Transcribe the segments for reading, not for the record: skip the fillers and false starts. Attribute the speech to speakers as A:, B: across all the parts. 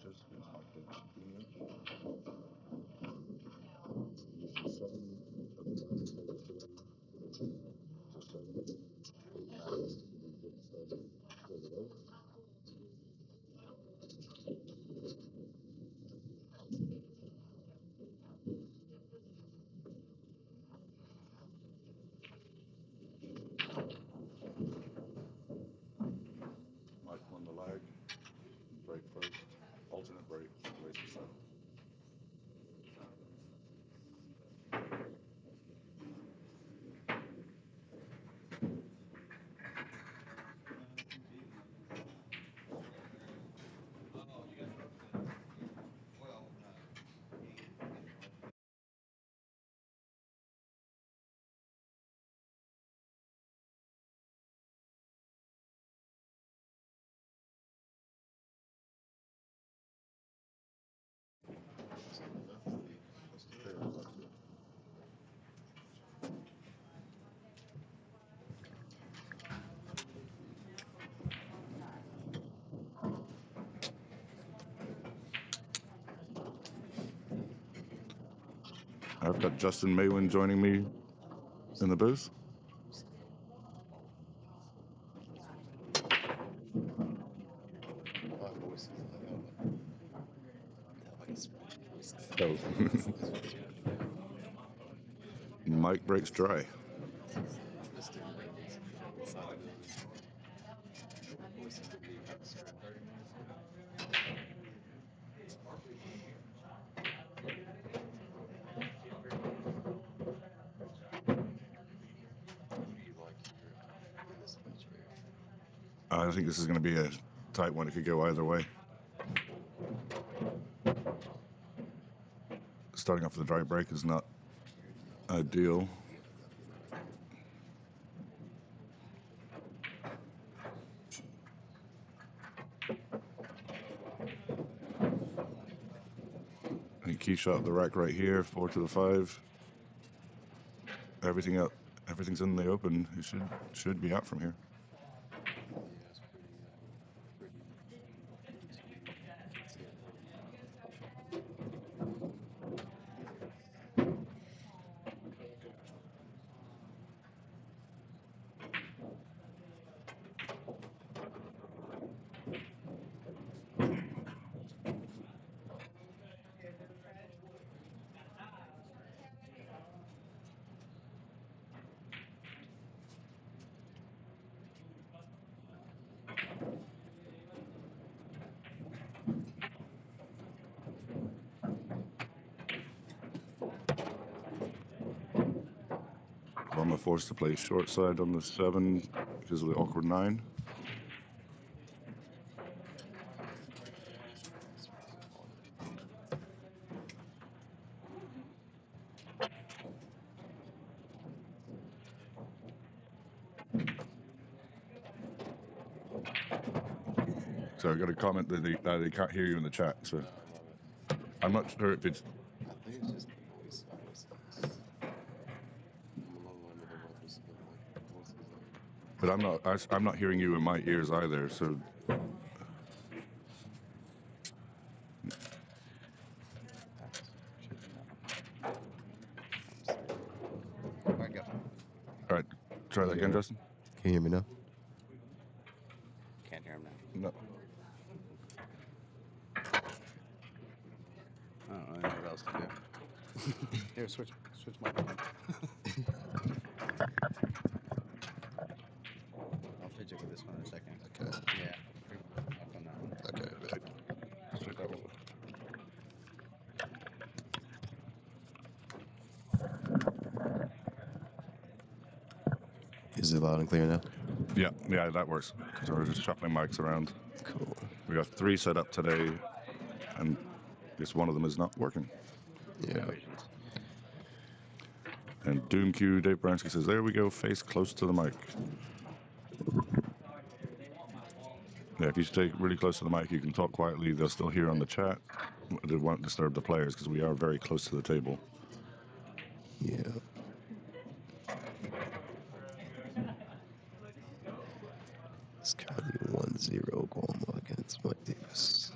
A: Just marked it. Usually 7 of the last just 7. 8 matters. Mike won the lag. Break first. Alternate break. Race to 7. I've got Justin Maywin joining me in the booth. Oh. Mike breaks dry. I think this is going to be a tight one. It could go either way. Starting off with a dry break is not ideal. And key shot the rack right here, 4 to the 5. Everything up, everything's in the open. It should be out from here. Guama forced to play short side on the 7 because of the awkward 9. So I got a comment that they can't hear you in the chat. So I'm not sure if it's.
B: I think it's just the voice.
A: But I'm not hearing you in my ears either. So.
B: Alright, go.
A: All right, try that again, Justin.
B: Can you hear me now? Can't hear him now.
A: No.
B: I don't really know what else to do. Here, switch my phone. I'll fidget with this one in a second.
C: Okay.
B: Yeah. Up on that one.
C: Okay.
A: Switch that one.
C: Is it loud and clear now?
A: Yeah, that works. So we're just shuffling mics around.
C: Cool.
A: We got 3 set up today, and this one of them is not working.
C: Yeah.
A: And DoomQ Dave Bransky says, "There we go, face close to the mic." Yeah, if you stay really close to the mic, you can talk quietly. They'll still hear on the chat. They won't disturb the players because we are very close to the table.
C: Yeah. It's currently 1-0 Guama against Mike Davis.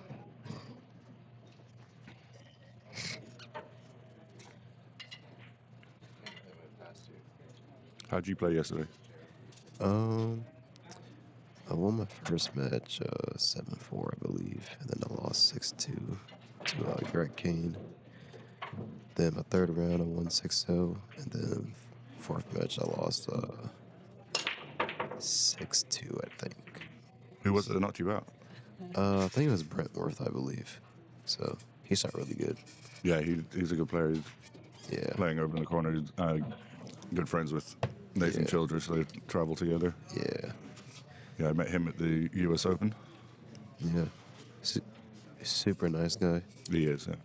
A: How'd you play yesterday?
C: Um, I won my first match 7-4, I believe, and then I lost 6-2 to Greg Kane. Then my third round, I won 6-0, and then fourth match, I lost 6-2, I think.
A: Who was it that knocked you out?
C: I think it was Brentworth, I believe. So he shot really good.
A: Yeah, he's a good player. He's
C: Yeah,
A: playing over in the corner. He's good friends with Nathan
C: Yeah.
A: Childress. They travel together.
C: yeah,
A: Yeah, I met him at the U.S. Open.
C: yeah. Super nice guy.
A: He is. Yeah.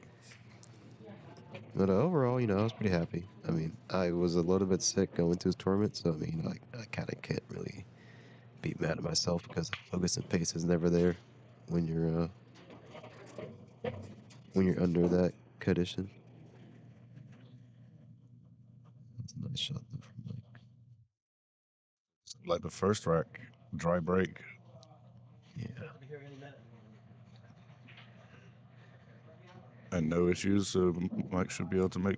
C: But overall, I was pretty happy. I mean, I was a little bit sick going to his tournament, so I mean, I kind of can't really be mad at myself because the focus and pace is never there when you're under that condition. That's a nice shot though from Mike.
A: Like the first rack, dry break.
C: Yeah,
A: And no issues, so Mike should be able to make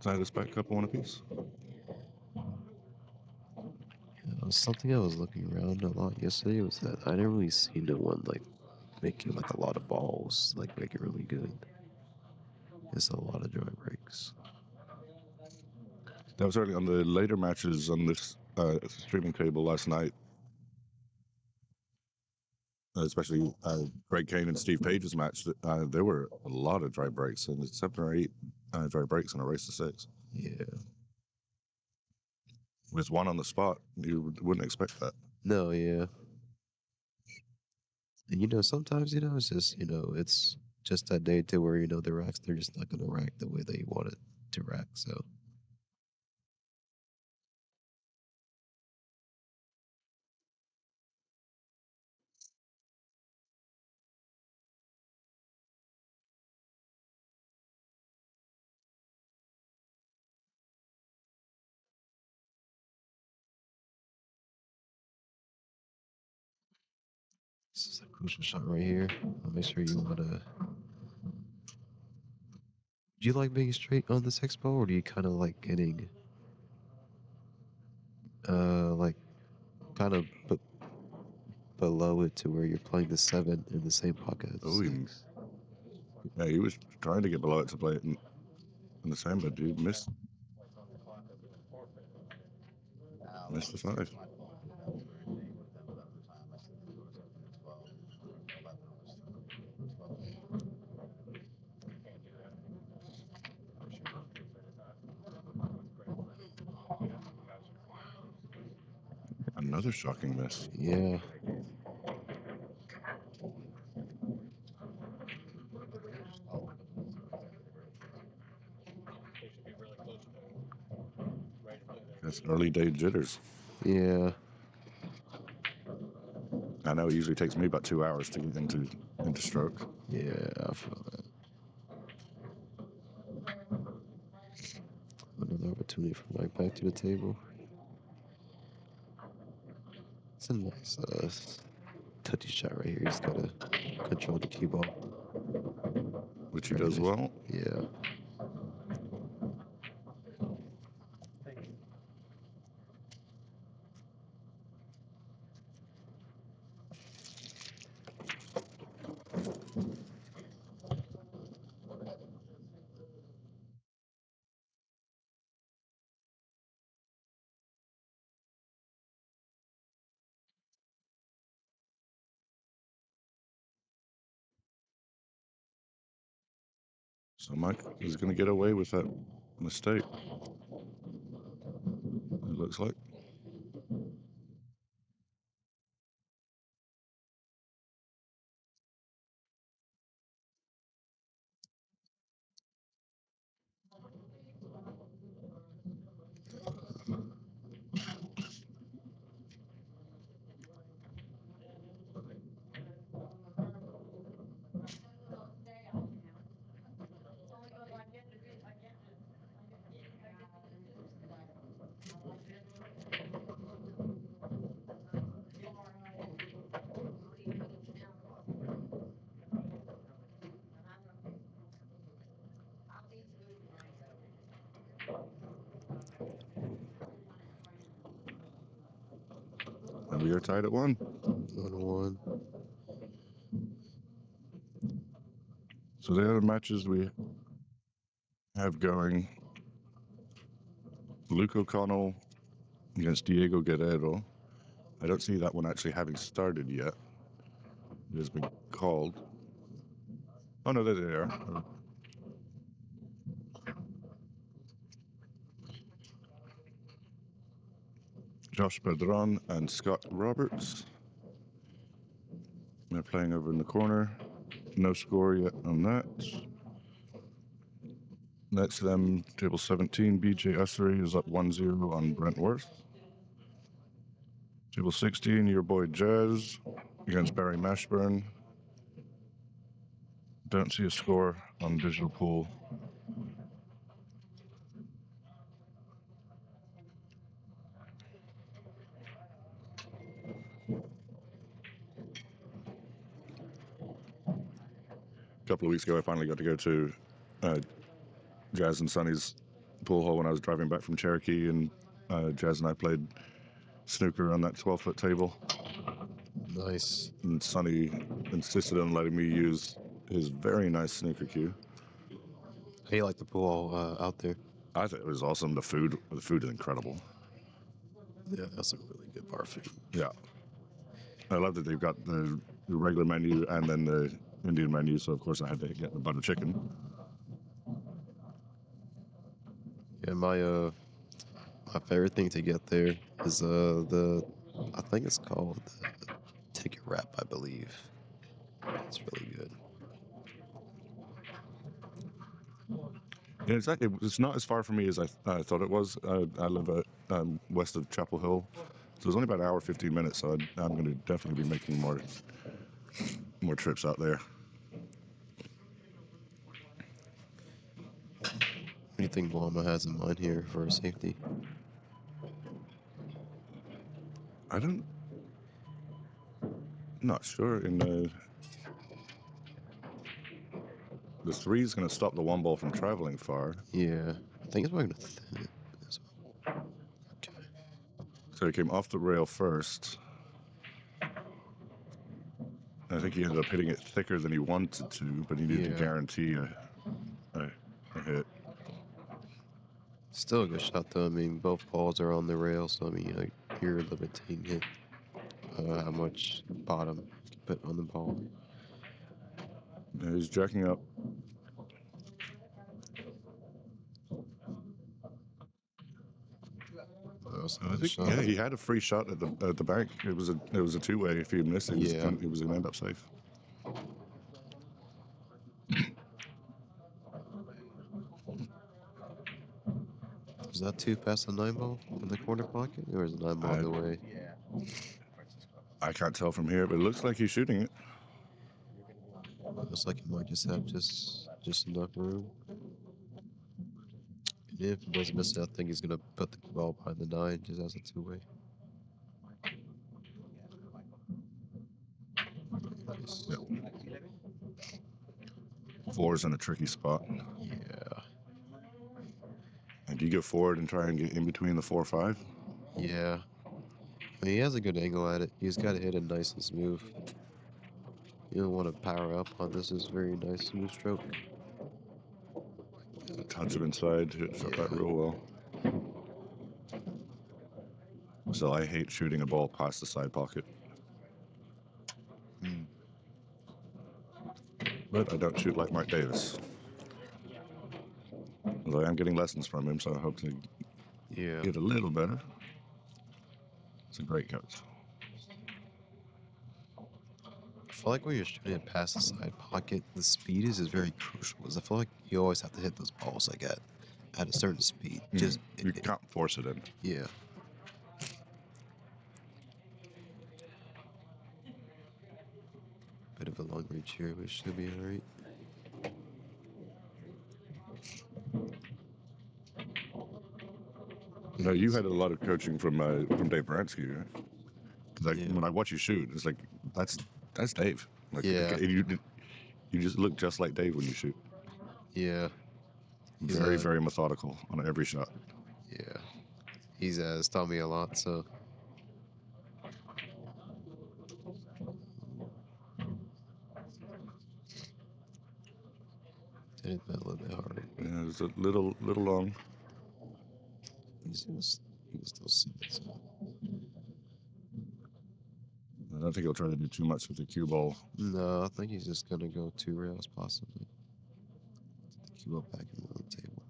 A: Titus back up one apiece.
C: it was something I was looking around a lot yesterday was that I didn't really see no one like making like a lot of balls, like make it really good. It's a lot of dry breaks.
A: That was early on the later matches on this streaming cable last night. Especially Greg Kane and Steve Page's match, there were a lot of dry breaks, and 7 or 8 dry breaks in a race to 6.
C: Yeah.
A: With one on the spot, you wouldn't expect that.
C: No, yeah. And sometimes, it's just, it's just that day to where, the racks, they're just not going to rack the way that you want it to rack. So, this is a crucial shot right here. I'll make sure you want to. Do you like being straight on this expo, or do you kind of like getting, like, kind of below it to where you're playing the 7 in the same pocket as
A: Oh,
C: the 6?
A: Yeah, he was trying to get below it to play it in the same, but he missed the 5. Another shocking miss.
C: Yeah.
A: That's early day jitters.
C: Yeah.
A: I know it usually takes me about 2 hours to get into stroke.
C: Yeah, I feel that. Another opportunity for Mike back to the table. It's a nice touchy shot right here. He's got to control the cue ball.
A: Which he
C: Very
A: does
C: nice.
A: well.
C: Yeah.
A: So Mike is going to get away with that mistake. It looks like. We are tied at 1.
C: 1-1.
A: So the other matches we have going, Luke O'Connell against Diego Guerrero. I don't see that one actually having started yet. It has been called. Oh no, there they are. Josh Pedron and Scott Roberts. They're playing over in the corner. No score yet on that. Next to them, table 17, BJ Ussery is up 1-0 on Brentworth. Table 16, your boy Jazz against Barry Mashburn. Don't see a score on Digital Pool. A couple of weeks ago, I finally got to go to Jazz and Sonny's pool hall when I was driving back from Cherokee, and Jazz and I played snooker on that 12-foot table.
C: Nice.
A: And Sonny insisted on letting me use his very nice snooker cue.
C: How you like the pool out there?
A: I thought it was awesome. The food is incredible.
C: Yeah, that's a really good bar food.
A: Yeah. I love that they've got the regular menu and then the Indian menu, so of course I had to get the butter chicken.
C: Yeah, my favorite thing to get there is I think it's called the ticket wrap, I believe. It's really good.
A: Yeah, it's not as far from me as I thought it was. I live west of Chapel Hill, so it's only about an hour, 15 minutes, so I'm going to definitely be making more trips out there.
C: What do you think Guama has in mind here for safety?
A: Not sure. In the 3 is going to stop the 1 ball from traveling far.
C: Yeah, I think it's probably going to thin it as well. Okay.
A: So he came off the rail first. I think he ended up hitting it thicker than he wanted to, but he needed to guarantee a hit.
C: Still a good shot though. I mean, both balls are on the rail, so I mean, you're limiting it. How much bottom you can put on the ball.
A: Yeah, he's jacking up. I think, yeah, he had a free shot at the bank. It was a 2-way. If he missed, he was going to end up safe.
C: Is that 2 past the 9 ball in the corner pocket, or is the 9 ball in the way?
B: Yeah.
C: I
A: can't tell from here, but it looks like he's shooting it.
C: Looks like he might just have just enough room. And if he doesn't miss it, I think he's gonna put the ball behind the 9 just as a 2-way. Nice.
A: Yep. 4's in a tricky spot.
C: Yeah.
A: And do you go forward and try and get in between the 4-5?
C: Yeah. I mean, he has a good angle at it. He's got to hit it nice and smooth. You don't want to power up on this. Is very nice smooth stroke.
A: A touch of inside to hit that real well. So I hate shooting a ball past the side pocket. But I don't shoot like Mark Davis. Although I am getting lessons from him, so I hope to get a little better. It's a great coach.
C: I feel like when you're shooting it past the side pocket, the speed is very crucial. Because I feel like you always have to hit those balls like at a certain speed.
A: You can't force it in.
C: Yeah. Bit of a long reach here, but should be alright.
A: No, you had a lot of coaching from Dave Baranski, right? Because when I watch you shoot, it's like that's Dave. Like, you just look just like Dave when you shoot.
C: Yeah.
A: Very, very methodical on every shot.
C: Yeah. He's taught me a lot, so hit that a little bit harder.
A: Yeah, it was a little long.
C: He can still see it. So.
A: I don't think he'll try to do too much with the cue ball.
C: No, I think he's just gonna go 2 rails possibly. The cue ball back in the table.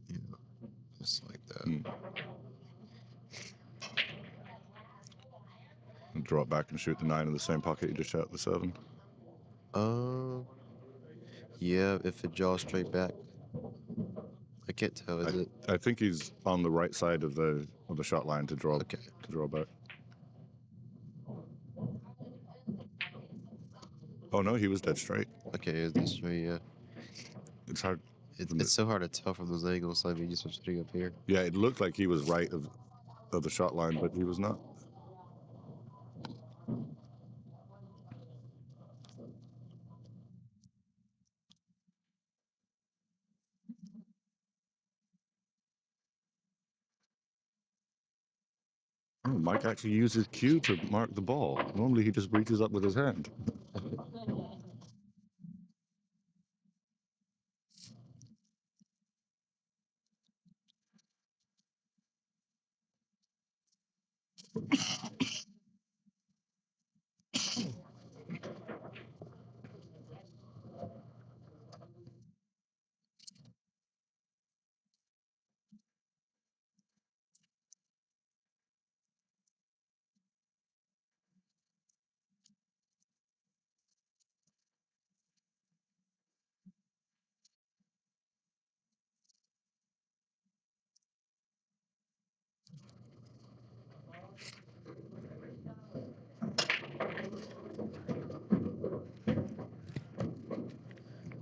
C: Yeah, just like that.
A: And draw it back and shoot the 9 in the same pocket you just shot the 7.
C: Yeah, if it jaws straight back. I can't tell, is it?
A: I think he's on the right side of the shot line to draw
C: Okay.
A: to draw back. Oh no, he was dead straight.
C: Okay, is this straight? Yeah.
A: It's hard.
C: It's so hard to tell from those angles. I mean, just sitting up here.
A: Yeah, it looked like he was right of the shot line, but he was not. Oh, Mike actually used his cue to mark the ball. Normally he just reaches up with his hand.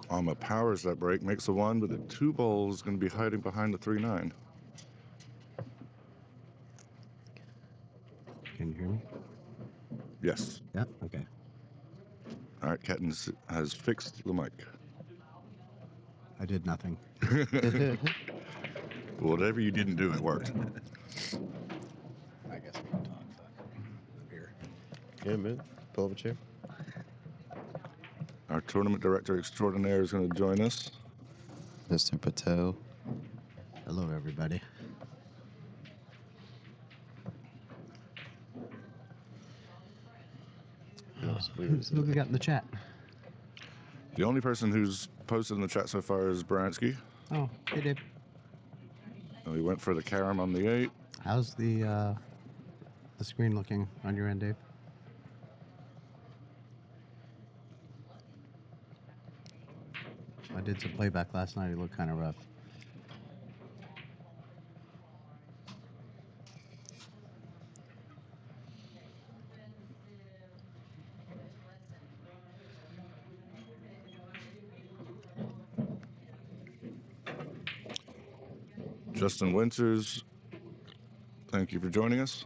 A: Guama powers that break, makes the 1, but the 2 ball is going to be hiding behind the 3-9.
B: Can you hear me?
A: Yes.
B: Yeah. Okay.
A: All right, Ketten has fixed the mic.
B: I did nothing.
A: Whatever you didn't do, it worked.
B: I guess we can talk up here.
C: Yeah, man. Pull up a chair.
A: Our tournament director extraordinaire is going to join us.
C: Mr. Patel.
B: Hello, everybody. Who we got in the chat?
A: The only person who's posted in the chat so far is Bransky.
B: Oh, hey, Dave.
A: We went for the carom on the 8.
B: How's the screen looking on your end, Dave? I did some playback last night. It looked kind of rough.
A: Justin Winters, thank you for joining us.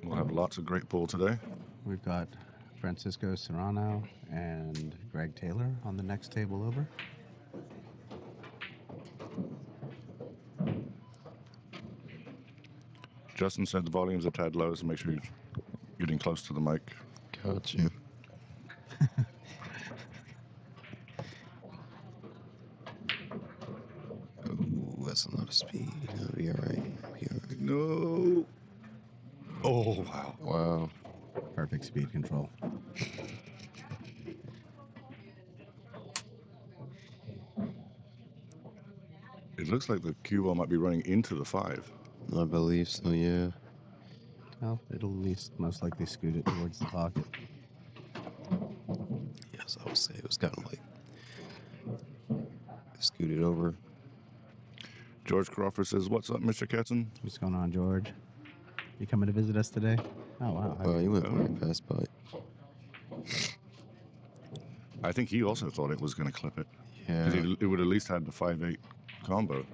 A: We'll have lots of great pool today.
B: We've got Francisco Serrano and Greg Taylor on the next table over.
A: Justin said the volume's a tad low, so make sure you're getting close to the mic.
C: Got you. Ooh, that's a lot of speed. It'll be all right.
A: No. Oh, wow.
C: Wow.
B: Perfect speed control.
A: It looks like the cue ball might be running into the 5.
C: I believe so, yeah.
B: Well, it'll at least most likely scoot it towards the pocket.
C: Yes, I would say it was kind of like scooted over.
A: George Crawford says, "What's up, Mr. Ketten?"
B: What's going on, George? You coming to visit us today? Oh, wow.
C: Oh, you went right past by.
A: I think he also thought it was going to clip it.
C: Yeah.
A: Because it would at least had the 5-8 combo.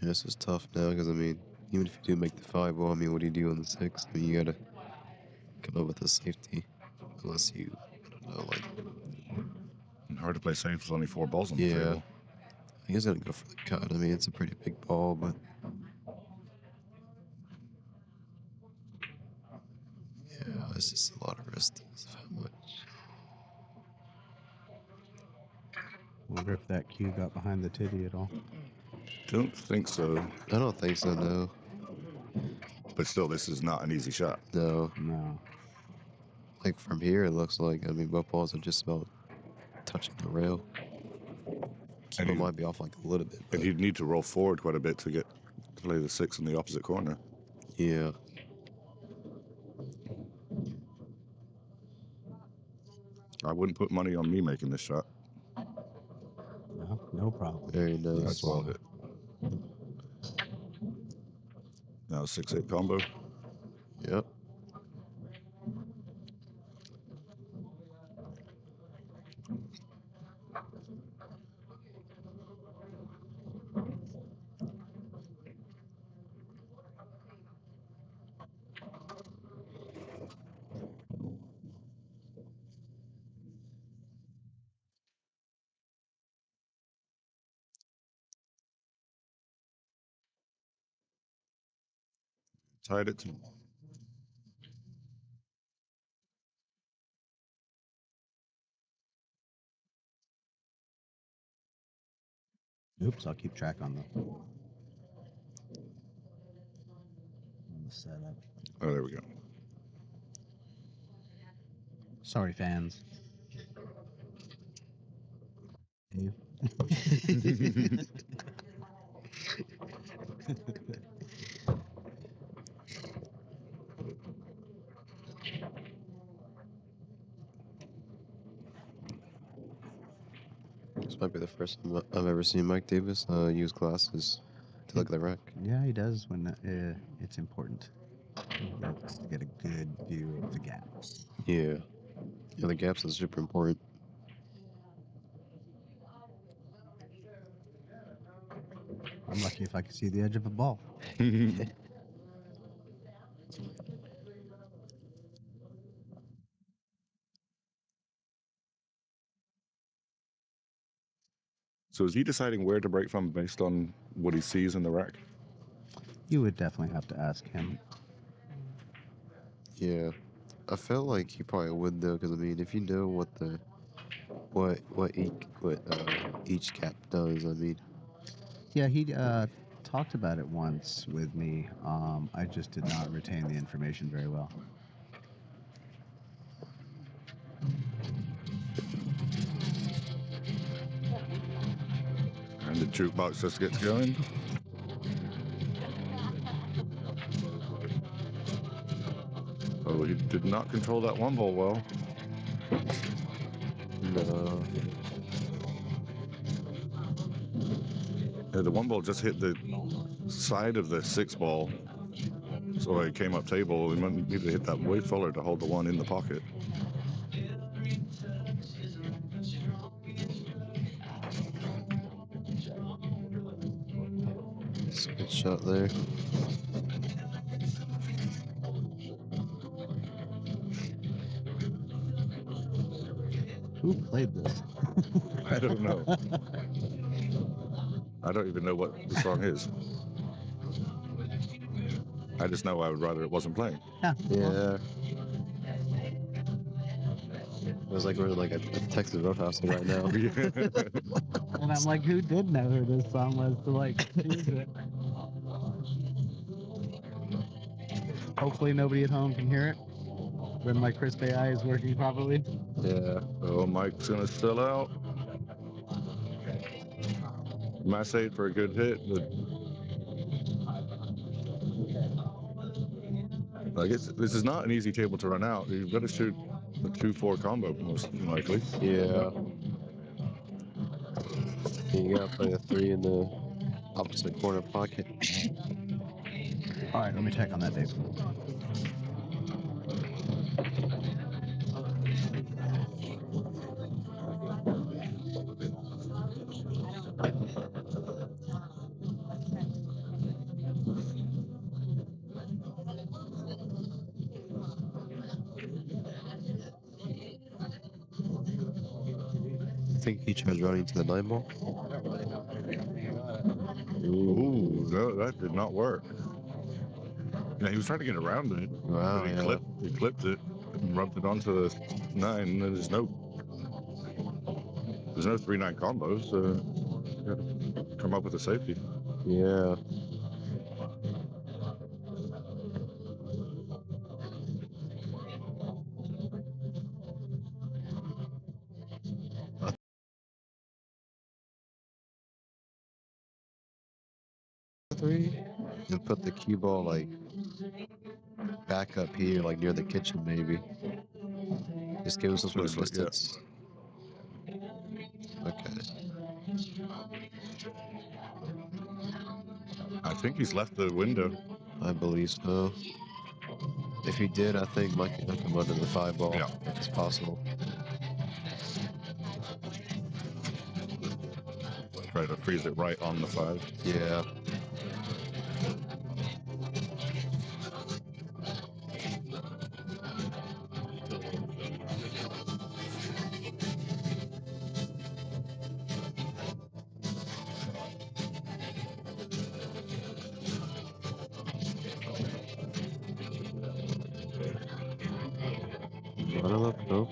C: Yeah, This is tough now because I mean, even if you do make the 5-0, I mean, what do you do on the 6? I mean, you gotta come up with a safety, unless you, I don't know, like,
A: Hard to play safe with only 4 balls on the
C: yeah.
A: table.
C: I guess I'd go for the cut. I mean, it's a pretty big ball, but yeah, it's just a lot of risk. How much?
B: Wonder if that cue got behind the titty at all.
A: Don't think so.
C: I don't think so. No,
A: But still, this is not an easy shot.
C: no.
B: No.
C: Like from here, it looks like I mean, both balls are just about touching the rail. Keeper might be off like a little bit, but
A: And he'd need to roll forward quite a bit to play the 6 in the opposite corner.
C: yeah.
A: I wouldn't put money on me making this shot.
B: No, no problem.
C: Very nice.
A: That's well hit. Now 6-8 combo.
C: Yep.
A: Tied it to.
B: Oops, I'll keep track on the setup.
A: Oh, there we go.
B: Sorry, fans. Dave.
C: This might be the first time I've ever seen Mike Davis use glasses to look at the rack.
B: Yeah, he does when it's important. He likes to get a good view of the gaps.
C: Yeah. Yeah, the gaps is super important.
B: I'm lucky if I can see the edge of a ball.
A: So is he deciding where to break from based on what he sees in the rack?
B: You would definitely have to ask him.
C: Yeah. I felt like he probably would though, because I mean, if you know what each cap does, I mean,
B: Yeah, he talked about it once with me. I just did not retain the information very well.
A: And the jukebox just gets going. Oh, he did not control that 1 ball well.
C: no.
A: Yeah, the 1 ball just hit the side of the 6 ball. So it came up table. We might need to hit that way fuller to hold the 1 in the pocket.
C: It's a good shot there.
B: Who played this?
A: I don't know. I don't even know what the song is. I just know I would rather it wasn't playing.
C: Yeah. It was like we're in like a Texas Roadhouse right now.
B: And I'm like, who did know who this song was to like choose it? Hopefully nobody at home can hear it when my crisp AI is working properly.
C: Yeah.
A: Oh, Mike's gonna still out. Massade for a good hit, but I guess this is not an easy table to run out. You've got to shoot a 2-4 combo most likely.
C: Yeah. You gotta play a 3 in the opposite corner pocket.
B: All right, let me check on that, Dave.
C: I think he tries running to the 9 ball.
A: Ooh, no, that did not work. Yeah, he was trying to get around it,
C: Wow,
A: but
C: yeah.
A: he clipped it and rubbed it onto the 9. And there's no 3-9 combos, so you gotta come up with a safety.
C: Yeah. Three, and put the cue ball like back up here, like near the kitchen, maybe. Just give us some sort of
A: Looks like, yeah.
C: distance. Okay.
A: I think he's left the window.
C: I believe so. If he did, I think Mike can hook him under the 5 ball
A: Yeah.
C: if it's possible.
A: Try to freeze it right on the 5.
C: Yeah. Run up, nope.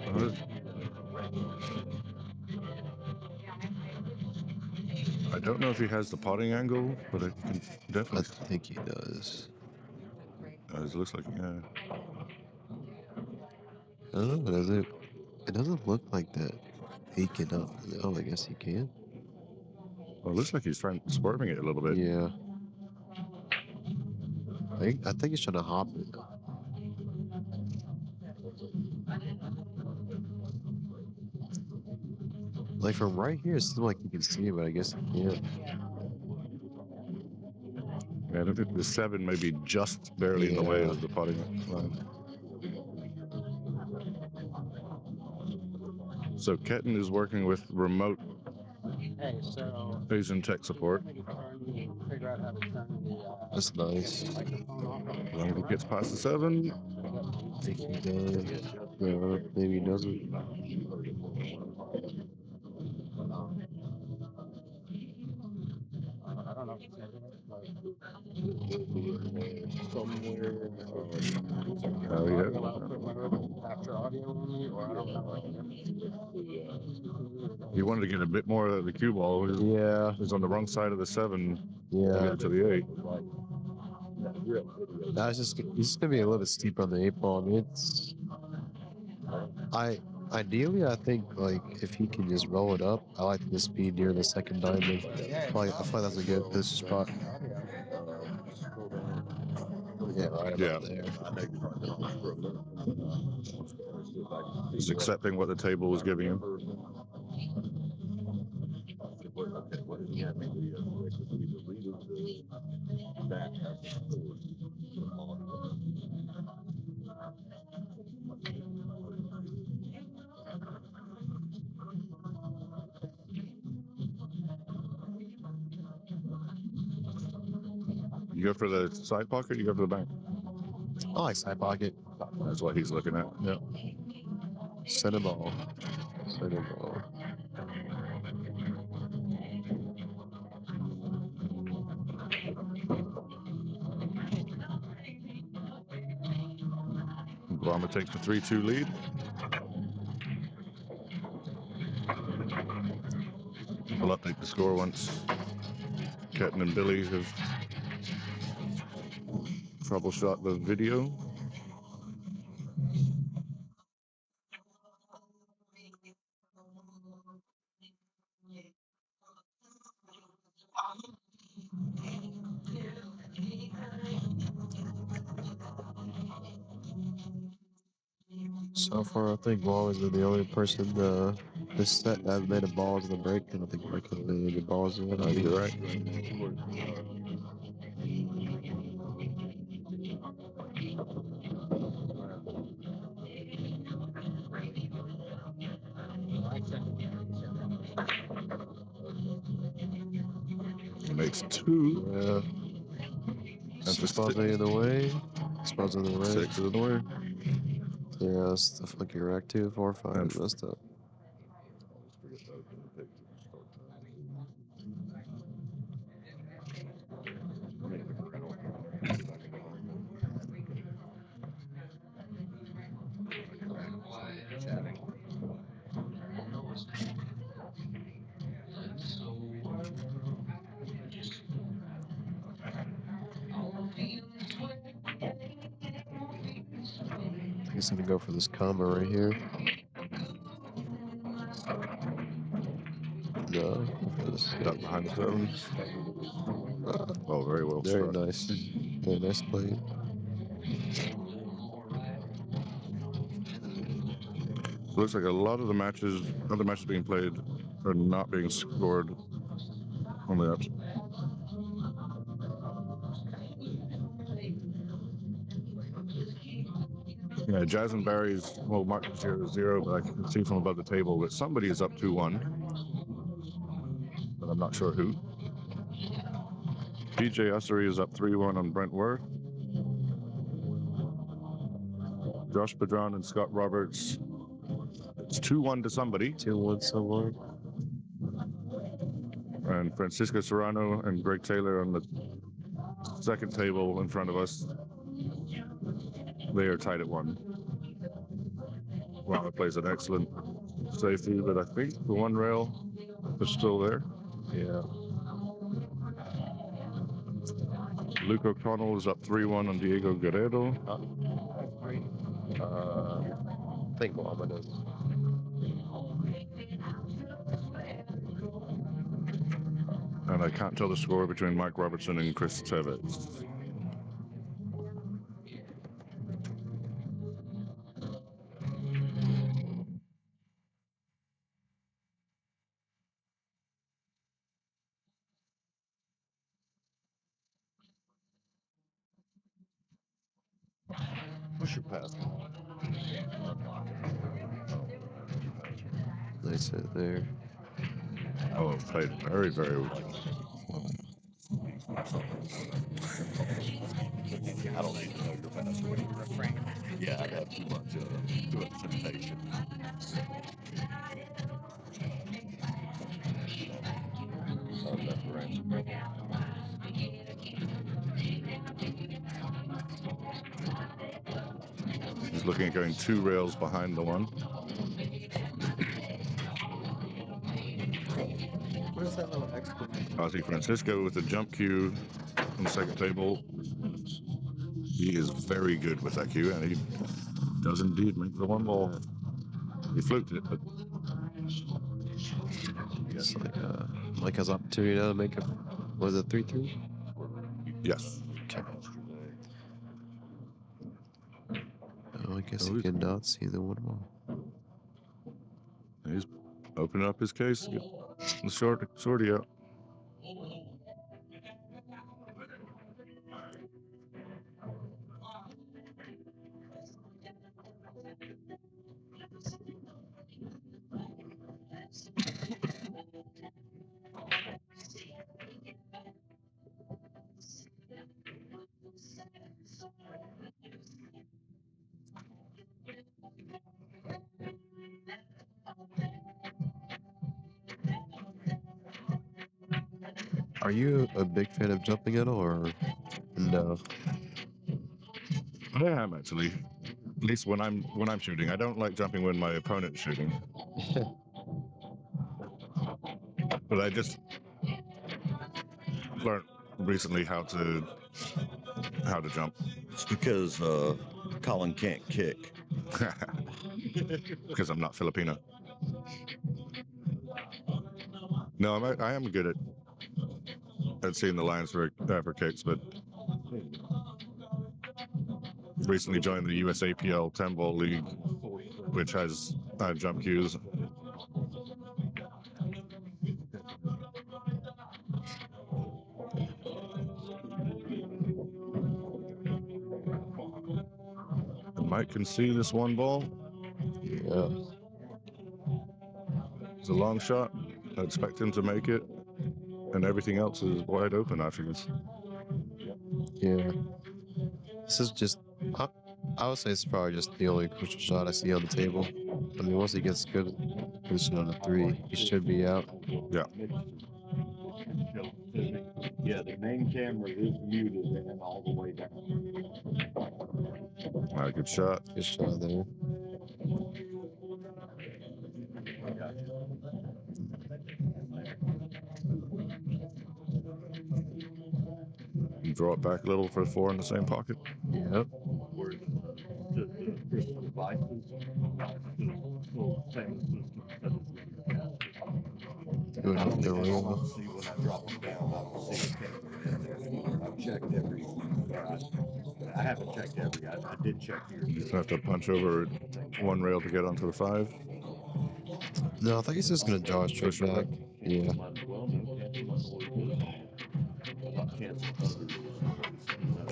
A: I don't know if he has the potting angle, but I can
C: I
A: definitely.
C: think he does.
A: It looks like, yeah.
C: Oh, does it? It doesn't look like that. He cannot. Oh, I guess he can.
A: Well, it looks like he's swerving it a little bit.
C: Yeah. I think he's trying to hop it. Like from right here, it seems like you can see it, but I guess he can't.
A: Yeah, I don't think the 7 may be just barely in the way
C: Yeah.
A: of the potting line. So Ketten is working with remote Asian tech support.
C: That's nice.
A: As long as he gets past the 7.
C: I think he does. No, maybe he doesn't.
A: Oh, yeah. He wanted to get a bit more of the cue ball.
C: Yeah.
A: He was on the wrong side of the 7 to
C: Yeah.
A: get to the 8.
C: That's just he's just gonna be a little bit steeper on the 8 ball. I mean, it's ideally I think like if he can just roll it up, I like the speed near the second diamond. I feel like that's a good position spot. Yeah, right about there.
A: He's accepting what the table was giving him. You go for the side pocket, you go for the bank.
C: I like side pocket.
A: That's what he's looking at.
C: Yep. Center ball. Center ball.
A: Guama takes the 3-2 lead. We'll update the score once Ketten and Billy have troubleshot the video.
C: So far, I think Wall has been the only person this set that has made a balls in the break. I don't think Mike has made any balls in it.
A: You're right. He makes 2.
C: Yeah.
A: And for
C: Supposedly in the way. Supposedly in the way.
A: 6 is in the way.
C: Yeah, that's the funky rack too. 4 5
A: And
C: messed up. He's gonna go for this combo right here. No, go for this.
A: Duck behind the stones. Oh, very well
C: Very
A: struck.
C: nice. Very nice play.
A: Looks like a lot of the other matches being played, are not being scored on the ups. Yeah, Jazz and Barry's marked 0-0, but I can see from above the table that somebody is up 2-1, but I'm not sure who. PJ Ussery is up 3-1 on Brent Worth. Josh Padron and Scott Roberts. It's 2-1 to somebody.
C: 2-1 someone.
A: And Francisco Serrano and Greg Taylor on the second table in front of us. They are tied at 1. Guama plays an excellent safety, but I think the one rail is still there.
C: Yeah.
A: Luke O'Connell is up 3-1 on Diego Guerrero.
C: I think Guama does.
A: And I can't tell the score between Mike Robertson and Chris Tevez.
D: Push your pass.
C: Nice hit there.
A: Oh, played very, very well.
D: I don't need to know your faster. We need to refrain. Yeah, I'd have too much temptation.
A: He's looking at going 2 rails behind the one.
C: Where's that little exclamation?
A: Ozzy Francisco with the jump cue on the second table. He is very good with that cue, and he does indeed make the one ball. He fluked it, but
C: It's like Mike has opportunity now to make a, was it 3-3?
A: yes.
C: Okay. Oh, I guess
A: Oh,
C: he cannot see the one ball.
A: He's opening up his case. Get the shorty out.
C: Are you a big fan of jumping at all, or no?
A: I am actually. At least when I'm shooting. I don't like jumping when my opponent's shooting. But I just learned recently how to jump.
D: It's because Colin can't kick.
A: Because I'm not Filipino. No, I am good at seeing the lines for kicks, but recently joined the USAPL 10-ball league, which has jump cues. Mike can see this one ball.
C: Yeah.
A: It's a long shot. I expect him to make it, and everything else is wide open after this.
C: Yeah. This is just, I would say it's probably just the only crucial shot I see on the table. I mean, once he gets good position on the 3, he should be out.
A: Yeah.
D: Yeah, the main camera is muted and all the way down.
A: Good shot.
C: Good shot there.
A: You draw it back a little for 4 in the same pocket.
C: Yep.
D: Where's
C: Doing up the rail.
D: I haven't checked every. I did check here.
A: You just have to punch over one rail to get onto the 5.
C: No, I think he's just gonna draw straight
A: Push it
C: back.
A: back.
C: Yeah.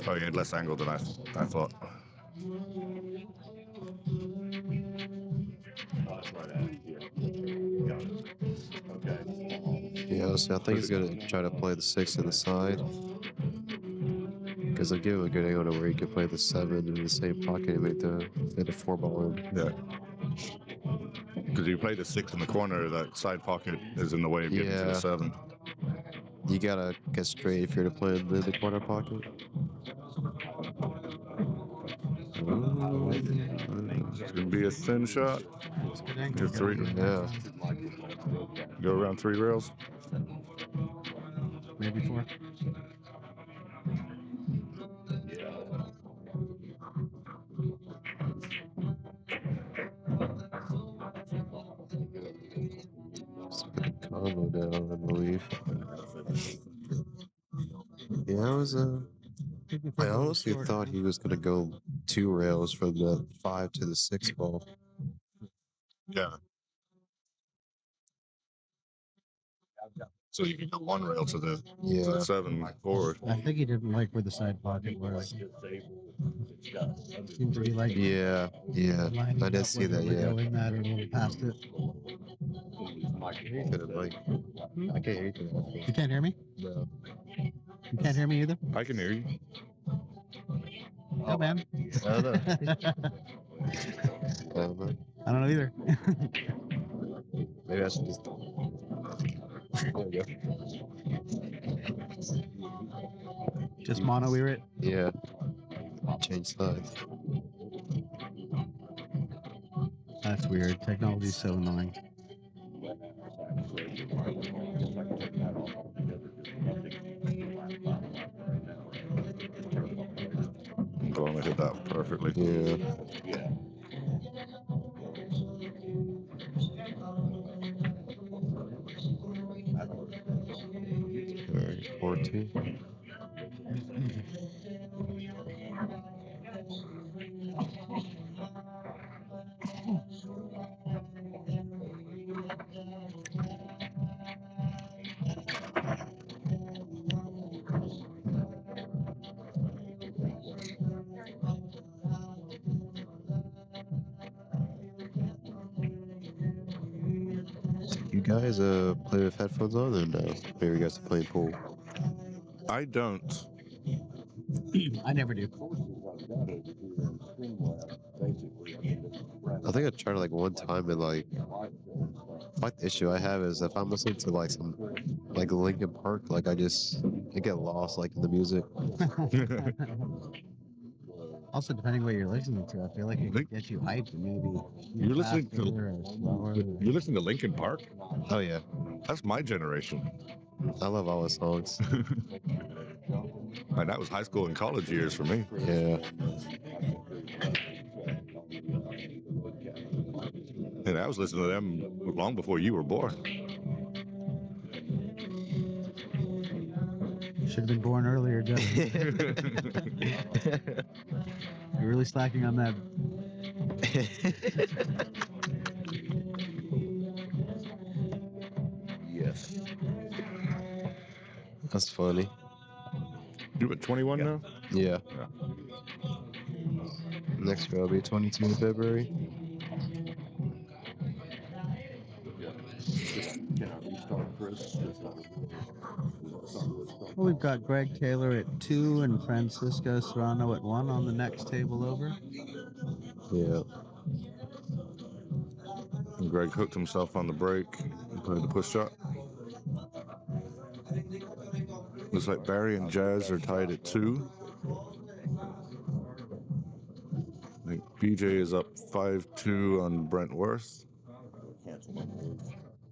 A: Oh, you had less angle than I thought.
C: Yeah, so I think he's gonna try to play the 6 to the side. Because I give him a good angle to where he can play the 7 in the same pocket and make the 4 ball in.
A: Yeah. Because you play the 6 in the corner, that side pocket is in the way of getting to the
C: Yeah.
A: 7.
C: You gotta get straight if you're to play in the corner pocket.
A: It's going to be a thin shot.
B: It's good angle.
A: Good three.
C: Yeah.
A: Go around 3 rails.
B: Maybe 4.
C: Combo down, I believe. Yeah, I honestly thought he was gonna go 2 rails from the 5 to the 6 ball.
A: Yeah. So you can go 1 rail to the 7 forward.
B: I think he didn't like where the side pocket was. Seemed to be like
C: Yeah.
B: lining
C: I did
B: up
C: see
B: whether
C: that.
B: we're
C: Yeah.
B: going that or a little past it.
C: I can't hear you.
B: You can't hear me?
C: No.
B: You can't hear me either?
A: I can hear you.
B: No, man.
C: I don't know.
B: I don't know either.
C: Maybe I should just. There we go.
B: Just mono ear it.
C: Yeah. Change sides.
B: That's weird. Technology's so annoying.
A: Guama hit that perfectly.
C: Yeah. Alright, 14. You guys play with headphones on or no? Maybe you guys are playing pool.
A: I don't.
B: I never do.
C: I think I tried it like one time and like the issue I have is if I'm listening to like some like Linkin Park, like I get lost like in the music.
B: Also, depending what you're listening to, I feel like it can get you hyped and maybe
A: You're listening to
B: slower.
A: You're listening to Linkin Park?
C: Oh yeah,
A: That's my generation.
C: I love all the songs.
A: And that was high school and college years for me.
C: Yeah.
A: And I was listening to them long before you were born.
B: Should have been born earlier, Justin. You're really slacking on that.
D: Yes.
C: That's funny.
A: You're at 21 now?
C: Yeah. Next year will be 22 in February.
B: Well, we've got Greg Taylor at 2 and Francisco Serrano at 1 on the next table over.
C: Yeah.
A: And Greg hooked himself on the break and played the push shot. Looks like Barry and Jazz are tied at 2. I think BJ is up 5-2 on Brent Worth.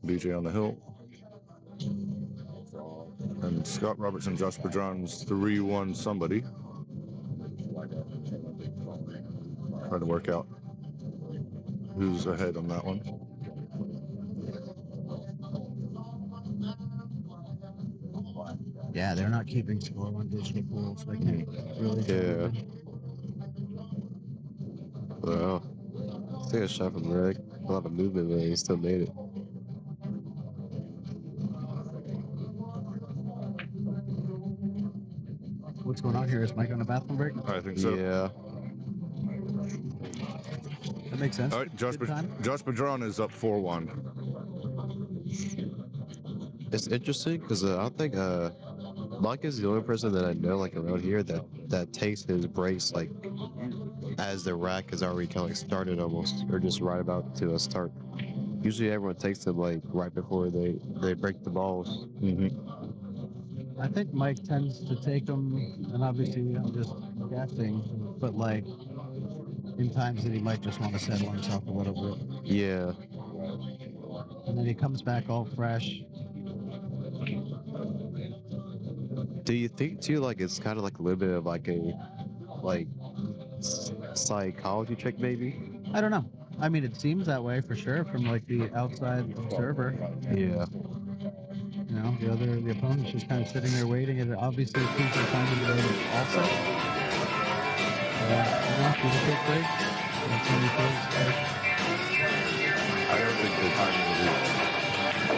A: BJ on the hill. And Scott Robertson, Josh Bergeron's 3-1 somebody. Trying to work out who's ahead on that one.
B: Yeah, they're not keeping score on digital pools. They can't really.
C: Yeah. Wow. I think a shot from Rick. A lot of movement, but he still made it.
B: What's going on here? Is Mike on a bathroom break?
A: I think so.
C: Yeah.
B: That makes sense.
A: All right, Josh
B: Good time.
A: Padron is up 4-1.
C: It's interesting because I think Mike is the only person that I know like around here that takes his breaks like as the rack has already kind of like started almost, or just right about to start. Usually everyone takes them like right before they break the balls.
B: I think Mike tends to take them, and obviously I'm just guessing, but like in times that he might just want to settle himself a little bit,
C: Yeah.
B: and then he comes back all fresh.
C: Do you think too like it's kind of like a little bit of like a like psychology trick maybe?
B: I don't know. I mean, it seems that way for sure from like the outside observer.
C: Yeah.
B: You know, the opponent's just kind of sitting there waiting, and obviously it's crucial time to get also. You know, do the quick break. That's how he feels.
A: I don't think the timing of his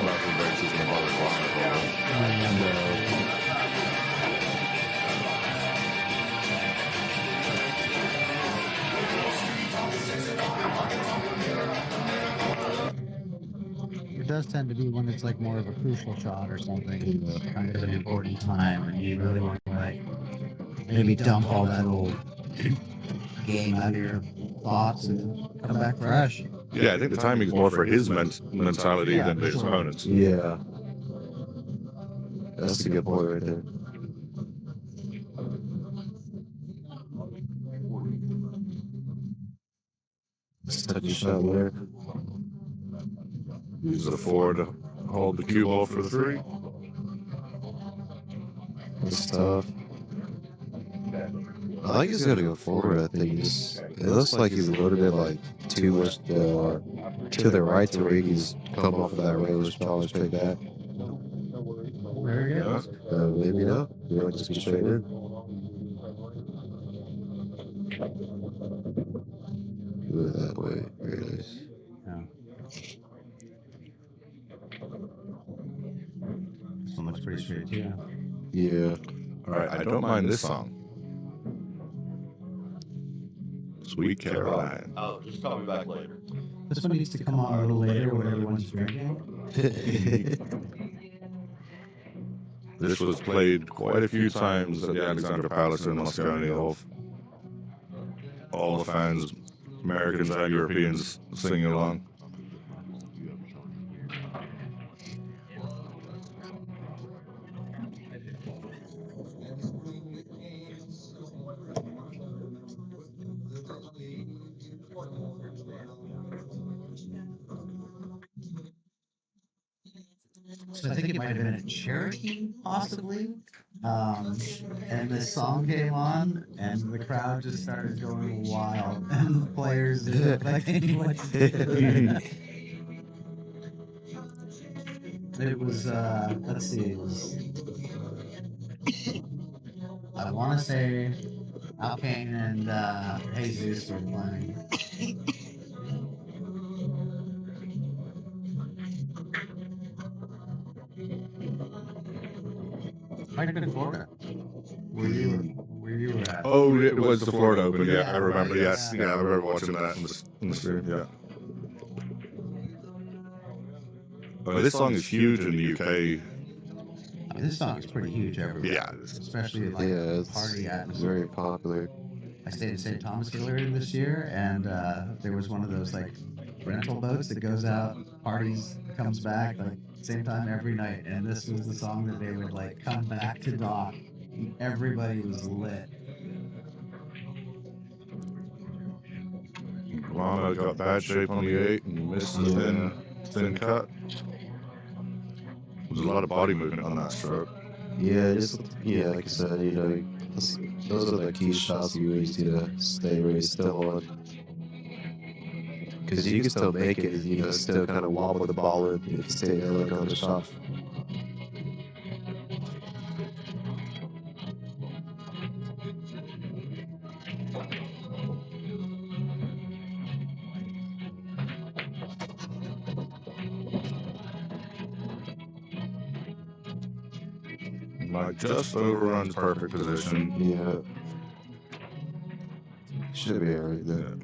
A: bathroom breaks is going to bother Guama at
B: It does tend to be when it's like more of a crucial shot or something, kind of an important time, and you really want to like maybe dump all that old game out of your thoughts and come back fresh.
A: Yeah, I think the timing is more for his mentality than his opponent's.
C: Yeah. That's a good point right there. Touchy shot there.
A: Uses a 4 to hold the cue ball for the 3.
C: That's tough. I think he's gonna go forward. I think it looks like he's a little bit like too much to the right to where he's come off of that range. Probably straight back.
B: There he goes.
C: Maybe not. You might just be straight in. Move it that way. Very nice.
B: This one looks pretty straight too.
C: Yeah.
A: All right, I don't mind this song. Sweet Caroline.
D: Oh, just call me back later.
B: This one needs to come on a little later when everyone's drinking.
A: This was played quite a few times at the Alexandra Palace in Moscone. All the fans, Americans and Europeans, singing along.
B: So I think it might have been a Cherokee, possibly. And this song came on, and the crowd just started going wild, and the players didn't look like they knew what to do. It was, let's see, it was, I want to say Alkane and Jesus were playing. Might have been Florida. Where you were at.
A: Oh, it was the Florida Open. Yeah, I remember.
B: right,
A: Yes,
B: yeah.
A: yeah, I remember watching that in the stream. Yeah. This song is huge in the UK.
B: I mean, this song is pretty huge everywhere.
A: Yeah.
B: Especially like
C: Yeah, it's
B: party atmosphere.
C: very popular.
B: I stayed in St. Thomas earlier this year, and there was one of those like rental boats that goes out, parties, comes back like same time every night, and this was the song that they would like come back to dock. Everybody was lit.
A: Guama got bad shape on the 8 and missed the thin cut. There's a lot of body movement on that stroke.
C: Yeah, just like I said, you know, those are the key shots you always need to stay really still on. because you can still make it, still kind of wobble the ball in if you stay there like on the shot.
A: Like just overruns perfect position.
C: Yeah. Should be alright
A: Yeah.
C: there.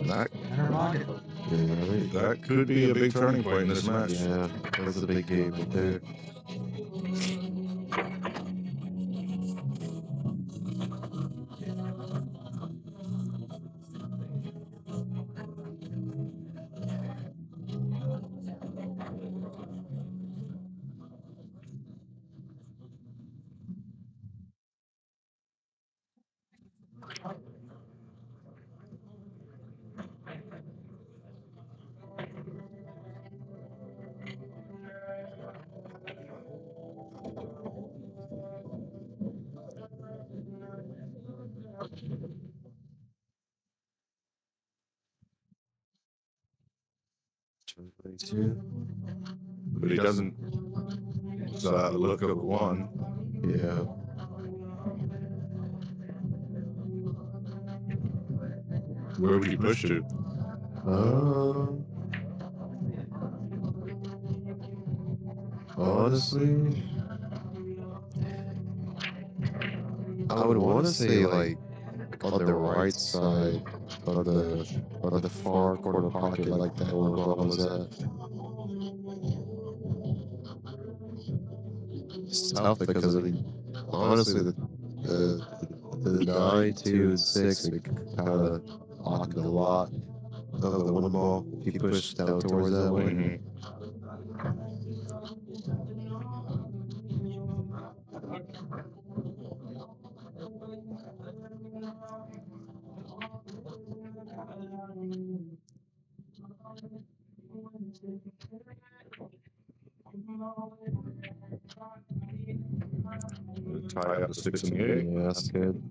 A: That
B: Center pocket.
C: Yeah, right.
A: that could be a big turning point in this match.
C: Yeah, that's a big game right there.
A: But he doesn't look of one.
C: Yeah.
A: Where would you push to?
C: Honestly, I would want to say like on the right side, on the far corner pocket, like that where Guama was at. It's tough because I mean, honestly, the 9, 2, and 6 we kind of pocket a lot of the one ball if you push down towards that way.
A: Mhm. Tie up the 6 and the 8.
C: Yeah, that's good.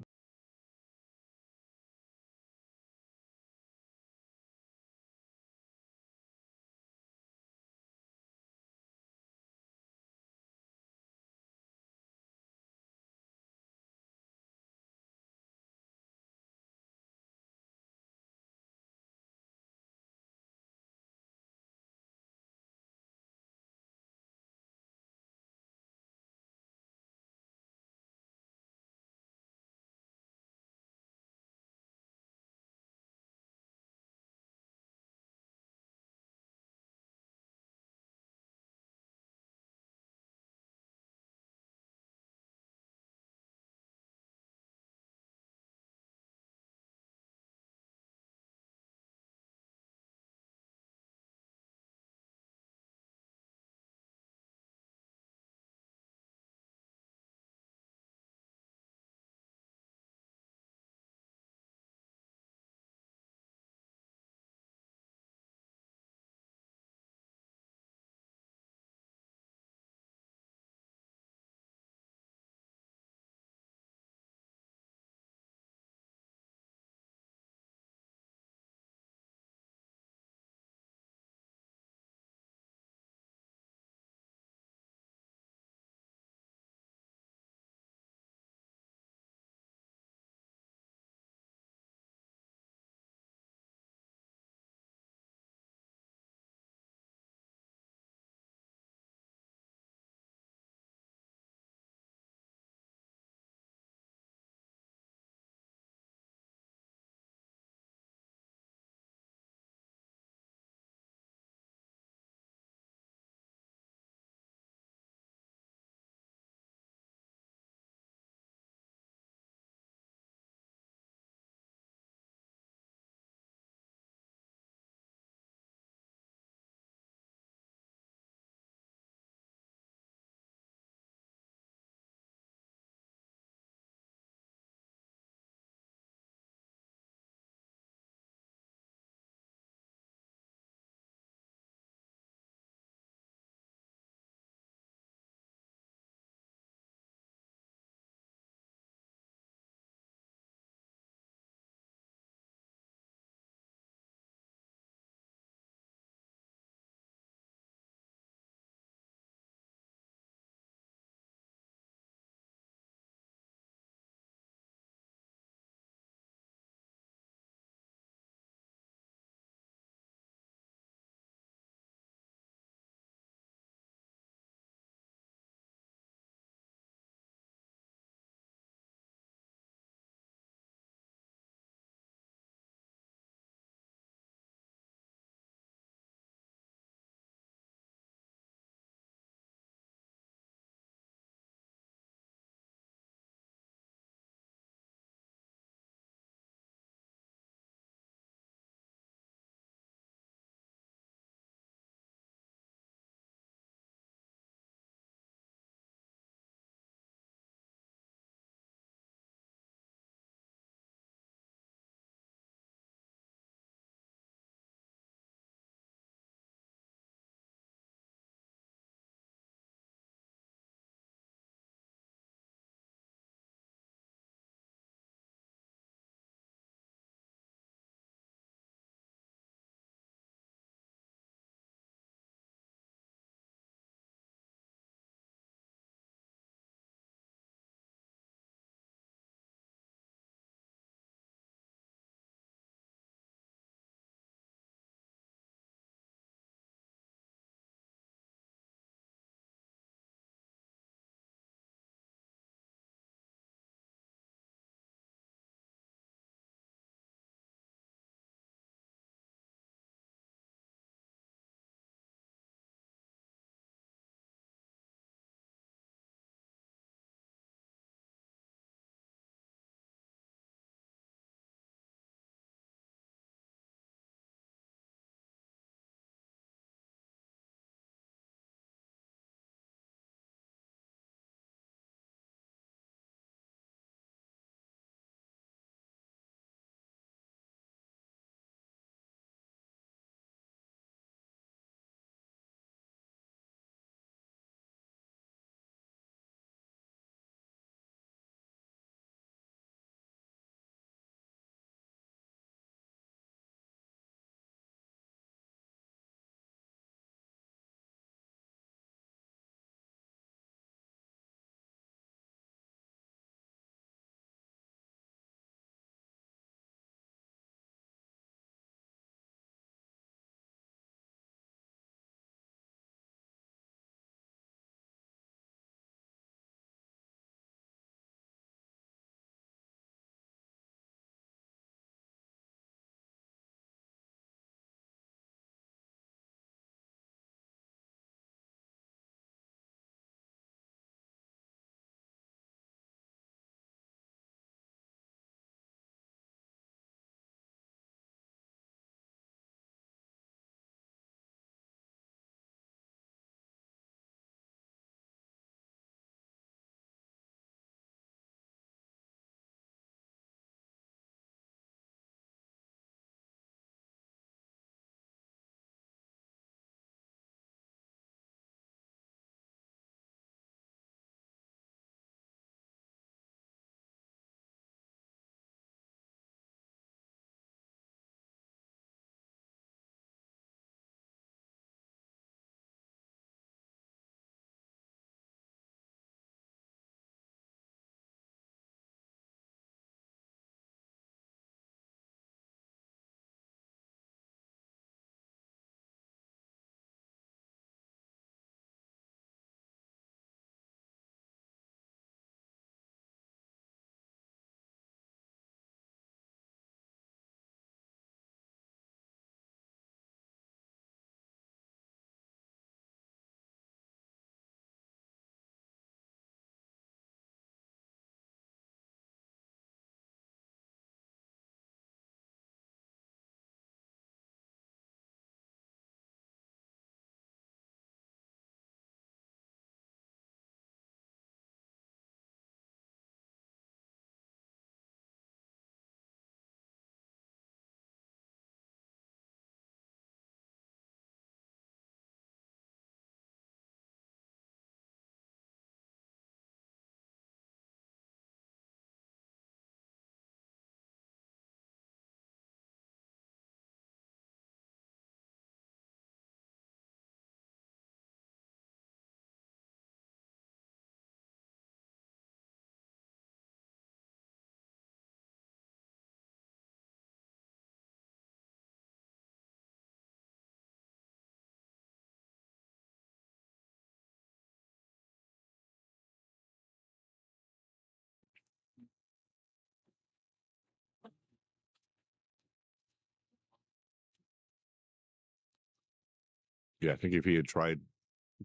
A: Yeah, I think if he had tried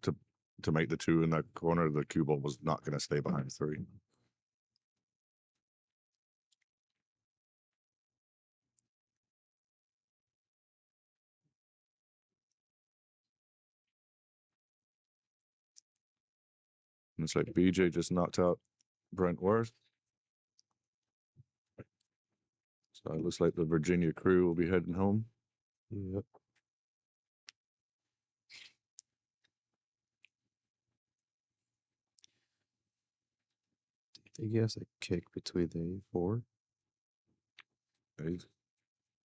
A: to make the 2 in that corner, the cue ball was not going to stay behind 3. And it's like BJ just knocked out Brent Worth. So it looks like the Virginia crew will be heading home.
C: Yep. Do you think he has a kick between the 4?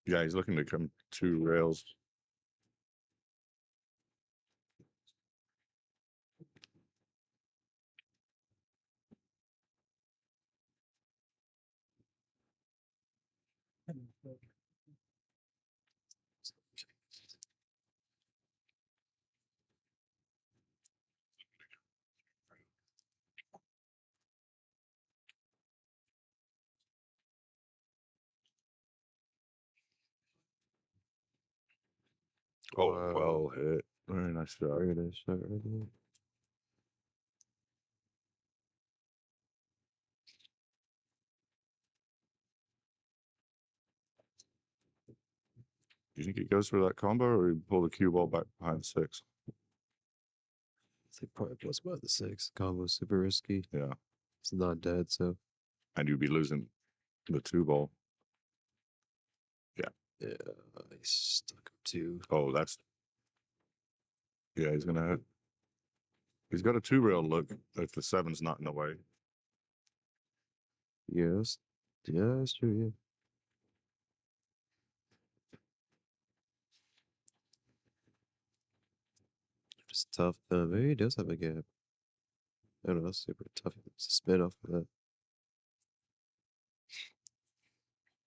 A: He's looking to come 2 rails. Oh,
C: Wow.
A: well hit. Very nice shot.
C: Very nice shot right there.
A: Do you think he goes for that combo or he pull the cue ball back behind 6?
C: I think probably plus by the 6. Combo's super risky.
A: Yeah.
C: It's not dead, so.
A: And you'd be losing the 2 ball.
C: Yeah, he stuck him 2.
A: Oh, that's. Yeah, he's going to hit. He's got a 2 rail look if the 7's not in the way.
C: Yes. Yeah, that's true, yeah. It's tough, though. Maybe he does have a gap. I don't know, that's super tough to spin off of that.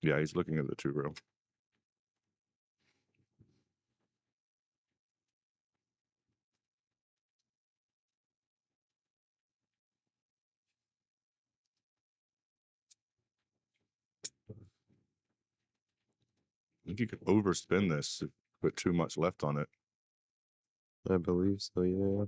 A: Yeah, he's looking at the 2 rail. I think you could overspin this if you put too much left on it.
C: I believe so, yeah.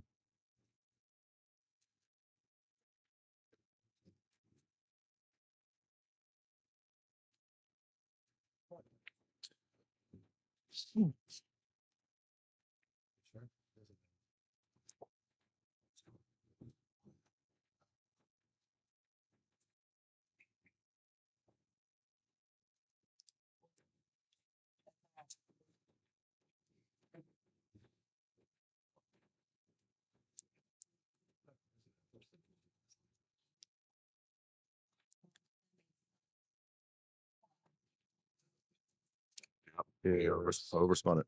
A: Yeah, he overspun it.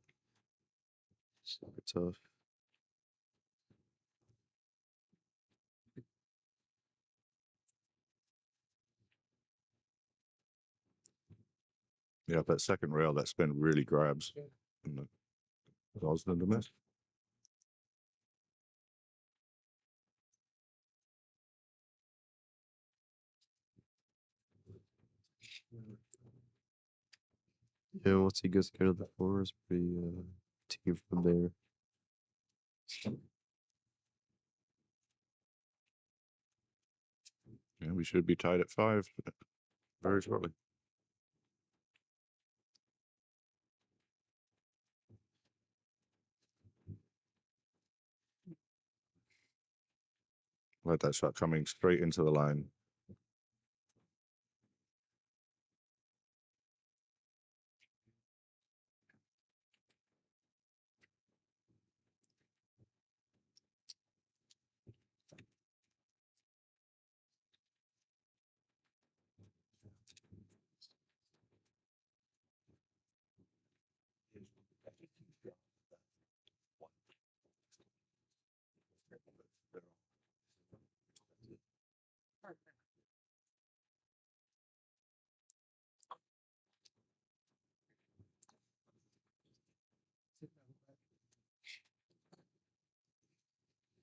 C: Super tough.
A: Yeah, that second rail, that spin really grabs. And it caused them to miss.
C: Yeah, once he gets to the 4, it's pretty team from there.
A: Yeah, we should be tied at 5 very shortly. Let that shot coming straight into the line.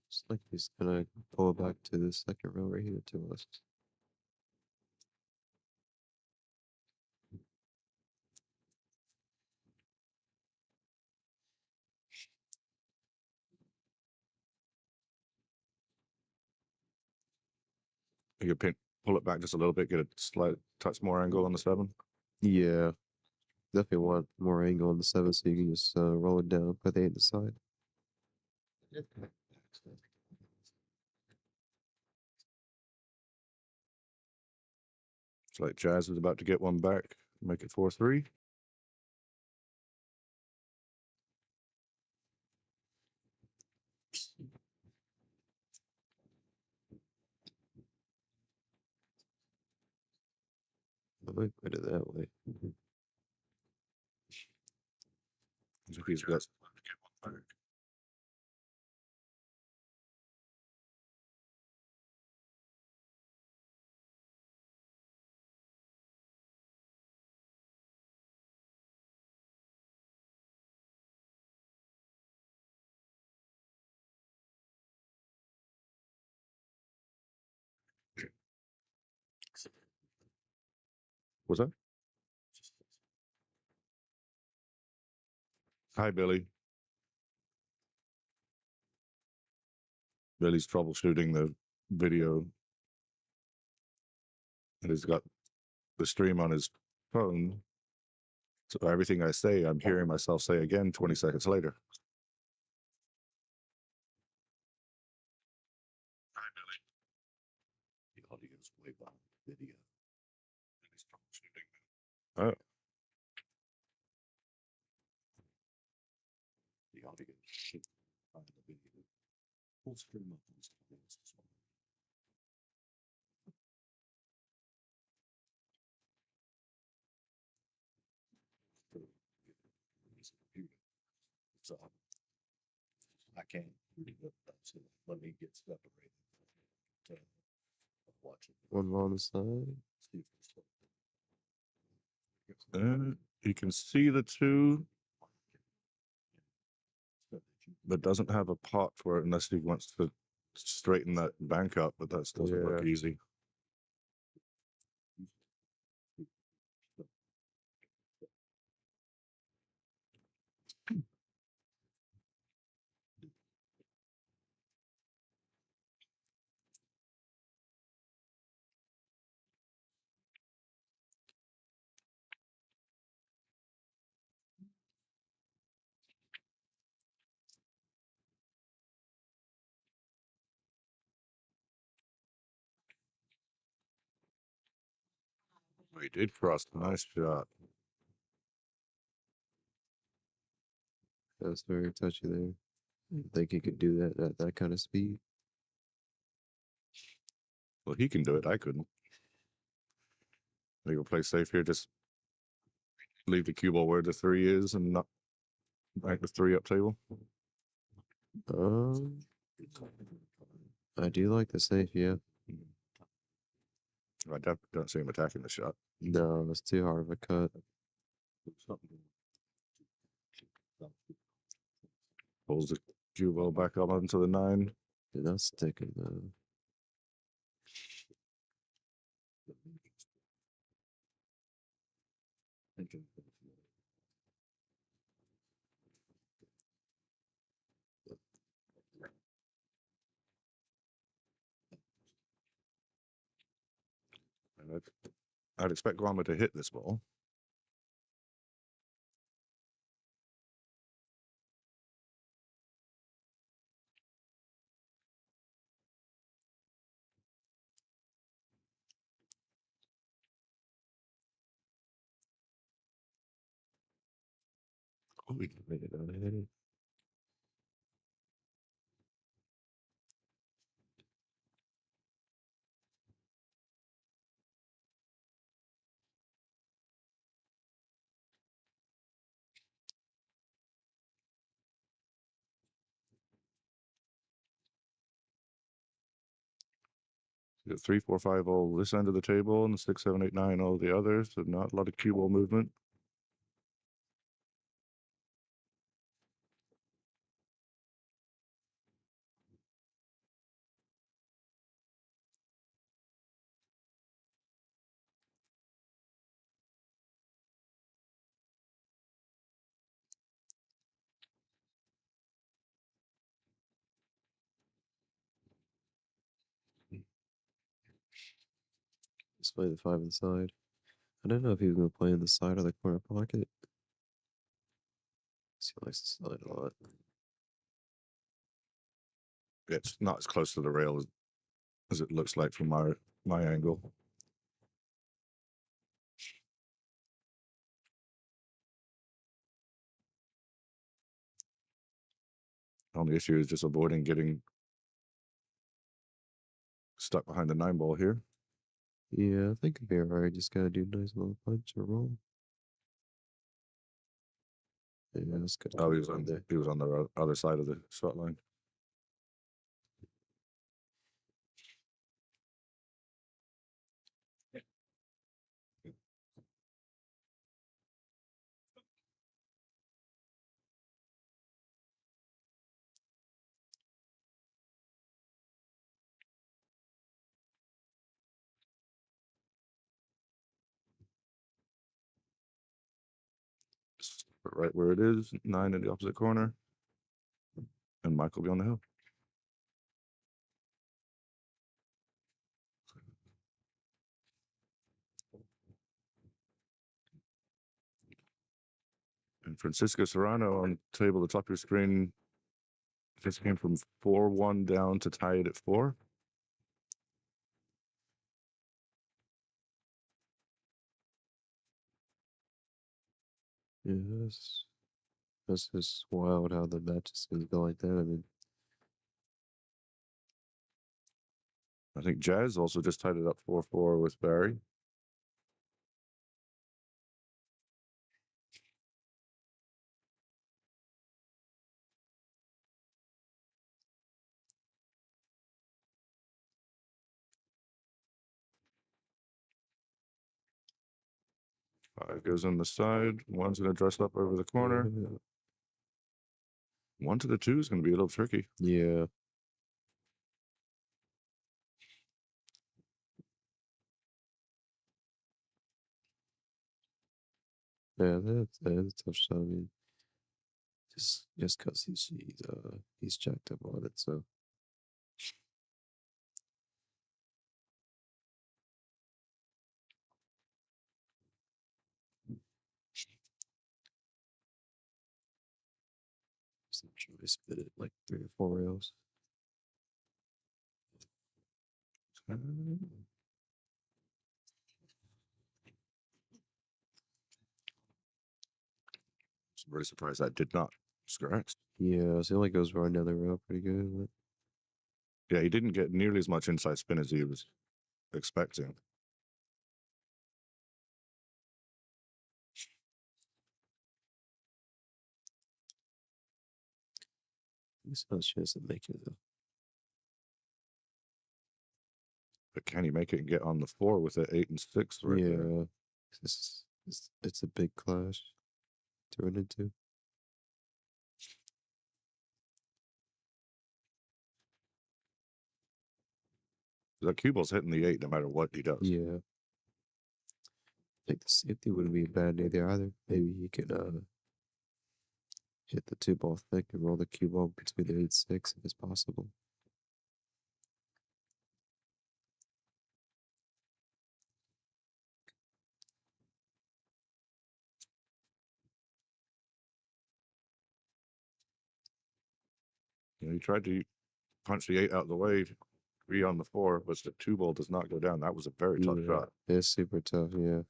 C: It's like he's gonna pull it back to the second row right here to us.
A: You could pull it back just a little bit, get a slight touch more angle on the 7.
C: Yeah. Definitely want more angle on the 7 so you can just roll it down, put the 8 aside.
A: It's like Jazz is about to get one back, make it 4-3.
C: I might put it that way.
A: So he's got What's that? Hi, Billy. Billy's troubleshooting the video. And he's got the stream on his phone. So everything I say, I'm hearing myself say again 20 seconds later. Hi, Billy. The audio is way behind the video. And he's troubleshooting. Oh. The audio is behind the video. Full stream of these videos as well. So I can't read it. So let me get separated to watch it.
C: One on the side.
A: You can see the 2, but doesn't have a pot for it unless he wants to straighten that bank up, but that doesn't look
C: Yeah.
A: easy. He did cross. Nice shot.
C: That's very touchy there. I think he could do that at that kind of speed.
A: Well, he can do it. I couldn't. They go play safe here. Just leave the cue ball where the 3 is and not bank the 3 up table.
C: I do like the safe, yeah.
A: I definitely don't see him attacking the shot.
C: No, it's too hard of a cut.
A: Pulls the cue ball back up onto the 9.
C: They're not sticking though.
A: And I'd expect Guama to hit this ball.
C: Oh, we can make it on it.
A: You got 3, 4, 5 all this end of the table and 6, 7, 8, 9 all the others. So not a lot of cue ball movement.
C: play the 5 inside. I don't know if he was going to play in the side or the corner pocket. He likes to slide a lot.
A: It's not as close to the rail as it looks like from my angle. Only issue is just avoiding getting stuck behind the 9 ball here.
C: Yeah, I think it'll be alright. Just gotta do a nice little punch or roll. Yeah, that's good.
A: Oh, he was on the other side of the shot line. Just put right where it is, 9 in the opposite corner, and Mike will be on the hill. And Francisco Serrano on table at the top of your screen just came from 4-1 down to tie it at 4.
C: Yeah, that's just wild how the matches can go like that. I mean,
A: I think Jazz also just tied it up 4-4 with Barry. Five goes on the side. One's going to dress up over the corner.
C: yeah.
A: 1 to the 2 is going to be a little tricky.
C: Yeah. Yeah, that's a tough shot. I mean, just because he's jacked up on it, so I'm sure he spit it like 3 or 4 rails.
A: I'm really surprised that did not scratch.
C: Yeah, so he only goes right down the rail pretty good. But
A: Yeah, he didn't get nearly as much inside spin as he was expecting.
C: he's not a chance to make it though.
A: But can he make it and get on the 4 with an 8 and 6 right there?
C: Yeah, it's a big clash to run into.
A: That cue ball's hitting the 8 no matter what he does.
C: Yeah. I think the safety wouldn't be a bad idea either. Maybe he could hit the 2 ball thick and roll the cue ball between the 8-6 if it's possible.
A: You know, he tried to punch the 8 out of the way, 3 on the 4, but the 2 ball does not go down. That was a very tough shot.
C: It's super tough, yeah.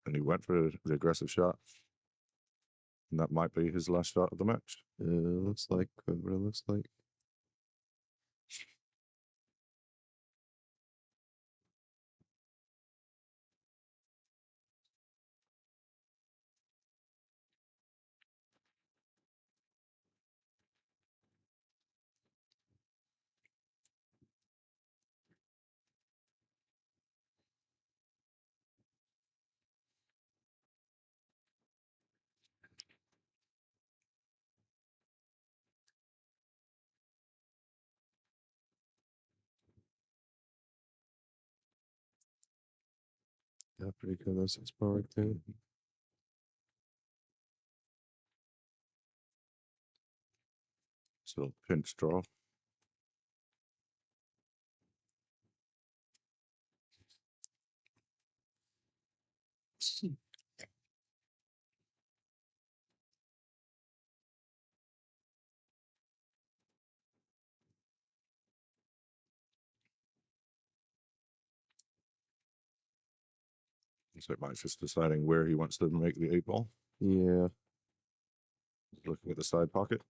A: And he went for the aggressive shot. And that might be his last shot of the match.
C: Looks like what it looks like. Yeah, pretty good. That's his spot right there.
A: So pinch draw. So Mike's just deciding where he wants to make the 8-ball.
C: Yeah.
A: Looking at the side pocket.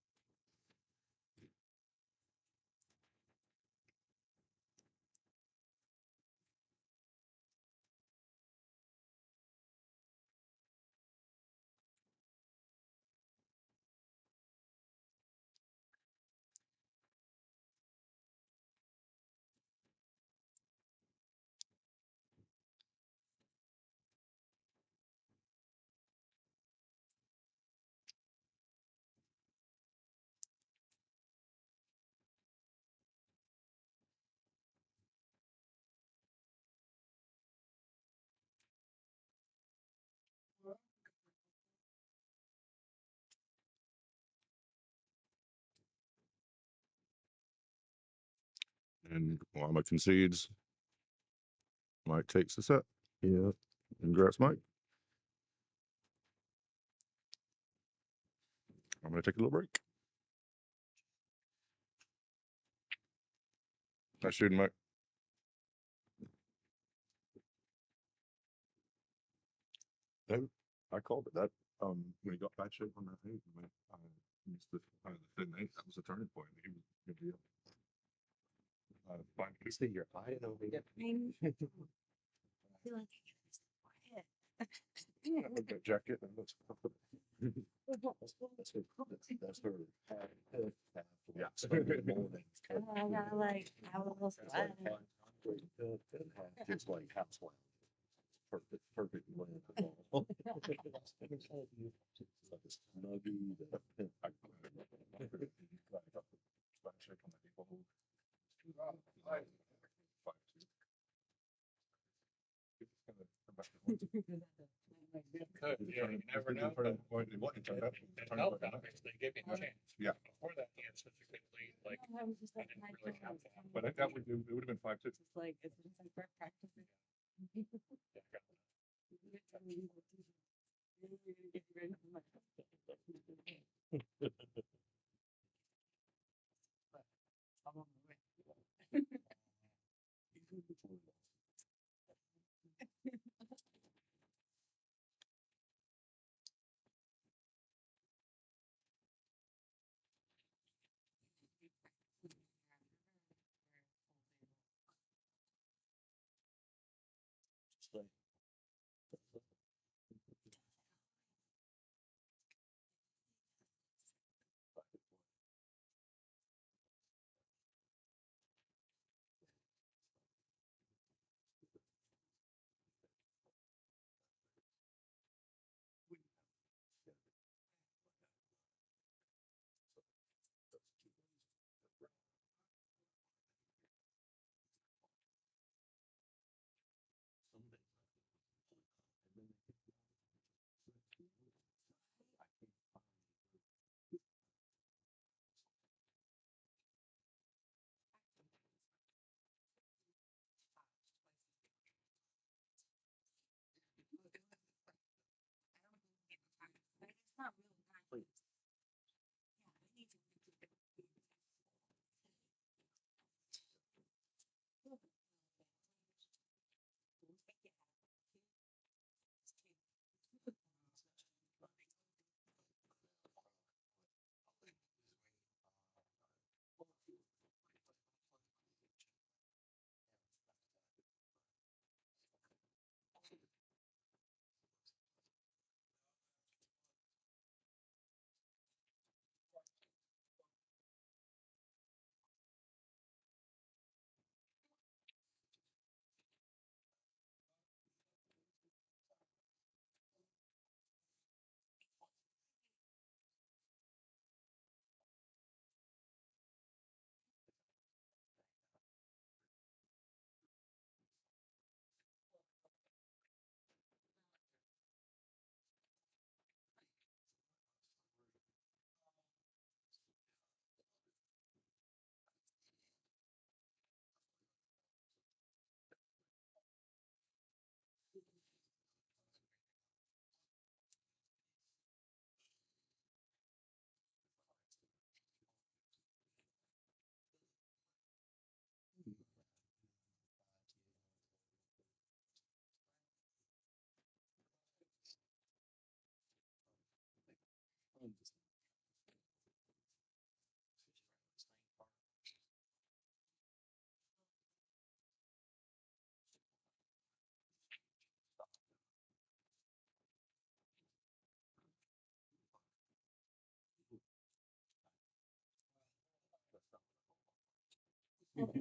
A: And Guama concedes. Mike takes the set.
C: Yeah.
A: Congrats, Mike. I'm going to take a little break. Nice shooting, Mike. I called it that. When he got bad shape on that 8, when missed the thin 8, that was a turning point. He was going to be fine.
C: You see your eye over here.
A: That jacket. And that's
C: her half.
A: Yeah.
E: I gotta like have a little sweat.
C: Just like house perfect blend of all.
D: Yeah, you never know. They give you a chance.
A: Yeah.
D: Before that, he had such a good lead. Like,
E: I was just
D: I
E: like,
D: didn't really have that.
A: But I thought it would have been 5-2.
E: It's like, it's just like we're practicing. I'm on my way.
F: That's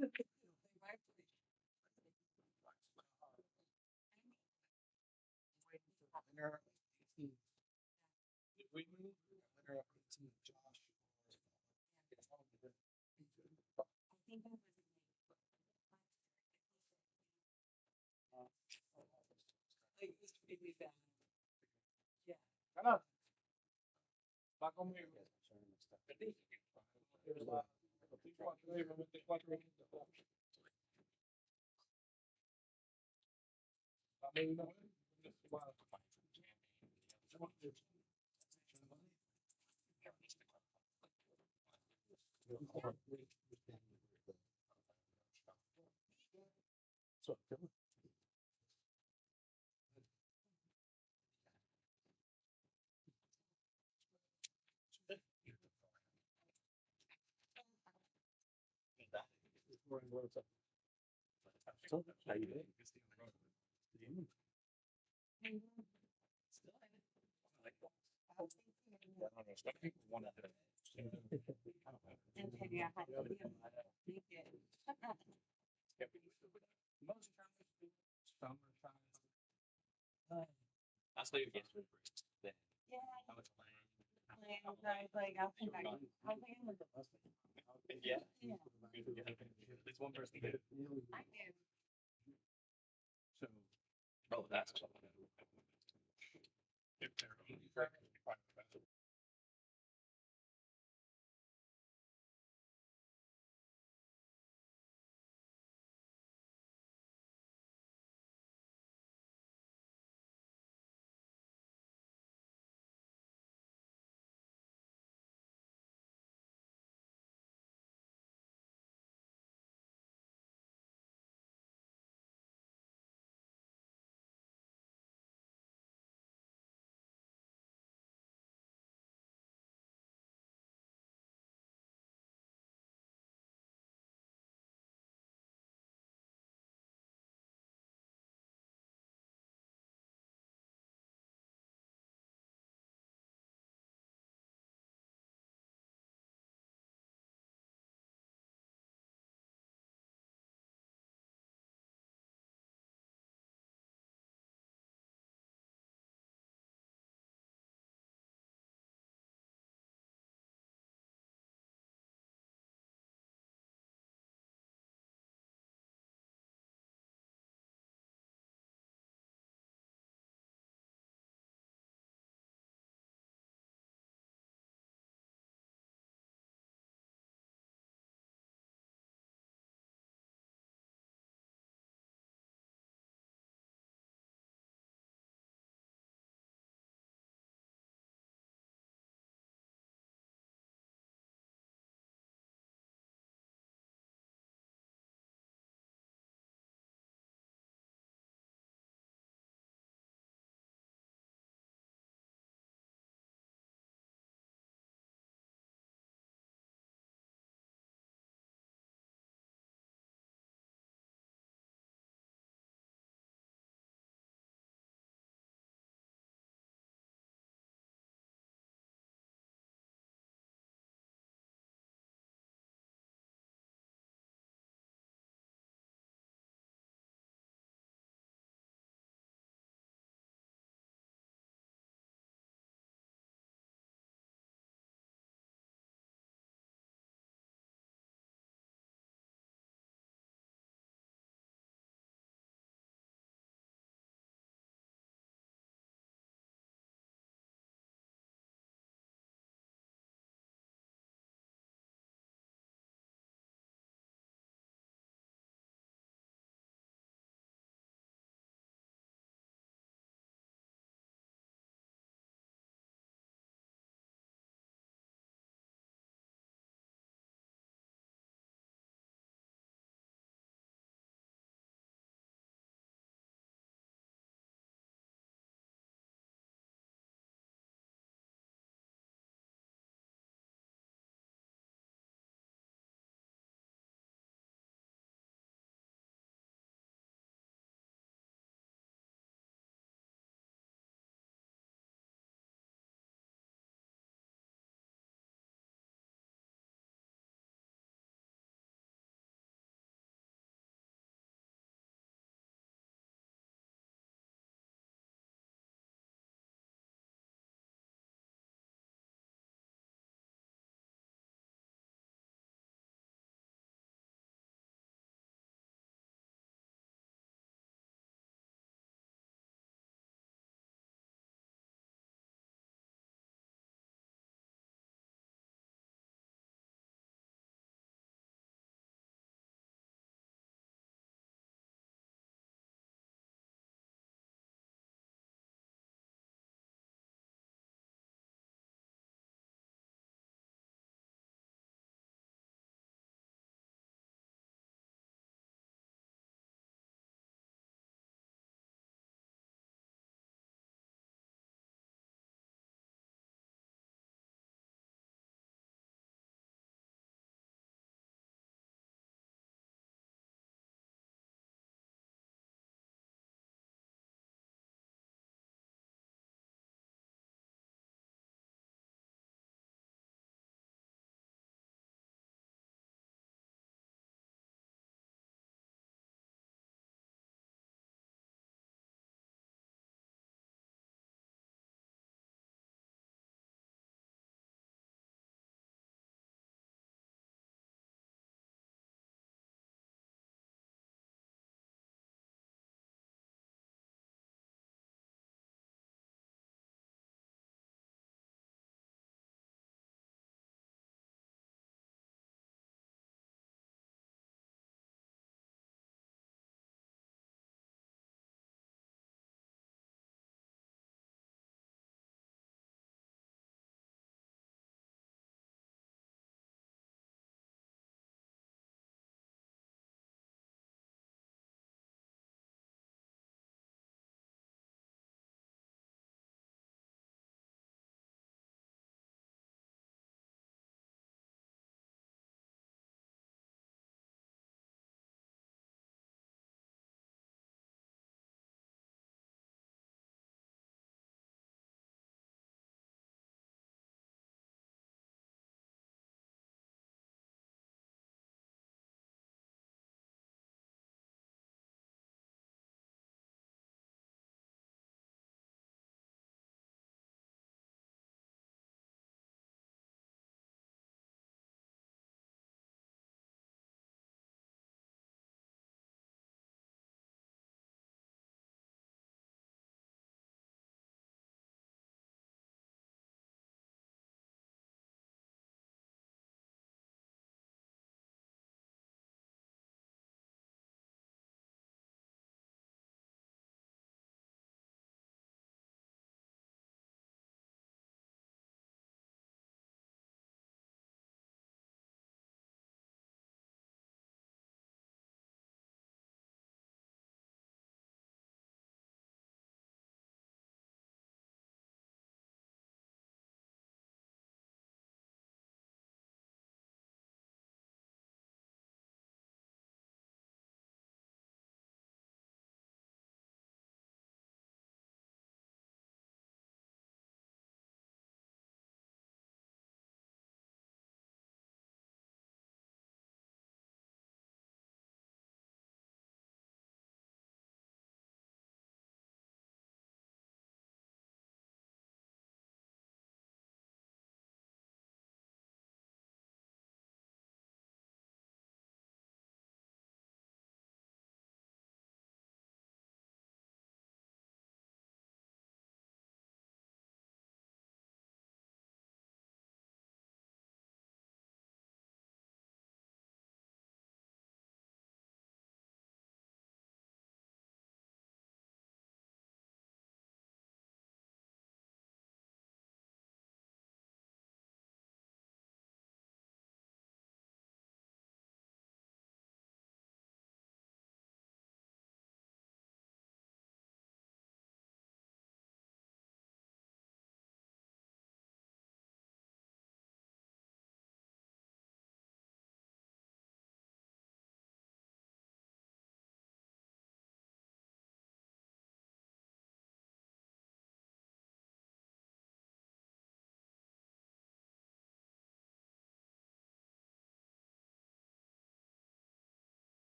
F: the big deal. Winner of 18. Did we move? Winner of 18, Josh. Like, this made me bad. Yeah. Va conmigo. That's like against me. Yeah. I was playing. I was like, I'll come back. I'll play with the bus. Yeah. Yeah. At least one person did. I do. So. Oh, that's. If they're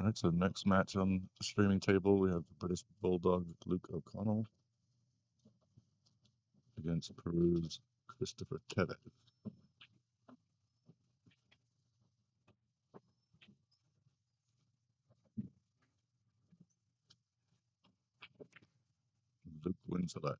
A: All right, so next match on the streaming table, we have the British Bulldog Luke O'Connell against Peru's Christopher Tevez. Luke wins the leg.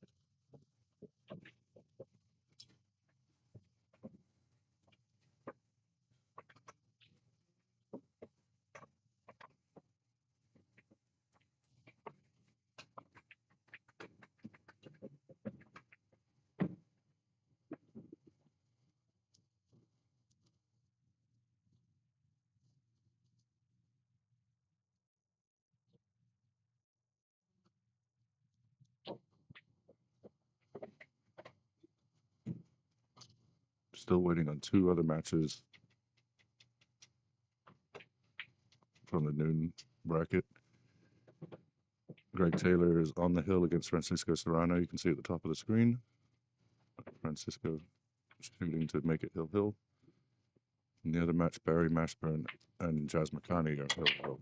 A: Still waiting on two other matches from the noon bracket. Greg Taylor is on the hill against Francisco Serrano. You can see at the top of the screen. Francisco shooting to make it hill-hill. In the other match, Barry Mashburn and Jazz McCarney are hill-hill.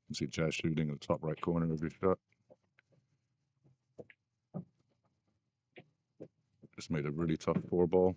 A: You can see Jazz shooting in the top right corner of your shot. Just made a really tough four ball.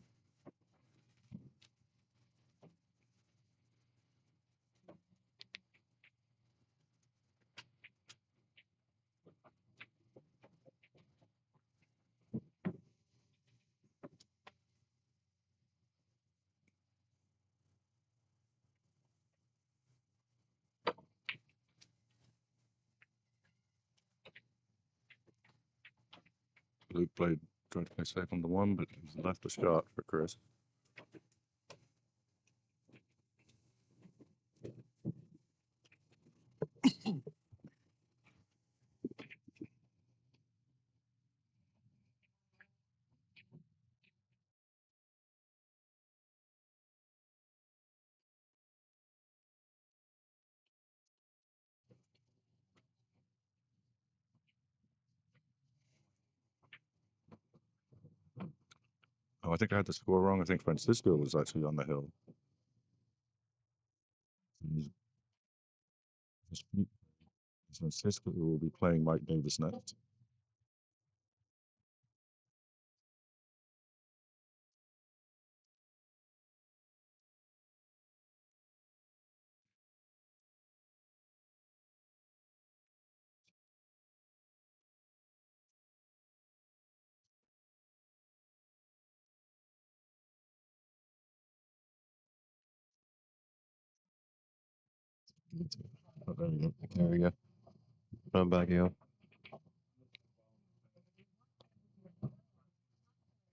A: Luke tried to play safe on the one, but he's left a shot for Chris. Oh, I think I had the score wrong. I think Francisco was actually on the hill. Francisco will be playing Mike Davis next.
C: Oh, there we go. There we go. I'm back here.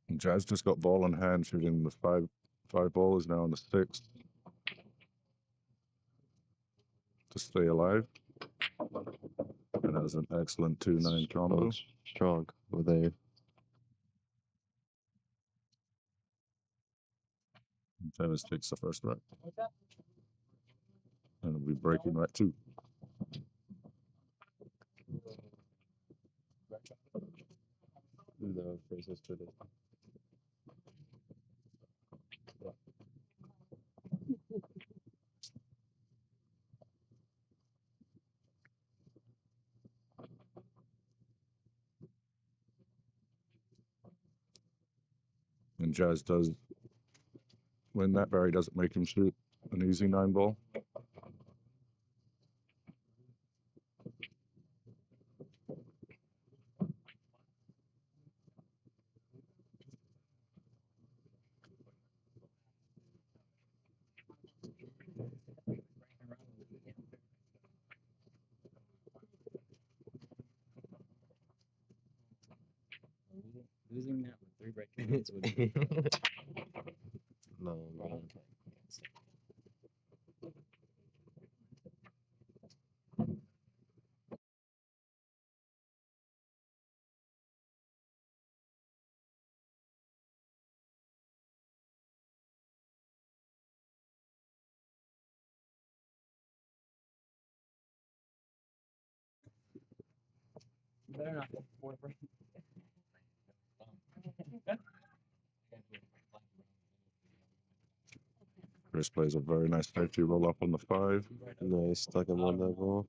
A: And Jazz just got ball on hand, shooting the five ball is now on the sixth to stay alive. And that was an excellent 2-9 combo.
C: Strong over there.
A: Tevez takes the first rack. And it'll be breaking rack two.
C: No, Francis did it.
A: And Jazz does win that. Barry doesn't make him shoot an easy 9 ball.
D: Losing that with 3 break points would be
C: No, man.
D: better not get 4 break.
A: Chris plays a very nice safety roll up on the 5.
C: Nice, stuck him on that ball.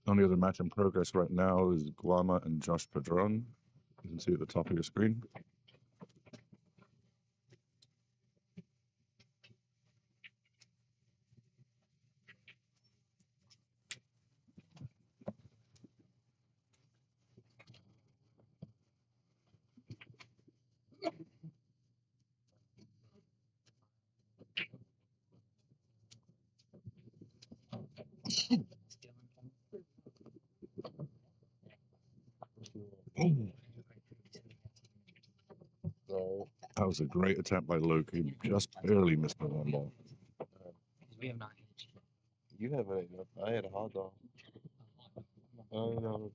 A: Only other match in progress right now is Guama and Josh Padron. You can see at the top of your screen.
C: No,
A: That was a great attempt by Luke. He just barely missed the one ball.
C: you have a. I had a hot dog. Oh no.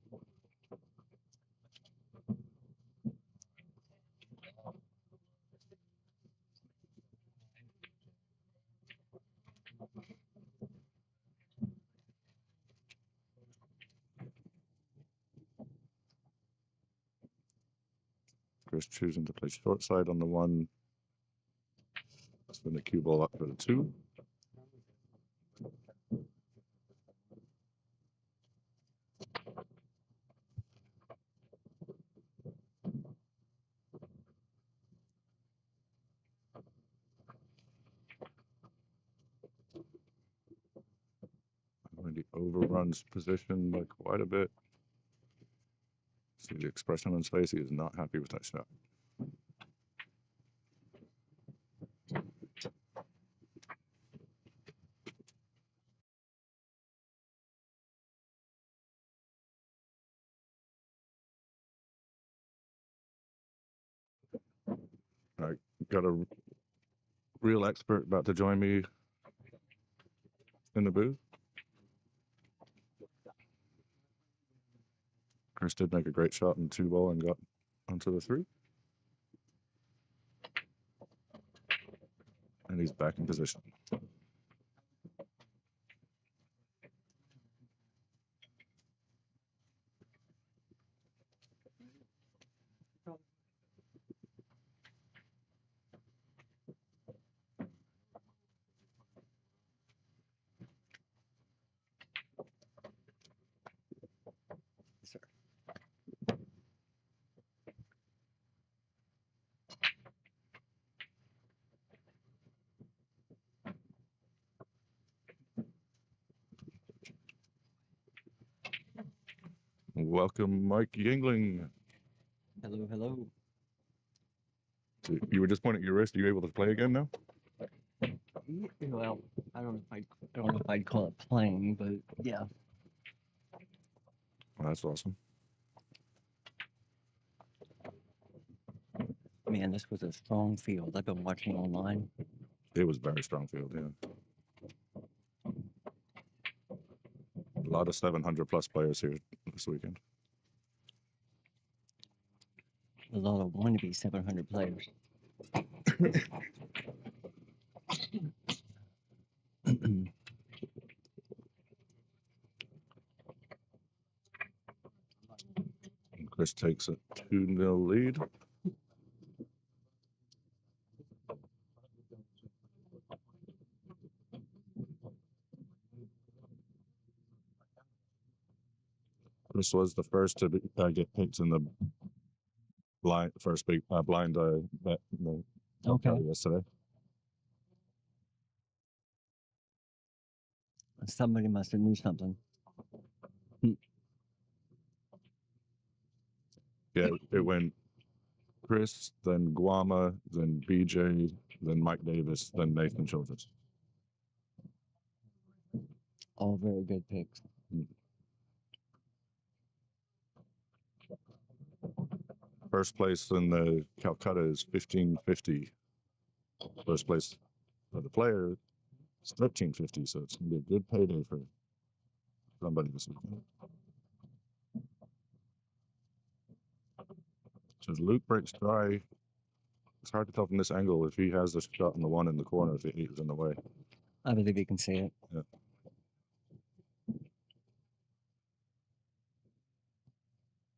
A: Chris choosing to play short side on the 1. Spin the cue ball up for the 2. And he overruns position by quite a bit. See the expression on his face. He is not happy with that shot. I got a real expert about to join me in the booth. Chris did make a great shot in 2 ball and got onto the 3. And he's back in position. Welcome, Mike Yingling.
G: Hello, hello.
A: So you were just pointing at your wrist. Are you able to play again now?
G: Well, I don't know if I'd call it playing, but yeah.
A: Well, that's awesome.
G: Man, this was a strong field. I've been watching online.
A: It was very strong field, yeah. A lot of 700 plus players here this weekend.
G: A lot of wannabe 700 players.
A: Chris takes a 2-0 lead. Chris was the first to get picked in the first big blind bet in the
G: Okay.
A: yesterday.
G: Somebody must have knew something.
A: Yeah, it went Chris, then Guama, then BJ, then Mike Davis, then Nathan Childress.
G: All very good picks.
A: First place in the Calcutta is 1550. First place for the player is 1350, so it's going to be a good payday for somebody this weekend. So as Luke breaks dry, it's hard to tell from this angle if he has the shot in the 1 in the corner, if he is in the way.
G: I believe you can see it.
A: Yeah.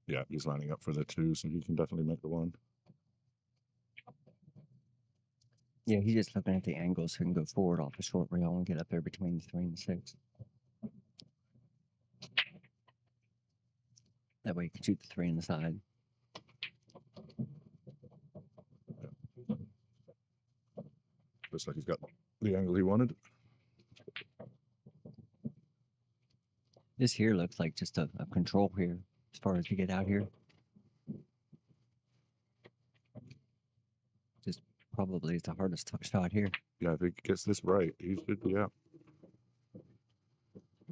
A: Yeah, he's lining up for the 2, so he can definitely make the 1.
G: Yeah, he's just looking at the angle so he can go forward off the short rail and get up there between the 3 and the 6. That way you can shoot the 3 on the side.
A: Looks like he's got the angle he wanted.
G: This here looks like just a control here as far as to get out here. Just probably is the hardest shot here.
A: Yeah, if he gets this right, he should be out.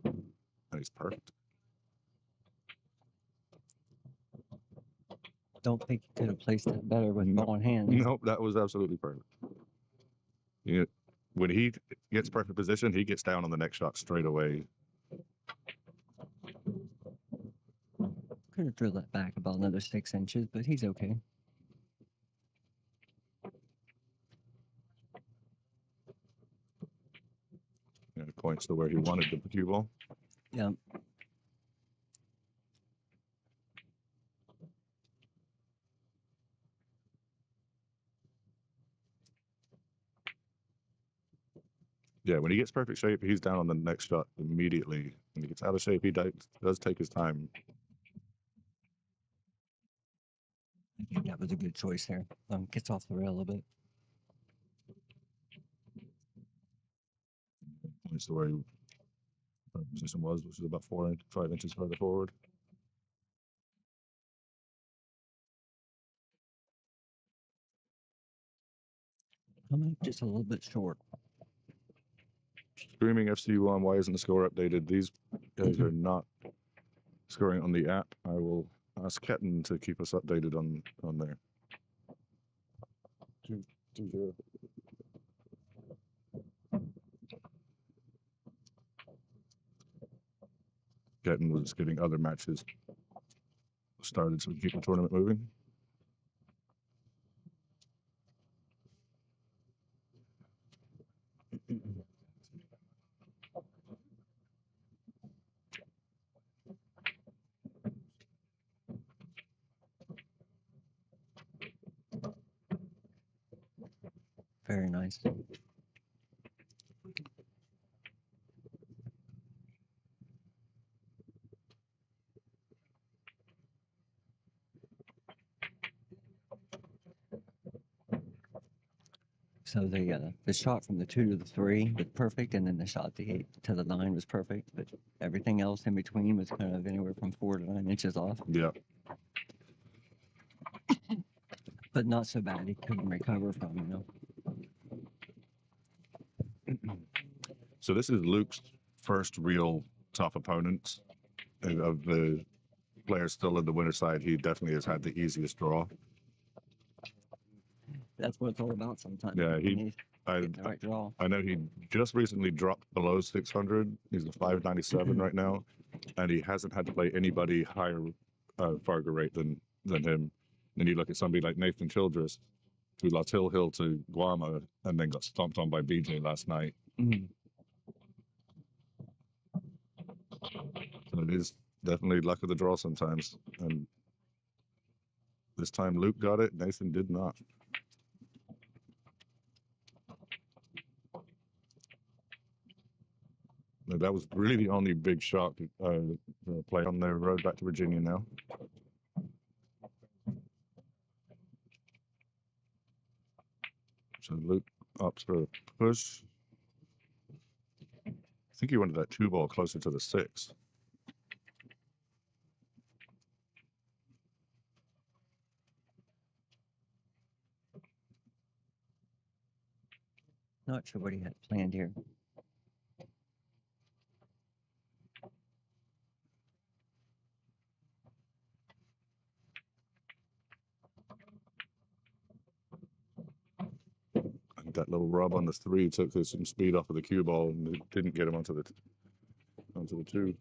A: And he's perfect.
G: Don't think he could have placed it better with
A: No.
G: ball in hand.
A: Nope, that was absolutely perfect. Yeah, when he gets perfect position, he gets down on the next shot straight away.
G: Could have drilled that back about another 6 inches, but he's okay.
A: And it points to where he wanted the cue ball.
G: Yeah.
A: Yeah, when he gets perfect shape, he's down on the next shot immediately. When he gets out of shape, he does take his time.
G: I think that was a good choice there. Gets off the rail a little bit.
A: Points to where he position was, which is about 5 inches further forward.
G: Coming up just a little bit short.
A: Screaming FC1, why isn't the score updated? These guys are not scoring on the app. I will ask Ketten to keep us updated on there. 2-0. Ketten was getting other matches started so we can keep the tournament moving.
G: Very nice. So the shot from the 2 to the 3 was perfect, and then the shot the 8 to the 9 was perfect, but everything else in between was kind of anywhere from 4 to 9 inches off.
A: Yeah.
G: But not so bad. He couldn't recover from,
A: So this is Luke's first real tough opponent. And of the players still in the winner's side, he definitely has had the easiest draw.
G: That's what it's all about sometimes.
A: Yeah,
G: the right draw.
A: I know he just recently dropped below 600. He's a 597 right now, and he hasn't had to play anybody higher Fargo rate than him. Then you look at somebody like Nathan Childress, who lost Hill to Guama and then got stomped on by BJ last night.
G: Mm-hmm.
A: So it is definitely luck of the draw sometimes. And this time Luke got it, Nathan did not. No, that was really the only big shot to play on their road back to Virginia now. So Luke opts for a push. I think he wanted that 2 ball closer to the 6.
G: Not sure what he had planned here.
A: And that little rub on the 3 took some speed off of the cue ball and it didn't get him onto the 2.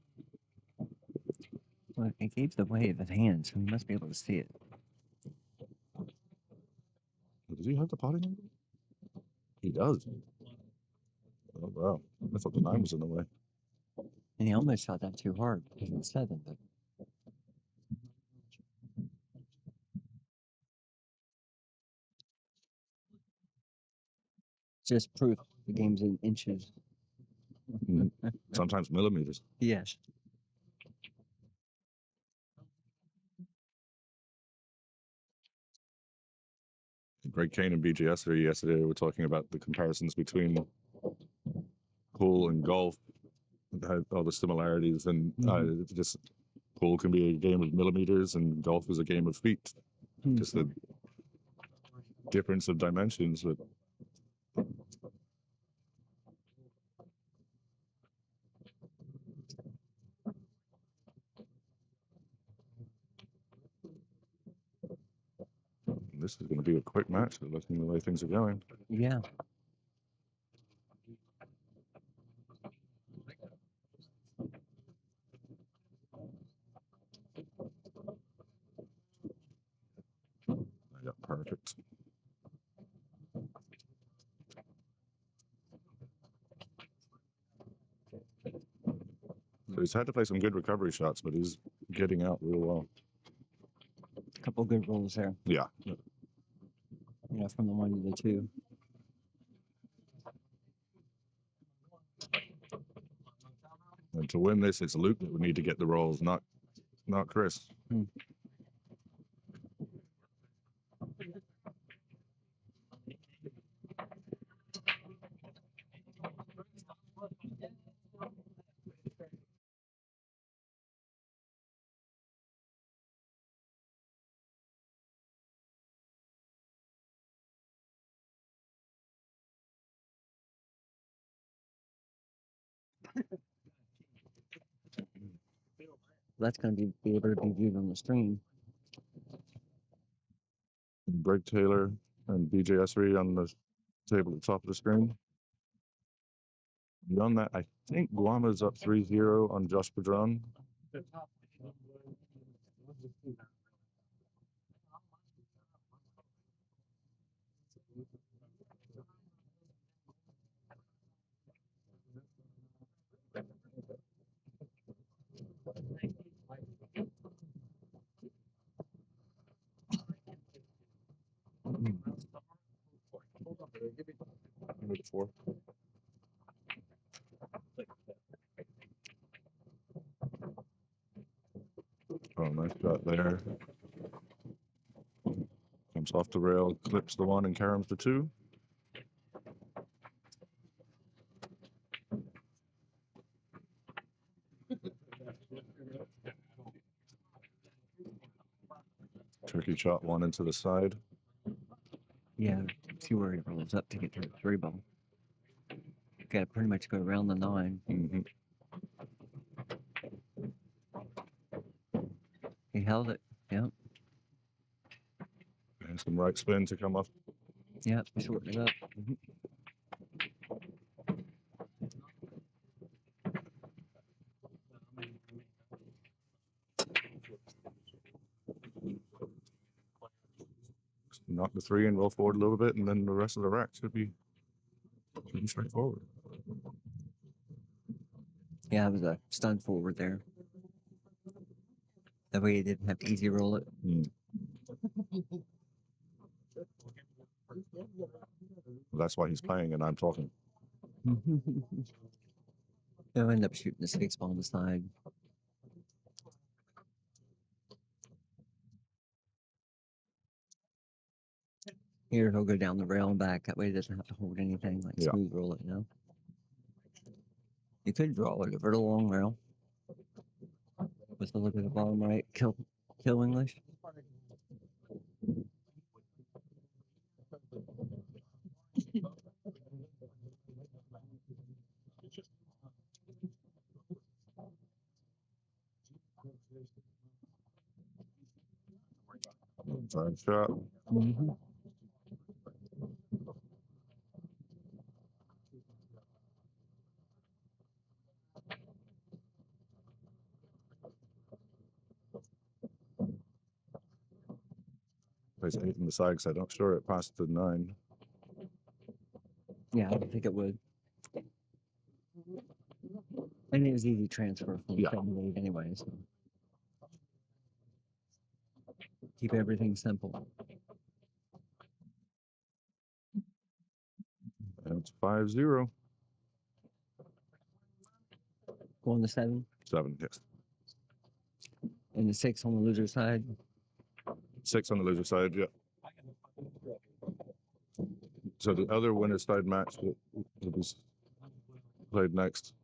G: Well, it gave the wave of hand, so he must be able to see it.
A: Does he have the potting angle? He does. Oh, wow. I thought the 9 was in the way.
G: And he almost shot that too hard because it's 7, but just proof the game's in inches.
A: Sometimes millimeters.
G: Yes.
A: Greg Kane and BGS yesterday were talking about the comparisons between pool and golf, had all the similarities, and just pool can be a game of millimeters and golf is a game of feet. Just the difference of dimensions. But this is going to be a quick match, looking the way things are going.
G: Yeah.
A: Yeah, perfect. So he's had to play some good recovery shots, but he's getting out real well.
G: A couple good rolls there.
A: Yeah.
G: From the 1 to the 2.
A: And to win this, it's Luke that would need to get the rolls, not Chris.
G: That's going to be able to be viewed on the stream.
A: Greg Taylor and BJ Essery on the table at the top of the screen. Beyond that, I think Guama's up 3-0 on Josh Padron. Four. Oh, nice shot there. Comes off the rail, clips the 1 and caroms the 2. Tricky shot 1 into the side.
G: Yeah, see where he rolls up to get to the 3 ball. Got to pretty much go around the 9. He held it. Yep.
A: And some right spin to come off.
G: Yep, shorten it up.
A: Knock the 3 and roll forward a little bit, and then the rest of the rack should be straightforward.
G: Yeah, it was a stun forward there. That way he didn't have to easy roll it.
A: Well, that's why he's playing and I'm talking.
G: He'll end up shooting the 6 ball on the side. Here he'll go down the rail and back. That way he doesn't have to hold anything, like smooth roll it, You could draw it over the long rail. With a look at the bottom right, kill English.
A: Side shot. Plays 8 in the side because I'm not sure it passed the 9.
G: Yeah, I don't think it would. And it was easy transfer from 7 to 8 anyway, so. Keep everything simple.
A: It's 5-0.
G: Going to 7
A: 7, yes.
G: and the 6 on the loser side.
A: 6 on the loser side, yeah. So the other winner side match that was played next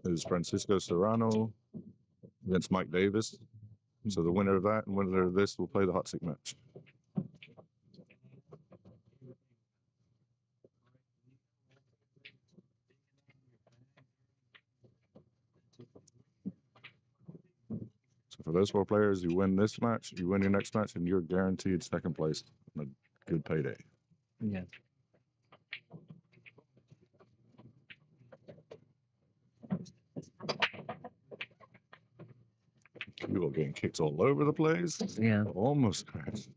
A: is Francisco Serrano against Mike Davis. So the winner of that and winner of this will play the hot seat match. So for those 4 players, you win this match, you win your next match, and you're guaranteed second place and a good payday.
G: Yeah.
A: You are getting kicked all over the place.
G: Yeah.
A: Almost crashed.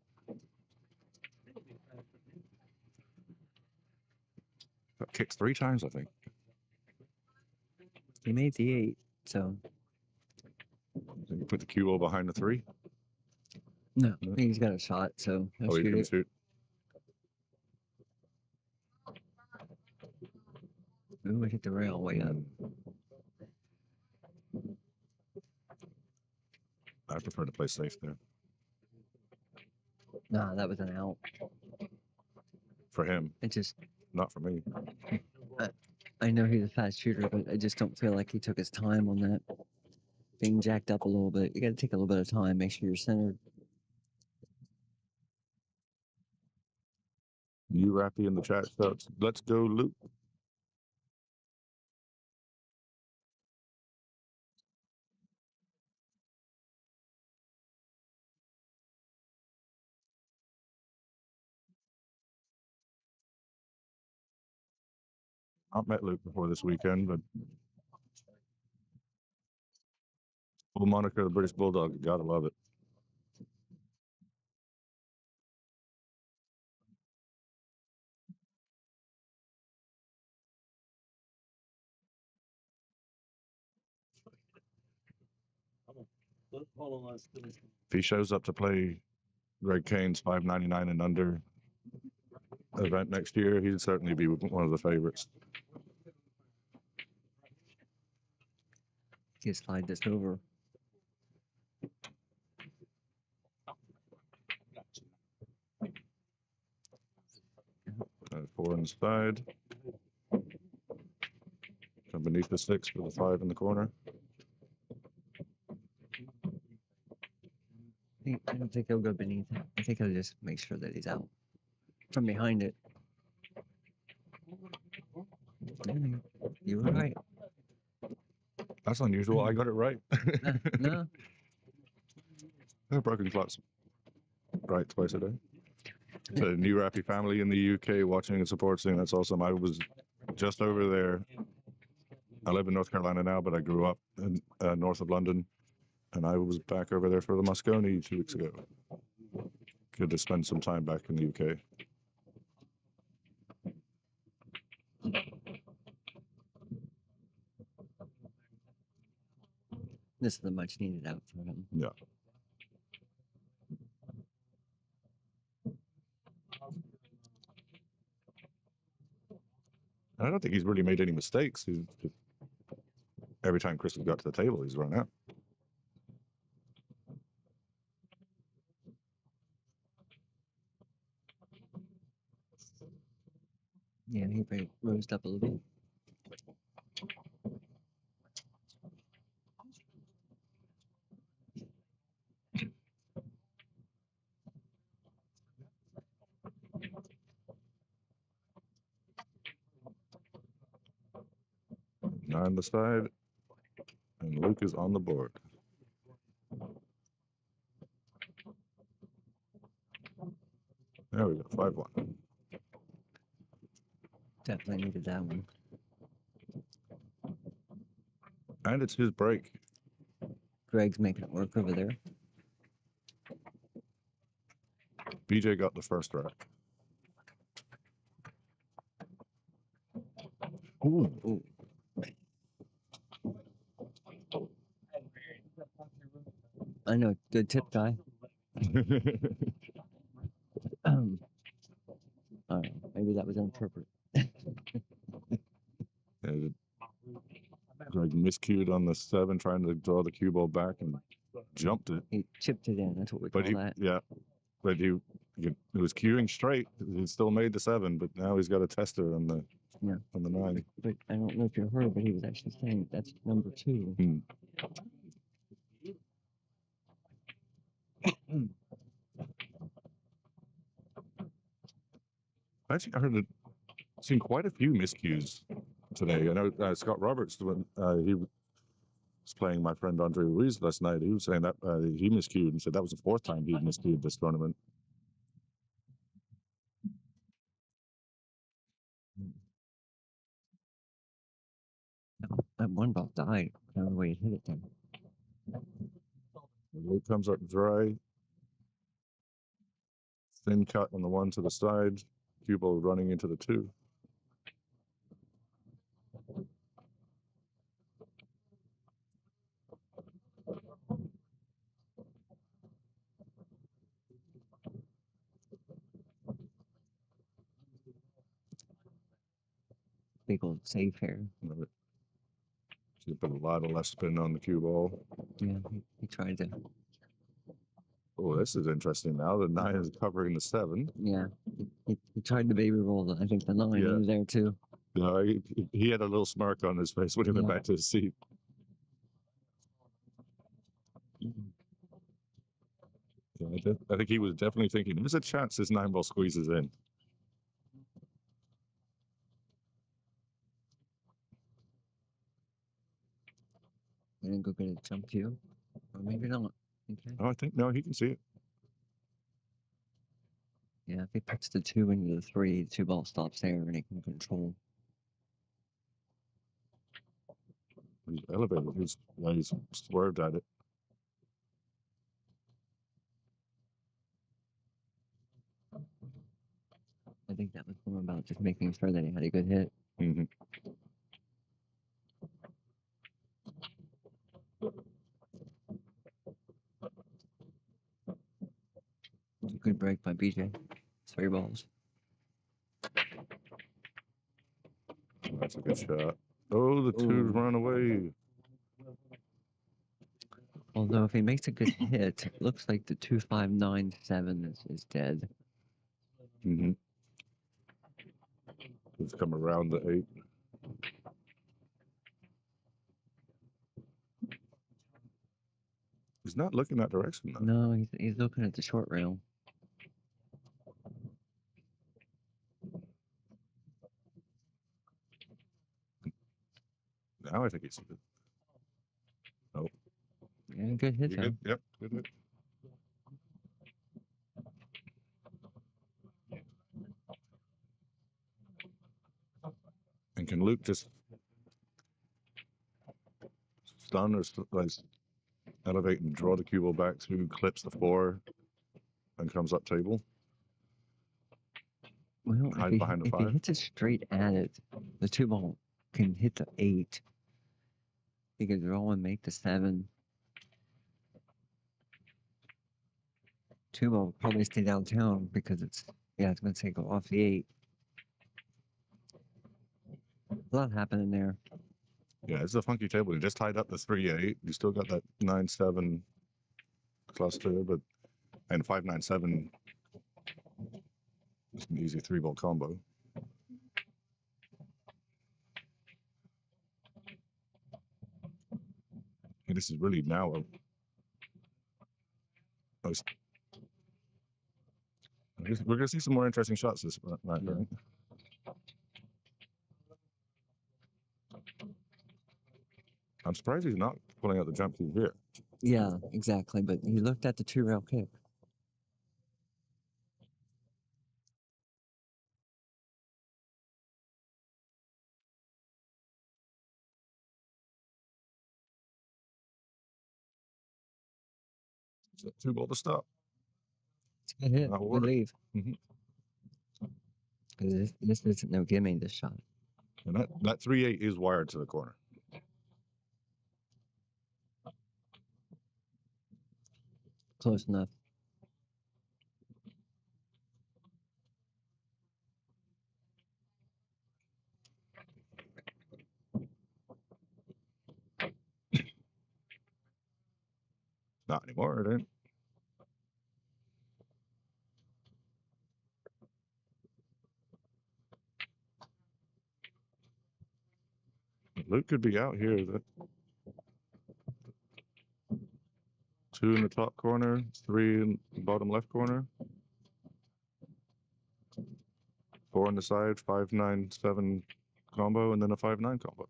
A: Got kicked 3 times, I think.
G: He made the 8, so.
A: You put the cue ball behind the 3.
G: No, he's got a shot, so he'll
A: Oh, you
G: shoot
A: can
G: it.
A: shoot.
G: Ooh, I hit the rail way up.
A: I prefer to play safe there.
G: Nah, that was an out.
A: For him,
G: It just,
A: not for me.
G: I know he's a fast shooter, but I just don't feel like he took his time on that. Being jacked up a little bit. You got to take a little bit of time, make sure you're centered.
A: You Rappy in the chat starts. Let's go, Luke. I've met Luke before this weekend, but full moniker, the British Bulldog. You gotta love it. If he shows up to play Greg Kane's 599 and under event next year, he'd certainly be one of the favorites.
G: Just slide this over.
A: 4 on the side. Come beneath the 6 for the 5 in the corner.
G: I don't think he'll go beneath it. I think he'll just make sure that he's out from behind it. You were right.
A: That's unusual. I got it right.
G: No.
A: Broken clocks right twice a day. The new Rappy family in the UK watching and supporting. That's awesome. I was just over there. I live in North Carolina now, but I grew up in north of London, and I was back over there for the Moscone 2 weeks ago. Good to spend some time back in the UK.
G: This is a much needed out for him.
A: Yeah. I don't think he's really made any mistakes. He's just, every time Chris has got to the table, he's run out.
G: Yeah, he rose up a little bit.
A: Nine on the side, and Luke is on the board. There we go, 5-1.
G: Definitely needed that one.
A: And it's his break.
G: Greg's making it work over there.
A: BJ got the first rack. Ooh.
G: Ooh. I know, good tip guy. All right, maybe maybe that was inappropriate.
A: And Greg miscued on the 7, trying to draw the cue ball back and jumped it.
G: He chipped it in. That's what we call
A: But
G: that.
A: he was cueing straight. He still made the 7, but now he's got to test it on the 9.
G: But I don't know if you heard, but he was actually saying that's number 2.
A: Actually, I seen quite a few miscues today. I know Scott Roberts, when he was playing my friend Andre Ruiz last night, he was saying that he miscued and said that was the 4th time he'd miscued this tournament.
G: That one ball died. I don't know where he hit it then.
A: The loop comes up dry. Thin cut on the 1 to the side. Cue ball running into the 2.
G: Big old save here.
A: He put a lot of left spin on the cue ball.
G: Yeah, he tried to.
A: Oh, this is interesting now. The 9 is covering the 7.
G: Yeah, he tried to baby roll. I think the 9 he was there too.
A: No, he had a little smirk on his face when he went back to his seat. Yeah, I think he was definitely thinking, there's a chance this 9 ball squeezes in.
G: And then go get a jump cue. Or maybe not. Okay.
A: Oh, I think, no, he can see it.
G: Yeah, if he puts the 2 into the 3, the 2 ball stops there and he can control.
A: He's elevated. He's swerved at it.
G: I think that was more about just making sure that he had a good hit.
A: Mm-hmm.
G: Good break by BJ. 3 balls.
A: That's a good shot. Oh, the 2's run away.
G: Although if he makes a good hit, it looks like the 2597 is dead.
A: Mm-hmm. It's come around the 8. He's not looking that direction though.
G: No, he's looking at the short rail.
A: Now I think he's good. Oh.
G: Yeah, good hit though.
A: Good? Yep, good hit. And can Luke just stun or elevate and draw the cue ball back through, clips the 4, and comes up table?
G: Well,
A: Hide behind the
G: if
A: 5.
G: he hits it straight at it, the 2 ball can hit the 8. He could draw and make the 7. 2 ball will probably stay downtown because it's going to take off the 8. A lot happening there.
A: Yeah, it's a funky table. You just tied up the 3-8. You still got that 9-7 cluster, but and 5-9-7 is an easy 3-ball combo. And this is really now we're gonna see some more interesting shots this night, right? I'm surprised he's not pulling out the jump cue here.
G: Yeah, exactly. But he looked at the 2-rail kick.
A: So 2-ball to stop.
G: It's a good hit.
A: That'll
G: Good
A: work.
G: leave.
A: Mhm.
G: Because this isn't no gimme, this shot.
A: And that 3-8 is wired to the corner.
G: Close enough.
A: Not anymore, it ain't. Luke could be out here. That 2 in the top corner, 3 in the bottom left corner, 4 on the side, 5-9-7 combo, and then a 5-9 combo.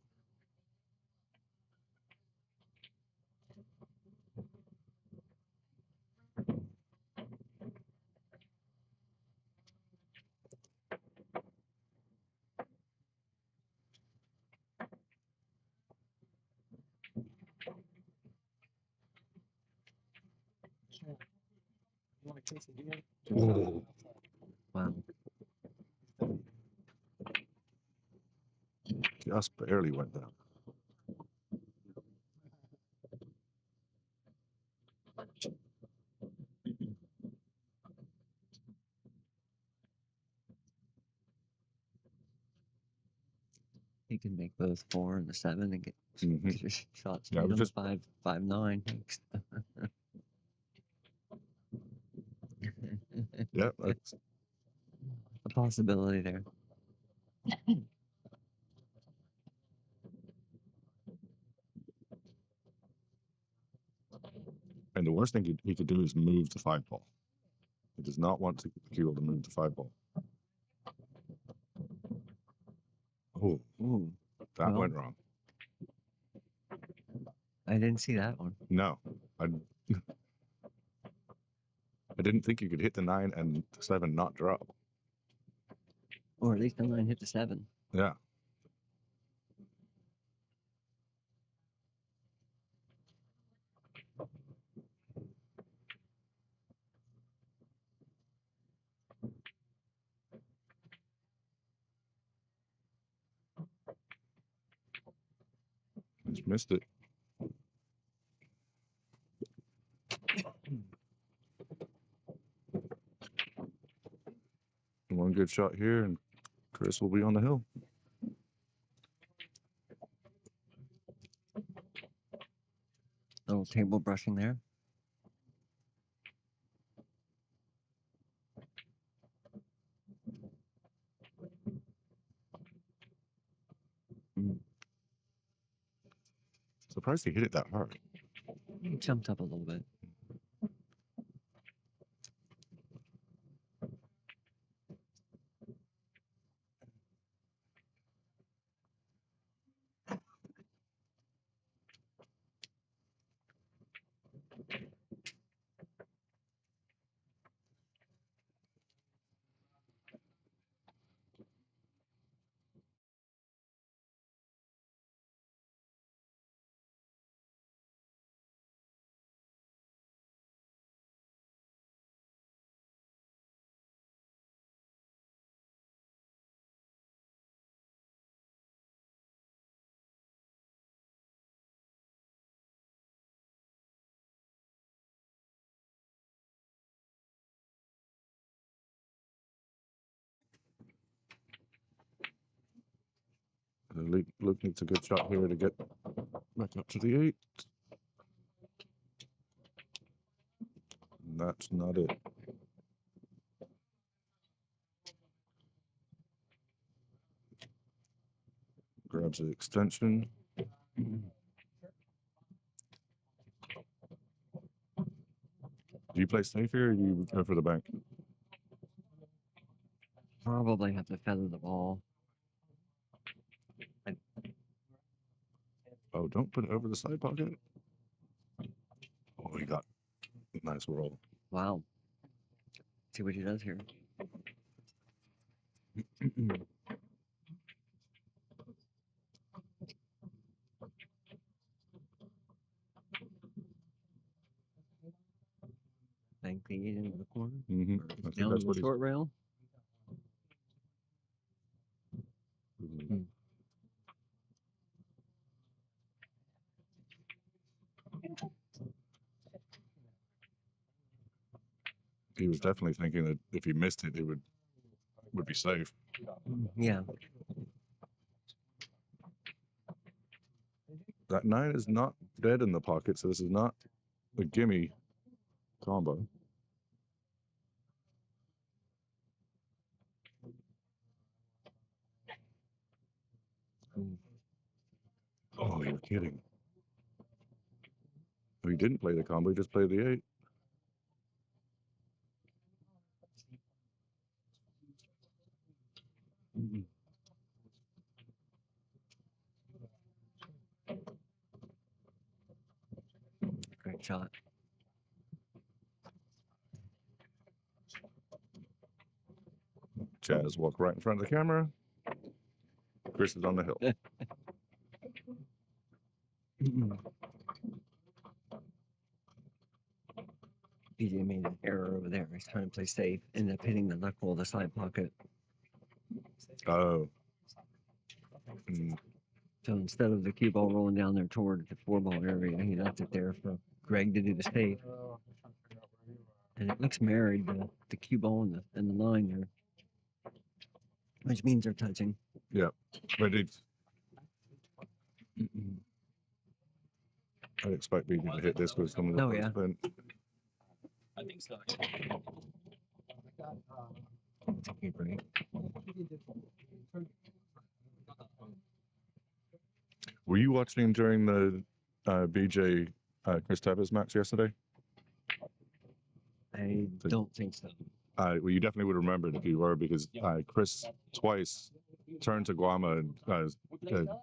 A: Whoa.
G: Wow.
A: Just barely went down.
G: He can make both 4 and the 7 and get
A: Mhm.
G: shots
A: Yeah, it
G: made
A: was
G: on
A: just-
G: the 5-9.
A: Yeah, that's
G: A possibility there.
A: and the worst thing he could do is move the 5 ball. He does not want to Keel to move the 5 ball. Oh,
G: Ooh,
A: that
G: Well-
A: went wrong.
G: I didn't see that one.
A: No, I didn't think you could hit the 9 and the 7 not drop.
G: Or at least the 9 hit the 7.
A: Yeah. Just missed it. One good shot here, and Chris will be on the hill.
G: Little table brushing there.
A: Surprised he hit it that hard.
G: Jumped up a little bit.
A: Luke needs a good shot here to get back up to the 8. And that's not it. Grabs the extension. Do you play safe here or you go for the bank?
G: Probably have to feather the ball.
A: Oh, don't put it over the side pocket. Oh, he got a nice roll.
G: Wow. See what he does here. Bank the 8 into the corner.
A: Mm-hmm.
G: Or
A: I think
G: down
A: that's
G: the
A: what he's.
G: short rail.
A: Mhm. He was definitely thinking that if he missed it, it would be safe.
G: Yeah.
A: That 9 is not dead in the pocket, so this is not a gimme combo. Oh, you're kidding. He didn't play the combo, he just played the 8.
G: Great shot.
A: Chaz walked right in front of the camera. Chris is on the hill.
G: BJ made an error over there. He's trying to play safe, ended up hitting the knuckle of the side pocket.
A: Oh.
G: So instead of the cue ball rolling down there toward the 4-ball area, he left it there for Greg to do the safe. And it looks married, the cue ball and the line there, which means they're touching.
A: Yeah, but it's. I'd expect BJ to hit this with some of the
G: yeah.
A: spin.
D: I think so.
G: It's a good break.
A: Were you watching during the BJ Chris Tevez match yesterday?
G: I don't think so.
A: Well, you definitely would remember it if you were, because Chris twice turned to Guama and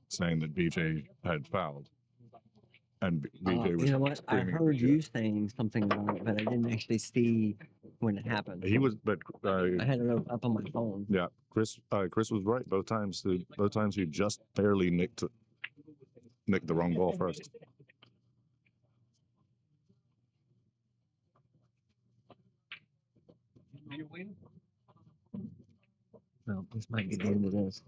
A: saying that BJ had fouled. And BJ was
G: you know what? I
A: screaming at
G: heard
A: BJ.
G: you saying something about it, but I didn't actually see when it happened.
A: He was, but
G: I had it up on my phone.
A: yeah, Chris was right both times. Both times he just barely nicked the wrong ball first.
G: Well, this might be the end of this.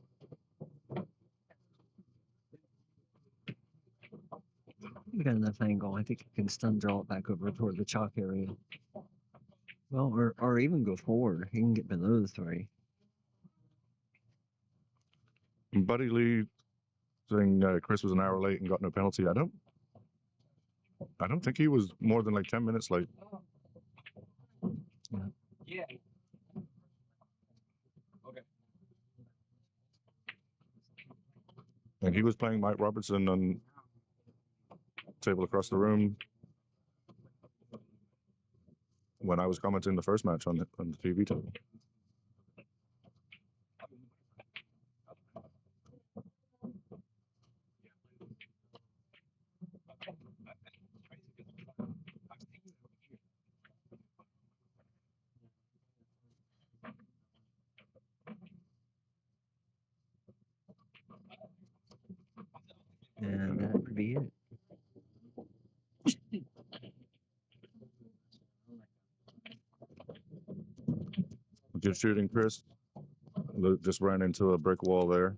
G: We got enough angle. I think you can stun draw it back over toward the chalk area. Well, or even go forward. He can get below the 3.
A: Buddy Lee saying Chris was an hour late and got no penalty. I don't think he was more than like 10 minutes late.
D: Yeah. Okay.
A: And he was playing Mike Robertson on table across the room when I was commenting the first match on the TV table.
G: And that would be it.
A: Good shooting, Chris. Just ran into a brick wall there.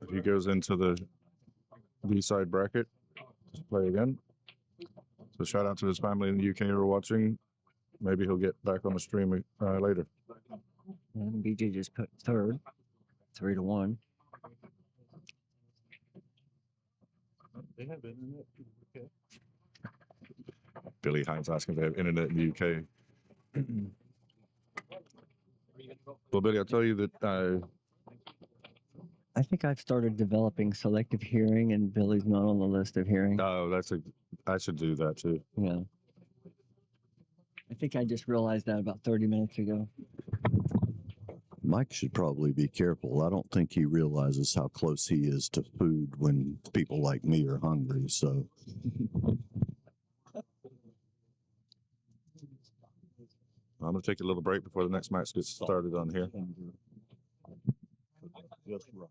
A: If he goes into the B-side bracket, just play again. So shout out to his family in the UK who are watching. Maybe he'll get back on the stream later.
G: And BJ just put 3rd, 3-1.
A: Billy Hines asking if they have internet in the UK. Well, Billy, I'll tell you that
G: I think I've started developing selective hearing, and Billy's not on the list of hearing.
A: oh, I should do that too.
G: Yeah. I think I just realized that about 30 minutes ago.
H: Mike should probably be careful. I don't think he realizes how close he is to food when people like me are hungry. So
A: I'm going to take a little break before the next match gets started on here.
H: just right.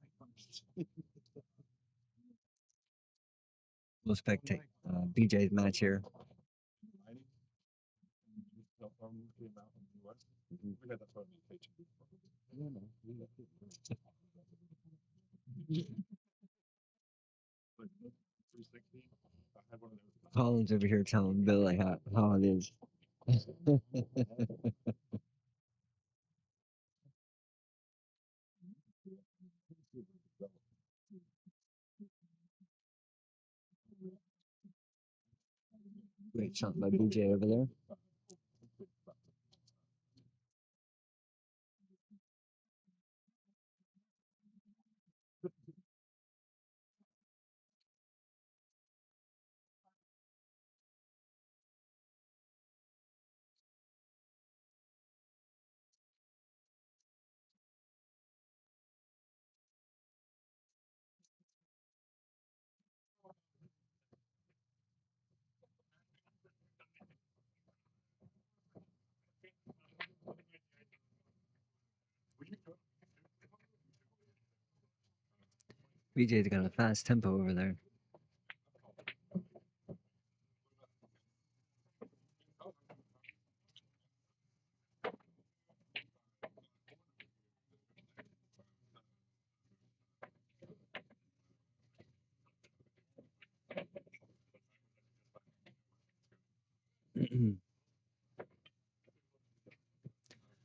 G: We'll spectate BJ's match here. Colin's over here telling Billy how it is. Great shot by BJ over there. BJ's got a fast tempo over there.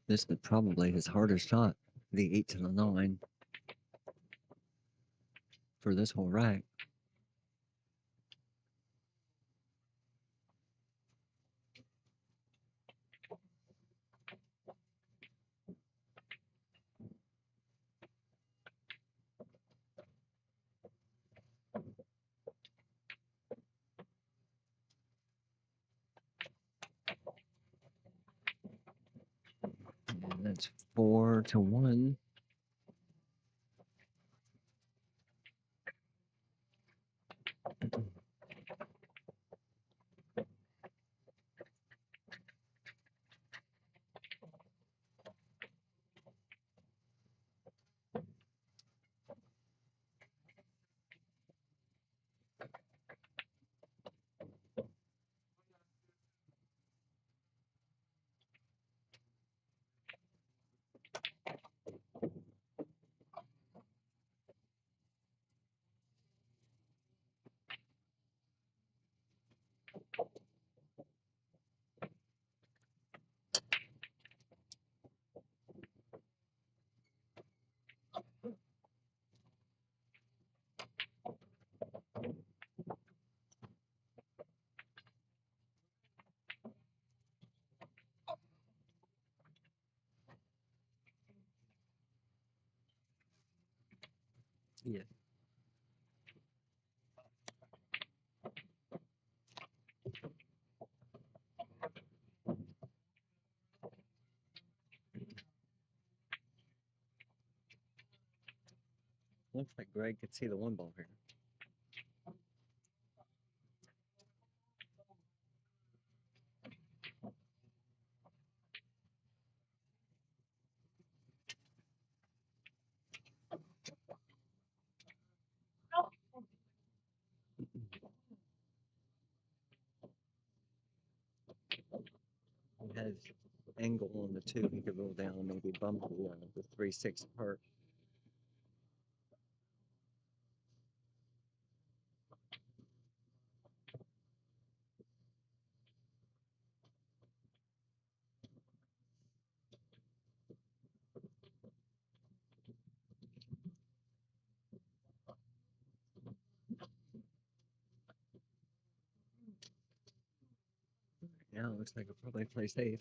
G: This is probably his hardest shot, the 8 to the 9 for this whole rack. And that's 4 to 1. Yeah. Looks like Greg could see the 1 ball here. He has angle on the 2. He could roll down and maybe bump the 3-6 apart. Now it looks like he'll probably play safe.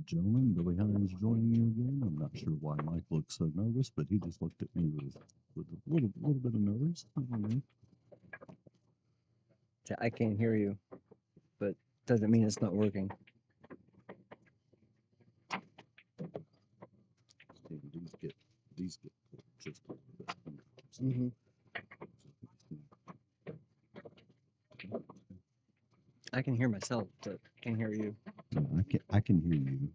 H: Gentlemen, Billy Hines joining you again. I'm not sure why Mike looks so nervous, but he just looked at me with a little bit of nerves. I don't know.
G: I can't hear you, but doesn't mean it's not working.
H: See, these get just a little bit.
G: Mm-hmm. I can hear myself, but can't hear you.
H: Yeah, I can hear you.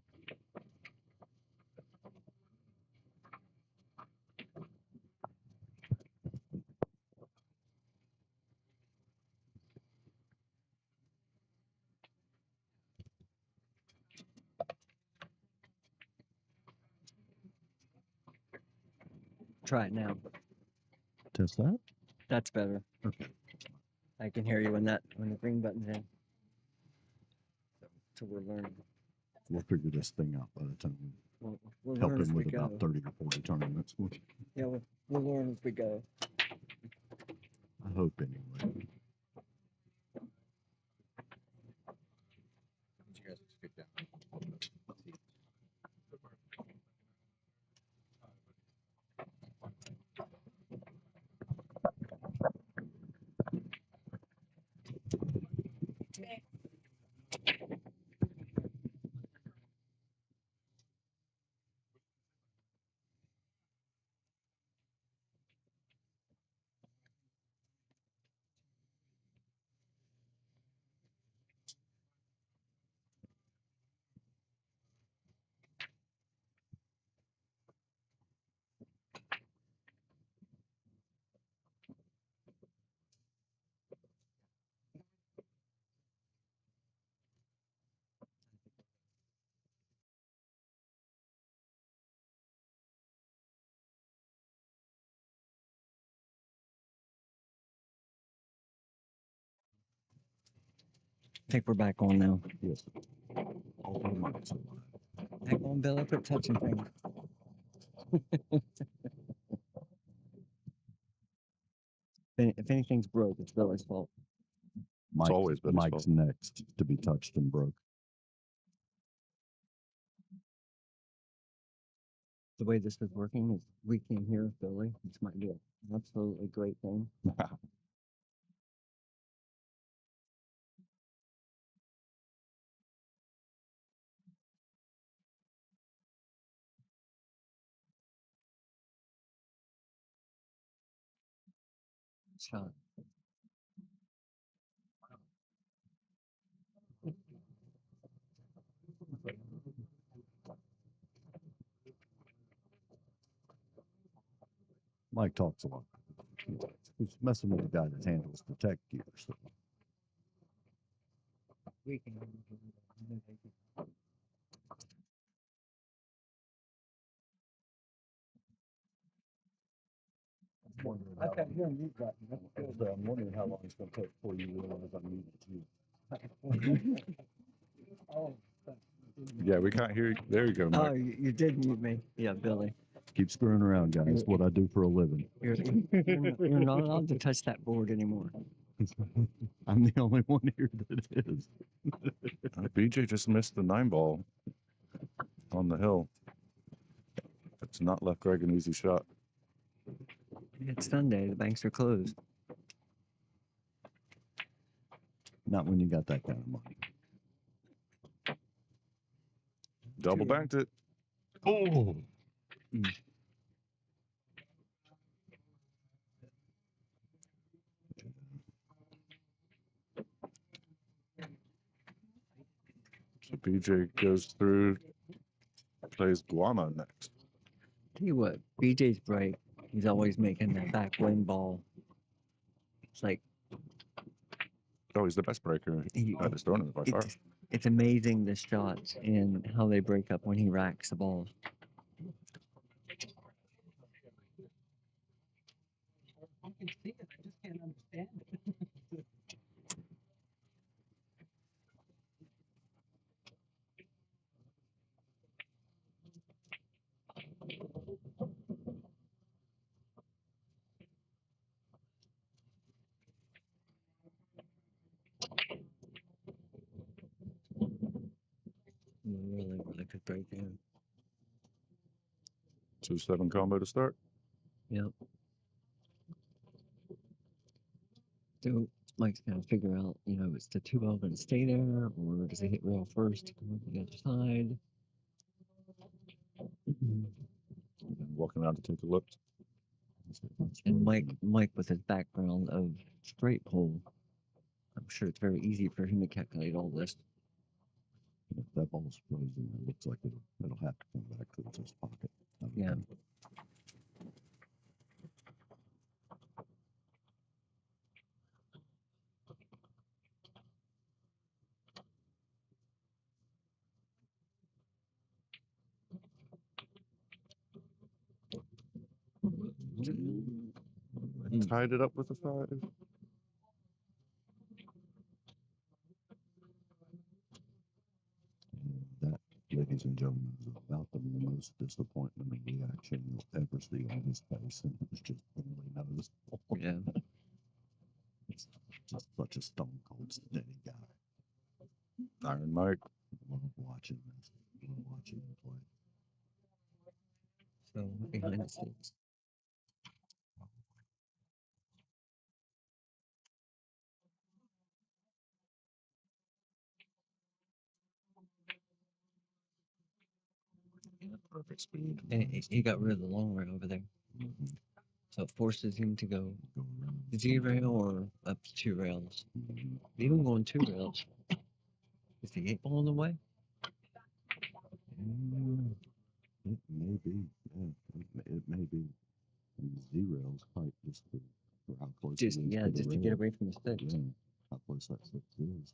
G: Try it now.
H: Test that.
G: That's better.
H: Okay.
G: I can hear you when the green button's in. So we're learning.
H: We'll figure this thing out by the time we
G: We'll
H: help
G: learn as
H: him
G: we
H: with
G: go.
H: about 30 or 40 tournaments.
G: Yeah, we'll learn as we go.
H: I hope anyway.
D: You guys just picked up.
G: I think we're back on now.
H: Yes. All the mics are live.
G: Back on, Billy. Quit touching things. If anything's broke, it's Billy's fault.
A: always Billy's
H: Mike's
A: fault.
H: next to be touched and broke.
G: The way this is working is we can hear Billy. This might be an absolutely great thing. Shot.
H: Mike talks a lot. He's messing with the guy that handles the tech gear. So.
G: We can.
H: I can't hear you, but I'm wondering how long it's going to take before you realize I muted you.
A: Yeah, we can't hear you. There you go, Mike.
G: Oh, you did mute me. Yeah, Billy.
H: Keep screwing around, guys. What I do for a living.
G: You're not allowed to touch that board anymore.
H: I'm the only one here that is.
A: BJ just missed the 9-ball on the hill. It's not left Greg an easy shot.
G: It's Sunday. The banks are closed.
H: Not when you got that kind of money.
A: Double banked it. Oh. So BJ goes through, plays Guama next.
G: Tell you what, BJ's bright. He's always making that back wing ball. It's like
A: Oh, he's the best breaker at this tournament by far.
G: it's amazing the shots and how they break up when he racks the balls.
B: I can see it. I just can't understand it.
G: Really, really practice break there.
A: 2-7 combo to start.
G: Yep. So Mike's got to figure out, is the 2-ball going to stay there, or does it hit rail first to come up the other side?
A: And walking around to take a look.
G: And Mike, with his background of straight pull, I'm sure it's very easy for him to calculate all this.
H: If that ball's frozen, it looks like it'll have to come back towards his pocket.
G: Yeah.
A: Tied it up with a 5.
H: That, ladies and gentlemen, is about the most disappointment reaction you'll ever see on his face, and it's just barely noticeable.
G: Yeah.
H: It's just such a stone cold steady guy.
A: Iron Mike.
H: Love watching this. Love watching him play.
G: So behind the scenes.
A: Yeah, perfect speed.
G: And he got rid of the long rail over there. So it forces him to go 0 or up to 2 rails. Even going 2 rails. Is the 8-ball in the way?
H: It may be. Yeah, it may be. Z-rail's tight just for how close
G: Just
H: it is
G: yeah,
H: to the
G: just to
H: rail.
G: get away from the sticks.
H: Yeah, how close that 6 is.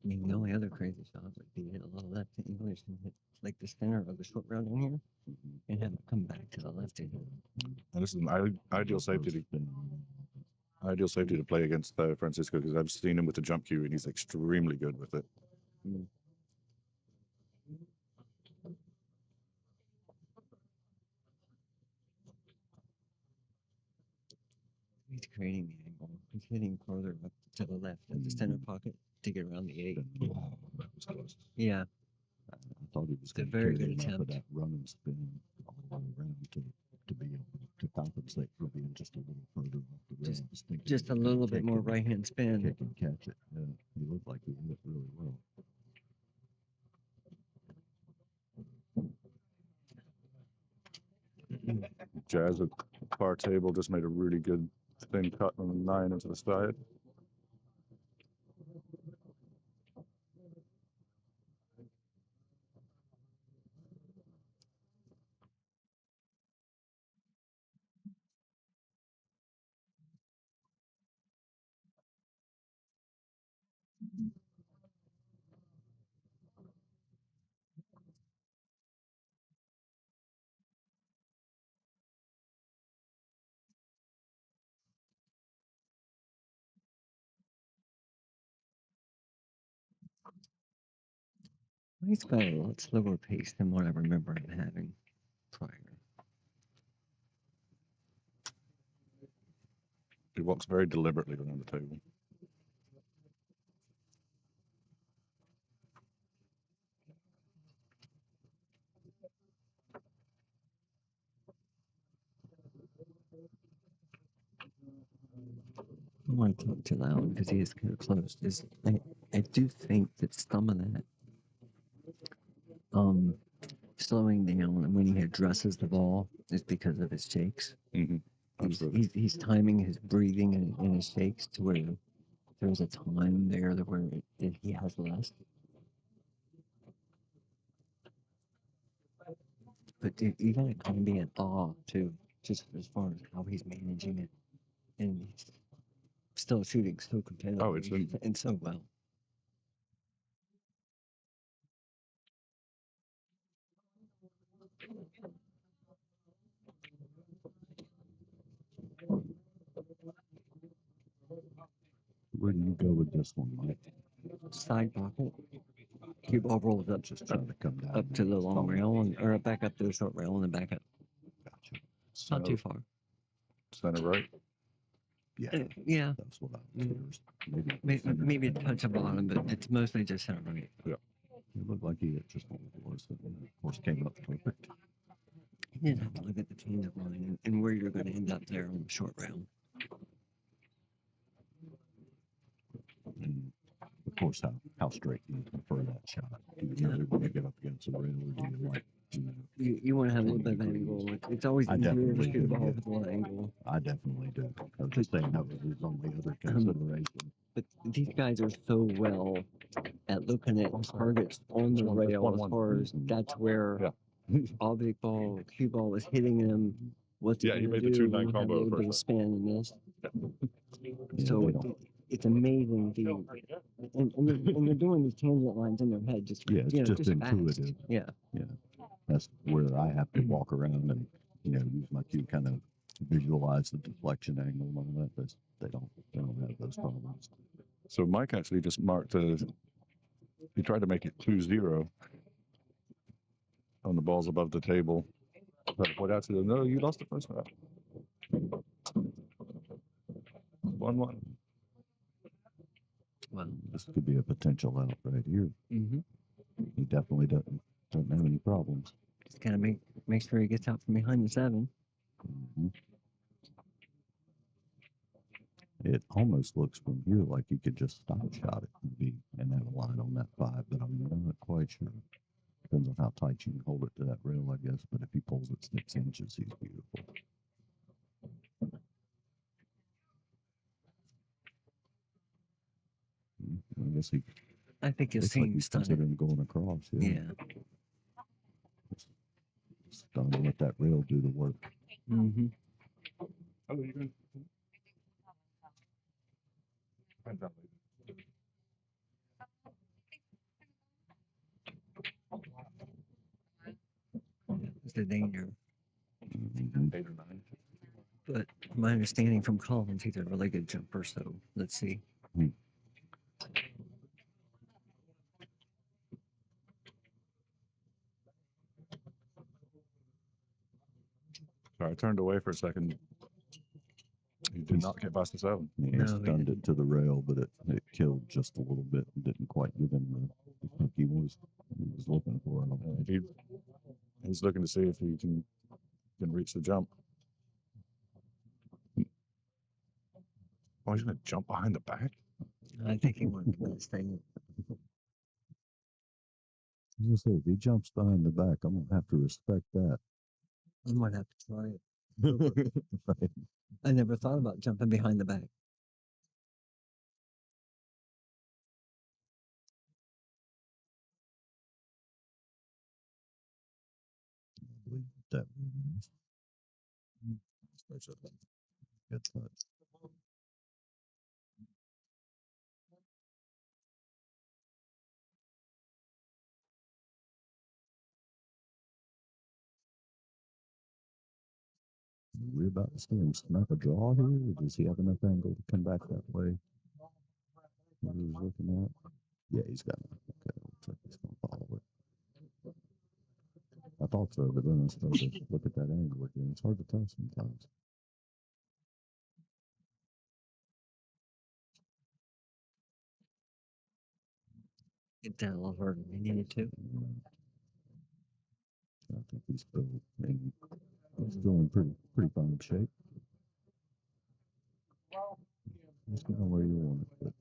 G: I mean, the only other crazy shot would be hit a little left to English and hit like the center of the short rail down here and have it come back to the left again.
A: And this is an ideal safety to play against Francisco, because I've seen him with the jump cue and he's extremely good with it.
G: He's creating the angle. He's hitting further up to the left of the center pocket to get around the 8.
A: Oh, that was close.
G: Yeah.
H: I thought he was
G: It's a
H: going to
G: very
H: carry
G: good
H: enough of
G: attempt.
H: that run and spin all the way around to be able to compensate for being just a little further off the rail.
G: Just a little bit more right hand spin.
H: Kick and catch it. Yeah, he looked like he hit it really well.
A: Jazz at bar table just made a really good thin cut on the 9 into the side.
G: He's got a lot slower pace than what I remember him having prior.
A: He walks very deliberately around the table.
G: I don't want to talk too loud because he is kind of close. I do think that some of that slowing down when he addresses the ball is because of his shakes.
A: Absolutely.
G: He's timing his breathing and his shakes to where there's a time there where he has less. But you gotta kind of be in awe too, just as far as how he's managing it, and he's still shooting so competitively and so well.
H: Where do you go with this one, Mike?
G: Side pocket. Cue ball rolls up,
H: Just trying to come down
G: up to the long rail or back up to the short rail and then back up.
H: Gotcha.
G: Not too far.
A: Center right.
H: Yeah,
G: Yeah,
H: that's what I was curious. Maybe
G: maybe a touch of bottom, but it's mostly just center right.
H: it looked like he hit just a little close. And of course, came up perfect.
G: You just have to look at the change of line and where you're going to end up there on the short round.
H: And of course, how straight do you prefer that shot? Do you really want to get up against the rail, or do you like,
G: You want to have a little bit of
H: 20 degrees?
G: angle. It's always
H: I
G: easier to
H: definitely
G: shoot a
H: do,
G: ball
H: yeah.
G: with a little angle.
H: I definitely do. I was just saying that was his only other consideration.
G: But these guys are so well at looking at targets on the rail as far as that's where object ball, cue ball is hitting them. What's
A: Yeah,
G: it
A: he
G: going to
A: made the
G: do?
A: 2-9
G: We have
A: combo
G: a little
A: the
G: bit of
A: first
G: spin in this.
H: Yeah,
G: So
H: they don't-
G: it's amazing. And they're doing these tangent lines in their head. Just
H: Yeah, it's
G: you know,
H: just
G: fast.
H: intuitive.
G: Yeah.
H: Yeah, that's where I have to walk around and use my cue, kind of visualize the deflection angle and all that. They don't have those problems.
A: So Mike actually just marked he tried to make it 2-0 on the balls above the table. But what out to the no, you lost the first round. 1-1.
G: Well,
H: This could be a potential out right here.
G: mm-hmm.
H: He definitely doesn't have any problems.
G: Just gotta make sure he gets out from behind the 7.
H: Mm-hmm. It almost looks from here like he could just stop shot it and have a line on that 5, but I'm not quite sure. Depends on how tight you can hold it to that rail, I guess. But if he pulls it 6 inches, he's beautiful. I guess
G: I think you'll
H: looks
G: see
H: like
G: him
H: he's
G: stunning.
H: considering going across.
G: Yeah.
H: Stun and let that rail do the work.
G: Mm-hmm.
A: Oh, you can.
G: It's the danger.
H: Mm-hmm.
A: 8 or 9.
G: But from my understanding from Collins, he's a really good jumper. So let's see.
A: Sorry, I turned away for a second. He did not get past the 7.
H: Yeah, he
G: No, he
H: stunned it to the rail, but it killed just a little bit and didn't quite give him the hook he was looking for. I don't think.
A: He's looking to see if he can reach the jump. Oh, he's going to jump behind the back?
G: I think he wanted to this thing.
H: I was gonna say, if he jumps behind the back, I'm gonna have to respect that.
G: I might have to try it.
H: Right.
G: I never thought about jumping behind the back.
H: I believe that one is. Good touch. We're about to see him snap a draw here, or does he have enough angle to come back that way? What he was looking at? Yeah, he's got enough. Okay, looks like he's gonna follow it. I thought so, but then I started to look at that angle again. It's hard to tell sometimes.
G: Get down a little harder than he needed to.
H: I think he's still in pretty fine shape. Just kind of where you want it, but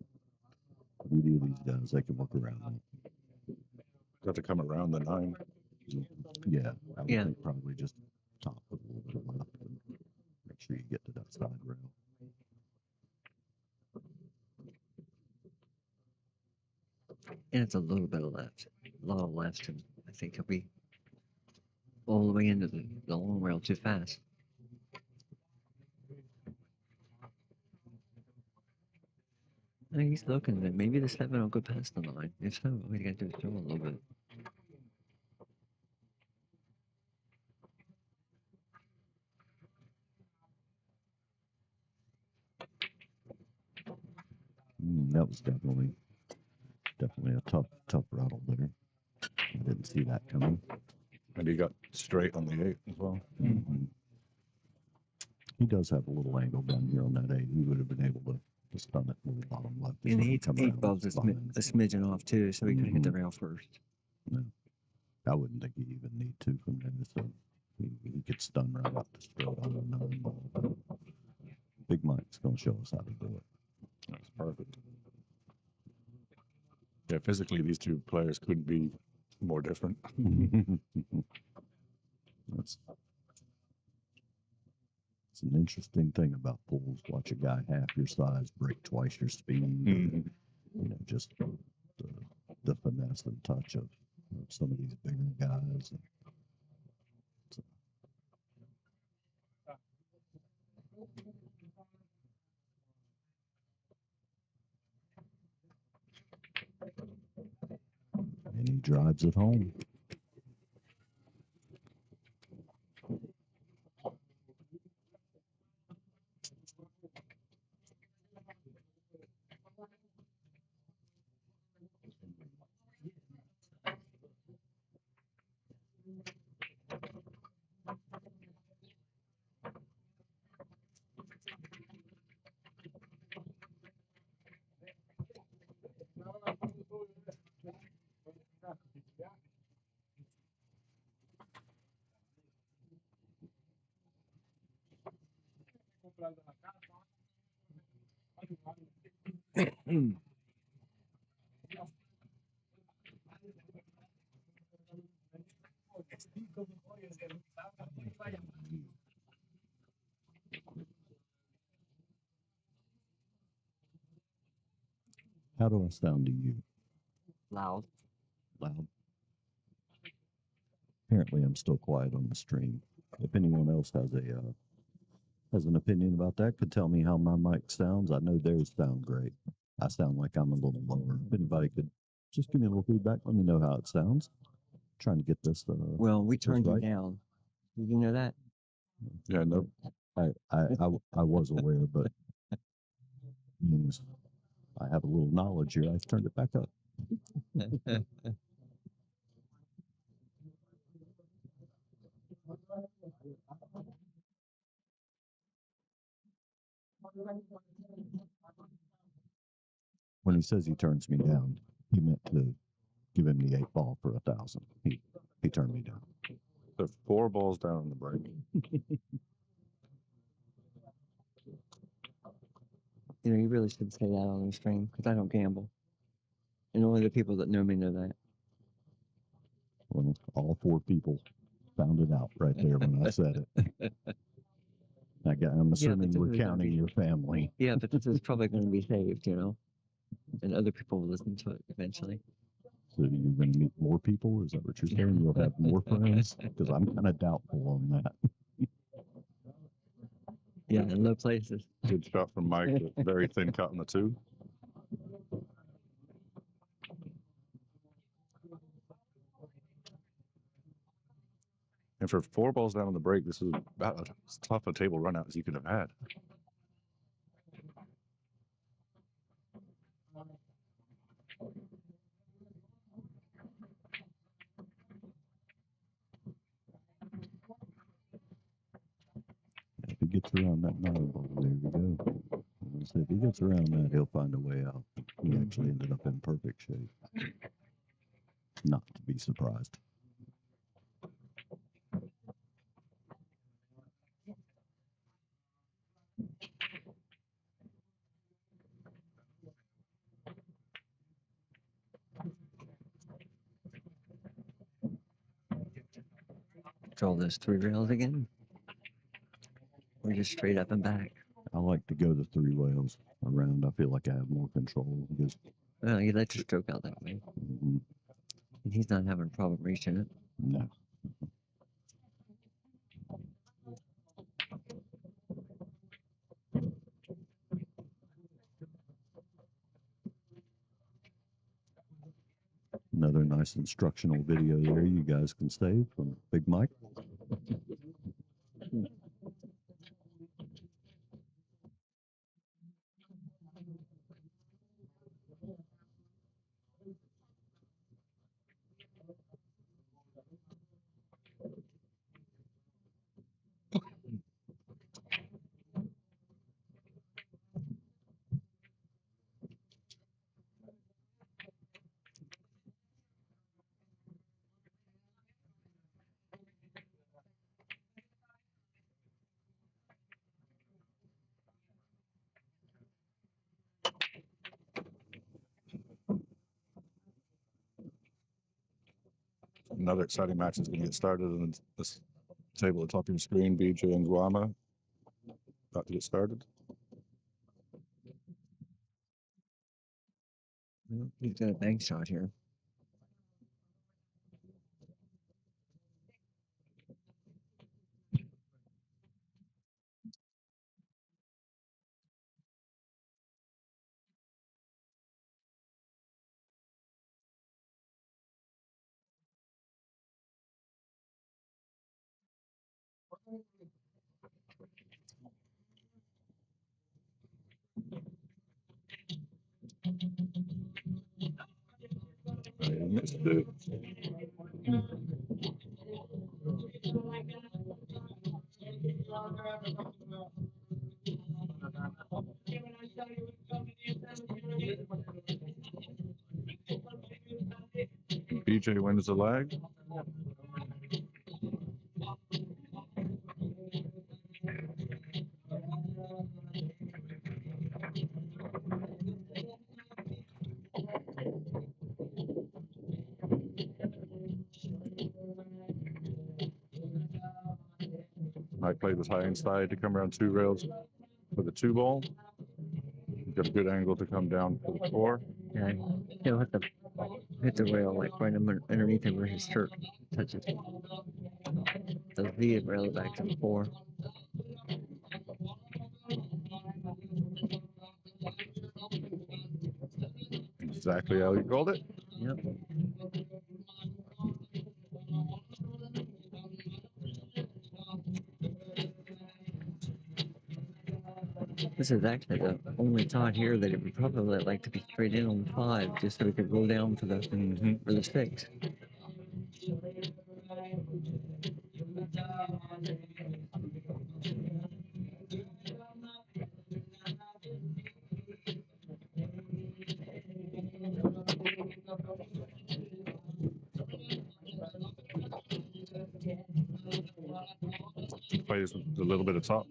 H: the beauty of these guys, they can work around that.
A: Got to come around the 9.
H: Yeah, I would think probably just top with a little bit of left and make sure you get to that side rail.
G: And it's a little bit of left. A lot of left. And I think he'll be all the way into the long rail too fast. And he's looking at maybe the 7 will go past the 9. If so, all you got to do is throw a little bit.
H: That was definitely a tough rattle there. I didn't see that coming.
A: And he got straight on the 8 as well.
H: Mm-hmm. He does have a little angle down here on that 8. He would have been able to stun it with the bottom left.
G: And
H: He
G: eight,
H: come
G: eight
H: around
G: balls a
H: behind.
G: smidgen off too, so he could hit the
H: Mhm.
G: rail first.
H: No, I wouldn't think he even need to from there. So he could stun right up the stroke on a 9 ball. But Big Mike's going to show us how to do it.
A: That's perfect. Yeah, physically, these two players couldn't be more different.
H: That's it's an interesting thing about pools. Watch a guy half your size break twice your speed.
A: Mhm.
H: You know, just the finesse and touch of some of these bigger guys. So, and he drives it home. How do I sound to you?
G: Loud.
H: Loud? Apparently, I'm still quiet on the stream. If anyone else has an opinion about that, could tell me how my mic sounds. I know theirs sound great. I sound like I'm a little lower. If anybody could just give me a little feedback, let me know how it sounds. Trying to get this.
G: Well, we turned you
H: right.
G: down. Did you know that?
A: Yeah, no.
H: I was aware, but means I have a little knowledge here. I've turned it back up. When he says he turns me down, he meant to give him the 8 ball for 1,000. He turned me down.
A: The 4 balls down on the break.
G: You know, you really should say that on the stream because I don't gamble, and only the people that know me know that.
H: Well, all 4 people found it out right there when I said it. I'm assuming
G: this
H: we're
G: is gonna
H: counting
G: be-
H: your family.
G: Yeah, but this is probably going to be saved, you know, and other people will listen to it eventually.
H: So you're going to meet more people? Is that what you're saying? You'll have more friends? Because I'm kind of doubtful on that.
G: Yeah, in low places.
A: Good shot from Mike. Very thin cut on the 2. And for 4 balls down on the break, this is about as tough a table run out as you could have had.
H: If he gets around that 9 ball, there we go. So if he gets around that, he'll find a way out. He actually ended up in perfect shape. Not to be surprised.
G: Draw those 3 rails again, or just straight up and back.
H: I like to go the 3 rails around. I feel like I have more control. Because,
G: Well, you let your stroke out that way, and he's not having a problem reaching it.
H: no. Another nice instructional video there you guys can save from Big Mike.
A: another exciting match is going to get started on this table at the top of your screen. BJ and Guama about to get started.
G: He's got a bank shot here.
A: He missed it. BJ wins the leg. I played with high inside to come around 2 rails for the 2 ball. He's got a good angle to come down for the 4.
G: Yeah, he'll hit the rail like right underneath it where his shirt touches. The V rail back to the 4.
A: Exactly how he called it.
G: Yep. This is actually the only thought here that it would probably like to be straight in on 5 just so we could roll down for the 6.
A: Plays with a little bit of top.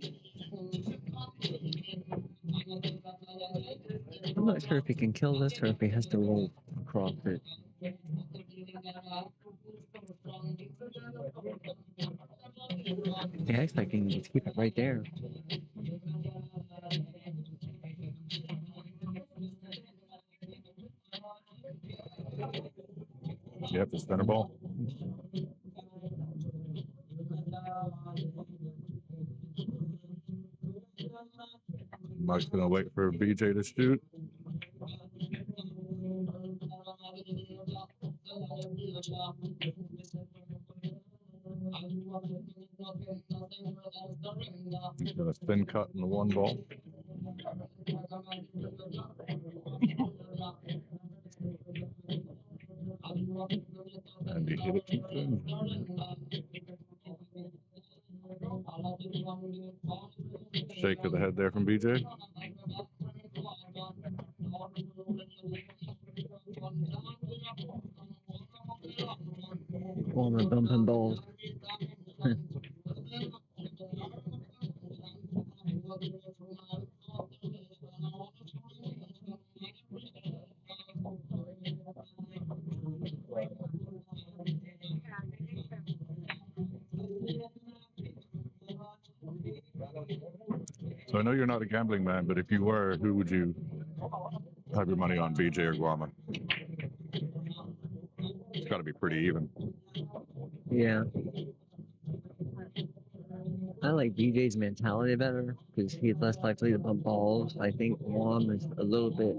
G: I'm not sure if he can kill this or if he has to roll across it. He acts like he can just keep it right there.
A: Yep, the spinner ball. Mike's going to wait for BJ to shoot. He's got a thin cut in the 1 ball. And he hit it too thin. Shake of the head there from BJ.
G: Guama bumping balls.
A: So I know you're not a gambling man, but if you were, who would you have your money on, BJ or Guama? It's got to be pretty even.
G: Yeah. I like BJ's mentality better because he's less likely to bump balls. I think Guam is a little bit,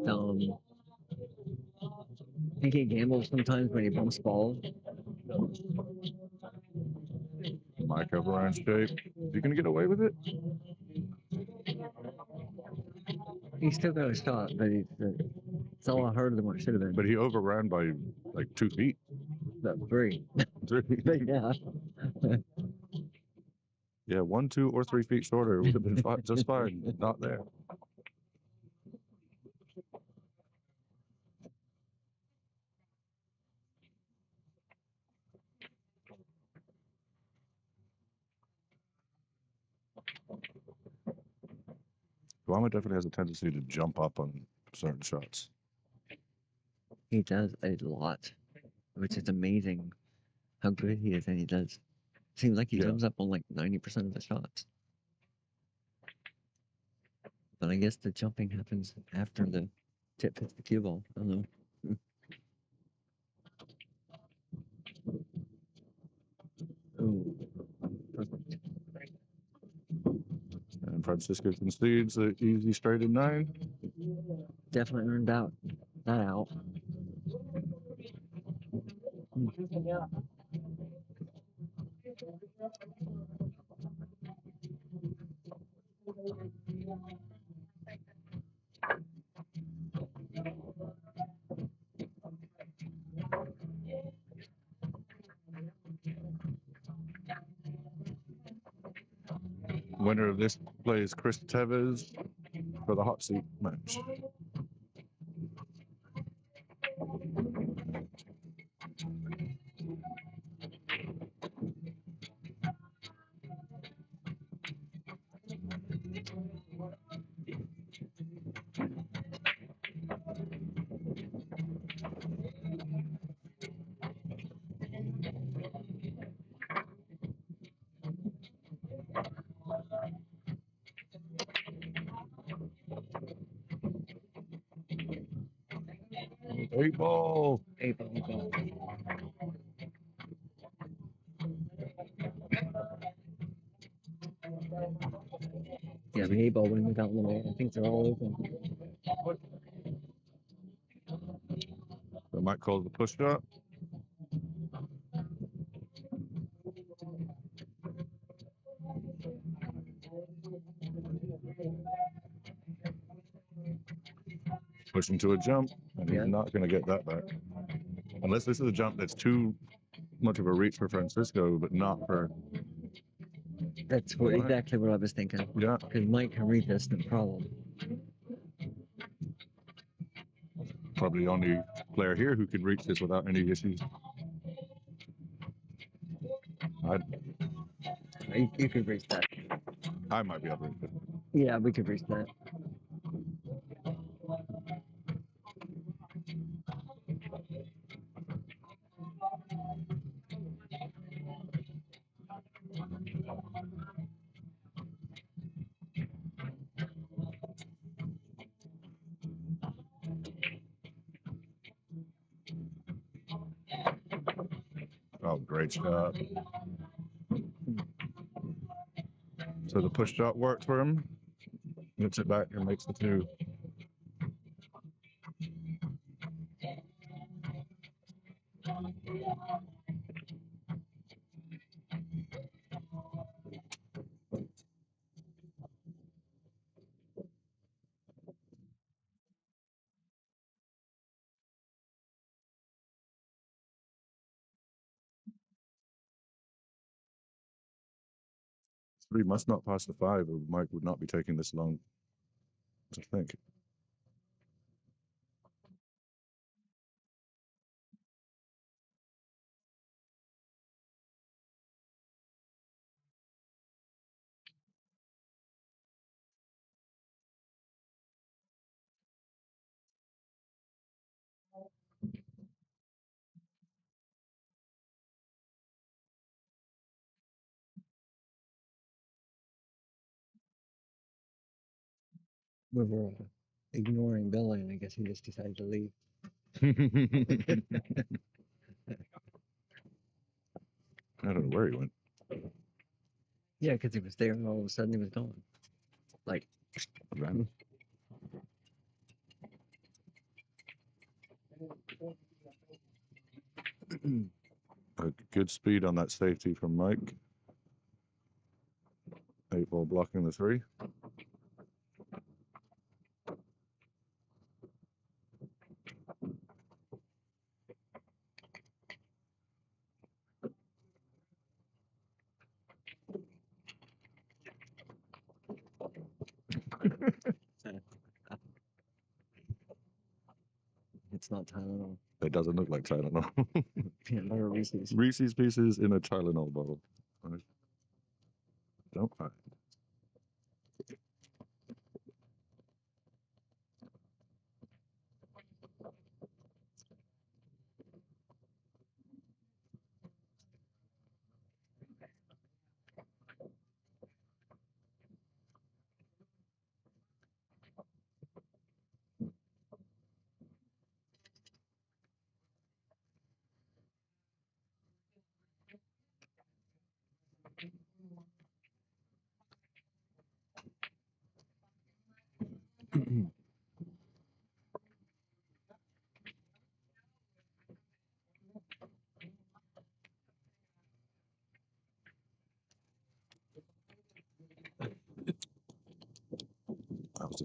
G: I think he gambles sometimes when he bumps balls.
A: Mike over on shape. Is he going to get away with it?
G: He's still got a shot, but it's a lot harder than what it should have been.
A: But he overran by like 2 feet.
G: But 3.
A: 3.
G: But yeah.
A: Yeah, 1, 2, or 3 feet shorter would have been just fine. Not there. Guama definitely has a tendency to jump up on certain shots.
G: He does a lot, which is amazing. how good he is, and he does. Seems like he
A: Yeah.
G: comes up on like 90% of the shots. But I guess the jumping happens after the tip hits the cue ball. I don't know. Oh, perfect.
A: And Francisco concedes the easy straight in 9.
G: Definitely earned out that out.
A: Winner of this plays Chris Tevez for the hot seat match. Eight ball.
G: 8 ball. Yeah, the 8 ball wouldn't have gotten away. I think they're all open.
A: So Mike calls the push shot. Pushing to a jump, and
G: Yeah.
A: he's not going to get that back. Unless this is a jump that's too much of a reach for Francisco, but not for.
G: That's what, exactly what I was thinking.
A: Yeah.
G: Because Mike can read this, no problem.
A: Probably the only player here who could reach this without any issues.
G: You could reach that.
A: I might be able to reach it.
G: Yeah, we could reach that.
A: Oh, great shot. So the push shot worked for him. Gets it back and makes the 2. Three must not pass the 5, or Mike would not be taking this long to think.
G: We were ignoring Billy, and I guess he just decided to leave.
A: I don't know where he went.
G: Yeah, because he was there, and all of a sudden he was gone. Like,
A: Ran. A good speed on that safety from Mike. 8 ball blocking the 3.
G: it's not Tylenol.
A: It doesn't look like Tylenol.
G: Peanut butter Reese's.
A: Reese's Pieces in a Tylenol bottle. Right. Don't hide.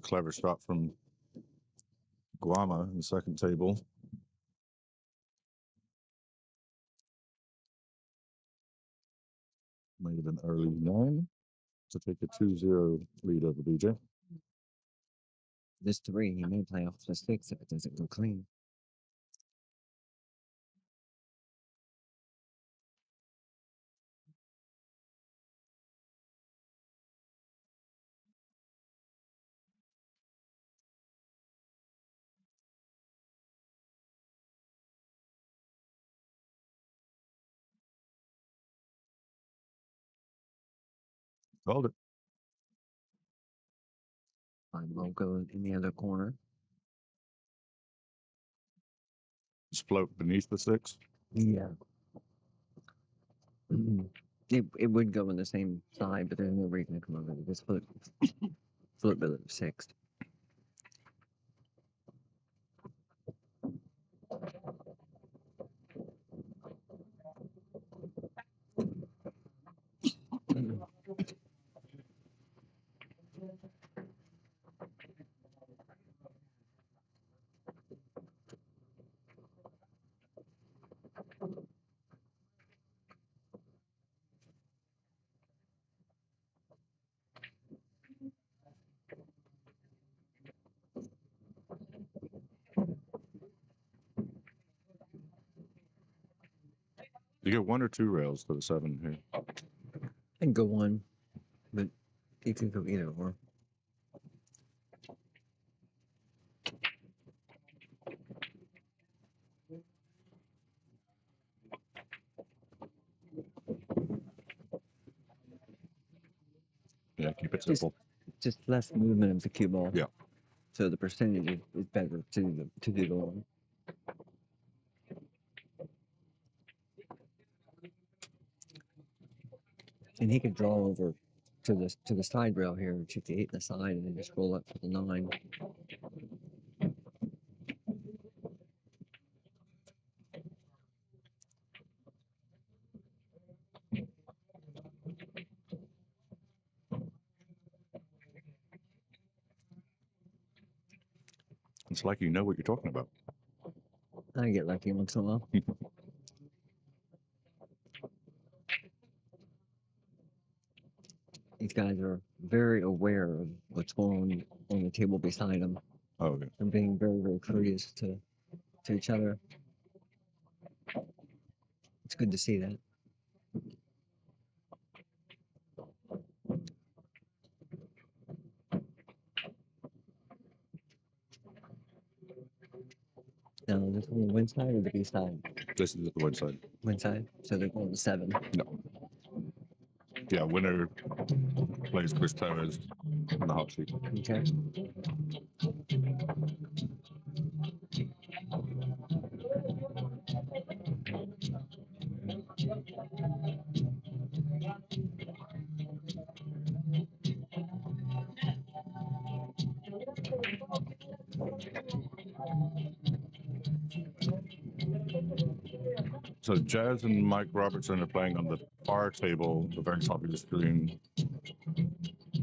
A: clever shot from Guama in the second table. Made an early 9 to take a 2-0 lead over BJ.
G: This 3, he may play off the 6 if it doesn't go clean.
A: Called it.
G: I won't go in the other corner.
A: Just float beneath the 6.
G: Yeah. It would go on the same side, but there's no reason to come over. Just flip below the 6.
A: You get 1 or 2 rails to the 7 here.
G: And go 1, but you can go either or.
A: Yeah, keep it simple.
G: Just less movement of the cue ball.
A: Yeah.
G: So the percentage is better to do the one. And he could draw over to the side rail here, shoot the 8 in the side, and then just roll up for the 9.
A: It's like you know what you're talking about.
G: I get lucky once in a while. These guys are very aware of what's going on the table beside them.
A: Oh, okay.
G: And being very, very courteous to each other. It's good to see that. Now, this on the win side or the B side?
A: This is the win side.
G: Win side. So they're going to 7.
A: No. Yeah, winner plays Chris Perez in the hot seat.
G: Okay.
A: So Jazz and Mike Robertson are playing on the far table, the very top of the screen.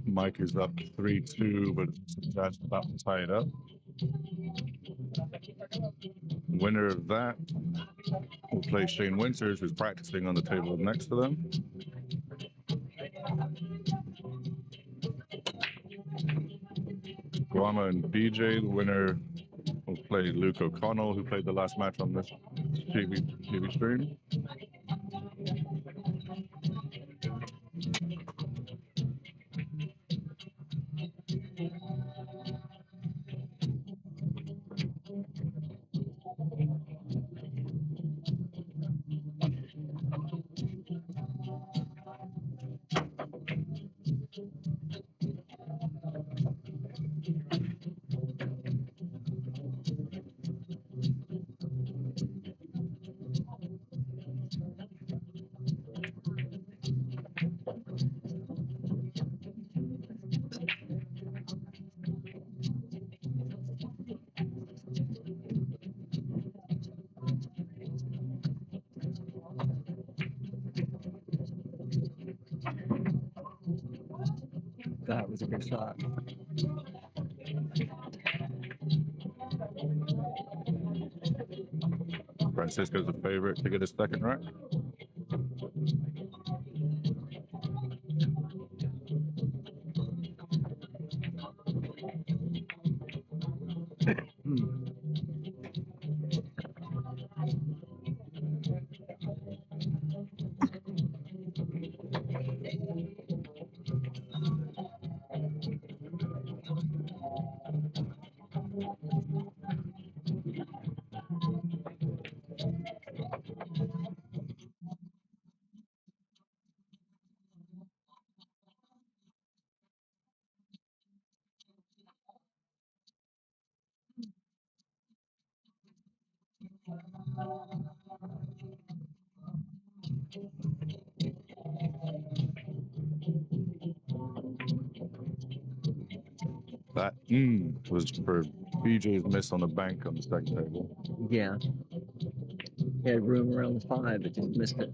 A: Mike is up 3-2, but Jazz is about to tie it up. Winner of that will play Shane Winters, who's practicing on the table next to them. Guama and BJ, the winner will play Luke O'Connell, who played the last match on this TV stream.
G: That was a good shot.
A: Francisco's the favorite to get his second right. That was for BJ's miss on the bank on the second table.
G: Yeah. He had room around the 5, but just missed it.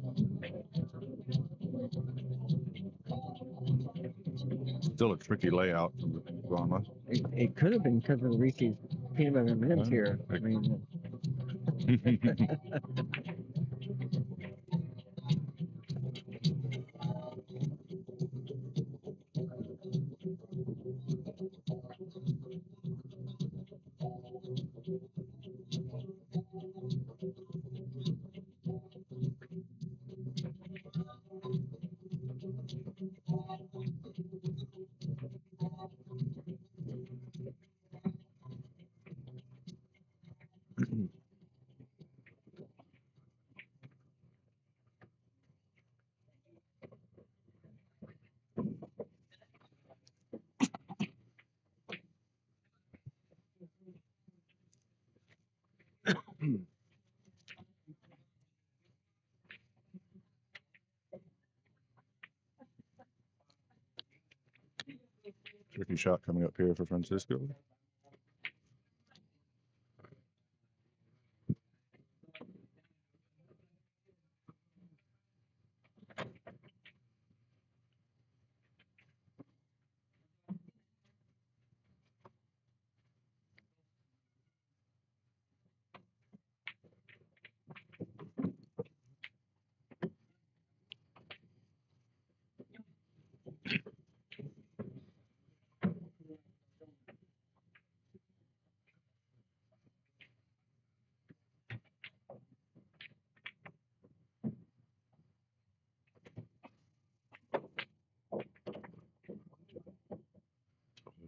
A: Still a tricky layout from the Guama.
G: It could have been because of the Reese's peanut butter M&Ms here. I mean,
A: Tricky shot coming up here for Francisco.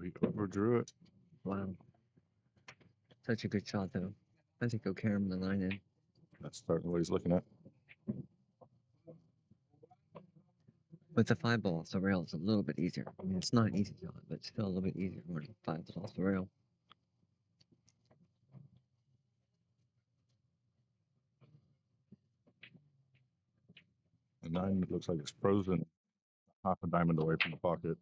A: He overdrew it.
G: wow. Such a good shot, though. I think he'll carry him the 9 in.
A: That's certainly what he's looking at.
G: With the 5 ball off the rail, it's a little bit easier. I mean, it's not an easy shot, but still a little bit easier when 5 is off the rail.
A: The 9 looks like it's frozen half a diamond away from the pocket.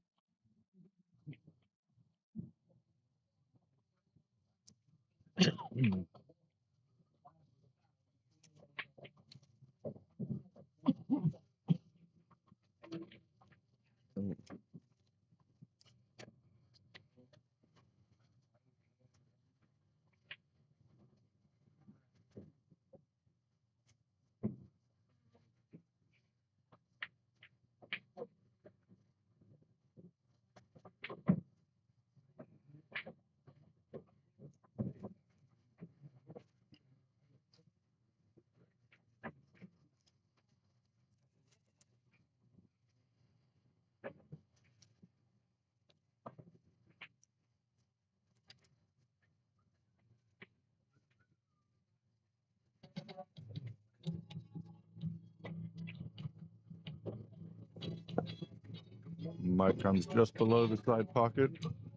A: Mike comes just below the side pocket.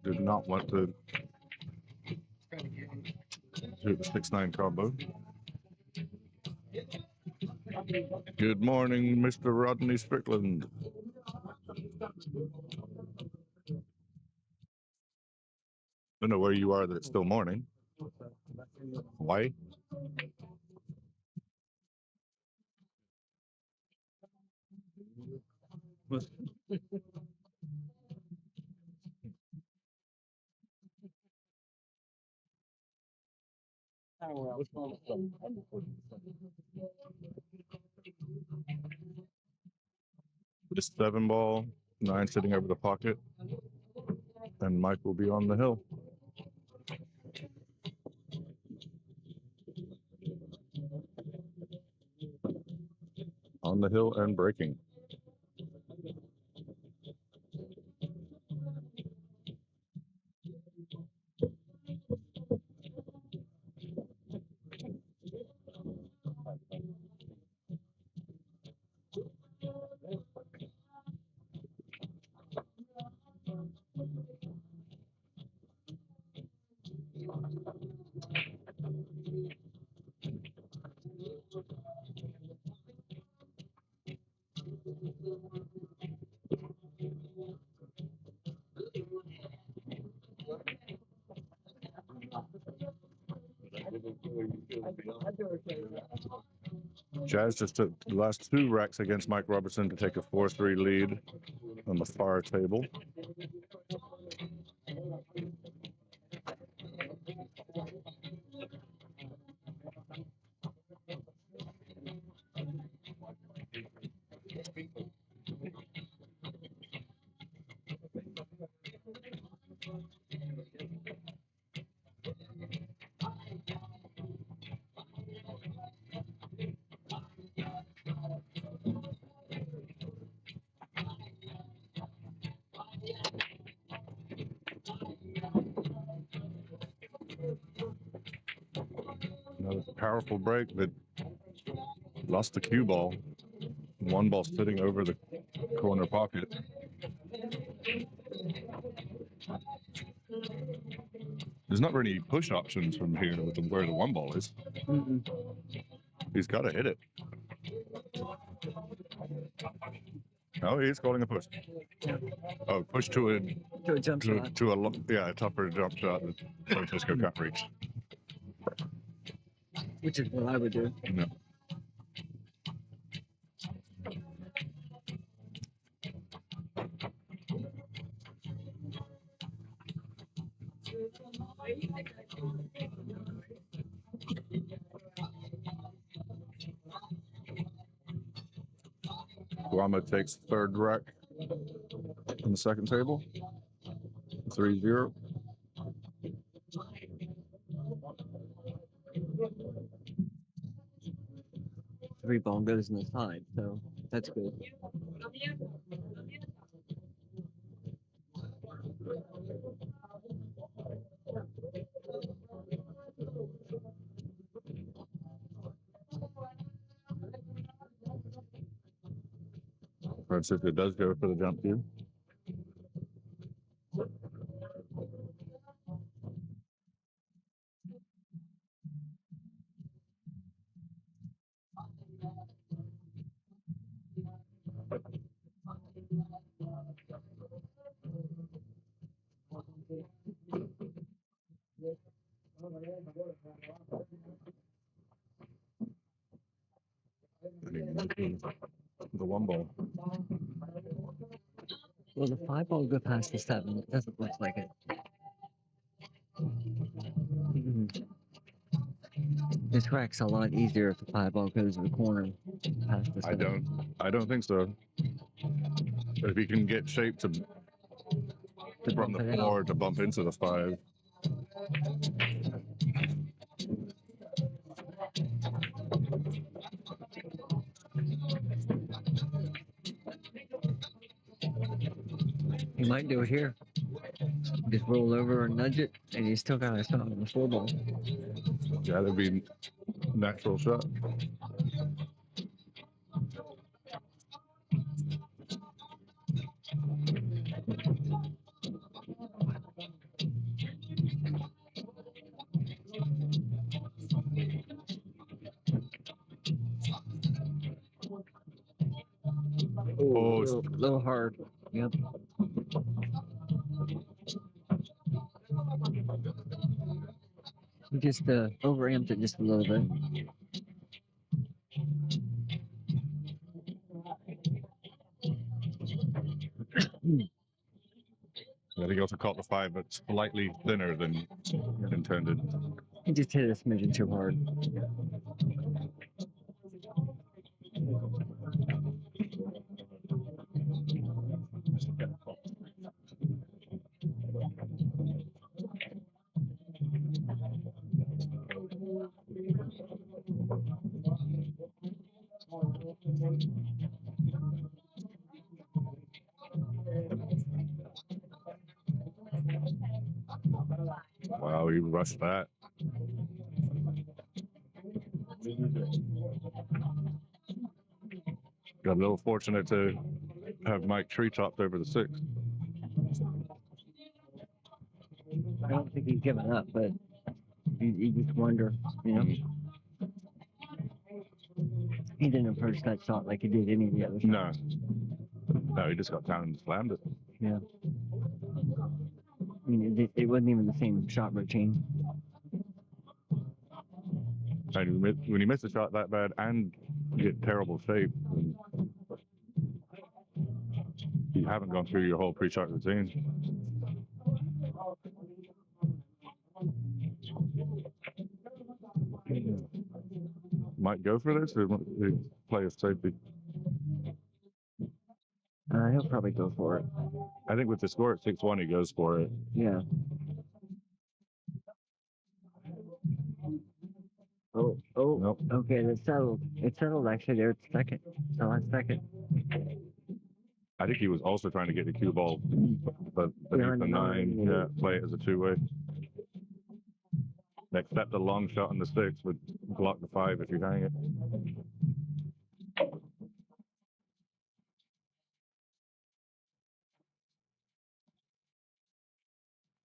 A: Did not want to shoot the 6-9 combo. Good morning, Mr. Rodney Strickland. I don't know where you are that it's still morning. Hawaii? Just 7 ball, 9 sitting over the pocket, and Mike will be on the hill. On the hill and breaking. Jazz just took the last 2 racks against Mike Robertson to take a 4-3 lead on the far table. Another powerful break, but lost the cue ball. 1 ball sitting over the corner pocket. There's not really push options from here with where the 1 ball is. He's got to hit it. Oh, he's calling a push. Oh, push to a
G: jump shot.
A: a tougher jump shot that Francisco can't reach.
G: Which is what I would do.
A: No. Guama takes 3rd rack on the 2nd table. 3-0.
G: Three ball goes in the side, so that's good.
A: Francisco does go for the jump cue. The 1 ball.
G: Well, the 5 ball go past the 7. It doesn't look like it. This rack's a lot easier if the 5 ball goes to the corner past the 7.
A: I don't think so. If he can get shape from the 4 to bump into the 5.
G: He might do it here. Just roll over and nudge it, and he's still got a shot on the 4 ball.
A: Yeah, that'd be natural shot.
G: Oh, a little hard. Yep. We just overamped it just a little bit.
A: Yeah, he also caught the 5, but slightly thinner than intended.
G: He just hit a smidgen too hard.
A: Wow, he rushed that. Got a little fortunate to have Mike tree-topped over the 6.
G: I don't think he's given up, but you just wonder, you know. He didn't approach that shot like he did any of the other shots.
A: No, he just got down and slammed it.
G: Yeah. I mean, it wasn't even the same shot routine.
A: And when you miss a shot that bad and get terrible shape, you haven't gone through your whole pre-shot routine. Might go for this or play a safety.
G: He'll probably go for it.
A: I think with the score at 6-1, he goes for it.
G: Yeah. Oh,
A: Nope.
G: Okay, it's settled. It's settled actually there. It's second. The last second.
A: I think he was also trying to get the cue ball, but
G: Behind
A: the
G: the
A: 9,
G: nine,
A: yeah, play it as a two-way. Except the long shot on the 6 would block the 5 if you hang it.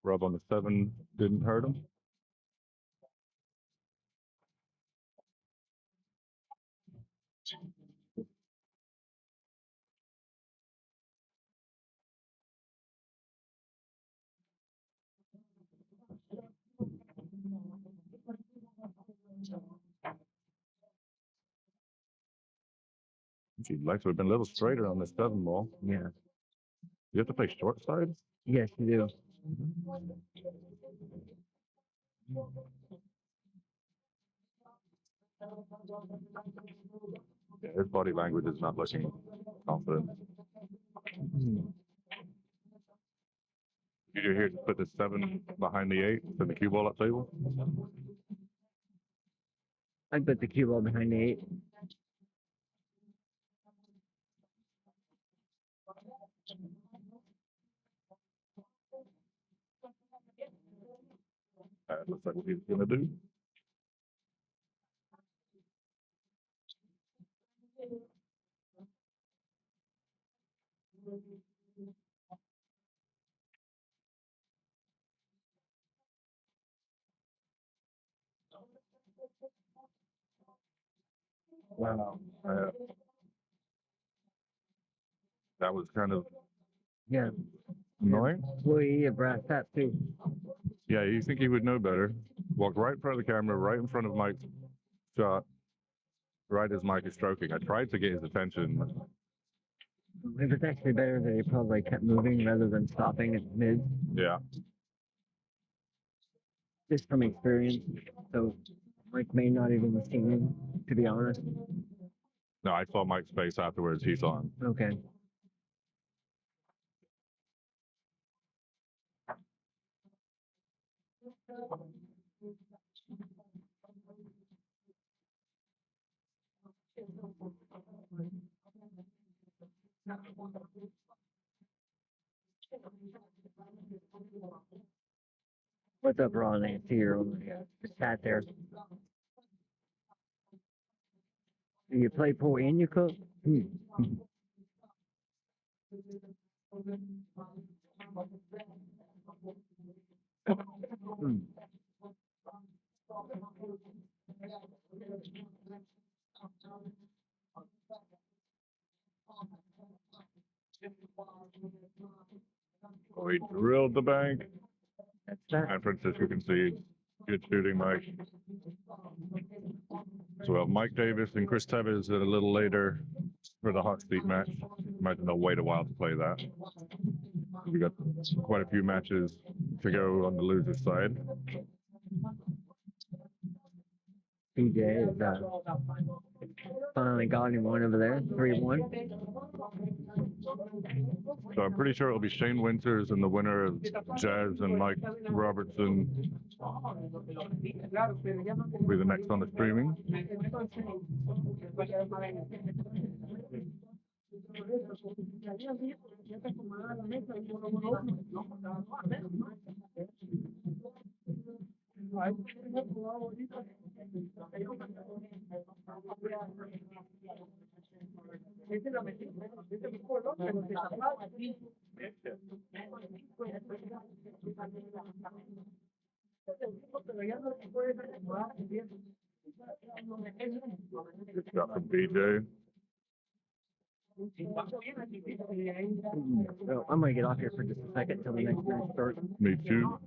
A: Rub on the 7 didn't hurt him. She'd like to have been a little straighter on this 7 ball.
G: Yeah.
A: You have to play short side?
G: Yes, you do.
A: Yeah, his body language is not looking confident. Did you hear put the 7 behind the 8 for the cue ball up table?
G: I put the cue ball behind the 8.
A: That looks like what he's gonna do. Wow. That was kind of
G: Yeah.
A: annoying.
G: Well, he brass tap too.
A: Yeah, you think he would know better. Walked right in front of the camera, right in front of Mike's shot, right as Mike is stroking. I tried to get his attention.
G: It was actually better that he probably kept moving rather than stopping at mid,
A: Yeah.
G: just from experience. So Mike may not even have seen him, to be honest.
A: No, I saw Mike's face afterwards. He saw him.
G: Okay. What's up, Ron? I see you're on the sat there. Do you play pool and you cook?
A: Oh, he drilled the bank.
G: That's that.
A: And Francisco conceded. Good shooting, Mike. So Mike Davis and Chris Tevez a little later for the hot seat match. Imagine they'll wait a while to play that. We got quite a few matches to go on the loser's side.
G: BJ is finally got him one over there, 3-1.
A: So I'm pretty sure it'll be Shane Winters and the winner of Jazz and Mike Robertson will be the next on the streaming. Good stuff from BJ.
G: So I'm gonna get off here for just a second till the next match starts.
A: Me too.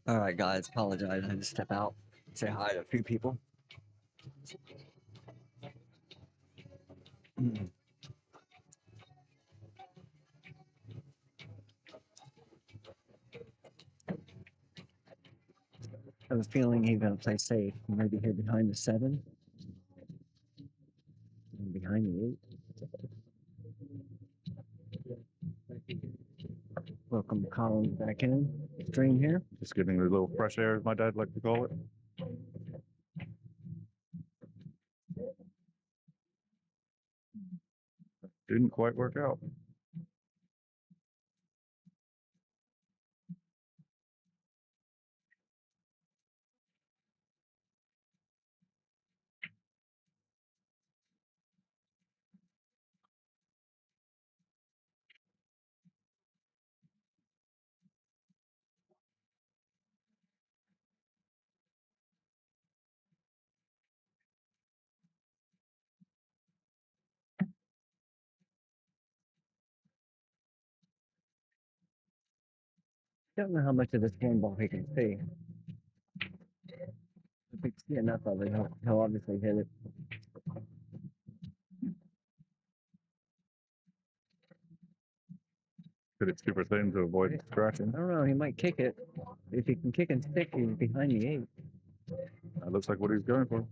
G: All right, guys, apologize. I had to step out, say hi to a few people. I have a feeling he's going to play safe. Maybe here behind the 7 and behind the 8. Welcome Colin back in the stream here.
A: Just getting a little fresh air, as my dad liked to call it. Didn't quite work out.
G: Don't know how much of this handball he can see. If he can see enough of it, he'll obviously hit it.
A: Did it super thin to avoid scratching.
G: I don't know, he might kick it. If he can kick and stick, he's behind the 8.
A: That looks like what he's going for.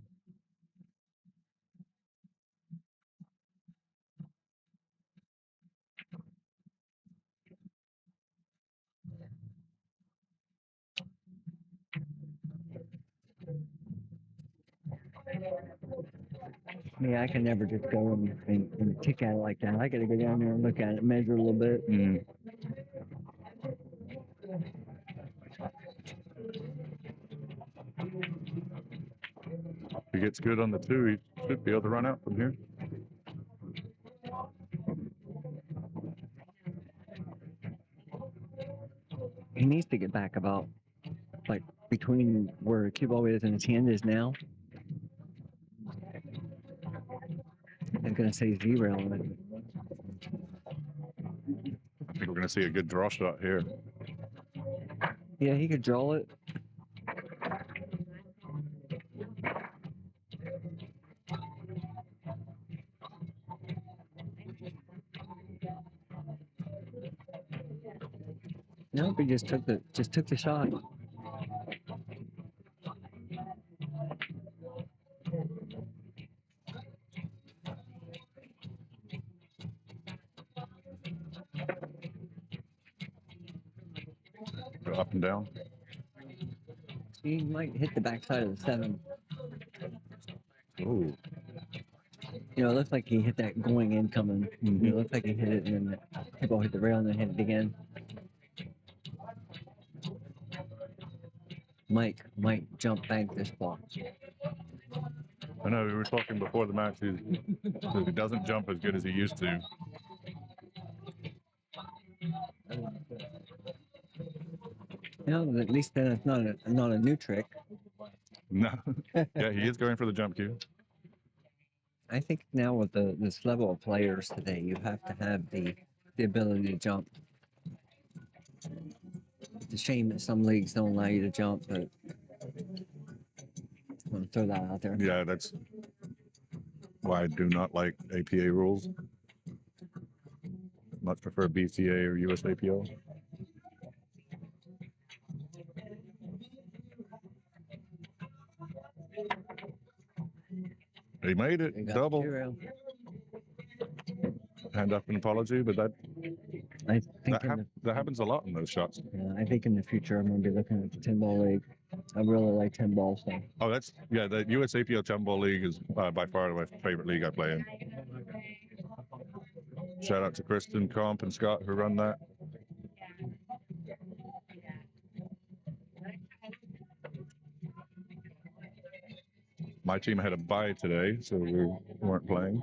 G: Yeah, I can never just go and kick at it like that. I got to go down there and look at it, measure a little bit.
A: Mm. If he gets good on the 2, he should be able to run out from here.
G: He needs to get back about, like, between where cue ball is and his hand is now. I'm going to say 0 on it.
A: I think we're going to see a good draw shot here.
G: Yeah, he could draw it. Nope, he just took the shot.
A: Go up and down.
G: He might hit the backside of the 7.
A: Ooh.
G: You know, it looks like he hit that going in coming.
A: Mm-hmm.
G: It looks like he hit it and then the ball hit the rail and then hit it again. Mike might jump bank this ball.
A: I know we were talking before the match. He doesn't jump as good as he used to.
G: You know, at least then it's not a new trick.
A: No. Yeah, he is going for the jump cue.
G: I think now with this level of players today, you have to have the ability to jump. It's a shame that some leagues don't allow you to jump, but I'm going to throw that out there.
A: Yeah, that's why I do not like APA rules. Much prefer BCA or USAPL. He made it.
G: We got
A: Double.
G: 0.
A: Hand up an apology, but that
G: I think
A: that happens a lot in those shots.
G: I think in the future I'm going to be looking at the 10-ball league. I really like 10 ball stuff.
A: Oh, the USAPL 10-ball league is by far my favorite league I play in. Shout out to Kristen, Comp, and Scott who run that. My team had a bye today, so we weren't playing.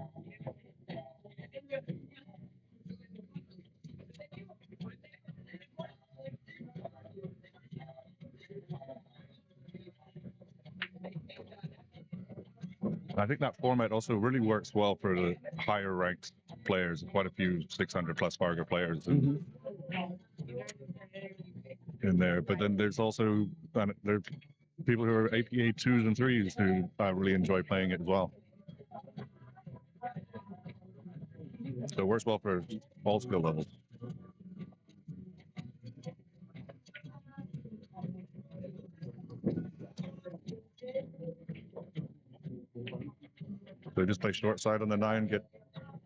A: I think that format also really works well for the higher ranked players, quite a few 600 plus Fargo players. And in there. But then there's also there are people who are APA 2s and 3s who really enjoy playing it as well. So it works well for all skill levels. So just play short side on the 9,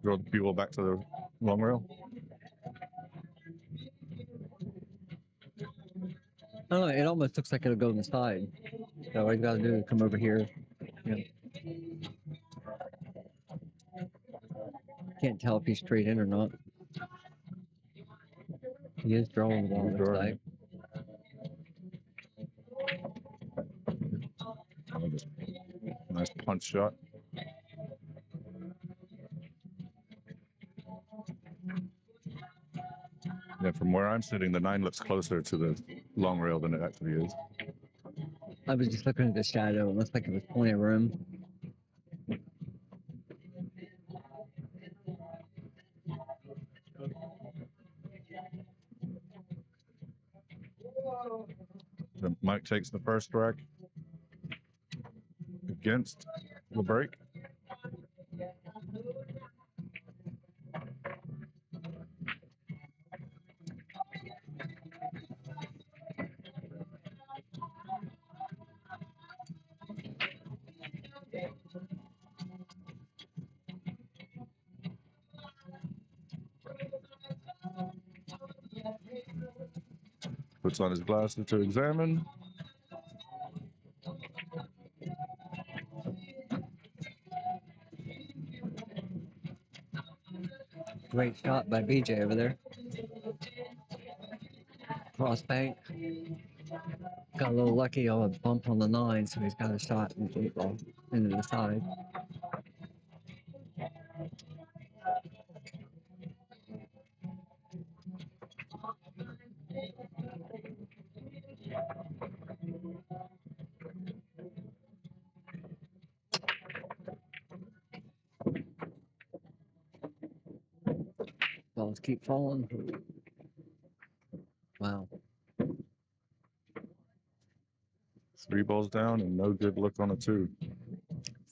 A: draw the cue ball back to the long rail.
G: I don't know, it almost looks like it'll go on the side. So all you gotta do is come over here. Can't tell if he's straight in or not. He is drawing the ball on the side.
A: Nice punch shot. Yeah, from where I'm sitting, the 9 looks closer to the long rail than it actually is.
G: I was just looking at the shadow. It looks like it was plenty of room.
A: So Mike takes the first strike against the break. Puts on his glasses to examine.
G: Great shot by BJ over there. Cross bank. Got a little lucky on a bump on the 9, so he's got a shot in the 8 ball into the side. Balls keep falling. Wow.
A: 3 balls down and no good look on a 2.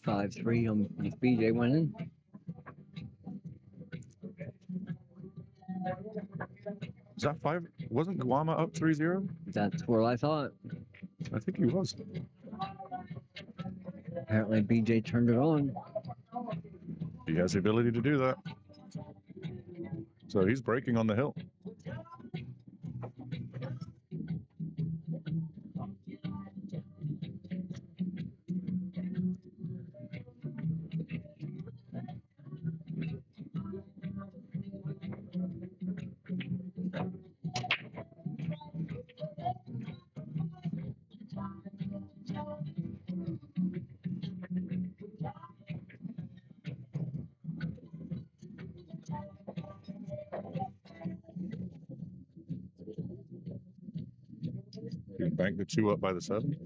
G: 5-3 on BJ winning.
A: Is that 5? Wasn't Guama up 3-0?
G: That's what I thought.
A: I think he was.
G: Apparently BJ turned it on.
A: He has the ability to do that. So he's breaking on the hill. He banked the 2 up by the 7.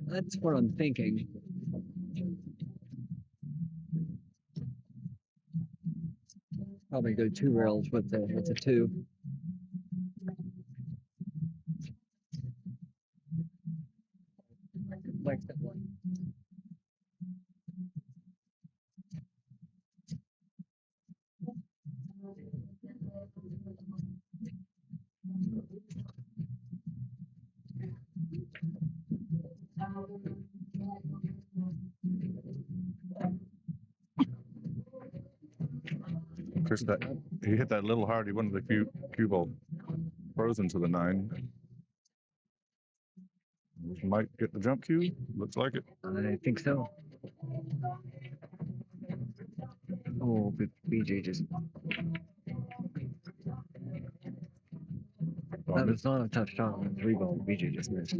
G: That's what I'm thinking. Probably go 2 rails with the 2. Like that one.
A: Chris, he hit that a little hard. He wanted the cue ball frozen to the 9. Might get the jump cue. Looks like it.
G: I think so. Oh, but BJ just... That was not a tough shot on the 3 ball. BJ just missed.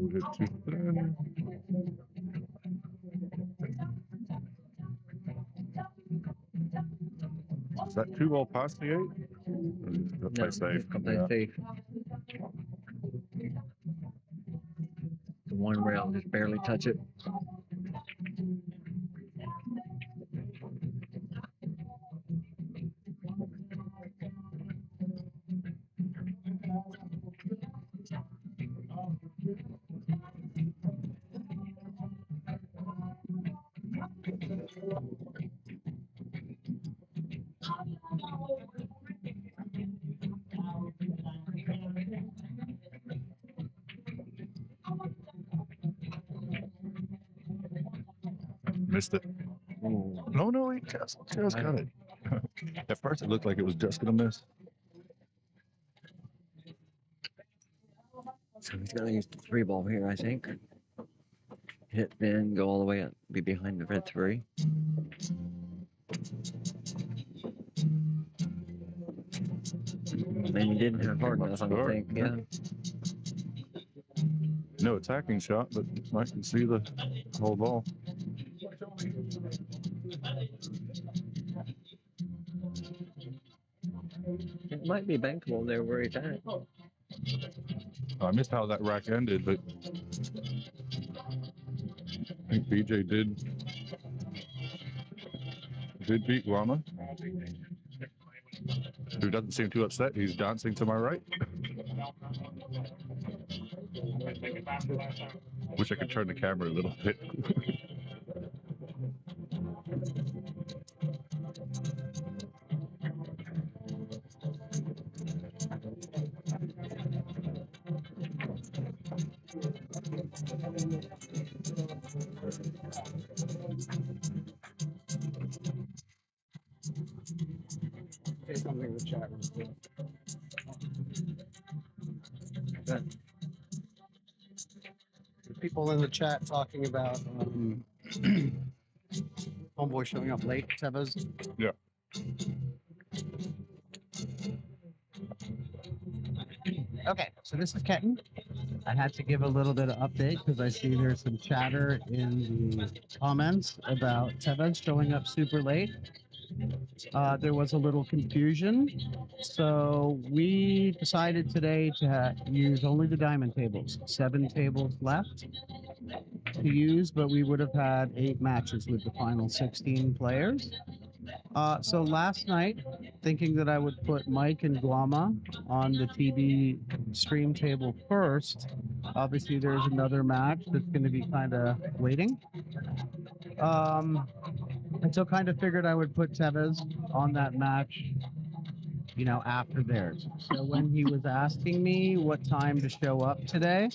A: hit too thin. Is that 2 ball past the 8? Or play safe.
G: Play
A: Yeah.
G: safe. The one rail just barely touch it.
A: Missed it.
G: Ooh.
A: No, he just got it. At first, it looked like it was just going to miss.
G: So he's gonna use the 3 ball here, I think. Hit then go all the way up, be behind the red 3. And he didn't have hard enough, I don't think. Yeah.
A: No attacking shot, but I can see the whole ball.
G: It might be bankable there where he's at.
A: I missed how that rack ended, but I think BJ did beat Guama, who doesn't seem too upset. He's dancing to my right. Wish I could turn the camera a little bit.
I: Say something in the chat. People in the chat talking about homeboy showing up late. Tebas.
A: Yeah.
B: Okay, so this is Kenton. I had to give a little bit of update because I see there's some chatter in the comments about Tevez showing up super late. There was a little confusion. So we decided today to use only the diamond tables. 7 tables left to use, but we would have had 8 matches with the final 16 players. So last night, thinking that I would put Mike and Guama on the TV stream table first, obviously there's another match that's going to be kind of waiting. And so kind of figured I would put Tevez on that match, you know, after theirs. So when he was asking me what time to show up today,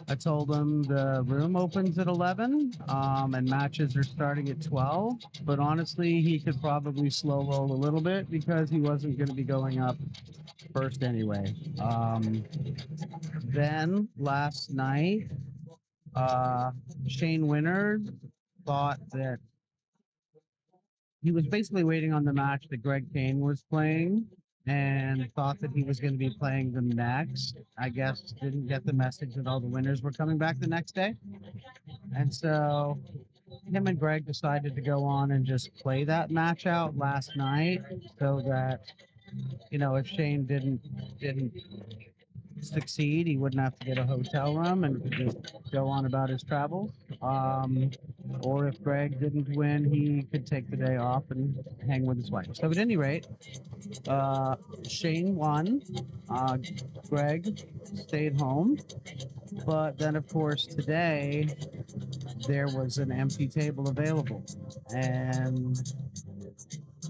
B: I told him the room opens at 11 and matches are starting at 12. But honestly, he could probably slow roll a little bit because he wasn't going to be going up first anyway. Then last night, Shane Winard thought that he was basically waiting on the match that Greg Kane was playing and thought that he was going to be playing them next. I guess didn't get the message that all the winners were coming back the next day. And so him and Greg decided to go on and just play that match out last night so that, you know, if Shane didn't succeed, he wouldn't have to get a hotel room and could just go on about his travels. Or if Greg didn't win, he could take the day off and hang with his wife. So at any rate, Shane won. Greg stayed home. But then, of course, today there was an empty table available. And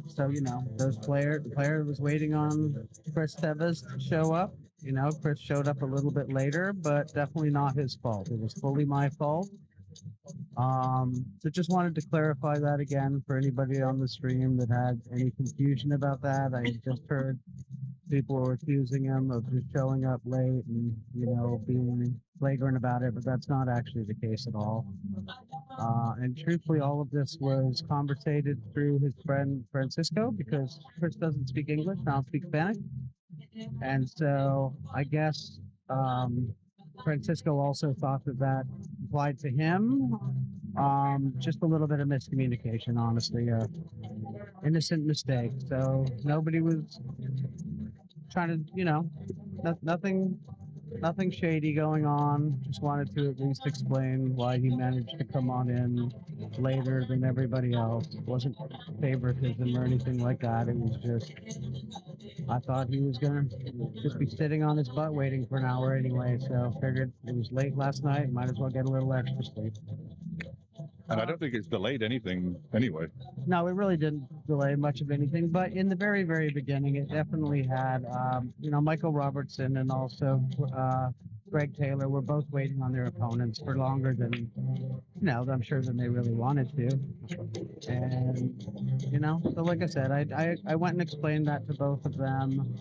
B: so, you know, the player was waiting on Chris Tevez to show up. You know, Chris showed up a little bit later, but definitely not his fault. It was fully my fault. So just wanted to clarify that again for anybody on the stream that had any confusion about that. I just heard people were accusing him of just showing up late and, you know, being flagrant about it, but that's not actually the case at all. And truthfully, all of this was conversated through his friend Francisco because Chris doesn't speak English, I don't speak Spanish. And so I guess
I: Francisco also thought that applied to him. Just a little bit of miscommunication, honestly. Innocent mistake. So nobody was trying to, nothing shady going on. Just wanted to at least explain why he managed to come on in later than everybody else. It wasn't favoritism or anything like that. It was just, I thought he was going to just be sitting on his butt waiting for an hour anyway. So figured it was late last night. Might as well get a little extra sleep.
A: And I don't think it's delayed anything anyway.
I: No, it really didn't delay much of anything, but in the very, very beginning, it definitely had, Michael Robertson and also Greg Taylor were both waiting on their opponents for longer than, I'm sure than they really wanted to. And, so like I said, I went and explained that to both of them.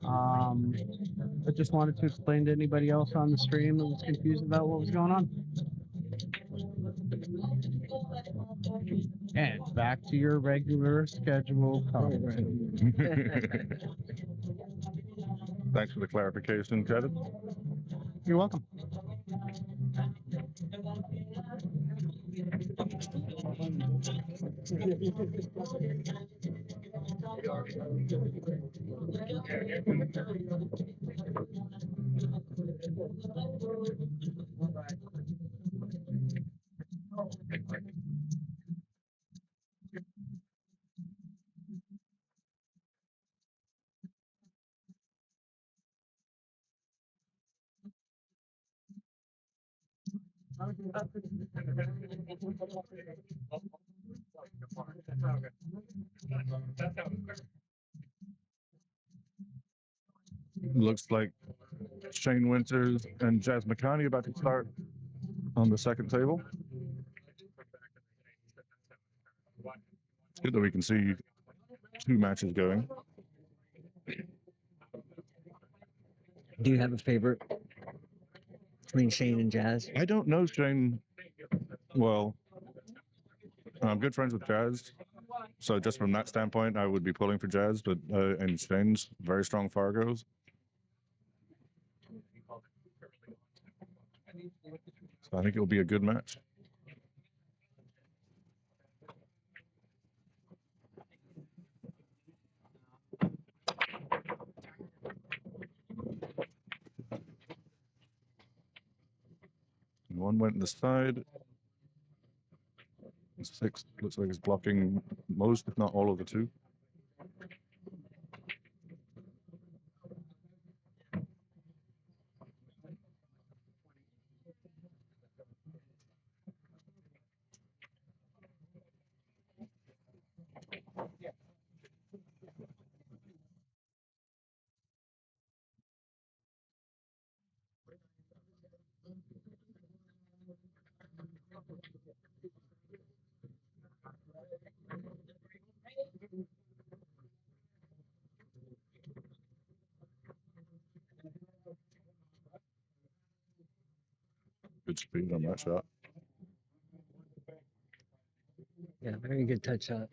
I: I just wanted to explain to anybody else on the stream that was confused about what was going on. And back to your regular schedule commentary.
A: Thanks for the clarification, Kevin.
I: You're welcome.
A: Looks like Shane Winters and Jazz McCarney about to start on the second table. It's good that we can see two matches going.
G: Do you have a favorite between Shane and Jazz?
A: I don't know Shane well. I'm good friends with Jazz, so just from that standpoint, I would be pulling for Jazz. But and Shane's very strong Fargos. So I think it'll be a good match. One went in the side. Six looks like it's blocking most, if not all, of the two. Good speed on that shot.
G: Yeah, very good touch shot.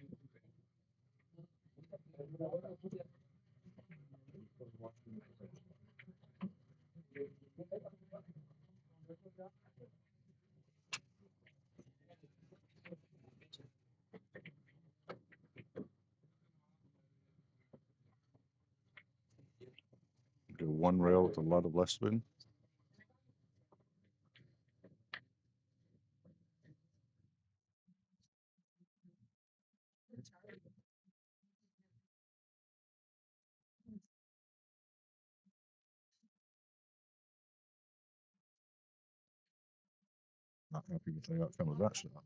A: Do one rail with a lot of less spin. Not happy with the outcome of that shot.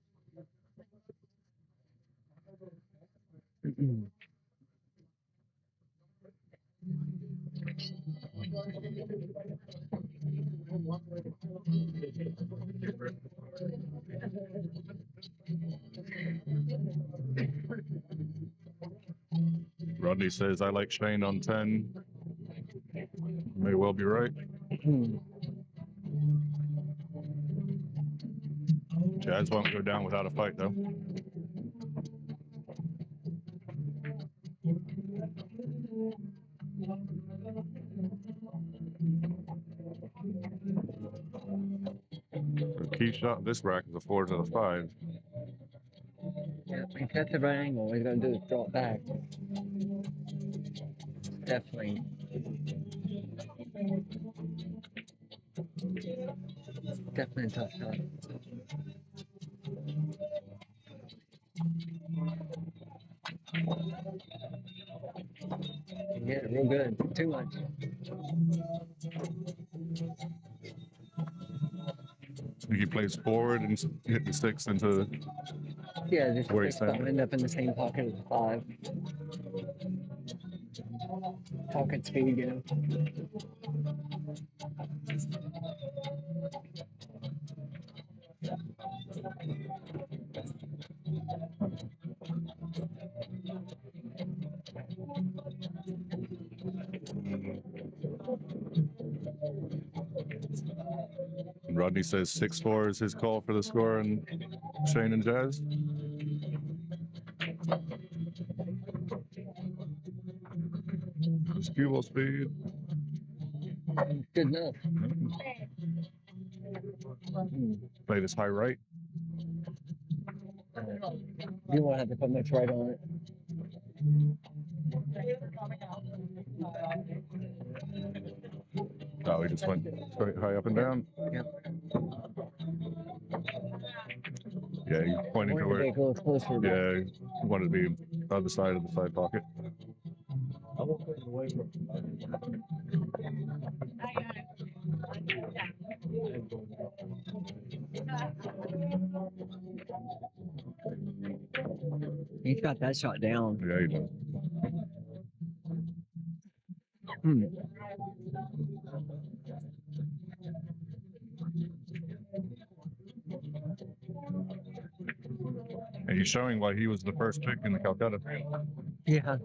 A: Rodney says, I like Shane on 10. May well be right. Jazz won't go down without a fight, though. shot this rack is a 4 to the 5.
G: Yeah, he's got the right angle. All he's got to do is draw it back. Definitely. Definitely a tough shot. You get it real good. Too much.
A: He plays forward and hit the 6 into
G: Yeah, just
A: where he's
G: six will
A: standing.
G: end up in the same pocket as the 5. Pocket speed, you know.
A: And Rodney says 6-4 is his call for the score in Shane and Jazz. His cue ball speed.
G: Good enough.
A: Play this high right.
G: You won't have to put much right on it.
A: Oh, he just went straight high up and down.
G: Yep.
A: Yeah, he's pointing to
G: Wanted to
A: where.
G: make a little closer.
A: Yeah, he wanted to be on the other side of the side pocket.
G: He's got that shot down.
A: Yeah, he does. And he's showing why he was the first pick in the Calcutta.
G: Yeah.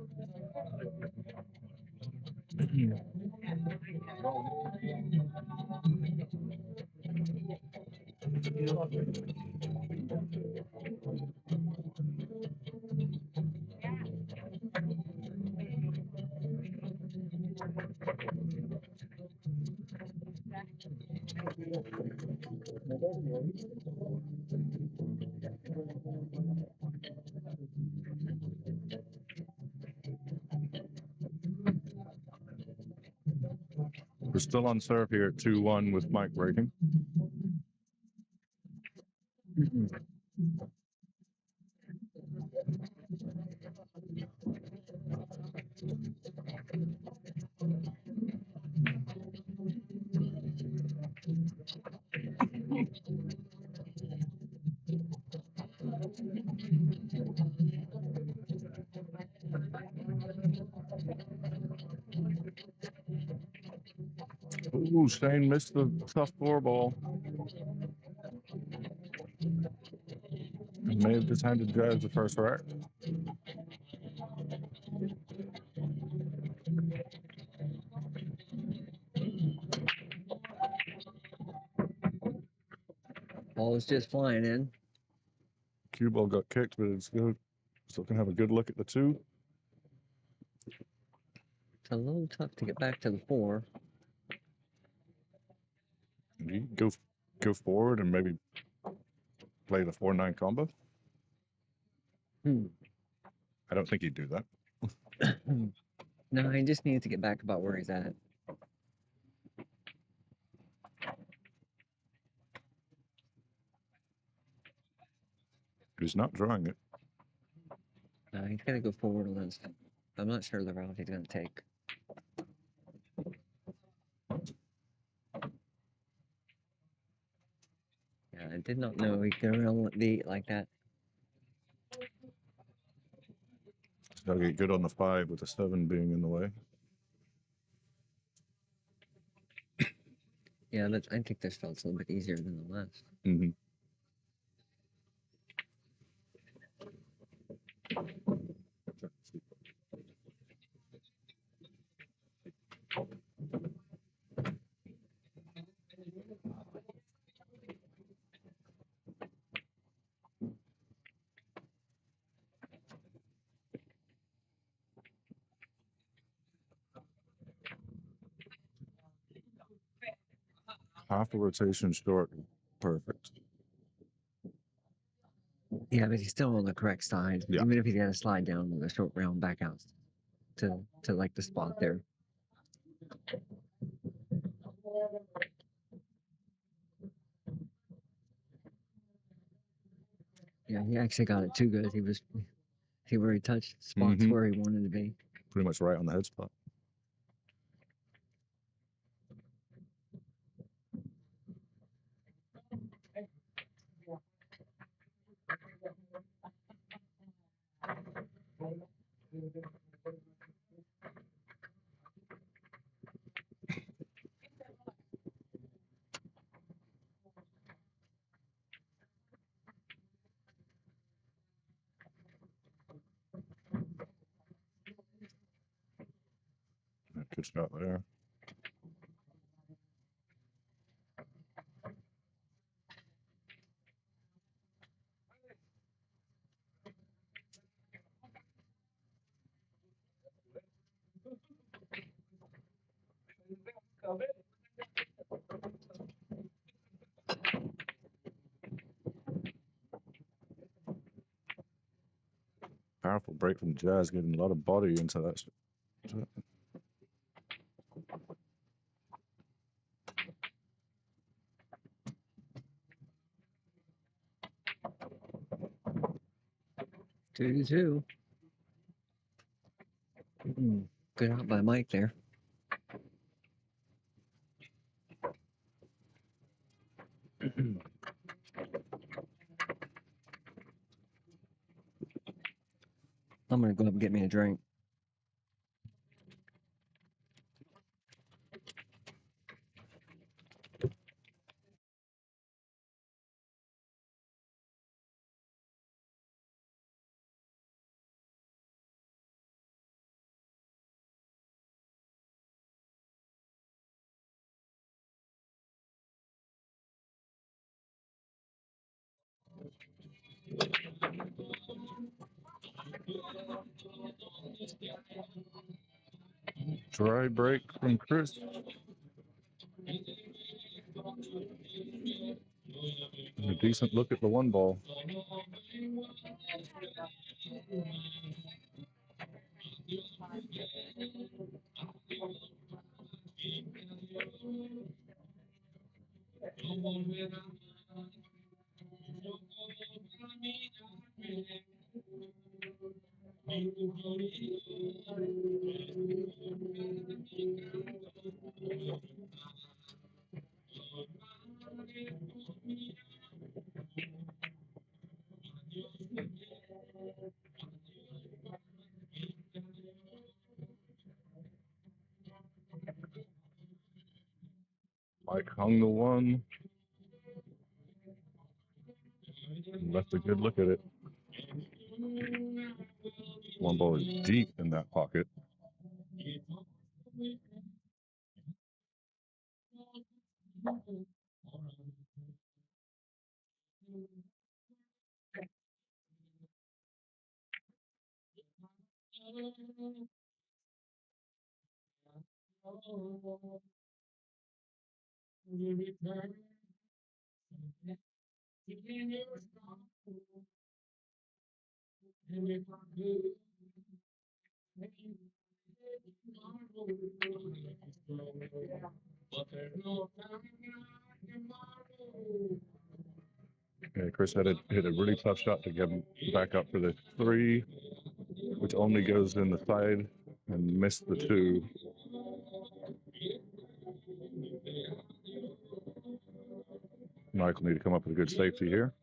A: We're still on serve here at 2-1 with Mike breaking. Ooh, Shane missed the tough 4 ball. May have just handed Jazz the first rack.
G: Ball was just flying in.
A: Cue ball got kicked, but it's good. Still can have a good look at the 2.
G: It's a little tough to get back to the 4.
A: And you go forward and maybe play the 4-9 combo. I don't think he'd do that.
G: No, he just needs to get back about where he's at.
A: He's not drawing it.
G: No, he's got to go forward on this. I'm not sure the route he's going to take. Yeah, I did not know he could run the 8 like that.
A: He'll get good on the 5 with the 7 being in the way.
G: Yeah, but I think this felt's a little bit easier than the last.
A: Mm-hmm. Half a rotation short. Perfect.
G: Yeah, but he's still on the correct side.
A: Yeah.
G: Even if he had to slide down with a short round back out to like the spot there. Yeah, he actually got it too good. He already touched spots
A: Mhm.
G: where he wanted to be.
A: Pretty much right on the head spot. Good shot there. Powerful break from Jazz, getting a lot of body into that.
G: 2-2. Good out by Mike there. I'm gonna go up and get me a drink.
A: Dry break from Chris. And a decent look at the one ball. Mike hung the one. And left a good look at it. One ball is deep in that pocket. Yeah, Chris hit a really tough shot to get him back up for the 3, which only goes in the side, and missed the 2. Mike will need to come up with a good safety here.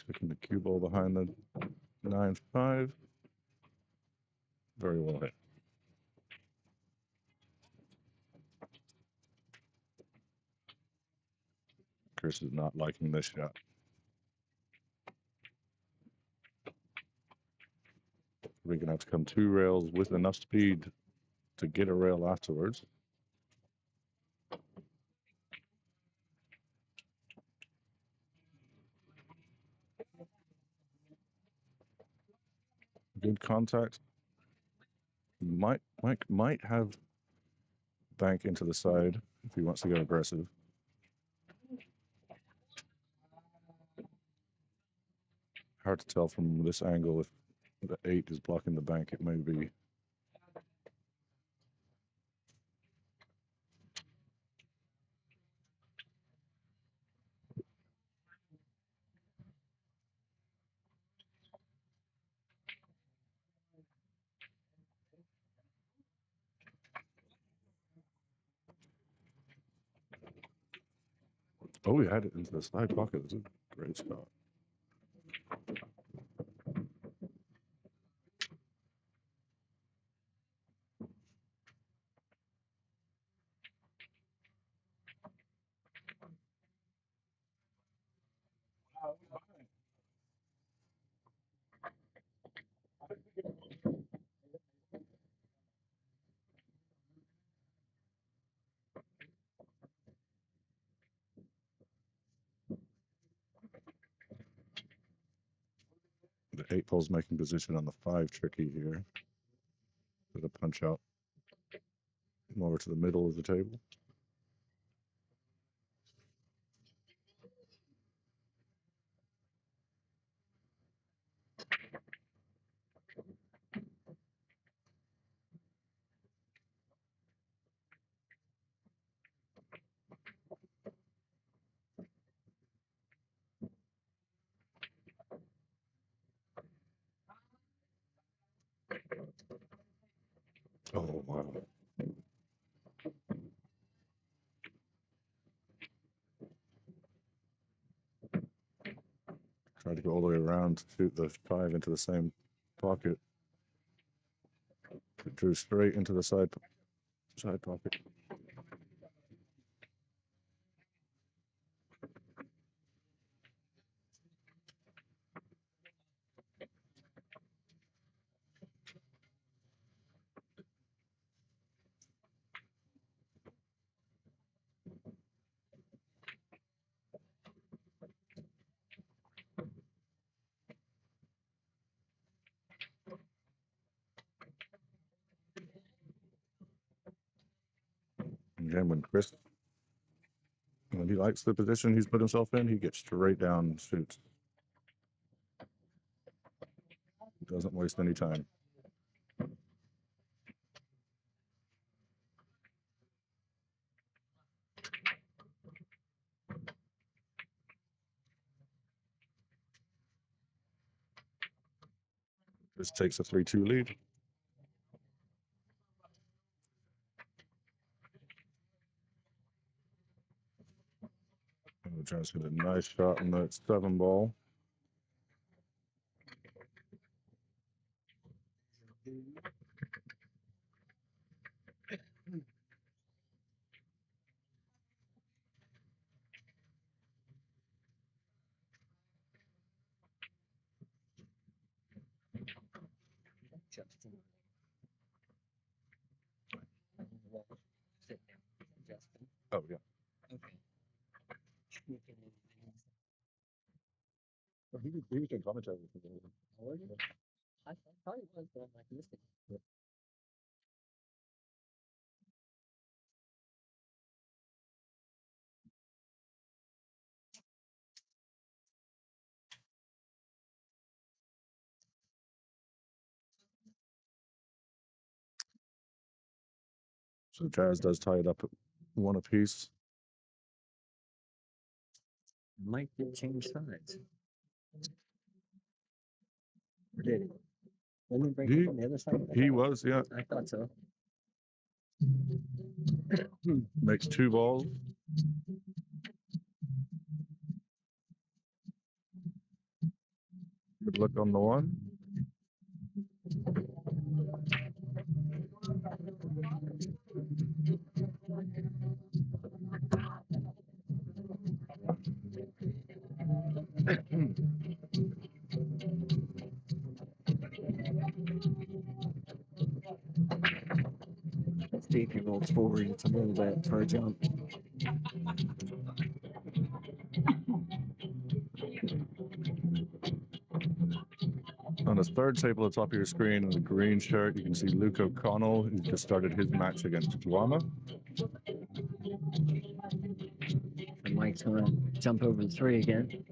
A: Taking the cue ball behind the 9-5. Very well hit. Chris is not liking this shot. We're going to have to come 2 rails with enough speed to get a rail afterwards. Good contact. Might have bank into the side if he wants to go aggressive. Hard to tell from this angle if the 8 is blocking the bank. It may be. Oh, he had it into the side pocket. It's a great spot. The 8 pole's making position on the 5 tricky here. With a punch out more to the middle of the table. Oh, wow. Tried to go all the way around to shoot the 5 into the same pocket. It drew straight into the side pocket. Again, when he likes the position he's put himself in, he gets straight down and shoots. Doesn't waste any time. Just takes a 3-2 lead. And Jones got a nice shot on that 7 ball.
G: Justin. Sit down, Justin.
A: Oh, yeah.
G: Okay.
A: Well, he was doing commentary.
G: Was it? I thought it was, but I'm like listening.
A: Yeah. So Jazz does tie it up at 1 apiece.
G: Mike did change sides. Or did he? Didn't he break
A: He-
G: up on the other side?
A: He was, yeah.
G: I thought so.
A: Makes 2 balls. Good luck on the 1.
G: See if he rolls forward. It's a little bit for a jump.
A: On a the third table at the top of your screen in the green shirt, you can see Luke O'Connell, who just started his match against Guama.
G: And Mike's going to jump over the 3 again.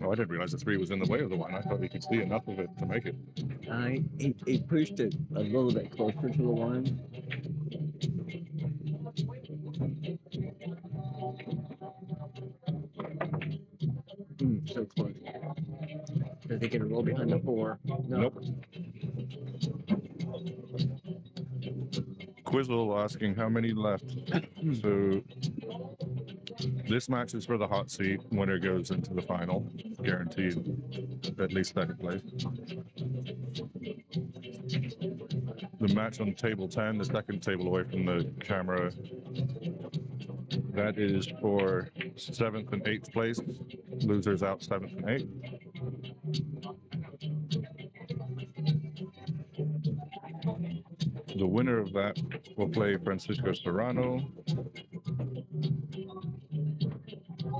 A: Oh, I didn't realize the 3 was in the way of the 1. I thought he could see enough of it to make it.
G: He pushed it a little bit closer to the 1. So close. Does he get a roll behind the 4? No.
A: Nope. Quizzle asking how many left. So this match is for the hot seat. Winner goes into the final, guaranteed at least second place. The match on table 10, the second table away from the camera, that is for 7th and 8th place. Losers out 7th and 8th. The winner of that will play Francisco Serrano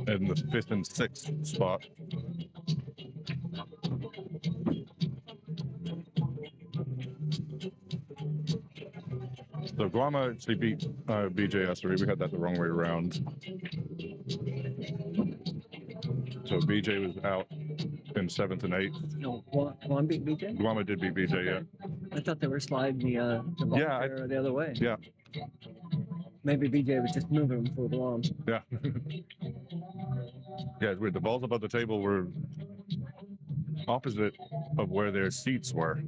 A: in the 5th and 6th spot. So Guama actually beat BJ Essery. We had that the wrong way around. So BJ was out in 7th and 8th.
G: No, Guam beat BJ?
A: Guama did beat BJ, yeah.
G: I thought they were sliding the ball the other way.
A: Yeah.
G: Maybe BJ was just moving for Guam.
A: Yeah. Yeah, it's weird. The balls above the table were opposite of where their seats were.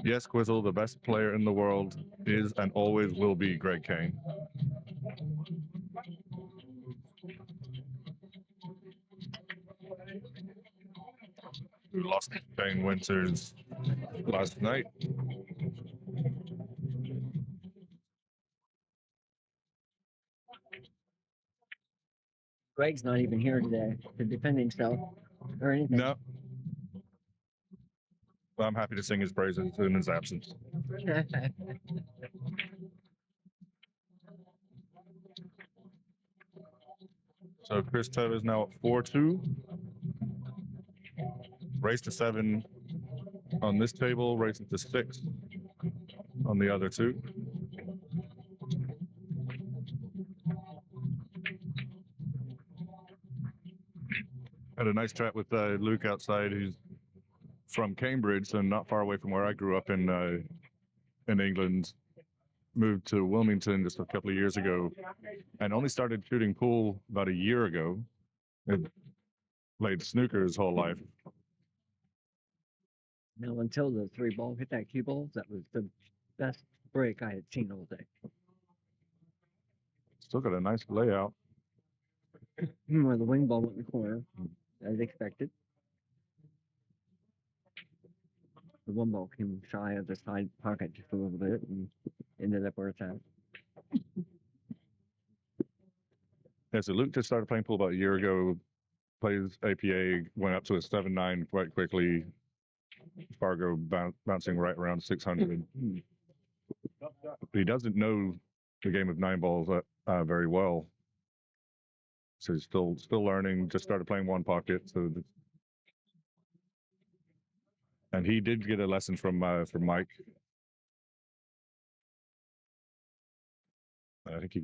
A: Yes, Quizzle, the best player in the world is and always will be Greg Kane. Who lost to Shane Winters last night.
G: Greg's not even here today to defend himself or anything.
A: No. Well, I'm happy to sing his praises in his absence. So Chris Tubb is now at 4-2. Race to 7 on this table, racing to 6 on the other 2. Had a nice chat with Luke outside, who's from Cambridge, and not far away from where I grew up in England. Moved to Wilmington just a couple of years ago, and only started shooting pool about a year ago. And played snooker his whole life.
G: Now, until the 3 ball hit that cue ball, that was the best break I had seen all day.
A: Still got a nice layout.
G: Where the wing ball went in the corner, as expected. The 1 ball came shy of the side pocket just a little bit and ended up where it's at.
A: Yeah, so Luke just started playing pool about a year ago. Plays APA, went up to a 7-9 quite quickly. Fargo bouncing right around 600. He doesn't know the game of 9 balls very well. So he's still learning, just started playing 1 pocket. So, and he did get a lesson from Mike. I think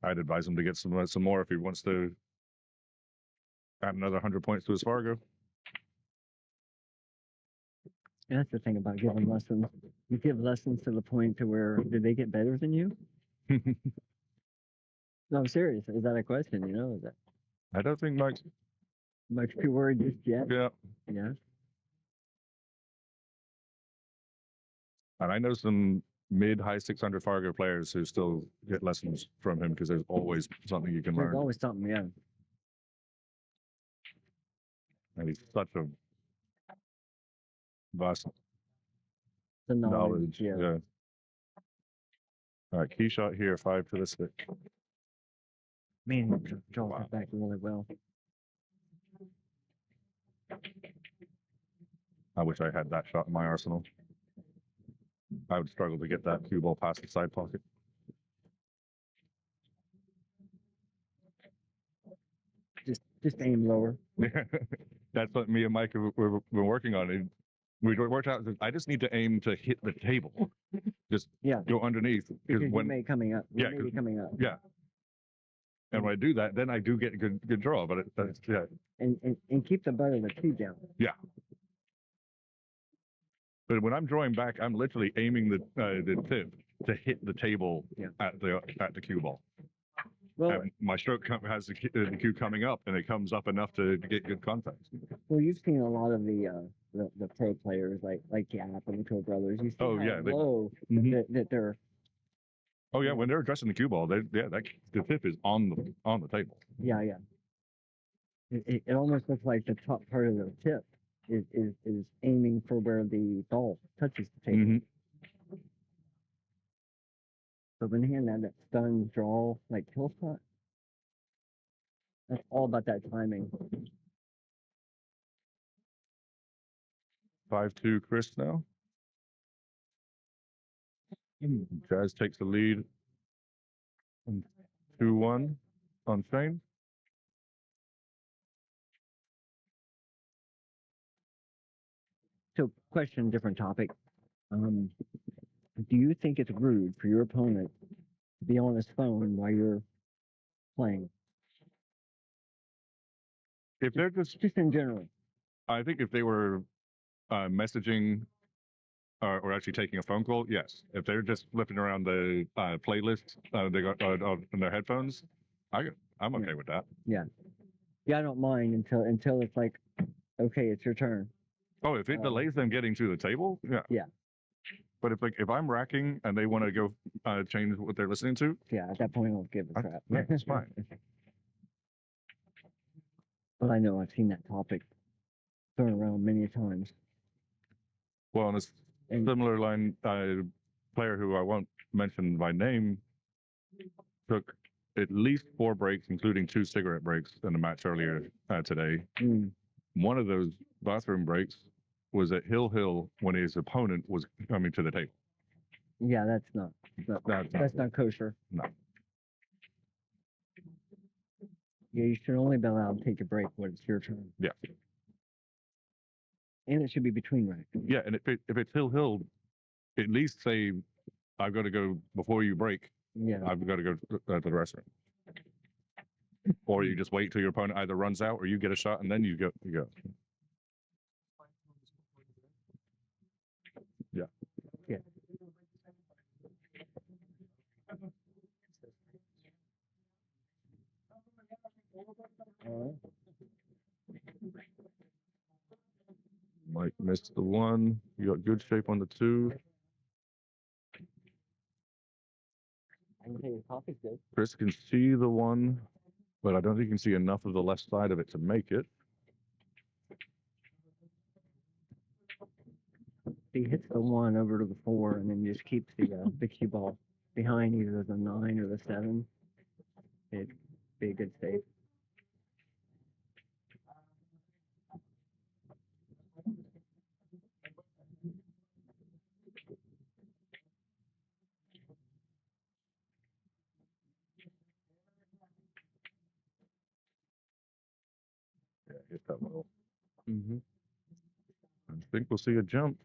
A: I'd advise him to get some more if he wants to add another 100 points to his Fargo.
G: And that's the thing about giving lessons. You give lessons to the point to where, do they get better than you? No, I'm serious. Is that a question? Is that?
A: I don't think Mike's
G: too worried just yet.
A: Yeah.
G: Yeah.
A: And I know some mid-high 600 Fargo players who still get lessons from him because there's always something you can learn.
G: There's always something, yeah.
A: And he's such a vast
G: The
A: knowledge.
G: yeah.
A: All right, key shot here, 5 to the 6.
G: Man, draws it back really well.
A: I wish I had that shot in my arsenal. I would struggle to get that cue ball past the side pocket.
G: Just aim lower.
A: That's what me and Mike have we've been working on. And we worked out. I just need to aim to hit the table. Just go underneath.
G: Because when you may coming up.
A: Yeah,
G: Maybe coming up.
A: Yeah. And when I do that, then I do get a good draw. But that's
G: And keep the butt of the cue down.
A: Yeah. But when I'm drawing back, I'm literally aiming the tip to hit the table at the cue ball. Well, and my stroke has the cue coming up, and it comes up enough to get good contact.
G: Well, you've seen a lot of the pro players like Gap and the Co Brothers. You see how low that they're.
A: Oh yeah, when they're addressing the cue ball, the tip is on the table.
G: Yeah. It almost looks like the top part of the tip is aiming for where the ball touches the table. So when he had that stun draw, like kill shot, that's all about that timing.
A: 5-2 Chris now. Jazz takes the lead. 2-1 on Shane.
G: So, question, different topic. Do you think it's rude for your opponent to be on his phone while you're playing?
A: If they're just
G: in general,
A: I think if they were messaging or actually taking a phone call, yes. If they're just flipping around the playlist they got on their headphones, I'm okay with that.
G: Yeah, I don't mind until it's like, okay, it's your turn.
A: Oh, if it delays them getting to the table, yeah. But if I'm racking and they want to go change what they're listening to,
G: at that point I'll give a crap.
A: That's fine.
G: But I know I've seen that topic thrown around many times.
A: Well, on a similar line, player who I won't mention by name took at least 4 breaks, including 2 cigarette breaks in the match earlier today. One of those bathroom breaks was at Hill when his opponent was coming to the table.
G: Yeah, that's not kosher.
A: No.
G: Yeah, you should only be allowed to take a break when it's your turn.
A: Yeah.
G: And it should be between racks.
A: Yeah, and if it's Hill, at least say, I've got to go before you break.
G: Yeah.
A: I've got to go to the restroom. Or you just wait till your opponent either runs out or you get a shot and then you go. Yeah.
G: Yeah.
A: Mike missed the 1. You got good shape on the 2. Chris can see the 1, but I don't think you can see enough of the left side of it to make it.
G: He hits the 1 over to the 4 and then just keeps the cue ball behind either the 9 or the 7. It'd be a good save.
A: Yeah, hit that well. I think we'll see a jump.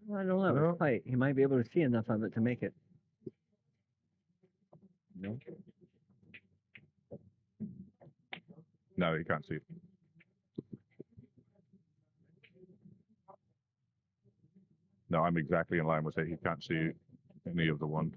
G: Well, I don't know.
A: No.
G: It's tight. He might be able to see enough of it to make it. No.
A: No, you can't see it. No, I'm exactly in line with it. He can't see any of the 1.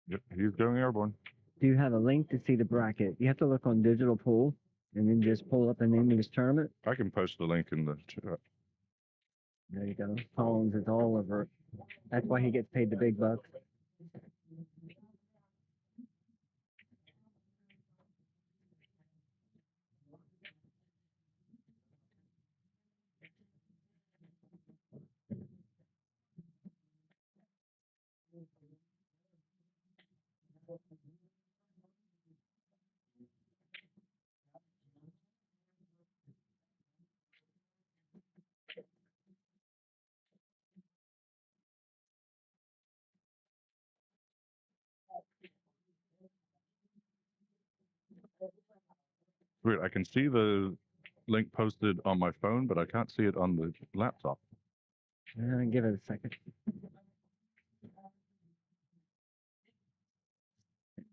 A: Yep, he's going airborne.
G: Do you have a link to see the bracket? You have to look on Digital Pool and then just pull up the name of this tournament.
A: I can post the link in the chat.
G: There you go. Collins is all over it. That's why he gets paid the big bucks.
A: Weird. I can see the link posted on my phone, but I can't see it on the laptop.
G: Give it a second.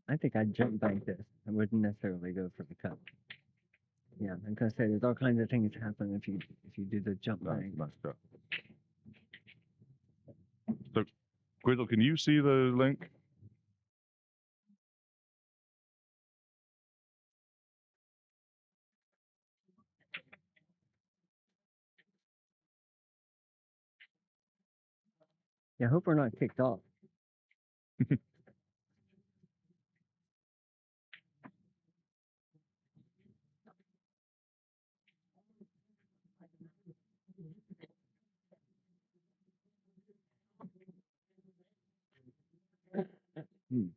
G: I think I'd jump bank this. I wouldn't necessarily go for the cut. Yeah, I'm gonna say there's all kinds of things happen if you do the jump bank.
A: Nice shot. So, Quizzle, can you see the link?
G: Yeah, I hope we're not kicked off. You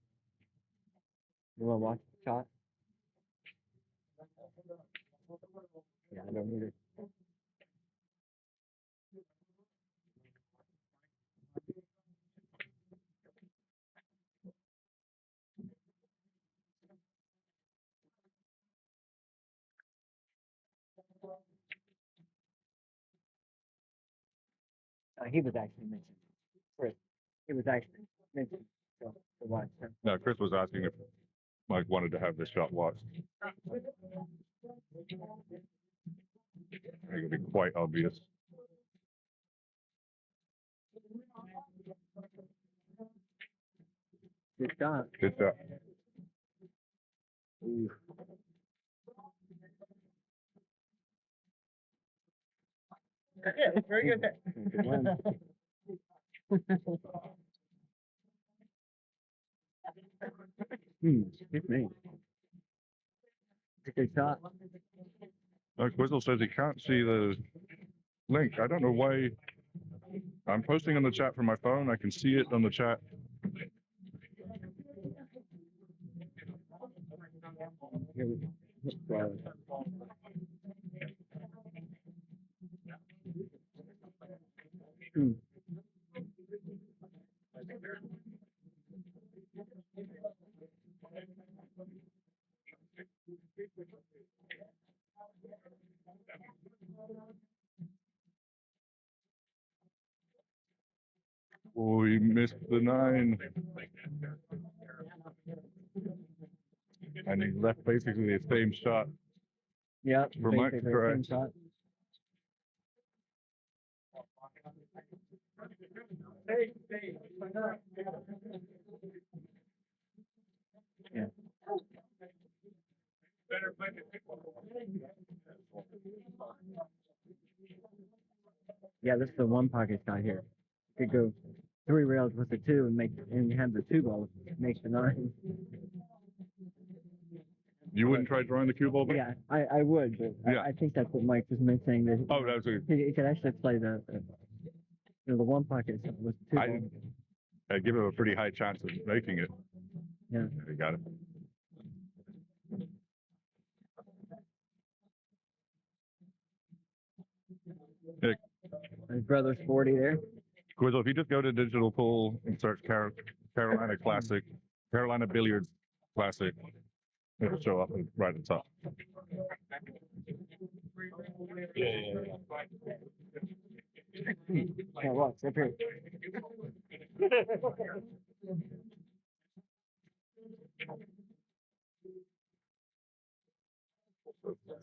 G: wanna watch the shot? Yeah, I don't need it. He was actually mentioned. Chris. He was actually mentioned to watch him.
A: No, Chris was asking if Mike wanted to have this shot watched. I think it'll be quite obvious.
G: Good shot.
A: Good shot.
G: Ooh.
F: Yeah, very good.
G: Good one. Excuse me. Good shot.
A: Quizzle says he can't see the link. I don't know why. I'm posting on the chat from my phone. I can see it on the chat.
G: Here we go.
A: Oh, he missed the 9. And he left basically the same shot.
G: Yeah,
A: For Mike,
G: basically
A: correct.
G: same shot. Yeah. Yeah, this is the one pocket shot here. Could go 3 rails with the 2 and have the 2 balls make the 9.
A: You wouldn't try drawing the cue ball back?
G: Yeah, I would, but
A: Yeah.
G: I think that's what Mike was saying. That
A: Oh, that was a,
G: he could actually play the one pocket with the 2 balls.
A: I'd give him a pretty high chance of making it.
G: Yeah.
A: He got it. Hey,
G: His brother's 40 there.
A: Quizzle, if you just go to Digital Pool and search Carolina Classic, Carolina Billiards Classic, it'll show up right at the top.
G: Yeah, watch, up here.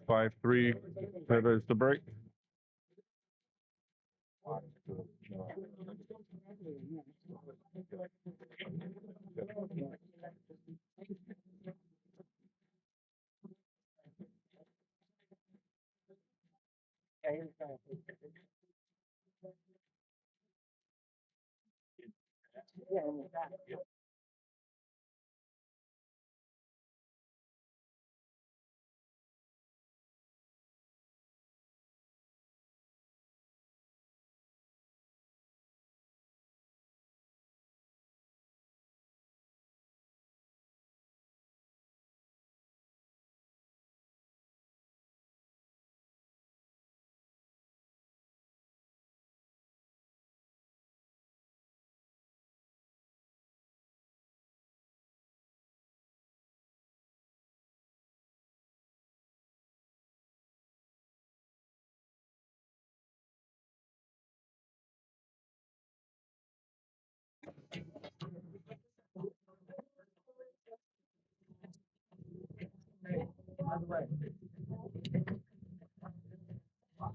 A: 5-3, there's the break.
G: Yeah,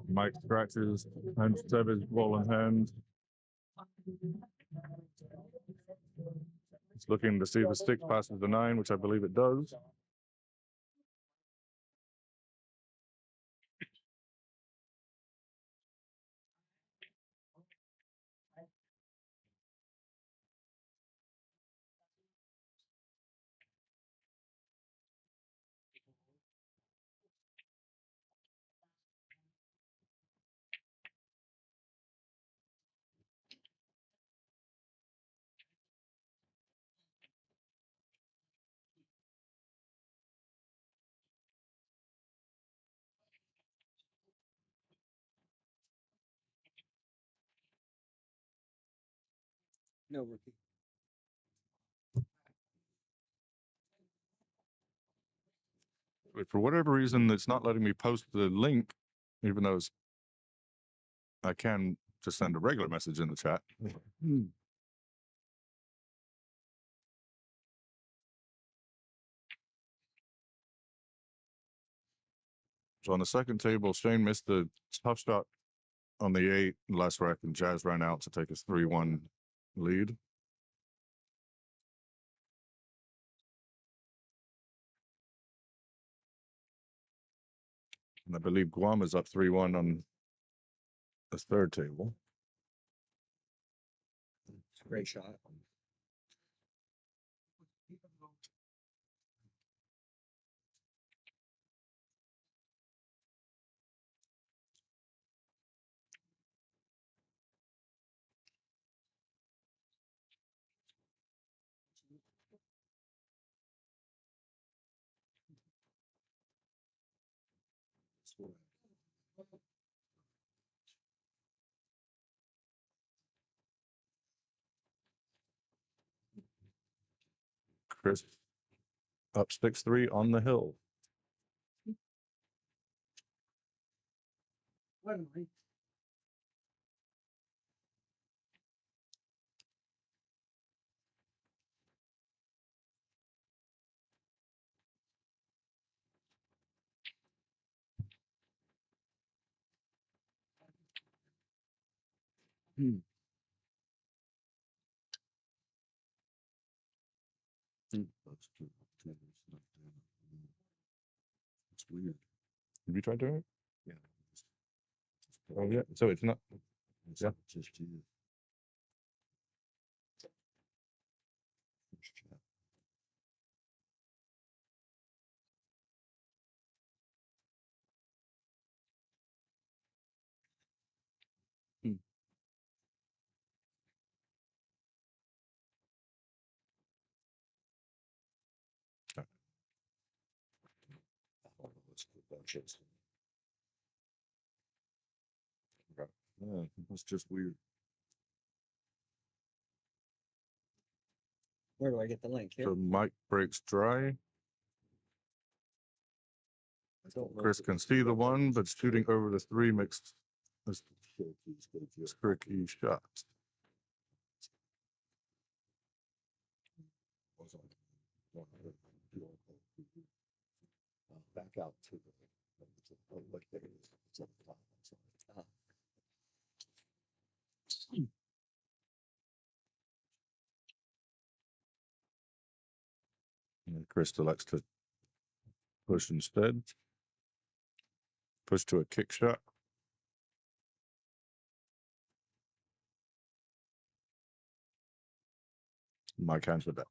A: Mike scratches and Seb is rolling hands. It's looking to see if the stick passes the 9, which I believe it does.
G: No rookie.
A: But for whatever reason, it's not letting me post the link, even though I can just send a regular message in the chat. So on the second table, Shane missed the tough shot on the 8 last rack, and Jazz ran out to take his 3-1 lead. And I believe Guam is up 3-1 on the third table.
G: It's a great shot.
A: Chris up 6-3 on the hill.
D: It's weird.
A: Have you tried doing it?
D: Yeah.
A: Oh, yeah. So it's not.
D: It's
A: Yeah.
D: just you. First chat. I don't know what's good about chess.
A: Okay.
D: Yeah, it's just weird.
G: Where do I get the link? Here.
A: So Mike breaks dry.
D: I don't know
A: Chris
D: if
A: can
D: it's
A: see
D: good
A: the
D: about
A: 1,
D: chess.
A: but shooting over the 3 makes a
D: Cherokee is good, yeah.
A: tricky shot.
D: Was on one of the back out to the like there it is. It's at the top. I'm sorry.
A: And Chris elects to push instead. Push to a kick shot. Mike hands the deck.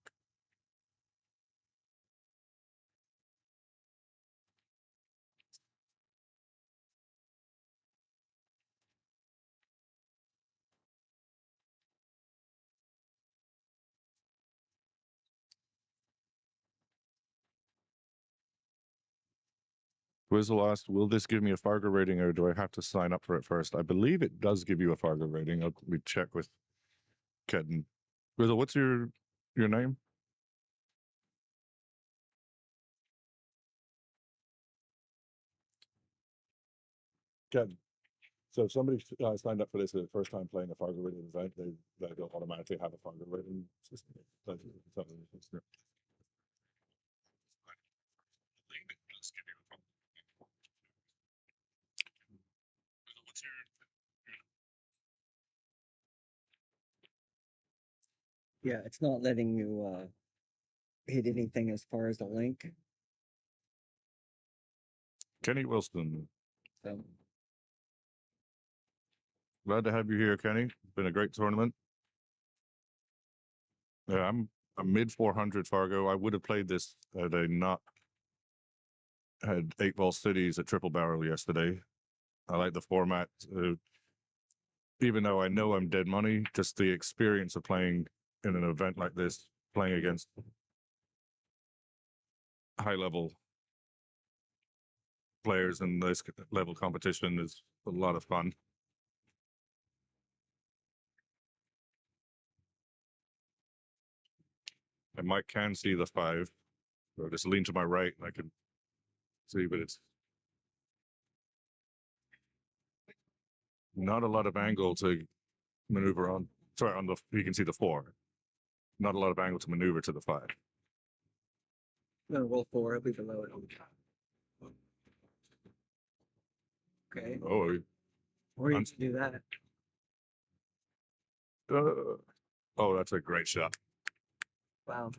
A: Twizzle asked, will this give me a Fargo rating or do I have to sign up for it first? I believe it does give you a Fargo rating. We check with Kedden. Twizzle, what's your name? Kedden. So if somebody signed up for this for the first time playing a Fargo rating event, they don't automatically have a Fargo rating system. That's something.
G: Yeah, it's not letting you hit anything as far as the link.
A: Kenny Wilson,
G: So
A: glad to have you here, Kenny. Been a great tournament. Yeah, I'm a mid 400 Fargo. I would have played this had I not had 8-ball cities at triple barrel yesterday. I like the format. Even though I know I'm dead money, just the experience of playing in an event like this, playing against high level players in this level competition is a lot of fun. And Mike can see the 5. So just lean to my right and I can see, but it's not a lot of angle to maneuver on. Sorry, on the you can see the 4. Not a lot of angle to maneuver to the 5.
G: I'm gonna roll 4. I'll be below it. Okay.
A: Oh,
G: Or you can do that.
A: oh, that's a great shot.
G: Wow.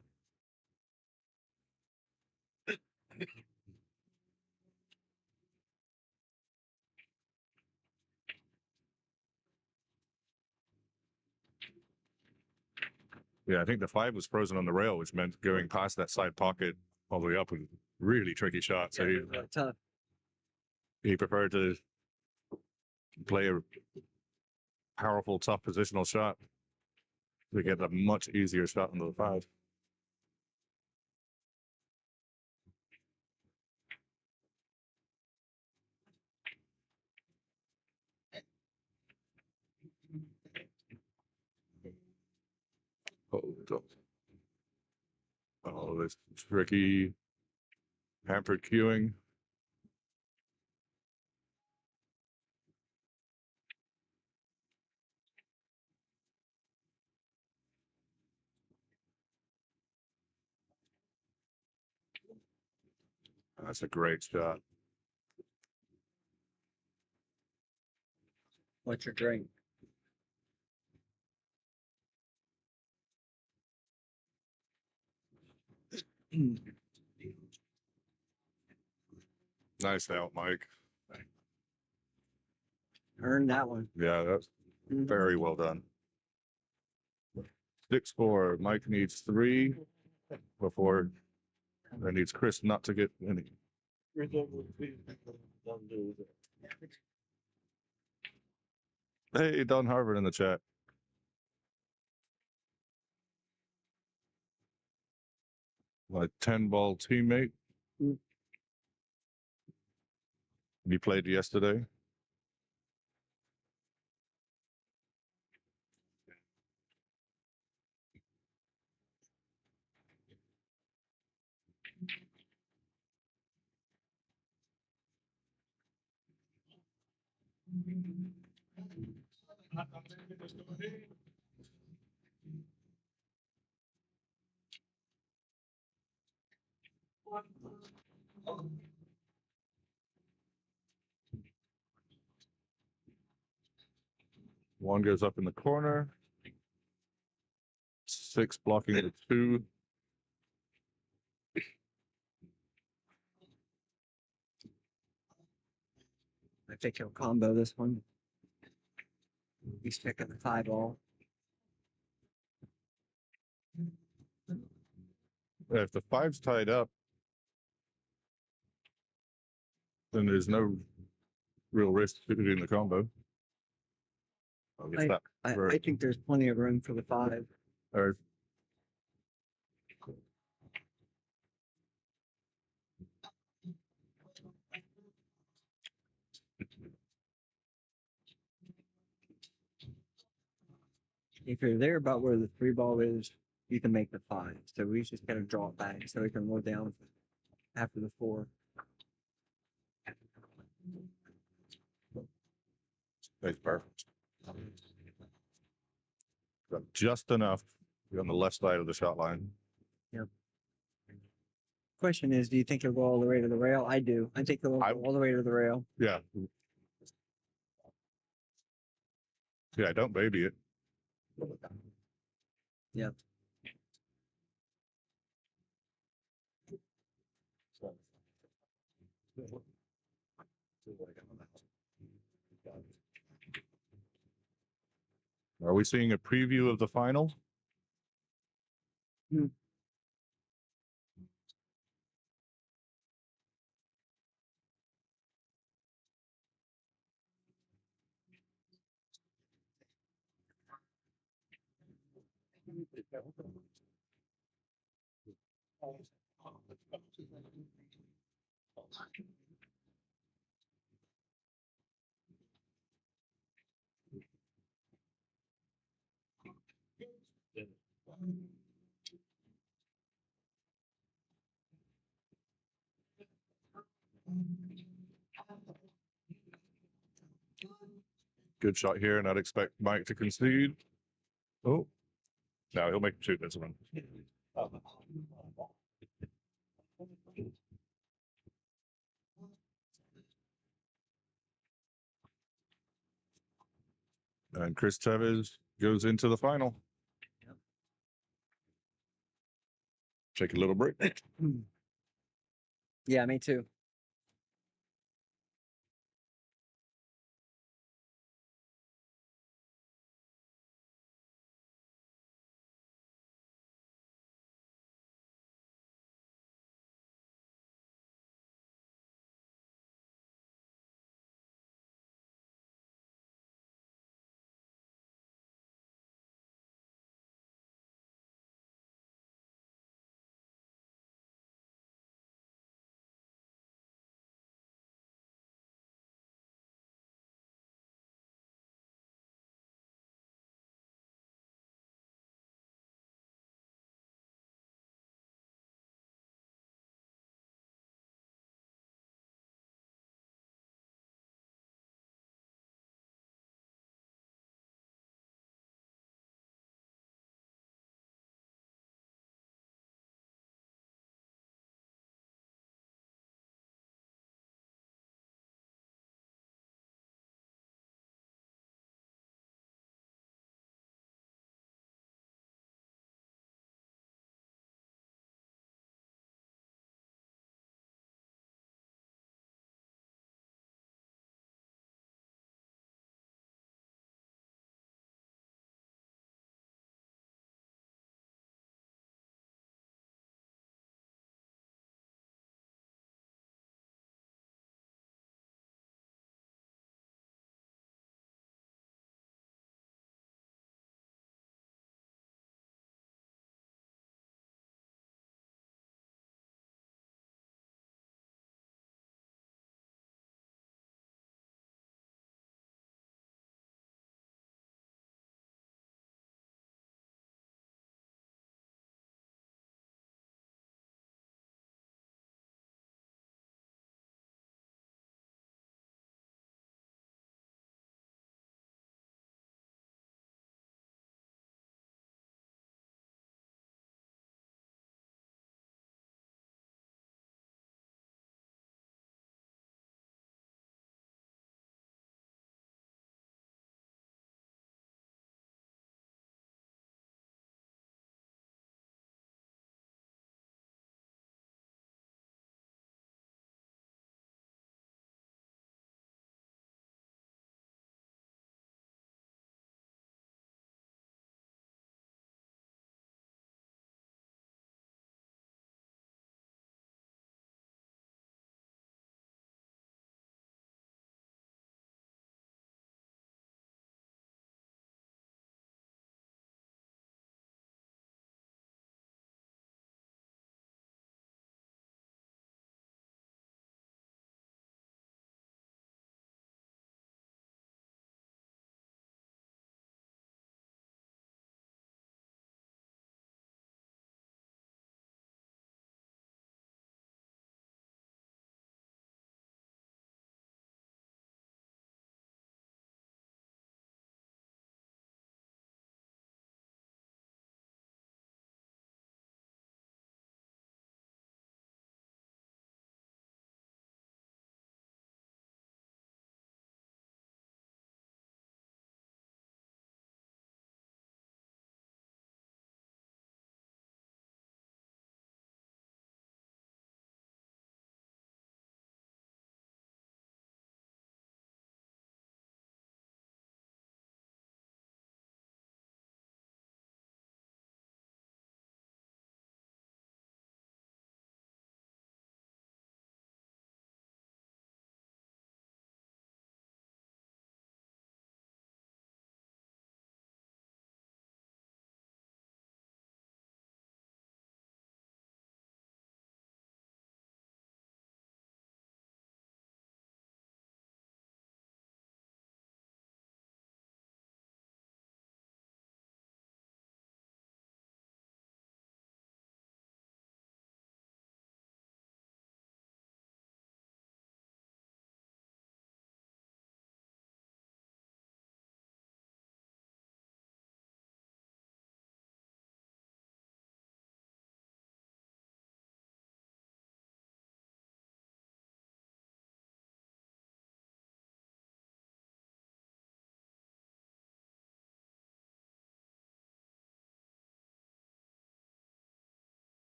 A: Yeah, I think the 5 was frozen on the rail, which meant going past that side pocket all the way up was a really tricky shot. So
G: Yeah, really tough.
A: he preferred to play a powerful, tough positional shot to get a much easier shot into the 5. Oh, oh, this tricky hampered queuing. That's a great shot.
G: What's your drink?
A: Nice out, Mike.
G: Earned that one.
A: Yeah, that's very well done. 6-4. Mike needs 3 before that needs Chris not to get any. Hey, Don Harvard in the chat. My 10-ball teammate. He played yesterday. One goes up in the corner. 6 blocking the 2.
G: I think he'll combo this one. He's picking the 5-ball.
A: If the 5's tied up, then there's no real risk to doing the combo.
G: I think there's plenty of room for the 5.
A: Or
G: If you're there about where the 3-ball is, you can make the 5. So we just gotta draw it back so we can roll down after the 4.
A: it's perfect. Got just enough to be on the left side of the shot line.
G: Yep. Question is, do you think he'll go all the way to the rail? I do. I think he'll go all the way to the rail.
A: Yeah. Yeah, don't baby it.
G: Yep.
A: Are we seeing a preview of the final? Good shot here, and I'd expect Mike to concede. Oh, no, he'll make him shoot this one. And Chris Tevez goes into the final. Take a little break.
G: Yeah, me too.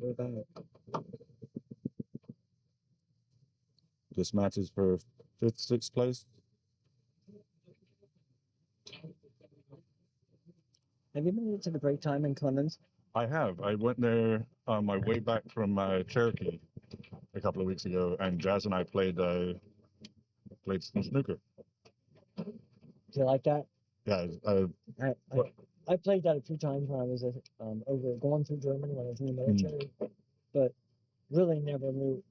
G: way back.
A: This match is for 5th, 6th place.
G: Have you been to the break time in Clemens?
A: I have. I went there on my way back from Cherokee a couple of weeks ago, and Jazz and I played some snooker.
G: Do you like that?
A: Yeah,
G: I played that a few times when I was going through Germany when I was in the military, but really never knew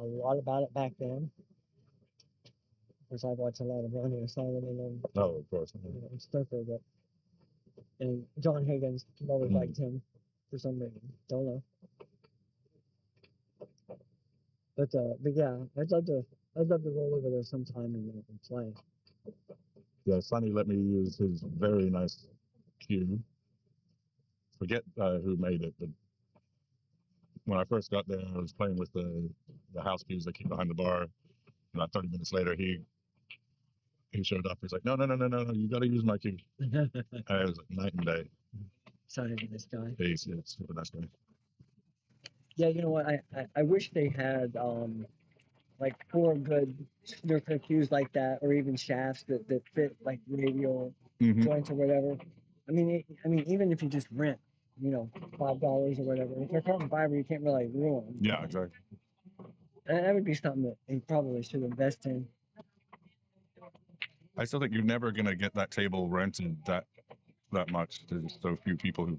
G: a lot about it back then. Because I watched a lot of Ronnie O'Sullivan and
A: of course.
G: and Stoker, and John Higgins. I've always liked him for some reason. Don't know. But yeah, I'd love to roll over there sometime and play.
A: Yeah, Sonny let me use his very nice cue. Forget who made it, but when I first got there, I was playing with the house cues they keep behind the bar. And 30 minutes later, he showed up. He's like, no, you got to use my cue. And it was like night and day.
G: Sorry to this guy.
A: He's super nice guy.
G: Yeah, you know what? I wish they had like 4 good snooker cues like that, or even shafts that fit like radial joints or whatever. I mean, even if you just rent, $5 or whatever. If you're carbon fiber, you can't really ruin them.
A: Yeah, exactly.
G: And that would be something that they probably should invest in.
A: I still think you're never gonna get that table rented that much. There's so few people who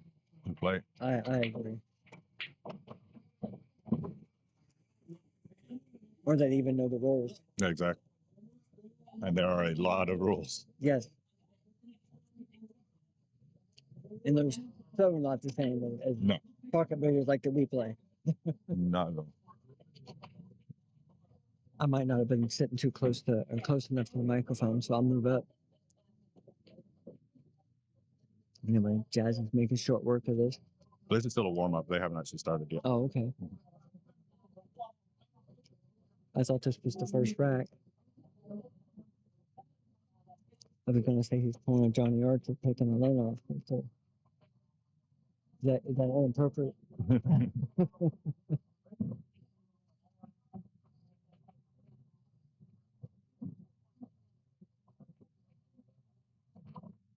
A: play.
G: I agree. Or that even know the rules.
A: Yeah, exactly. And there are a lot of rules.
G: Yes. And they're so not the same as pocket billiards like that we play.
A: Not at all.
G: I might not have been sitting too close enough to the microphone, so I'll move up. Anyway, Jazz is making short work of this.
A: This is still a warm up. They haven't actually started yet.
G: Oh, okay. I thought this was the first rack. I was gonna say he's pulling a Johnny Archer taking the lane off. But, is that inappropriate?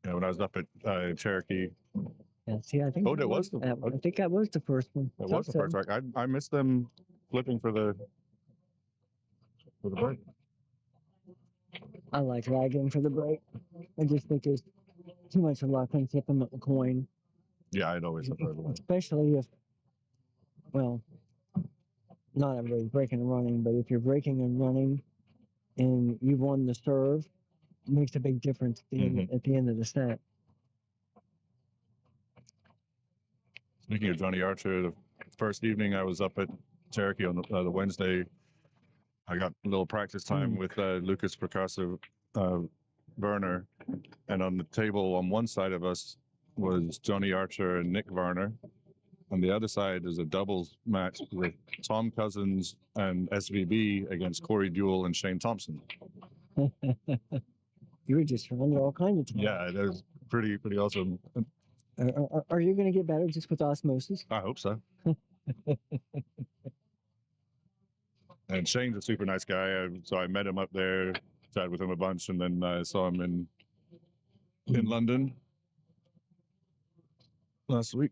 A: Yeah, when I was up at Cherokee.
G: Yeah, see, I think.
A: Oh, that was the.
G: I think that was the first one.
A: That was the first rack. I missed them flipping for the break.
G: I like lagging for the break. I just think there's too much luck in flipping a coin.
A: Yeah, I'd always prefer the
G: Especially if, well, not everybody's breaking and running, but if you're breaking and running and you've won the serve, it makes a big difference at the end of the set.
A: Speaking of Johnny Archer, the first evening I was up at Cherokee on the Wednesday, I got a little practice time with Lucas Picasso Werner, and on the table on one side of us was Johnny Archer and Nick Werner. On the other side is a doubles match with Tom Cousins and SVB against Corey Dewell and Shane Thompson.
G: You were just under all kinds of time.
A: Yeah, that was pretty awesome.
G: Are you going to get better just with osmosis?
A: I hope so. And Shane's a super nice guy, so I met him up there, chatted with him a bunch, and then I saw him in London last week.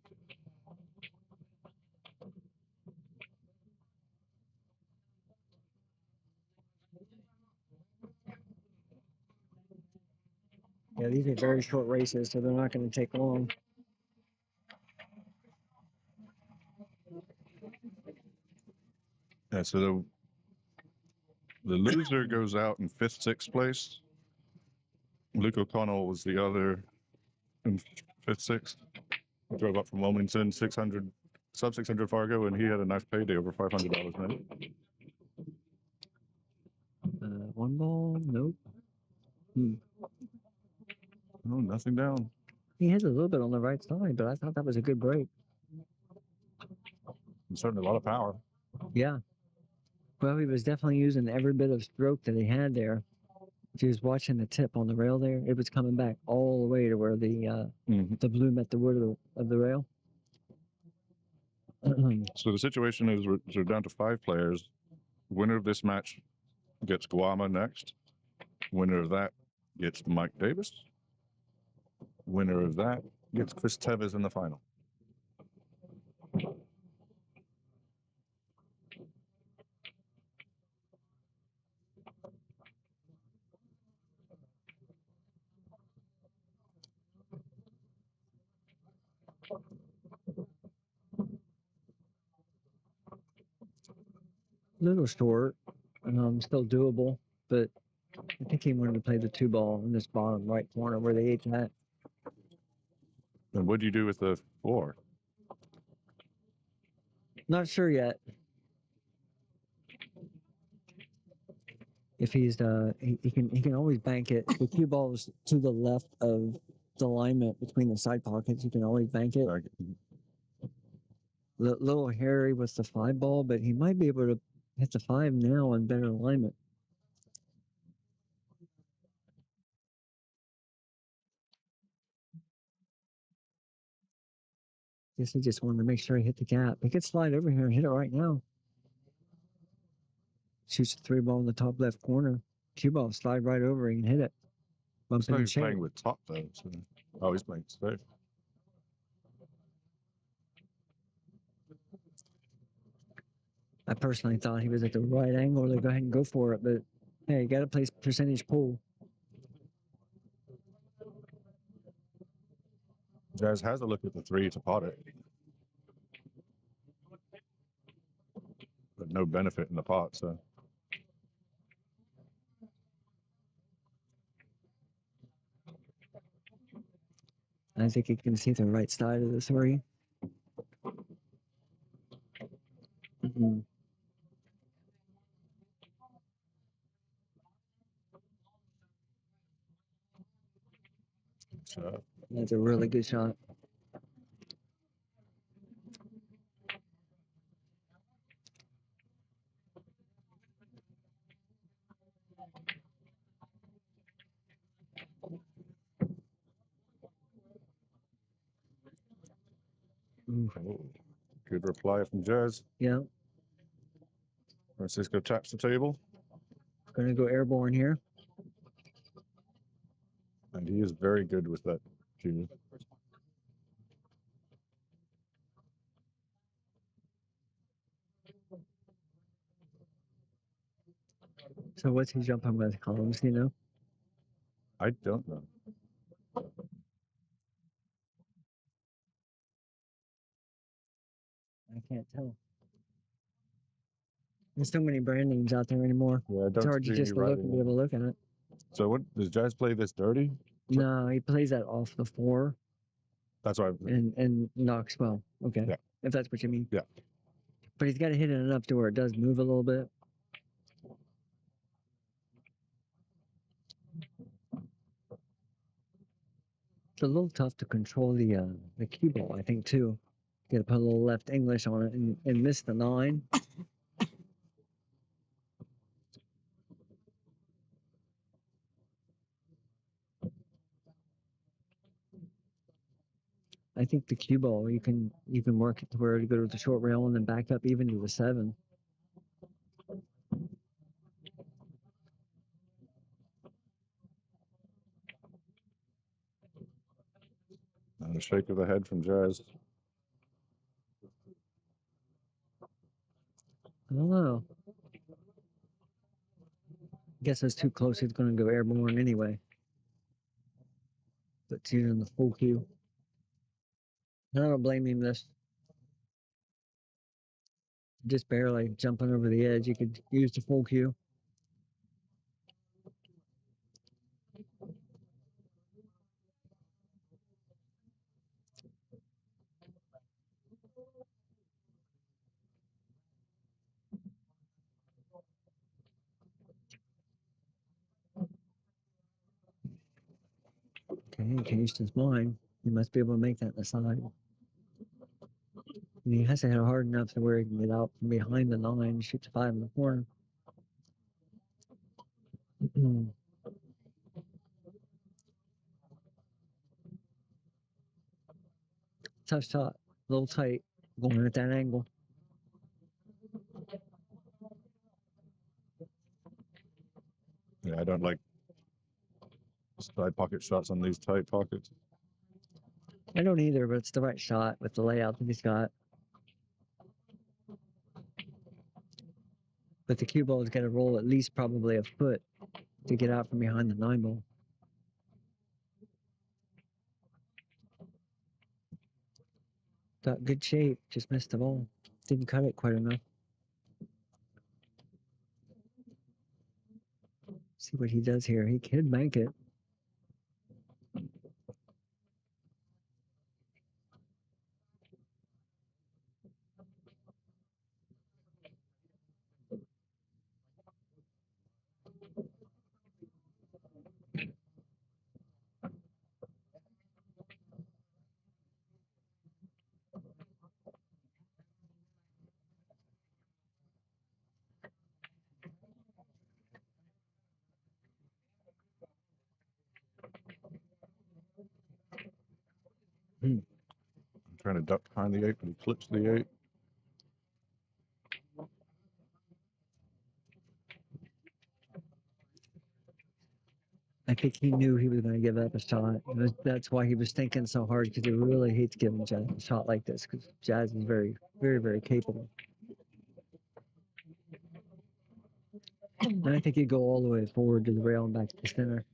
G: Yeah, these are very short races, so they're not going to take long.
A: Yeah, so the loser goes out in 5th, 6th place. Luke O'Connell was the other in 5th, 6th. He drove up from Wilmington, sub 600 Fargo, and he had a nice payday, over $500 man.
G: One ball, nope.
A: No, nothing down.
G: He has a little bit on the right side, but I thought that was a good break.
A: And certainly a lot of power.
G: Yeah. Well, he was definitely using every bit of stroke that he had there. If he was watching the tip on the rail there, it was coming back all the way to where the blue met the wood of the rail.
A: So the situation is we're down to 5 players. Winner of this match gets Guama next. Winner of that gets Mike Davis. Winner of that gets Chris Tevez in the final.
G: Little short, still doable, but I think he wanted to play the 2-ball in this bottom right corner where the 8's at.
A: And what do you do with the 4?
G: Not sure yet. If he's he can always bank it. The cue ball's to the left of the alignment between the side pockets. You can always bank it. Little hairy with the 5-ball, but he might be able to hit the 5 now on better alignment. Guess he just wanted to make sure he hit the gap. He could slide over here and hit it right now. Shoots the 3-ball in the top left corner. Cue ball slide right over and hit it. Bump
A: So
G: in the
A: he's
G: shape.
A: playing with top though. So, oh, he's playing safe.
G: I personally thought he was at the right angle to go ahead and go for it, but hey, you got to play percentage pool.
A: Jazz has a look at the 3 to pot it, but no benefit in the pot. So
G: I think he can see the right side of the 3. Mm-hmm.
A: So
G: That's a really good shot.
A: good reply from Jazz.
G: Yeah,
A: Francisco taps the table,
G: gonna go airborne here.
A: and he is very good with that cue.
G: So what's he jumping with, Columns? You know?
A: I don't know.
G: I can't tell. There's so many brand names out there anymore.
A: Yeah, I
G: It's
A: don't
G: hard to
A: see
G: just
A: you
G: look
A: writing
G: and be
A: it.
G: able to look at it.
A: So what does Jazz play this dirty?
G: No, he plays that off the 4
A: That's why.
G: and knocks well. Okay,
A: Yeah.
G: if that's what you mean.
A: Yeah.
G: But he's got to hit it enough to where it does move a little bit. It's a little tough to control the cue ball, I think, too. You got to put a little left English on it and miss the 9. I think the cue ball you can work it to where to go to the short rail and then back up even to the 7.
A: And a shake of the head from Jazz.
G: I don't know. I guess it's too close. He's going to go airborne anyway. But it's using the full cue. I don't blame him this. Just barely jumping over the edge. You could use the full cue. Okay, he changed his mind. He must be able to make that in the side. And he has to hit it hard enough to where he can get out from behind the 9 and shoot the 5 in the corner. Tough shot. A little tight. Going at that angle.
A: Yeah, I don't like side pocket shots on these tight pockets.
G: I don't either, but it's the right shot with the layout that he's got. But the cue ball's got to roll at least probably a foot to get out from behind the 9 ball. Got good shape, just missed the ball. Didn't cut it quite enough. See what he does here. He could make it.
A: I'm trying to duck behind the 8, but he clips the 8.
G: I think he knew he was going to give up a shot. That's why he was thinking so hard, because he really hates giving Jazz a shot like this, because Jazz is very, very, very capable. And I think he'd go all the way forward to the rail and back to the center.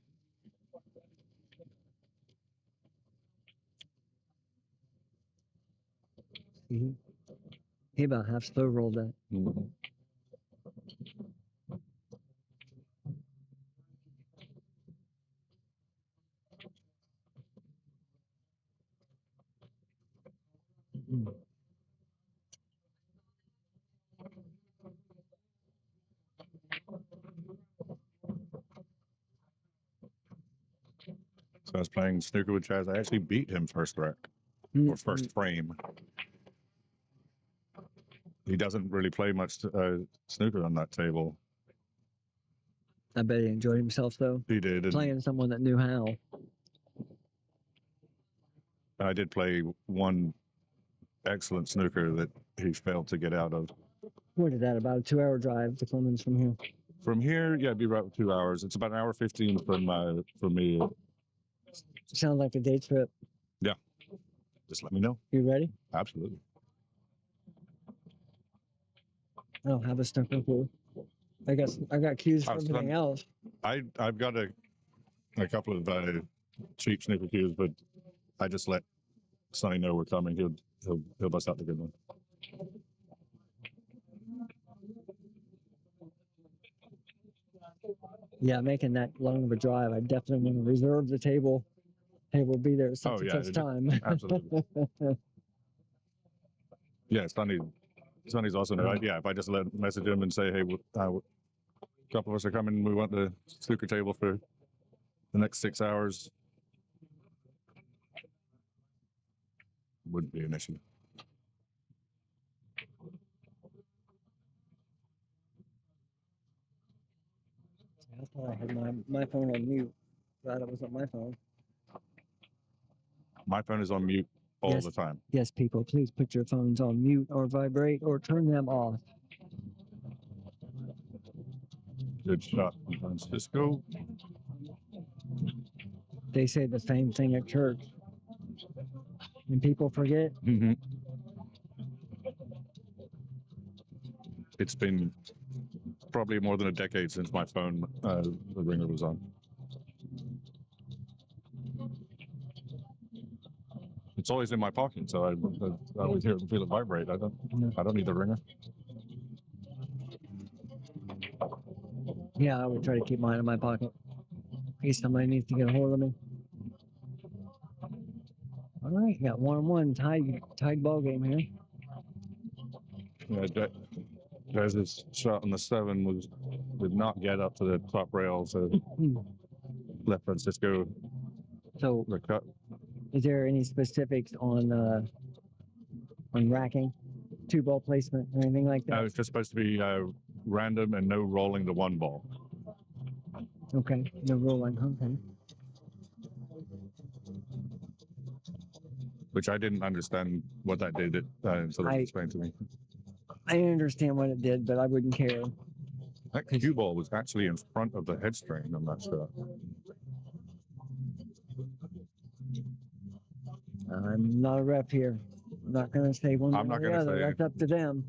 G: He about half slow rolled that.
A: Mm-hmm. So I was playing snooker with Chaz. I actually beat him first rack or first frame. He doesn't really play much snooker on that table.
G: I bet he enjoyed himself, though.
A: He did. And
G: Playing someone that knew how.
A: I did play one excellent snooker that he failed to get out of.
G: What is that, about a 2-hour drive to Clemens from here?
A: From here, yeah, it'd be about 2 hours. It's about an hour 15 from me.
G: Sounds like a day trip.
A: Yeah. Just let me know.
G: You ready?
A: Absolutely.
G: I don't have a snooker clue. I got cues for everything else.
A: I've got a couple of cheap snooker cues, but I just let Sonny know we're coming. He'll bust out the good one.
G: Yeah, making that long of a drive, I definitely want to reserve the table. Table will be there at such a time.
A: Absolutely. Yeah, Sonny's also if I just message him and say, hey, a couple of us are coming. We want the snooker table for the next 6 hours. Wouldn't be an issue.
G: I thought I had my phone on mute. Glad it wasn't my phone.
A: My phone is on mute all the time.
G: Yes, people, please put your phones on mute or vibrate or turn them off.
A: Good shot from Francisco.
G: They say the same thing at church. And people forget.
A: Mm-hmm. It's been probably more than a decade since my phone, the ringer was on. It's always in my pocket, so I always hear it and feel it vibrate. I don't need the ringer.
G: Yeah, I would try to keep mine in my pocket in case somebody needs to get a hold of me. All right, got 1-1 tied ball game here.
A: Yeah, Jaz's shot on the 7 did not get up to the top rail, so left Francisco
G: So
A: the cut.
G: is there any specifics on racking, 2-ball placement, or anything like that?
A: It's just supposed to be random and no rolling the 1 ball.
G: Okay, no rolling. Okay.
A: Which I didn't understand what that did. It sort of
G: I-
A: explained to me.
G: I understand what it did, but I wouldn't care.
A: That cue ball was actually in front of the head strain on that shot.
G: I'm not a ref here. I'm not going to say one
A: I'm
G: way
A: not
G: or the
A: gonna
G: other.
A: say.
G: That's up to them.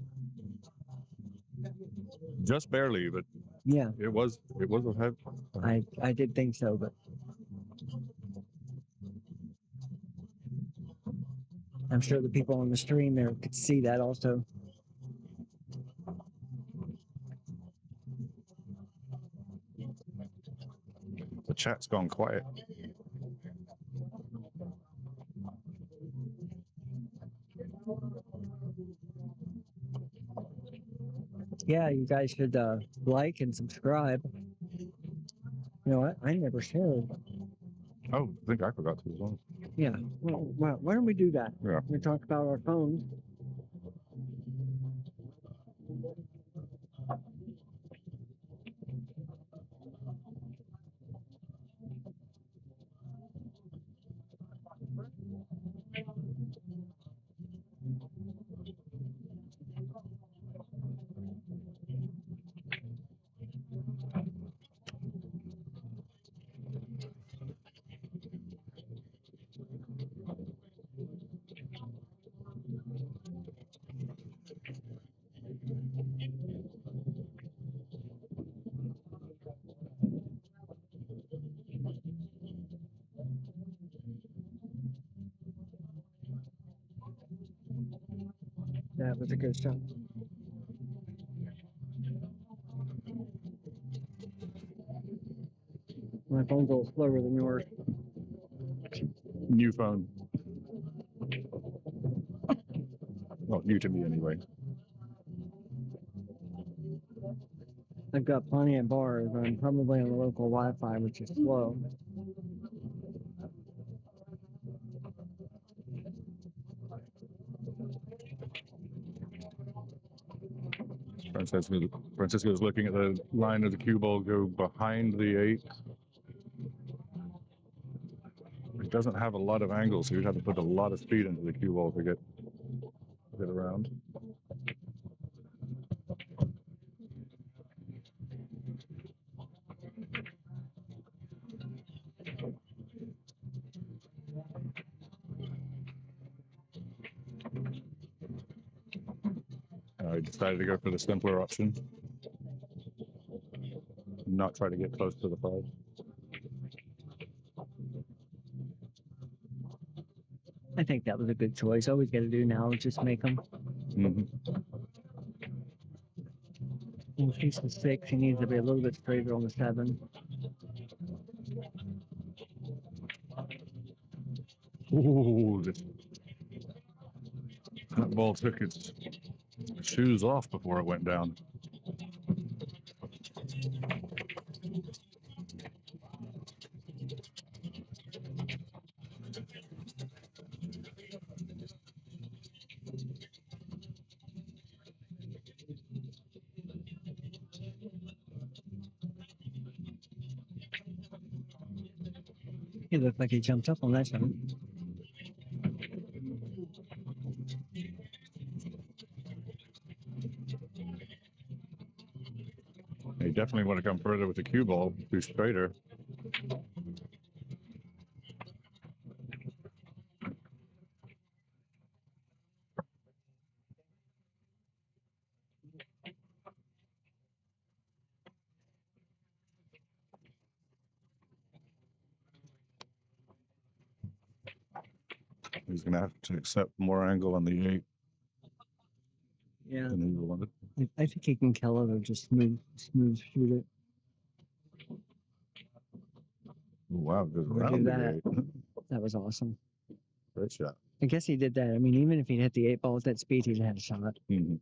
A: Just barely, but
G: Yeah,
A: it was a head.
G: I did think so, but I'm sure the people on the stream there could see that also.
A: The chat's gone quiet.
G: Yeah, you guys should like and subscribe. You know what? I never shared.
A: Oh, I think I forgot to as well.
G: Yeah. Well, why don't we do that?
A: Yeah.
G: We talk about our phones. That was a good shot. My phone's a little slower than yours.
A: New phone. Well, new to me anyway.
G: I've got plenty of bars. I'm probably on the local Wi-Fi, which is slow.
A: Francisco's looking at the line of the cue ball go behind the 8. It doesn't have a lot of angle, so you'd have to put a lot of speed into the cue ball to get around. I decided to go for the simpler option. Not try to get close to the 5.
G: I think that was a good choice. All we got to do now is just make them.
A: Mm-hmm.
G: He's the 6. He needs to be a little bit straighter on the 7.
A: Ooh, that ball took its shoes off before it went down.
G: He looked like he jumped up on that shot.
A: You definitely want to come further with the cue ball, be straighter. He's going to have to accept more angle on the 8
G: Yeah,
A: than he wanted.
G: I think he can kill it or just smooth shoot it.
A: Wow, it goes
G: We'll
A: around
G: do
A: the
G: that.
A: 8.
G: That was awesome.
A: Great shot.
G: I guess he did that. I mean, even if he'd hit the 8 ball at that speed, he'd had a shot.
A: Mm-hmm.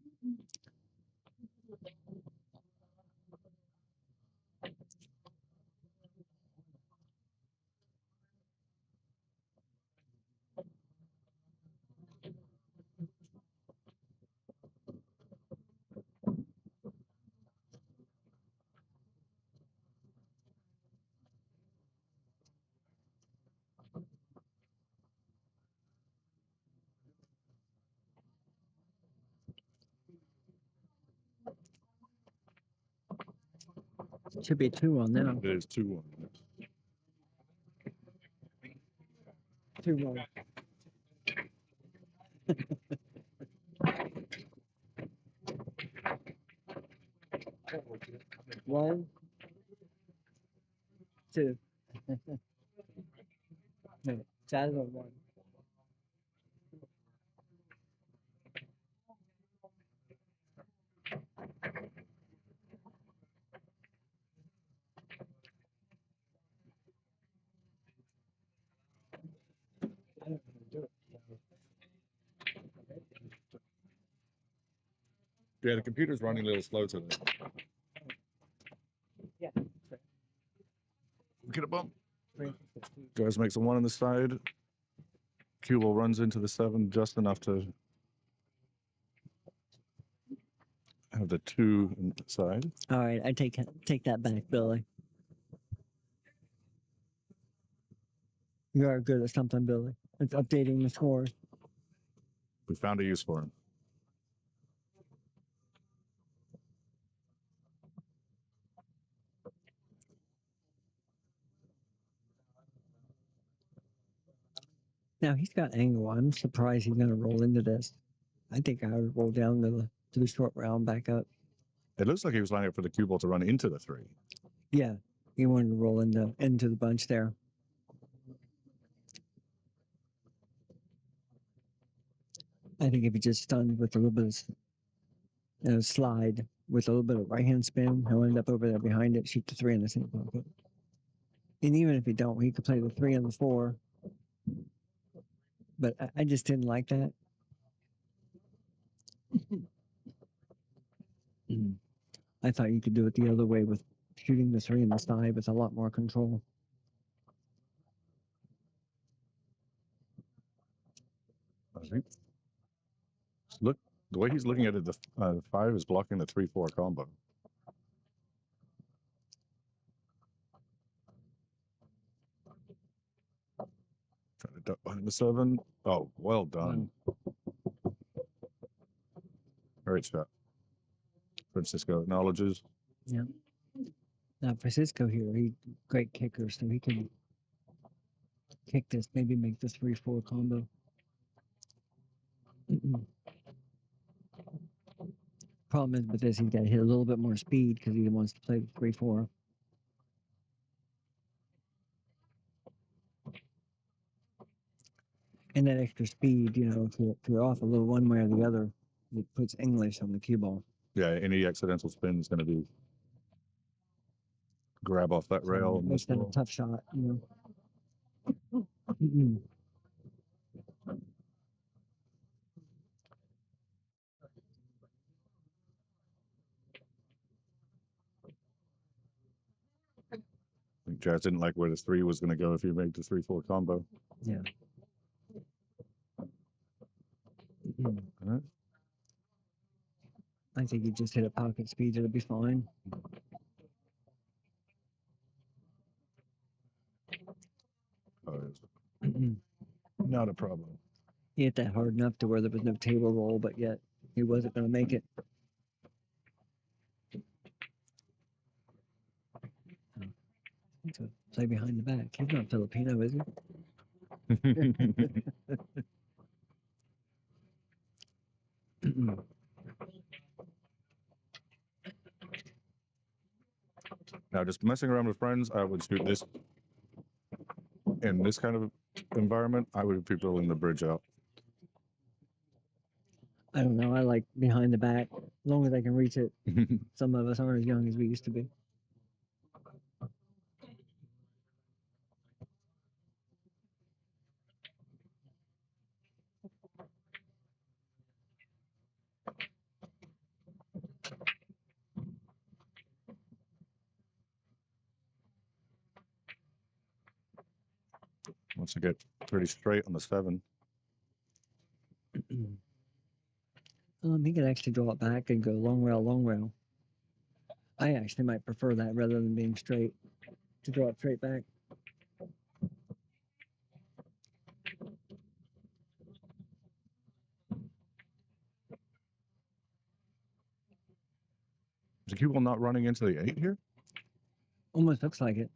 G: Should be 2-1 now.
A: It is 2-1.
G: 2-1. One, two. No, Chaz on 1.
A: Yeah, the computer's running a little slow today.
G: Yeah.
A: Get a bump. Guys makes a 1 on the side. Cue ball runs into the 7 just enough to have the 2 inside.
G: All right, I take that back, Billy. You are good at something, Billy. It's updating the scores.
A: We found a use for him.
G: Now he's got angle. I'm surprised he's going to roll into this. I think I would roll down to the short round back up.
A: It looks like he was lining up for the cue ball to run into the 3.
G: Yeah, he wanted to roll into the bunch there. I think if he just stunned with a little bit of slide with a little bit of right hand spin, he'll end up over there behind it, shoot the 3 in the same pocket. And even if he don't, he could play the 3 and the 4. But I just didn't like that. I thought you could do it the other way with shooting the 3 in the side with a lot more control.
A: Look, the way he's looking at it, the 5 is blocking the 3-4 combo. Trying to duck behind the 7. Oh, well done. Great shot. Francisco acknowledges.
G: Yeah. Now Francisco here, he's great kicker, so he can kick this, maybe make the 3-4 combo. Problem is with this, he's got to hit a little bit more speed because he wants to play the 3-4. And that extra speed, if you're off a little one way or the other, it puts English on the cue ball.
A: Yeah, any accidental spin is going to be grab off that rail.
G: Makes that a tough shot,
A: I think Jazz didn't like where the 3 was going to go if he made the 3-4 combo.
G: Yeah.
A: All right.
G: I think you just hit a pocket speed, it'll be fine.
A: Not a problem.
G: He hit that hard enough to where there was no table roll, but yet he wasn't going to make it. So play behind the back. He's not Filipino, is he?
A: Now, just messing around with friends, I would shoot this. In this kind of environment, I would be pulling the bridge out.
G: I don't know. I like behind the back, as long as I can reach it. Some of us aren't as young as we used to be.
A: Once I get pretty straight on the 7.
G: He could actually draw it back and go long rail, long rail. I actually might prefer that rather than being straight, to draw it straight back.
A: Is the cue ball not running into the 8 here?
G: Almost looks like it.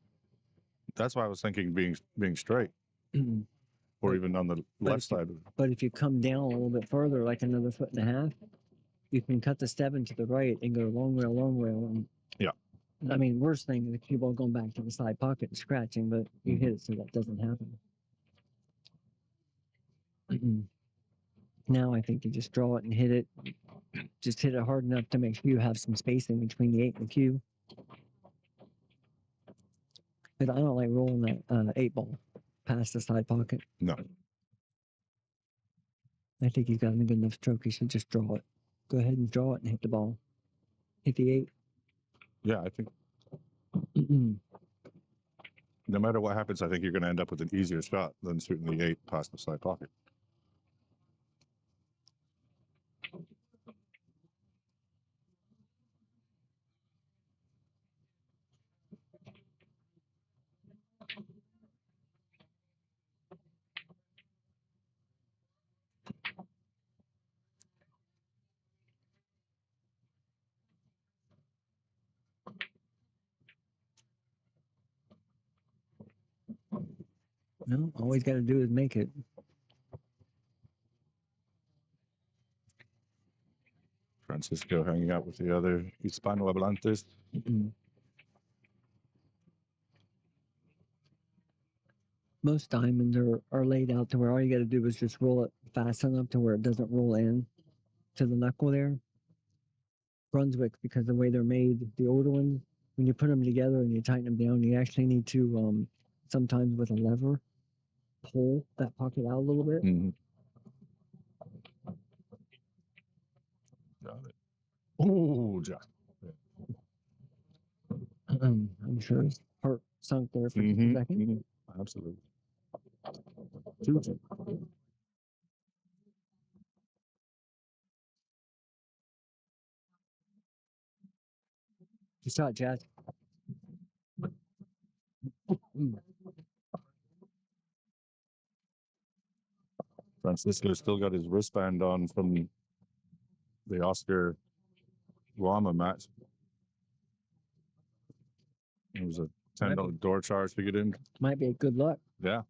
A: That's why I was thinking being straight, or
G: But-
A: even on the
G: but
A: left
G: if you-
A: side.
G: But if you come down a little bit further, like another 1.5 feet, you can cut the 7 to the right and go long rail. And
A: Yeah.
G: I mean, worst thing is the cue ball going back to the side pocket and scratching, but you hit it so that doesn't happen. Now I think you just draw it and hit it. Just hit it hard enough to make sure you have some spacing between the 8 and the cue. But I don't like rolling that 8 ball past the side pocket.
A: No.
G: I think he's got a good enough stroke. He should just draw it. Go ahead and draw it and hit the ball. Hit the 8.
A: Yeah, I think no matter what happens, I think you're going to end up with an easier shot than shooting the 8 past the side pocket.
G: No, all he's got to do is make it.
A: Francisco hanging out with the other Hispanohablantes.
G: Most diamonds are laid out to where all you got to do is just roll it fast enough to where it doesn't roll in to the knuckle there. Brunswick, because the way they're made, the older ones, when you put them together and you tighten them down, you actually need to sometimes with a lever pull that pocket out a little bit.
A: Got it. Oh, Jack.
G: I'm sure his heart sunk there for just a second.
A: Absolutely.
G: You saw it, Jazz.
A: Francisco still got his wristband on from the Oscar Guama match. It was a $10 door charge to get in.
G: Might be a good luck.
A: Yeah.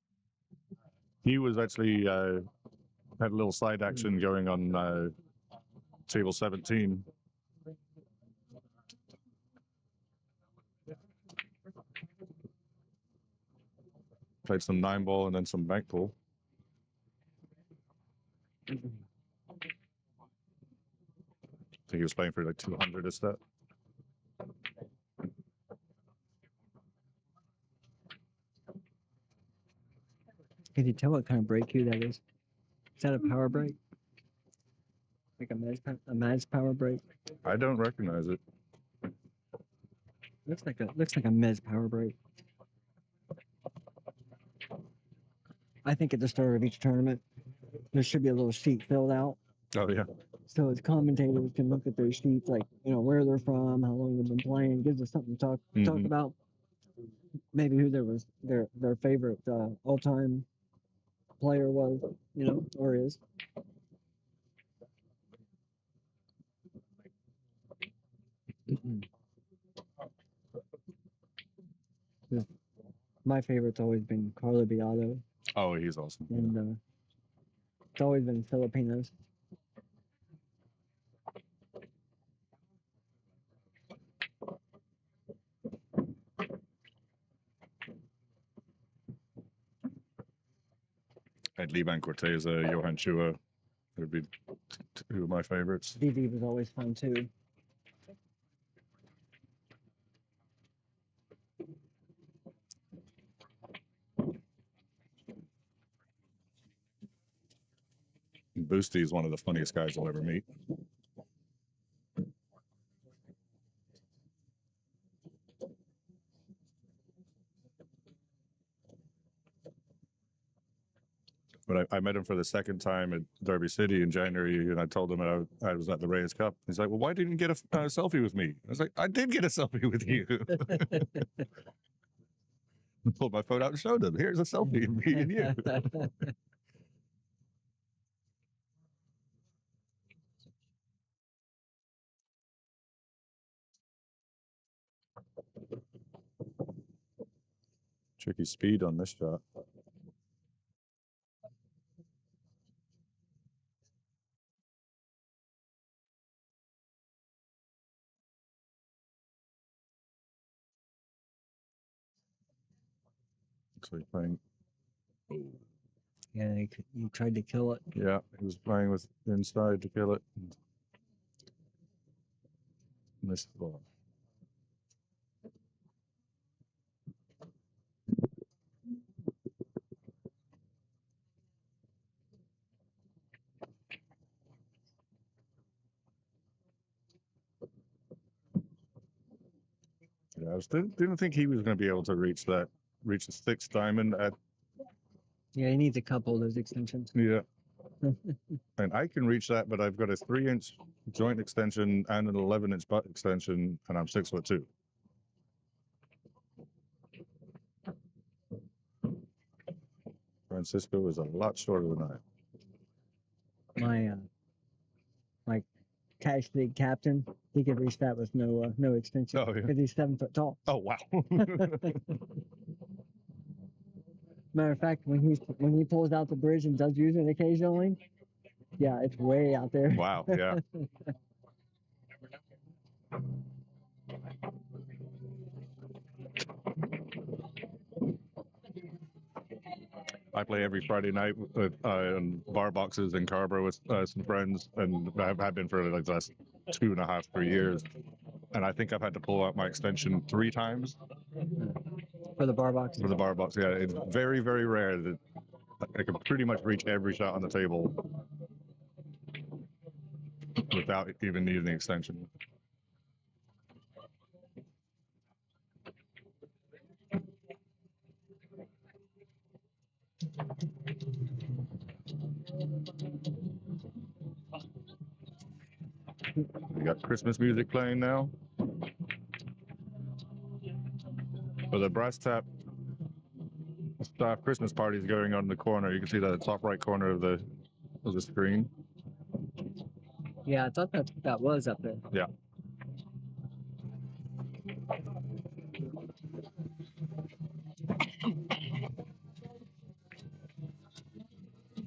A: He was actually had a little side action going on table 17. Played some 9-ball and then some bank pool. I think he was playing for like 200 a step.
G: Can you tell what kind of brake cue that is? Is that a power brake? Like a Maz power brake?
A: I don't recognize it.
G: Looks like a Mez power brake. I think at the start of each tournament, there should be a little sheet filled out.
A: Oh, yeah.
G: So as commentators can look at their sheets, like, you know, where they're from, how long they've been playing, gives us something to talk about. Maybe who their favorite all-time player was, you know, or is. My favorite's always been Carlo Beato,
A: Oh, he's awesome.
G: and it's always been Filipinos.
A: At Liban Corteza, Johan Chua would be two of my favorites.
G: Vivi was always fun too.
A: Boosty is one of the funniest guys you'll ever meet. But I met him for the second time at Derby City in January, and I told him I was at the Reyes Cup. He's like, "Well, why didn't you get a selfie with me?" I was like, "I did get a selfie with you." I pulled my phone out and showed him. Here's a selfie of me and you.
H: Tricky speed on this shot. So he's playing.
G: Yeah, he tried to kill it.
H: Yeah, he was playing with the inside to kill it. Missed the ball. Yeah, didn't think he was going to be able to reach the sixth diamond at.
G: Yeah, he needs a couple of those extensions.
H: Yeah. And I can reach that, but I've got a 3-inch joint extension and an 11-inch butt extension, and I'm 6'2". Francisco is a lot shorter than I.
G: My cash league captain, he could reach that with no extension.
H: Oh, yeah.
G: Because he's 7 foot tall.
H: Oh, wow.
G: Matter of fact, when he pulls out the bridge and does use it occasionally, yeah, it's way out there.
H: Wow, yeah. I play every Friday night with in bar boxes in Carver with some friends, and I've been for like the last 2.5, 3 years. And I think I've had to pull out my extension 3 times.
G: For the bar box?
H: For the bar box, yeah. It's very, very rare that I can pretty much reach every shot on the table without even needing the extension. We got Christmas music playing now. For the brass tap staff Christmas parties going on in the corner. You can see the top right corner of the screen.
G: Yeah, I thought that was up there.
H: Yeah.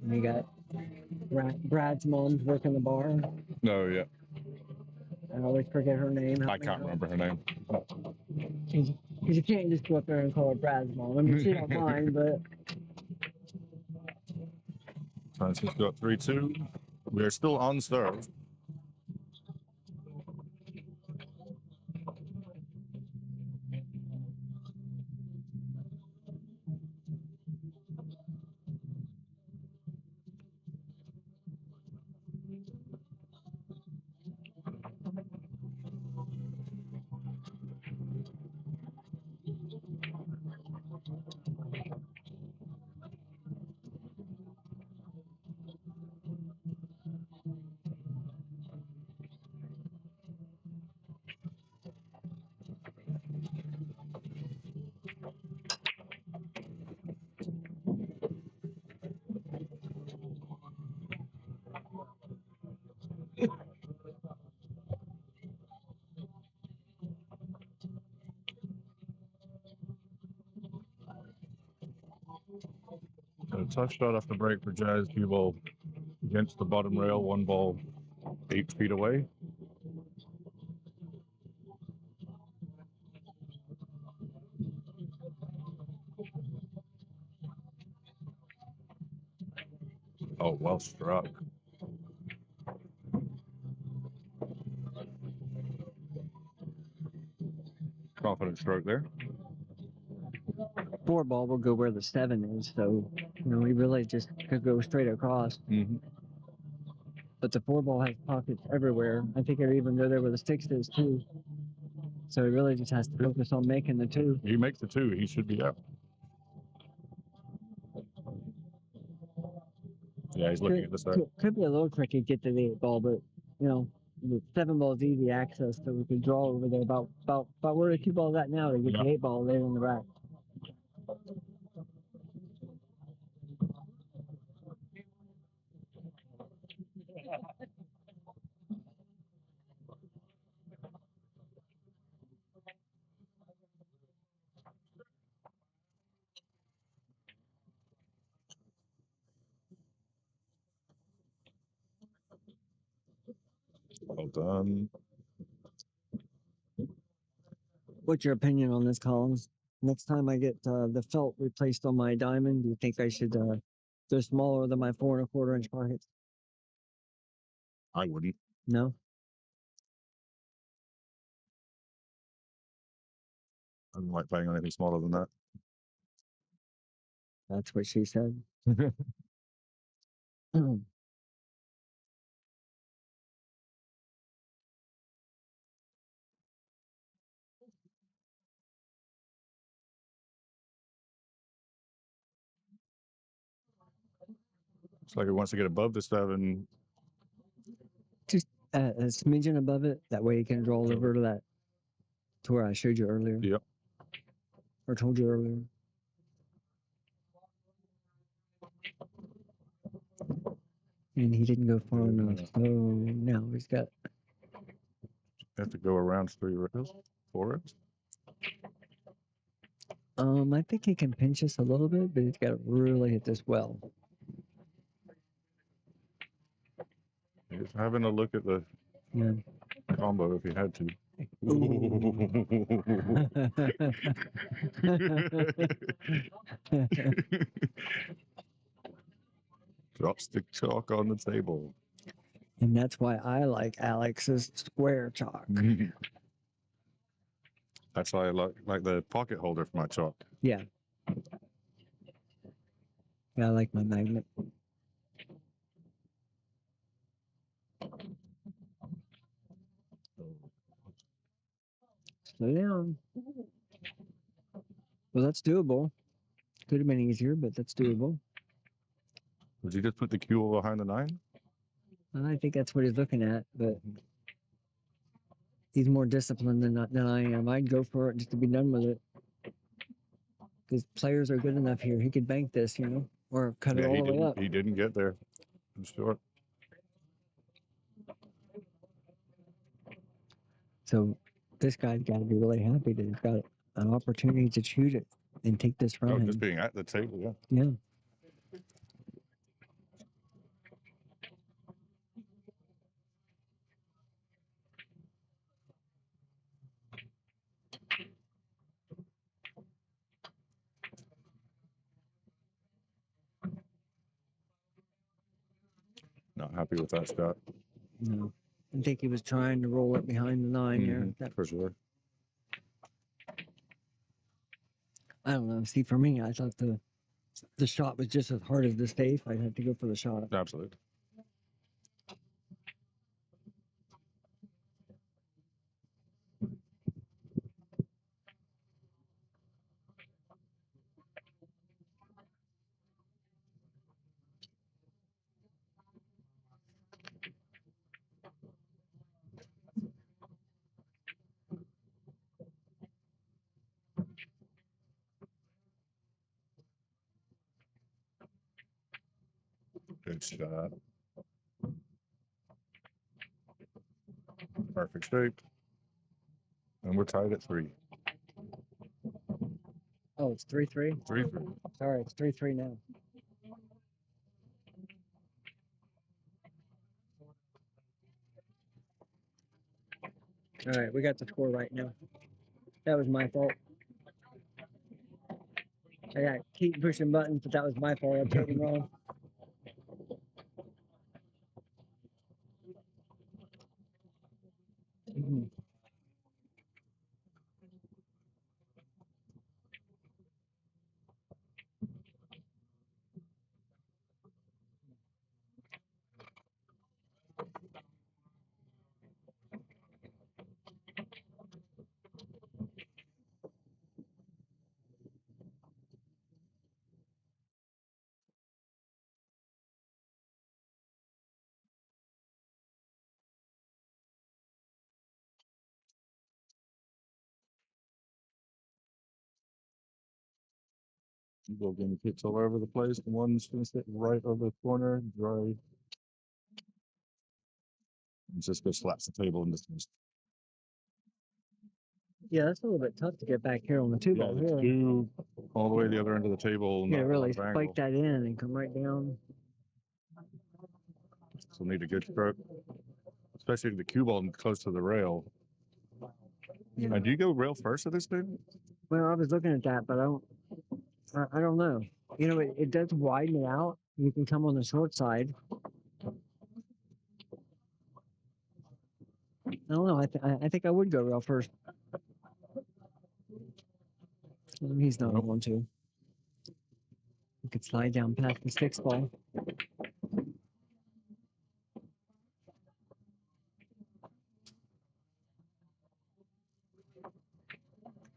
G: And you got Brad's mom's working the bar.
H: No, yeah.
G: I always forget her name.
H: I can't remember her name.
G: Because you can't just go up there and call her Brad's mom. I mean, she don't mind, but...
H: Francisco at 3-2. We are still on serve. A tough shot off the break for Jazz. Cue ball against the bottom rail. 1 ball 8 feet away. Oh, well struck. Confident stroke there.
G: 4 ball will go where the 7 is, so, he really just could go straight across.
H: Mm-hmm.
G: But the 4 ball has pockets everywhere. I think it even go there where the 6 is, too. So he really just has to focus on making the 2.
H: He makes the 2. He should be up. Yeah, he's looking at the start.
G: Could be a little tricky to get to the 8 ball, but, the 7 ball is easy access, so we could draw over there about where the 2 ball's at now to get the 8 ball later in the rack.
A: Well done.
G: What's your opinion on this, Collins? Next time I get the felt replaced on my diamond, do you think I should go smaller than my 4 1/4 inch pockets?
A: I wouldn't.
G: No.
A: I don't like playing on anything smaller than that.
G: That's what she said.
A: It's like it wants to get above the 7.
G: Just a smidgen above it. That way you can draw over to that, to where I showed you earlier.
A: Yep.
G: Or told you earlier. And he didn't go far enough. So now he's got.
A: Have to go around 3 rails, 4 rails.
G: I think he can pinch us a little bit, but he's got to really hit this well.
A: Just having a look at the
G: Yeah.
A: combo if you had to. Drops the chalk on the table.
G: And that's why I like Alex's square chalk.
A: That's why I like the pocket holder for my chalk.
G: Yeah. Yeah, I like my magnet. Slow down. Well, that's doable. Could have been easier, but that's doable.
A: Did you just put the cue behind the 9?
G: I think that's what he's looking at, but he's more disciplined than I am. I'd go for it just to be done with it. Because players are good enough here. He could bank this, or cut it all the way up.
A: He didn't get there. I'm sure.
G: So this guy's got to be really happy that he's got an opportunity to shoot it and take this from him.
A: Just being at the table, yeah.
G: Yeah.
A: Not happy with that shot.
G: No. I think he was trying to roll it behind the 9 there. That,
A: for sure.
G: I don't know. See, for me, I thought the shot was just as hard as the safe. I'd have to go for the shot.
A: Absolutely. Good shot. Perfect shape. And we're tied at 3.
G: Oh, it's 3-3?
A: 3-3.
G: Sorry, it's 3-3 now. All right, we got the score right now. That was my fault. I got to keep pushing buttons, but that was my fault. I played it wrong.
A: People getting hits all over the place. The one's going to sit right over the corner, dry. And just go slaps the table and dismissed.
G: Yeah, that's a little bit tough to get back here on the 2 ball.
A: Yeah, 2 all the way to the other end of the table.
G: Yeah, really spike that in and come right down.
A: So need a good stroke. especially the cue ball close to the rail.
G: Yeah.
A: Do you go rail first at this thing?
G: Well, I was looking at that, but I don't know. You know, it does widen it out. You can come on the short side. I don't know. I think I would go rail first. He's not
A: Nope.
G: going to. You could slide down past the six ball.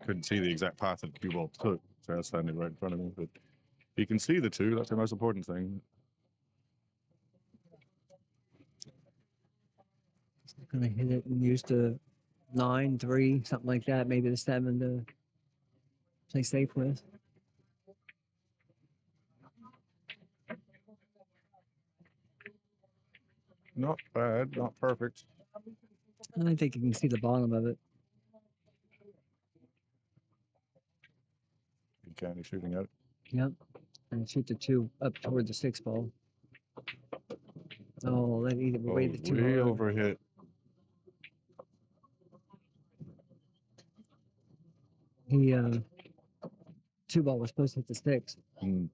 A: Couldn't see the exact path that the cue ball took, so I was standing right in front of me. But you can see the two. That's the most important thing.
G: Gonna hit it and use the 9-3, something like that. Maybe the 7 to play safe with.
A: Not bad, not perfect.
G: I think you can see the bottom of it.
A: You can, he's shooting at it.
G: Yep. And shoot the 2 up toward the 6 ball. Oh, that either way the 2
A: way
G: hard.
A: overhit.
G: He 2 ball was supposed to hit the 6.
A: Mm.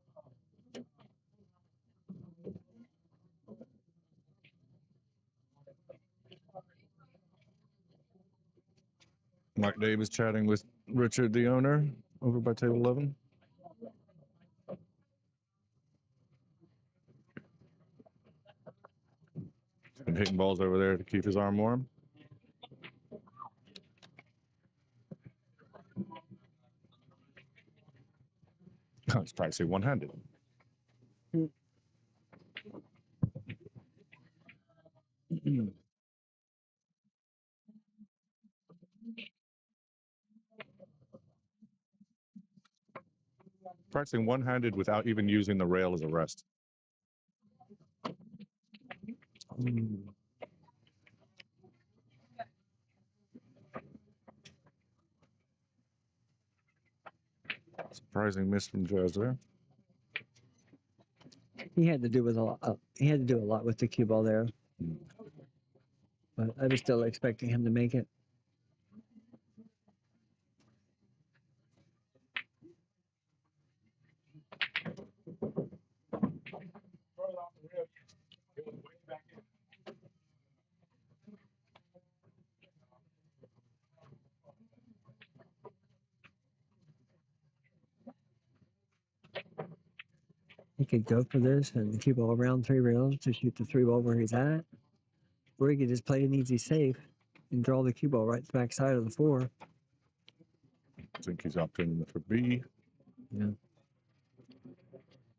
A: Mike Davis chatting with Richard, the owner, over by table 11. Been hitting balls over there to keep his arm warm. It's practicing one-handed. Practicing one-handed without even using the rail as a rest. Surprising miss from Jazz there.
G: He had to do with a lot. He had to do a lot with the cue ball there. But I was still expecting him to make it. He could go for this and cue ball around 3 rails to shoot the 3 ball where he's at. Or he could just play an easy safe and draw the cue ball right to the back side of the 4.
A: I think he's opting for B.
G: Yeah.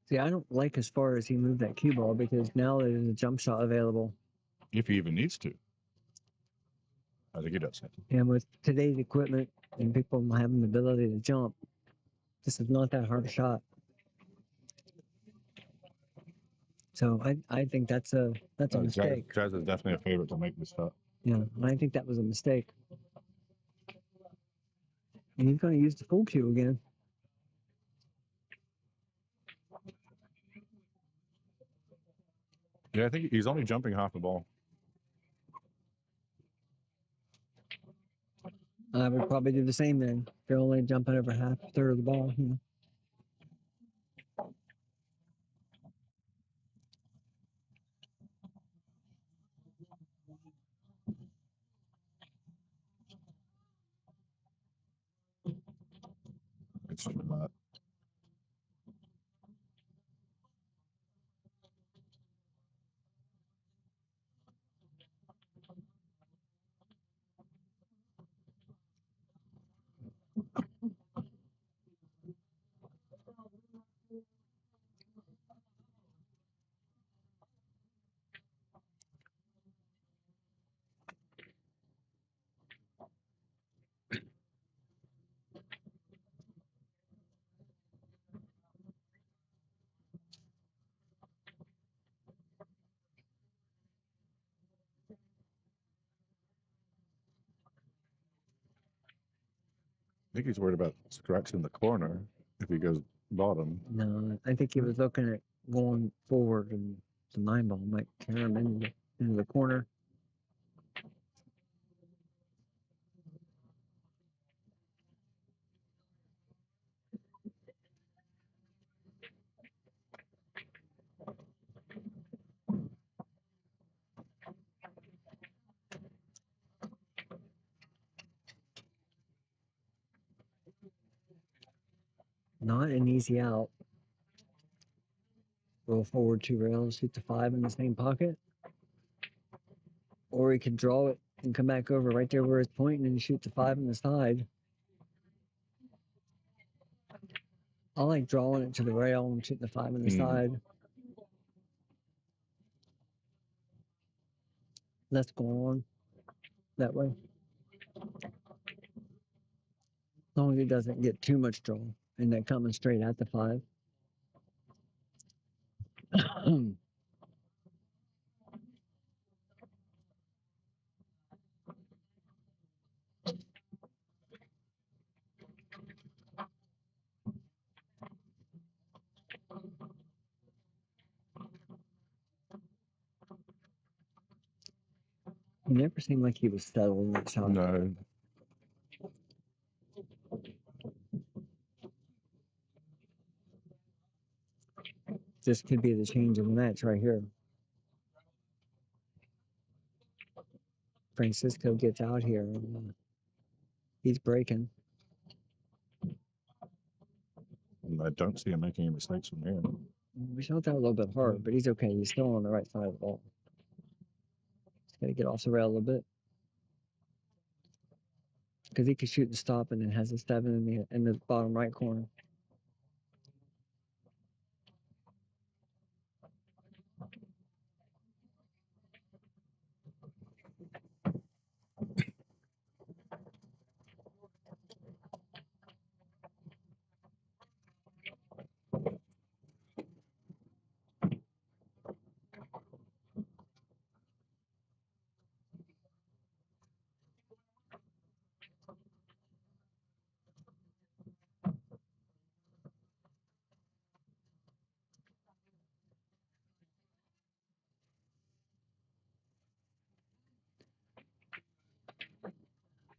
G: See, I don't like as far as he moved that cue ball because now there's a jump shot available.
A: If he even needs to. I think he does.
G: And with today's equipment and people having the ability to jump, this is not that hard a shot. So I think that's a mistake.
A: Jazz is definitely a favorite to make this shot.
G: Yeah, and I think that was a mistake. And he's going to use the full cue again.
A: Yeah, I think he's only jumping half the ball.
G: I would probably do the same then. If you're only jumping over half, a third of the ball. You know.
A: It's not. I think he's worried about scratching the corner if he goes bottom.
G: No, I think he was looking at going forward, and the 9 ball might carry him into the corner. Not an easy out. Roll forward 2 rails, shoot the 5 in the same pocket. Or he could draw it and come back over right there where it's pointing and shoot the 5 in the side. I like drawing it to the rail and shooting the 5 in the side. Let's go on that way. As long as it doesn't get too much draw and that coming straight at the 5. He never seemed like he was settled on that shot.
A: No.
G: This could be the change of the match right here. Francisco gets out here. And, he's breaking.
A: I don't see him making any mistakes from here.
G: We shot that a little bit hard, but he's okay. He's still on the right side of the ball. He's got to get off the rail a little bit. Because he could shoot and stop and then has a 7 in the bottom right corner.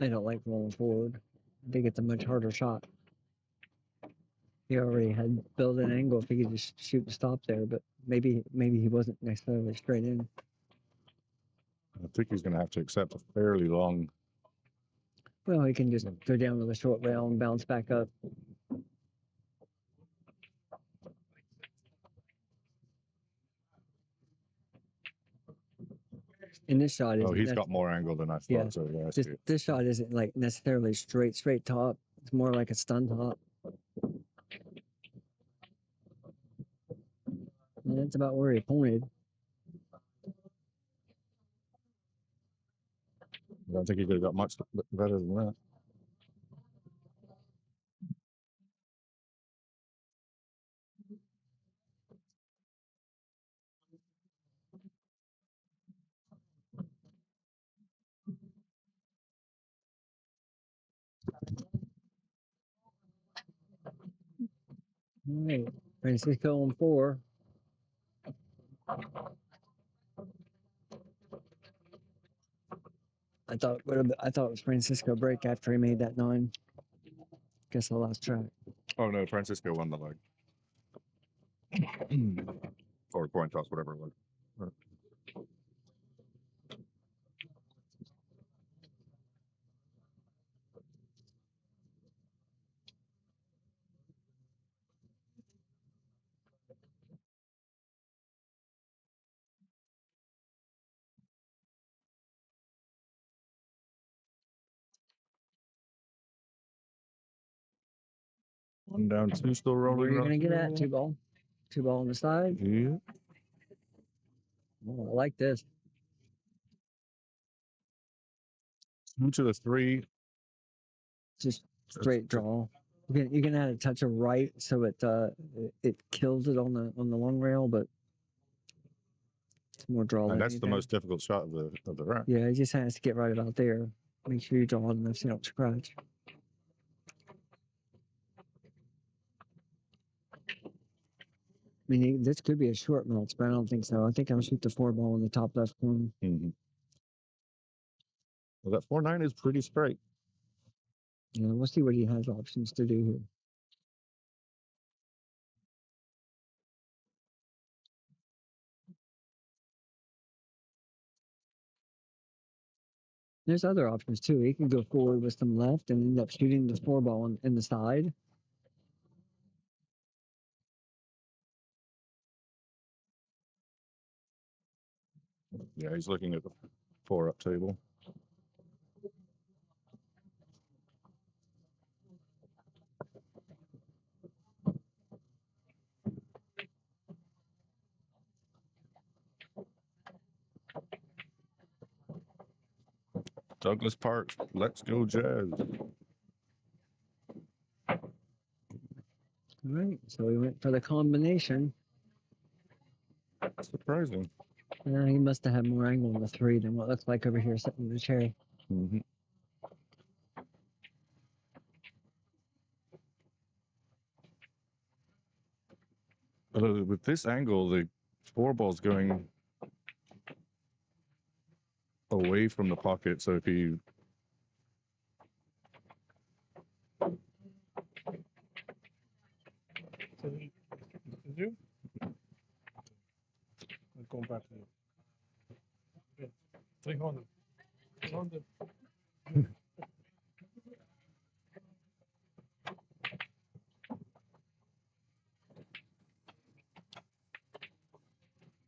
G: They don't like rolling forward. They get the much harder shot. He already had built an angle if he could just shoot and stop there, but maybe he wasn't necessarily straight in.
A: I think he's going to have to accept a fairly long.
G: Well, he can just go down to the short rail and bounce back up. And this shot is.
A: Oh, he's got more angle than I thought.
G: Yeah.
A: So yeah,
G: This shot isn't like necessarily straight top. It's more like a stun top. And that's about where he pointed.
A: I don't think he could have got much better than that.
G: All right, Francisco on 4. I thought it was Francisco break after he made that 9. Guess I lost track.
A: Oh no, Francisco won the leg. Or coin toss, whatever it was. One down, 2 still rolling.
G: Where are you gonna get at? 2 ball. 2 ball on the side.
A: Yeah.
G: Oh, I like this.
A: 2 to the 3.
G: Just straight draw. You can add a touch of right so it kills it on the long rail, but it's more draw.
A: And
G: than
A: that's the
G: anything.
A: most difficult shot of the round.
G: Yeah, he just has to get right about there. Make sure you draw it enough so you don't scratch. I mean, this could be a short match, but I don't think so. I think I'll shoot the 4 ball in the top left corner.
A: Mm-hmm. Well, that 4-9 is pretty straight.
G: Yeah, we'll see what he has options to do here. There's other options too. He can go forward with some left and end up shooting the 4 ball in the side.
A: Yeah, he's looking at the 4-up table. Douglas Park, let's go Jazz.
G: All right, so we went for the combination.
A: Surprising.
G: He must have had more angle on the 3 than what it looks like over here sitting in the chair.
A: Mm-hmm. Although with this angle, the 4 ball's going away from the pocket, so if he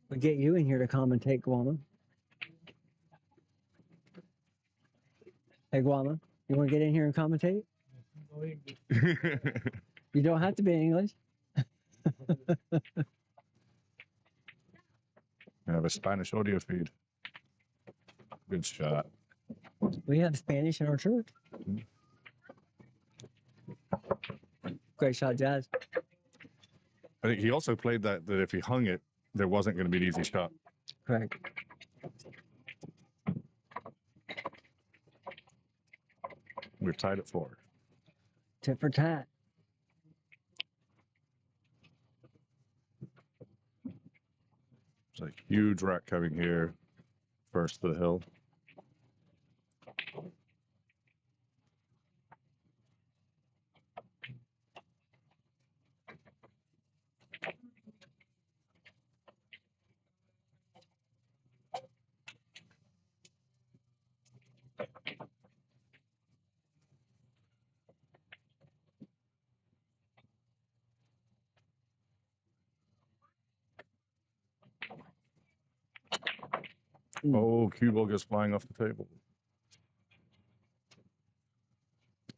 G: We get you in here to commentate, Guama. Hey, Guama, you want to get in here and commentate? You don't have to be English.
A: I have a Spanish audio feed. Good shot.
G: We have Spanish in our church. Great shot, Jazz.
A: I think he also played that if he hung it, there wasn't going to be an easy shot.
G: Correct.
A: We're tied at 4.
G: Tit for tat.
A: It's a huge rack coming here, first to the hill. Oh, cue ball goes flying off the table.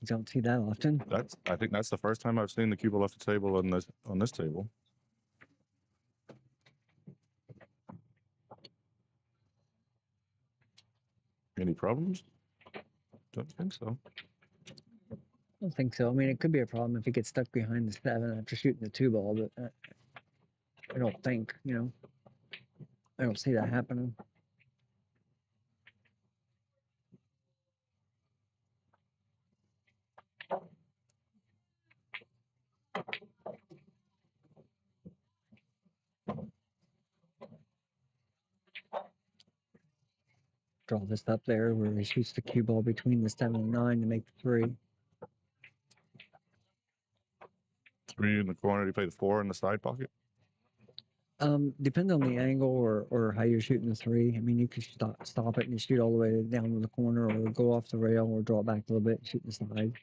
G: You don't see that often.
A: I think that's the first time I've seen the cue ball off the table on this table. Any problems? Don't think so.
G: I don't think so. I mean, it could be a problem if he gets stuck behind the 7 after shooting the 2 ball, but I don't think, I don't see that happening. Draw this up there where he shoots the cue ball between the 7 and 9 to make the 3.
A: 3 in the corner. Do you play the 4 in the side pocket?
G: Depends on the angle or how you're shooting the 3. I mean, you could stop it and shoot all the way down to the corner, or go off the rail, or draw it back a little bit and shoot the side.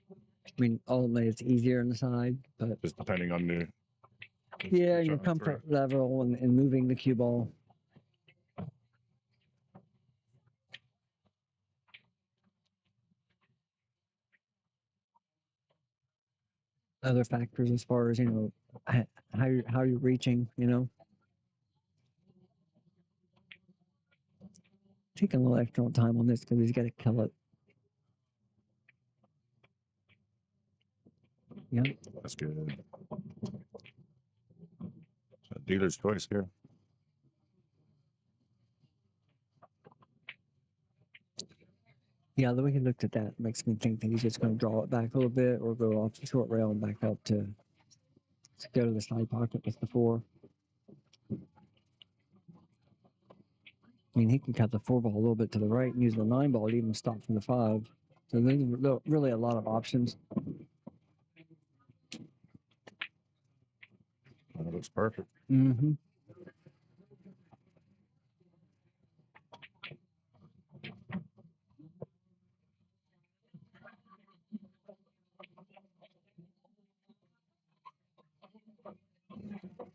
G: I mean, ultimately, it's easier on the side, but
A: Just depending on the
G: yeah, your comfort level and moving the cue ball. Other factors as far as how you're reaching. Taking a little extra time on this because he's got to kill it. Yep.
A: That's good. So dealer's choice here.
G: Yeah, the way he looked at that makes me think that he's just going to draw it back a little bit or go off the short rail and back up to go to the side pocket with the 4. I mean, he can cut the 4 ball a little bit to the right and use the 9 ball to even stop from the 5. So there's really a lot of options.
A: That looks perfect.
G: Mm-hmm.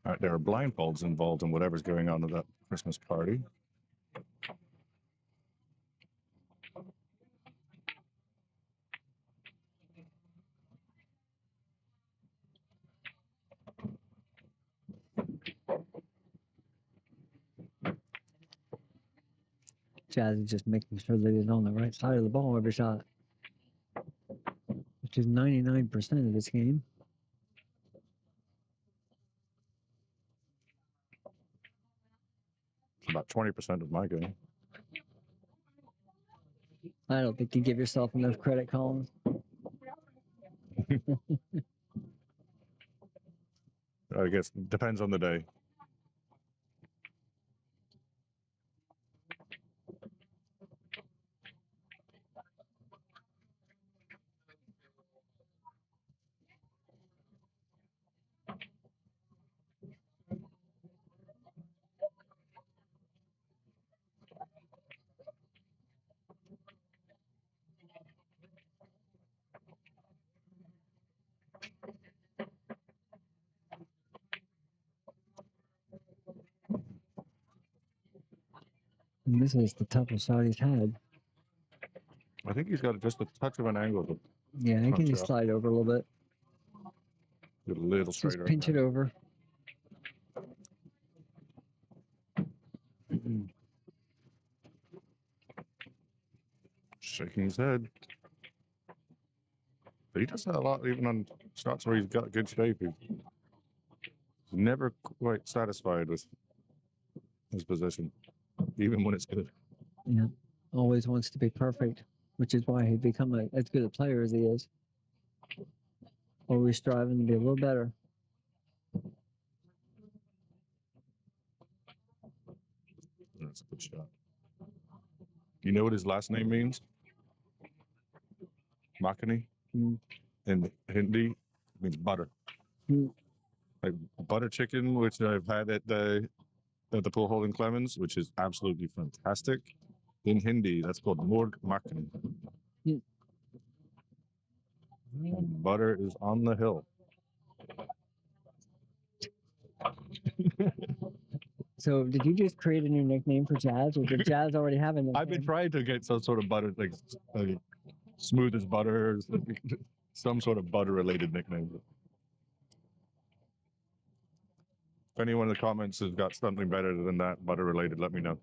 A: All right, there are blindfolds involved in whatever's going on at that Christmas party.
G: Jazz is just making sure that he's on the right side of the ball every shot, which is 99% of this game.
A: It's about 20% of my game.
G: I don't think you give yourself enough credit, Colin.
A: I guess it depends on the day.
G: And this is the toughest shot he's had.
A: I think he's got just a touch of an angle to
G: Yeah, he can
A: punch
G: just
A: out.
G: slide over a little bit.
A: Get a little
G: Just
A: straighter.
G: pinch it over.
A: Shaking his head. But he does that a lot, even on shots where he's got good shape. He's never quite satisfied with his position, even when it's good.
G: Yeah, always wants to be perfect, which is why he'd become as good a player as he is. Always striving to be a little better.
A: That's a good shot. You know what his last name means? Makhani.
G: Mm.
A: In Hindi, it means butter.
G: Mm.
A: Like butter chicken, which I've had at the pool hall in Clemens, which is absolutely fantastic. In Hindi, that's called Murg Makhani.
G: Mm.
A: Butter is on the hill.
G: So, did you just create a new nickname for Jazz, or did Jazz already have a nickname?
A: I've been trying to get some sort of butter, like smooth as butter, some sort of butter-related nickname. If anyone in the comments has got something better than that butter-related, let me know.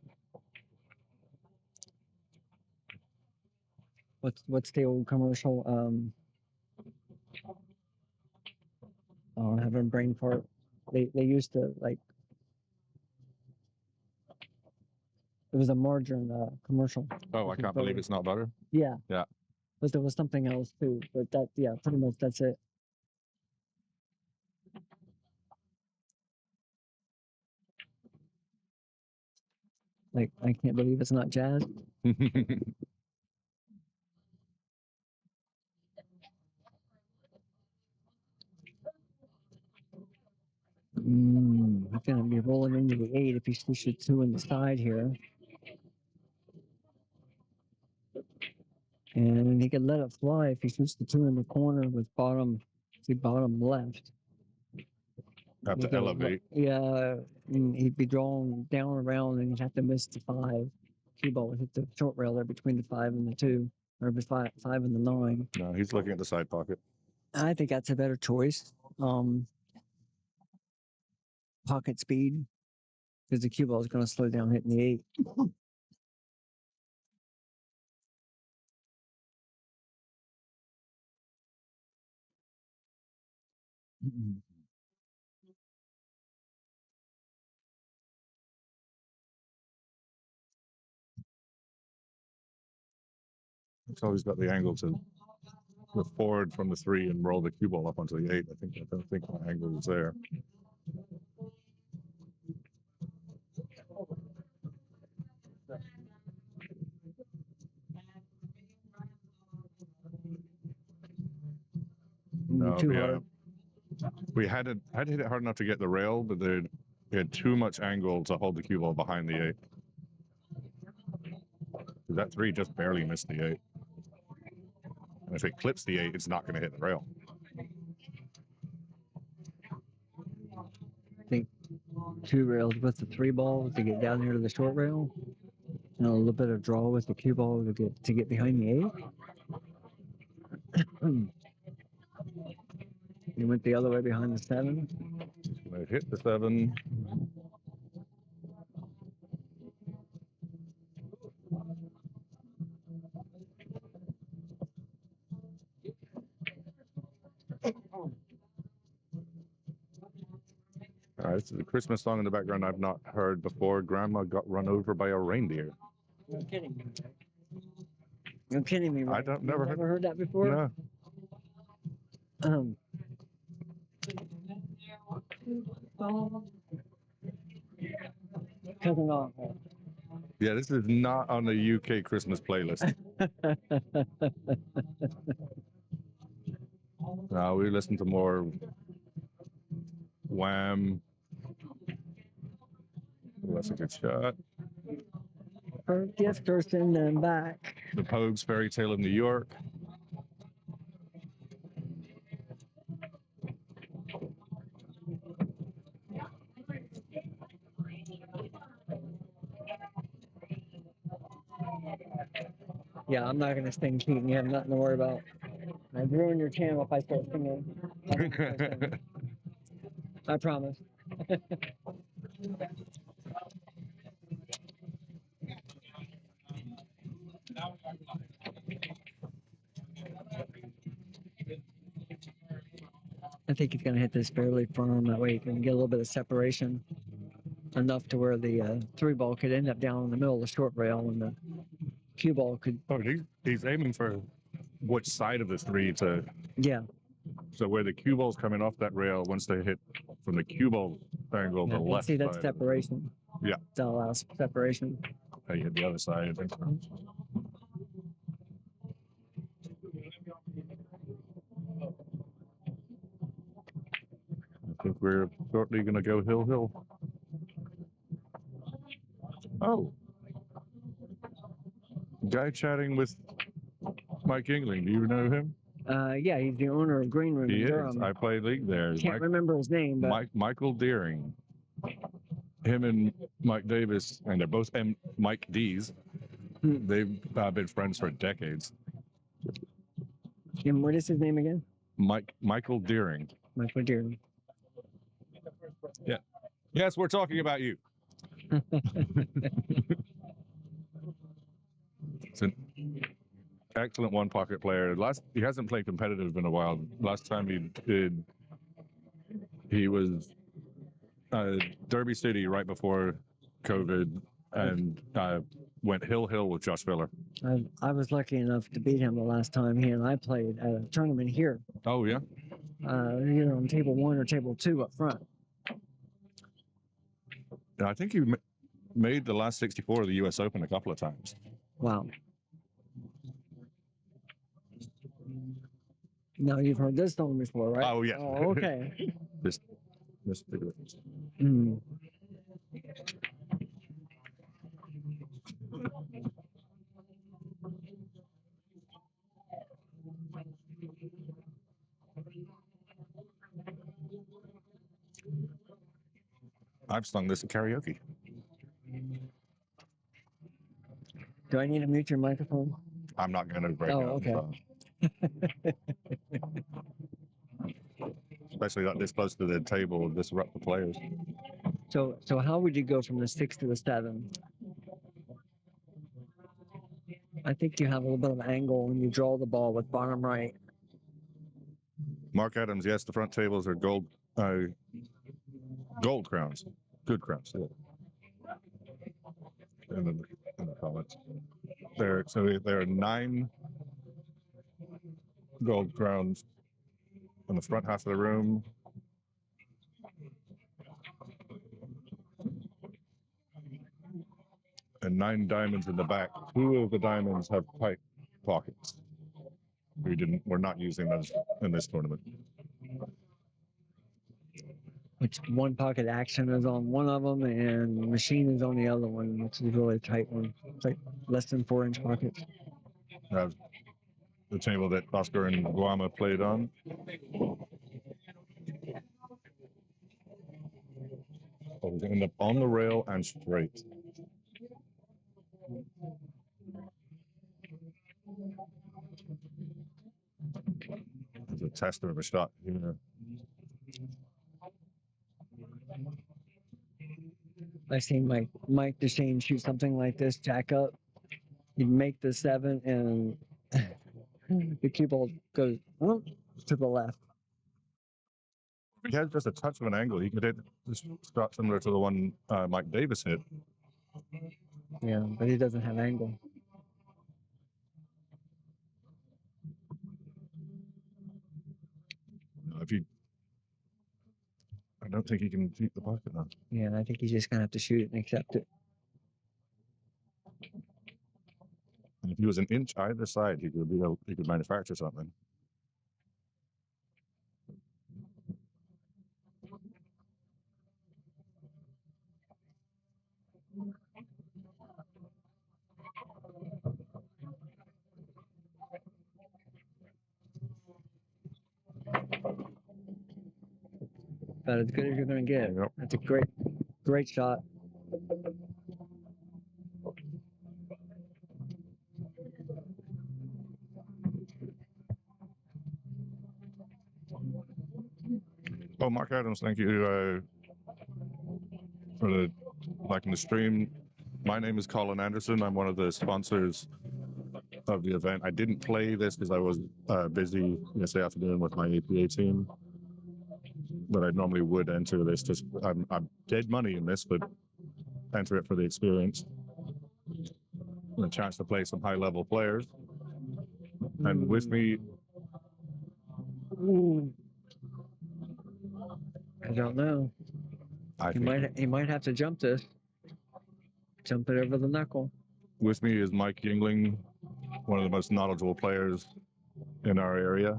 G: What's the old commercial? Oh, I'm having a brain fart. They used to like. It was a margarine commercial.
A: Oh, I can't believe it's not butter.
G: Yeah.
A: Yeah.
G: But there was something else too. But that, yeah, pretty much that's it. Like, I can't believe it's not Jazz. He's gonna be rolling into the 8 if he switches 2 in the side here. And he could let it fly if he shoots the 2 in the corner with bottom left.
A: Have to elevate.
G: Yeah, and he'd be drawn down around and he'd have to miss the 5. Cue ball would hit the short rail there between the 5 and the 2, or the 5 and the 9.
A: No, he's looking at the side pocket.
G: I think that's a better choice. Pocket speed, because the cue ball is going to slow down hitting the 8.
A: It's always got the angle to go forward from the 3 and roll the cue ball up onto the 8. I don't think my angle is there. No,
G: Too
A: yeah.
G: hard.
A: We had to hit it hard enough to get the rail, but they had too much angle to hold the cue ball behind the 8. That 3 just barely missed the 8. And if it clips the 8, it's not going to hit the rail.
G: I think 2 rails with the 3 ball to get down here to the short rail, and a little bit of draw with the cue ball to get behind the 8. He went the other way behind the 7.
A: They hit the 7. This is a Christmas song in the background I've not heard before. Grandma got run over by a reindeer.
G: You're kidding me. You're kidding me, right?
A: I've
G: You've
A: never
G: heard that before?
A: No.
G: Cousin off.
A: Yeah, this is not on the UK Christmas playlist. No, we listen to more Wham. Ooh, that's a good shot.
G: Her gift or send them back.
A: The Pogues, Fairy Tale of New York.
G: Yeah, I'm not gonna sing Keaton. You have nothing to worry about. I'd ruin your channel if I start singing. I promise. I think he's gonna hit this fairly firm. That way he can get a little bit of separation, enough to where the 3-ball could end up down in the middle of the short rail, and the cue ball could.
A: Oh, he's aiming for which side of the 3 to.
G: Yeah.
A: So where the cue ball's coming off that rail, once they hit from the cue ball angle, the left
G: See, that's
A: side.
G: separation.
A: Yeah.
G: That allows separation.
A: You hit the other side. I think we're shortly going to go hill. Oh. Guy chatting with Mike Ingling. Do you know him?
G: Yeah, he's the owner of Green Room
A: He
G: in
A: is.
G: Durham.
A: I played league there.
G: Can't remember his name, but
A: Michael Deering. Him and Mike Davis, and they're both Mike D's. They've been friends for decades.
G: And what is his name again?
A: Michael Deering.
G: Michael Deering.
A: Yeah. Yes, we're talking about you. It's an excellent one-pocket player. He hasn't played competitive in a while. Last time he did, he was Derby City right before COVID, and went hill with Josh Filler.
G: I was lucky enough to beat him the last time he and I played at a tournament here.
A: Oh, yeah?
G: Either on table 1 or table 2 up front.
A: I think he made the last 64 of the U.S. Open a couple of times.
G: Wow. Now you've heard this song before, right?
A: Oh, yeah.
G: Oh, okay.
A: This I've sung this at karaoke.
G: Do I need to mute your microphone?
A: I'm not going to break
G: Oh,
A: down.
G: okay.
A: Especially not this close to the table, disrupt the players.
G: So how would you go from the 6 to the 7? I think you have a little bit of angle when you draw the ball with bottom right.
A: Mark Adams, yes, the front tables are gold crowns. Good crowns. Yeah. In the comments. There are 9 gold crowns in the front half of the room. And 9 diamonds in the back. 2 of the diamonds have pipe pockets. We're not using those in this tournament.
G: Which one pocket action is on one of them and machine is on the other one, which is a really tight one. It's like less than 4-inch pockets.
A: The table that Oscar and Guama played on. Oh, we're going to end up on the rail and straight. It's a test of a shot here.
G: I've seen Mike Deshane shoot something like this, jack up. You'd make the 7 and the cue ball goes to the left.
A: He has just a touch of an angle. He could hit this shot similar to the one Mike Davis hit.
G: Yeah, but he doesn't have angle.
A: If he, I don't think he can keep the pocket now.
G: Yeah, I think he's just gonna have to shoot it and accept it.
A: And if he was an inch either side, he could manufacture something.
G: About as good as you're gonna get.
A: Yep.
G: That's a great shot.
A: Oh, Mark Adams, thank you for liking the stream. My name is Colin Anderson. I'm one of the sponsors of the event. I didn't play this because I was busy yesterday afternoon with my APA team, but I normally would enter this. Just I'm dead money in this, but enter it for the experience and a chance to play some high-level players. And with me,
G: I don't know. He might have to jump this. Jump it over the knuckle.
A: with me is Mike Yingling, one of the most knowledgeable players in our area.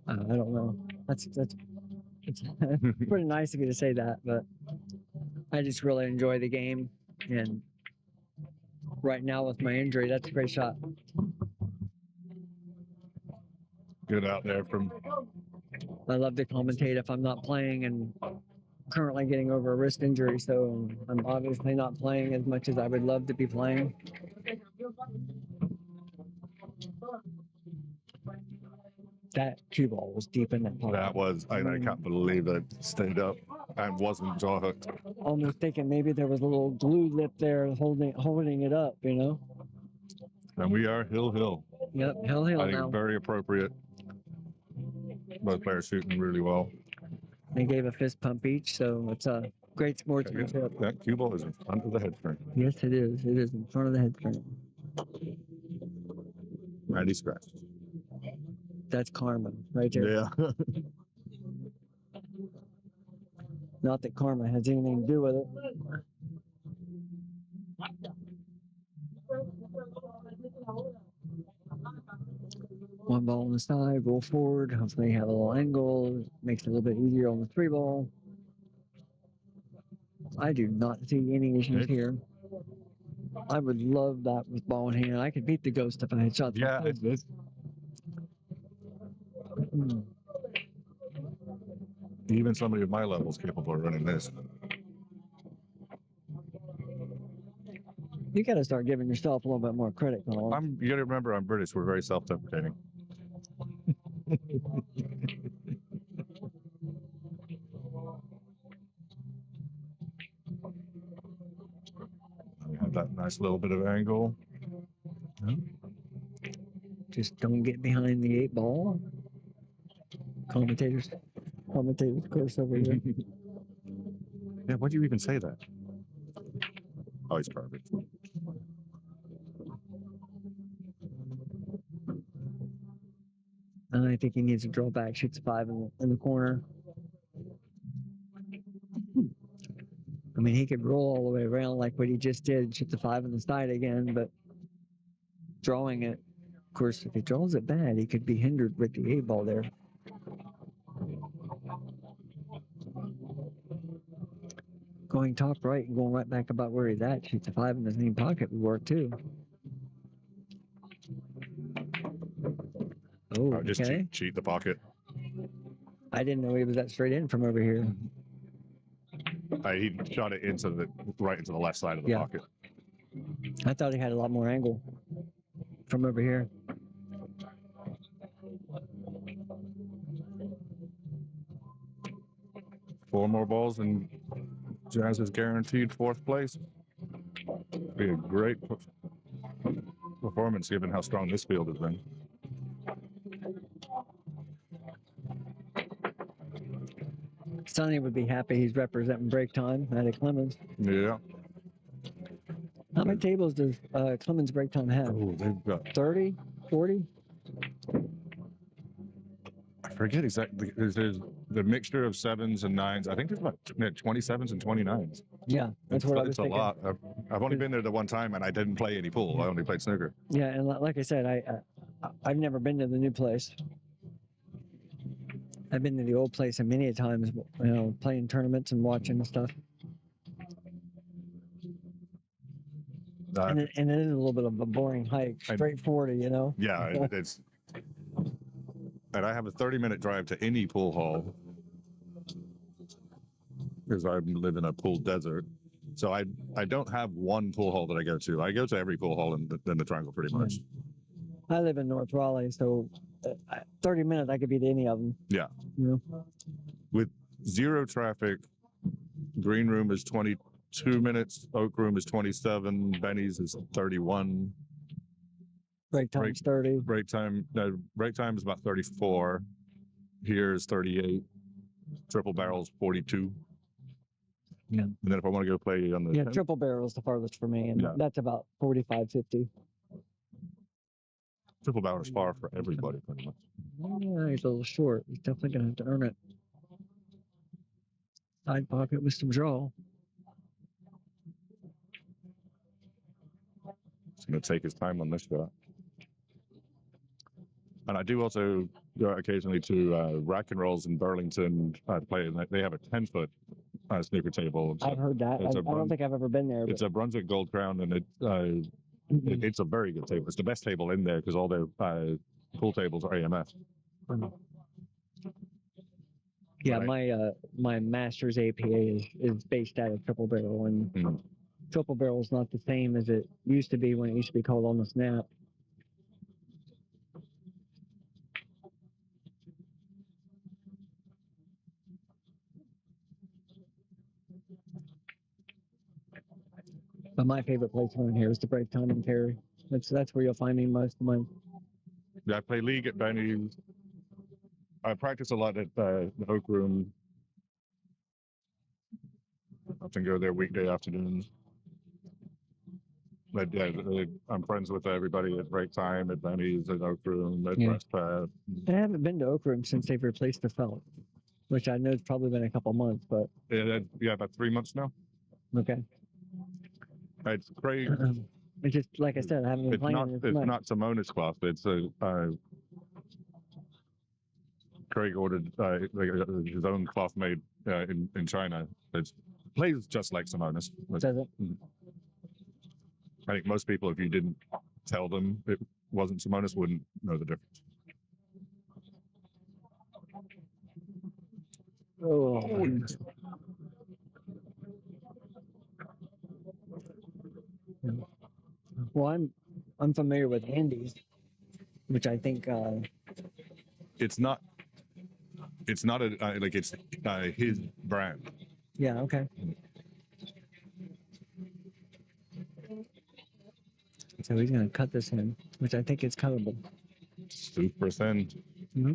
G: I don't know. That's it's pretty nice of you to say that, but I just really enjoy the game, and right now with my injury, that's a great shot.
A: Good out there from.
G: I love to commentate if I'm not playing, and currently getting over a wrist injury, so I'm obviously not playing as much as I would love to be playing. That cue ball was deep in that pocket.
A: That was, I can't believe it stayed up and wasn't jaw hooked.
G: Almost thinking maybe there was a little glue lip there holding it up, you know?
A: And we are hill.
G: Yep, hill
A: I think
G: now.
A: it's very appropriate. Both players shooting really well.
G: They gave a fist pump each, so it's a great sportsmanship.
A: That cue ball is in front of the head screen.
G: Yes, it is. It is in front of the head screen.
A: And he scratched.
G: That's karma right there.
A: Yeah.
G: Not that karma has anything to do with it. One ball on the side, roll forward. Hopefully you have a little angle. Makes it a little bit easier on the 3-ball. I do not see any issues here. I would love that with ball in hand. I could beat the ghost if I had shot.
A: Yeah, it's even somebody of my level is capable of running this.
G: You got to start giving yourself a little bit more credit, Colin.
A: You got to remember, I'm British. We're very self-deprecating. We have that nice little bit of angle.
G: Just don't get behind the 8-ball. Commentators course over here.
A: Yeah, why'd you even say that? Oh, he's perfect.
G: I think he needs to draw back, shoots a 5 in the corner. I mean, he could roll all the way around like what he just did, shoot the 5 in the side again, but drawing it, of course, if he draws it bad, he could be hindered with the 8-ball there. Going top right and going right back about where he's at, shoots a 5 in the same pocket would work too. Oh,
A: just
G: okay.
A: cheat the pocket.
G: I didn't know he was that straight in from over here.
A: He shot it right into the left side of the pocket.
G: I thought he had a lot more angle from over here.
A: Four more balls and Jazz is guaranteed 4th place. Be a great performance given how strong this field has been.
G: Sonny would be happy he's representing break time at Clemens.
A: Yeah.
G: How many tables does Clemens break time have?
A: Oh, they've got,
G: 30, 40?
A: I forget exactly. There's the mixture of 7s and 9s. I think there's about 27s and 29s.
G: Yeah, that's what I was
A: It's a
G: thinking.
A: lot. I've only been there the one time and I didn't play any pool. I only played snooker.
G: Yeah, and like I said, I've never been to the new place. I've been to the old place many a times, you know, playing tournaments and watching and stuff. And it is a little bit of a boring hike, straight 40, you know?
A: Yeah, it's. And I have a 30-minute drive to any pool hall because I live in a pool desert. So I don't have one pool hall that I go to. I go to every pool hall in the triangle pretty much.
G: I live in North Raleigh, so 30 minutes I could be to any of them.
A: Yeah.
G: You know?
A: With zero traffic, green room is 22 minutes, oak room is 27, Benny's is 31.
G: Break time's 30.
A: Break time is about 34. Here is 38. Triple barrel's 42.
G: Yeah.
A: And then if I want to go play on the
G: Yeah, triple barrel's the farthest for me, and that's about 45, 50.
A: Triple barrel's far for everybody, pretty much.
G: Yeah, he's a little short. He's definitely gonna have to earn it. Side pocket with some draw.
A: He's gonna take his time on this shot. And I do also go occasionally to Rack and Rolls in Burlington to play. They have a 10-foot snooker table.
G: I've heard that. I don't think I've ever been there.
A: It's a Brunswick Gold Crown, and it's a very good table. It's the best table in there because all their pool tables are AMF.
G: Yeah, my master's APA is based out of Triple Barrel, and Triple Barrel is not the same as it used to be when it used to be called On the Snap. But my favorite place around here is the break time in Terry. That's where you'll find me most of my.
A: Yeah, I play league at Benny's. I practice a lot at the Oak Room. I often go there weekday afternoons. But yeah, I'm friends with everybody at break time, at Benny's, at Oak Room, at West Pad.
G: I haven't been to Oak Room since they've replaced the felt, which I know it's probably been a couple months, but.
A: Yeah, about 3 months now.
G: Okay.
A: It's great.
G: It's just like I said, I haven't been playing.
A: It's not Simona's cloth. It's Craig ordered his own cloth made in China. It plays just like Simona's.
G: Does it?
A: I think most people, if you didn't tell them it wasn't Simona's, wouldn't know the difference.
G: Oh. Well, I'm familiar with Andy's, which I think
A: it's not like it's his brand.
G: Yeah. Okay. So he's gonna cut this in, which I think is cuttable.
A: Super thin.
G: Mm-hmm.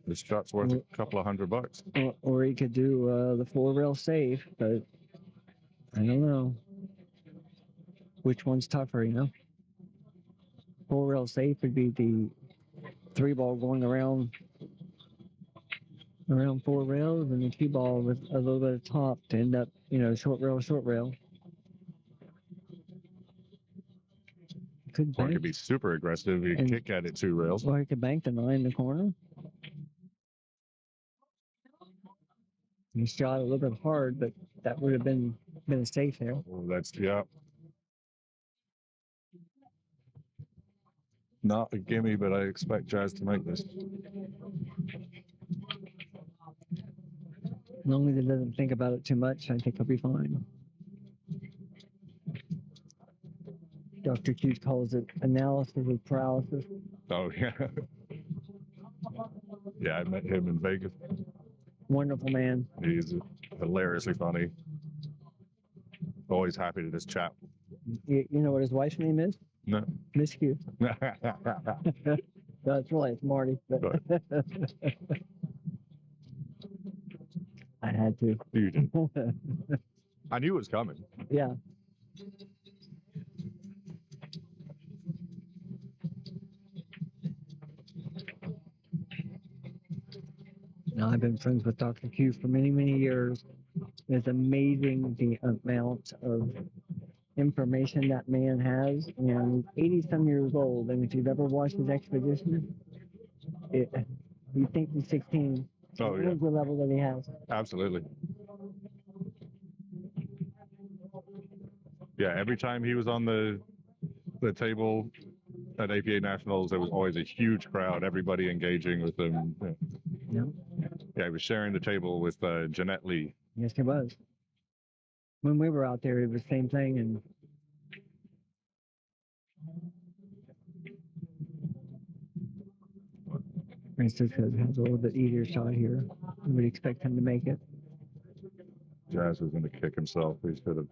A: This shot's worth a couple of $100.
G: Or he could do the 4-rail save, but I don't know which one's tougher. You know, 4-rail save would be the 3-ball going around 4 rails, and the 2-ball with a little bit of top to end up, you know, short rail.
A: Or it could be super aggressive. You kick at it 2 rails.
G: Or he could bank the 9 in the corner. He shot a little bit hard, but that would have been a safe there.
A: Oh, yeah. Not a gimme, but I expect Jazz to make this.
G: As long as he doesn't think about it too much, I think he'll be fine. Dr. Hughes calls it analysis of paralysis.
A: Oh, yeah. Yeah, I met him in Vegas.
G: Wonderful man.
A: He's hilariously funny. Always happy to just chat.
G: You know what his wife's name is?
A: No.
G: Miscue. That's right, it's Marty. But I had to.
A: You did. I knew it was coming.
G: Yeah. Now, I've been friends with Dr. Q for many, many years. It's amazing the amount of information that man has. And 80 some years old. And if you've ever watched his expedition, you think he's 16.
A: Oh, yeah.
G: The level that he has.
A: Absolutely. Yeah, every time he was on the table at APA Nationals, there was always a huge crowd, everybody engaging with him.
G: Yeah.
A: Yeah, he was sharing the table with Jeanette Lee.
G: Yes, he was. When we were out there, it was the same thing. And Francisco has a little bit easier shot here. We would expect him to make it.
A: Jazz was going to kick himself. He should have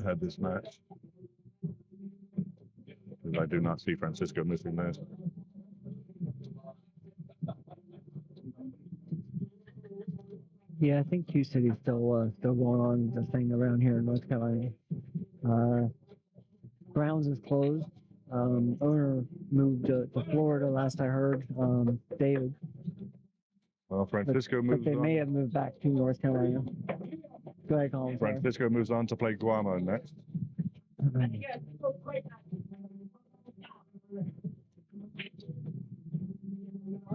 A: had this match. Because I do not see Francisco missing this.
G: Yeah, I think Q City's still going on the thing around here in North Carolina. Browns is closed. Owner moved to Florida last I heard. David.
A: Well, Francisco moves
G: but they
A: on.
G: may have moved back to North Carolina. Go ahead, Colin. Sorry.
A: Francisco moves on to play Guama next.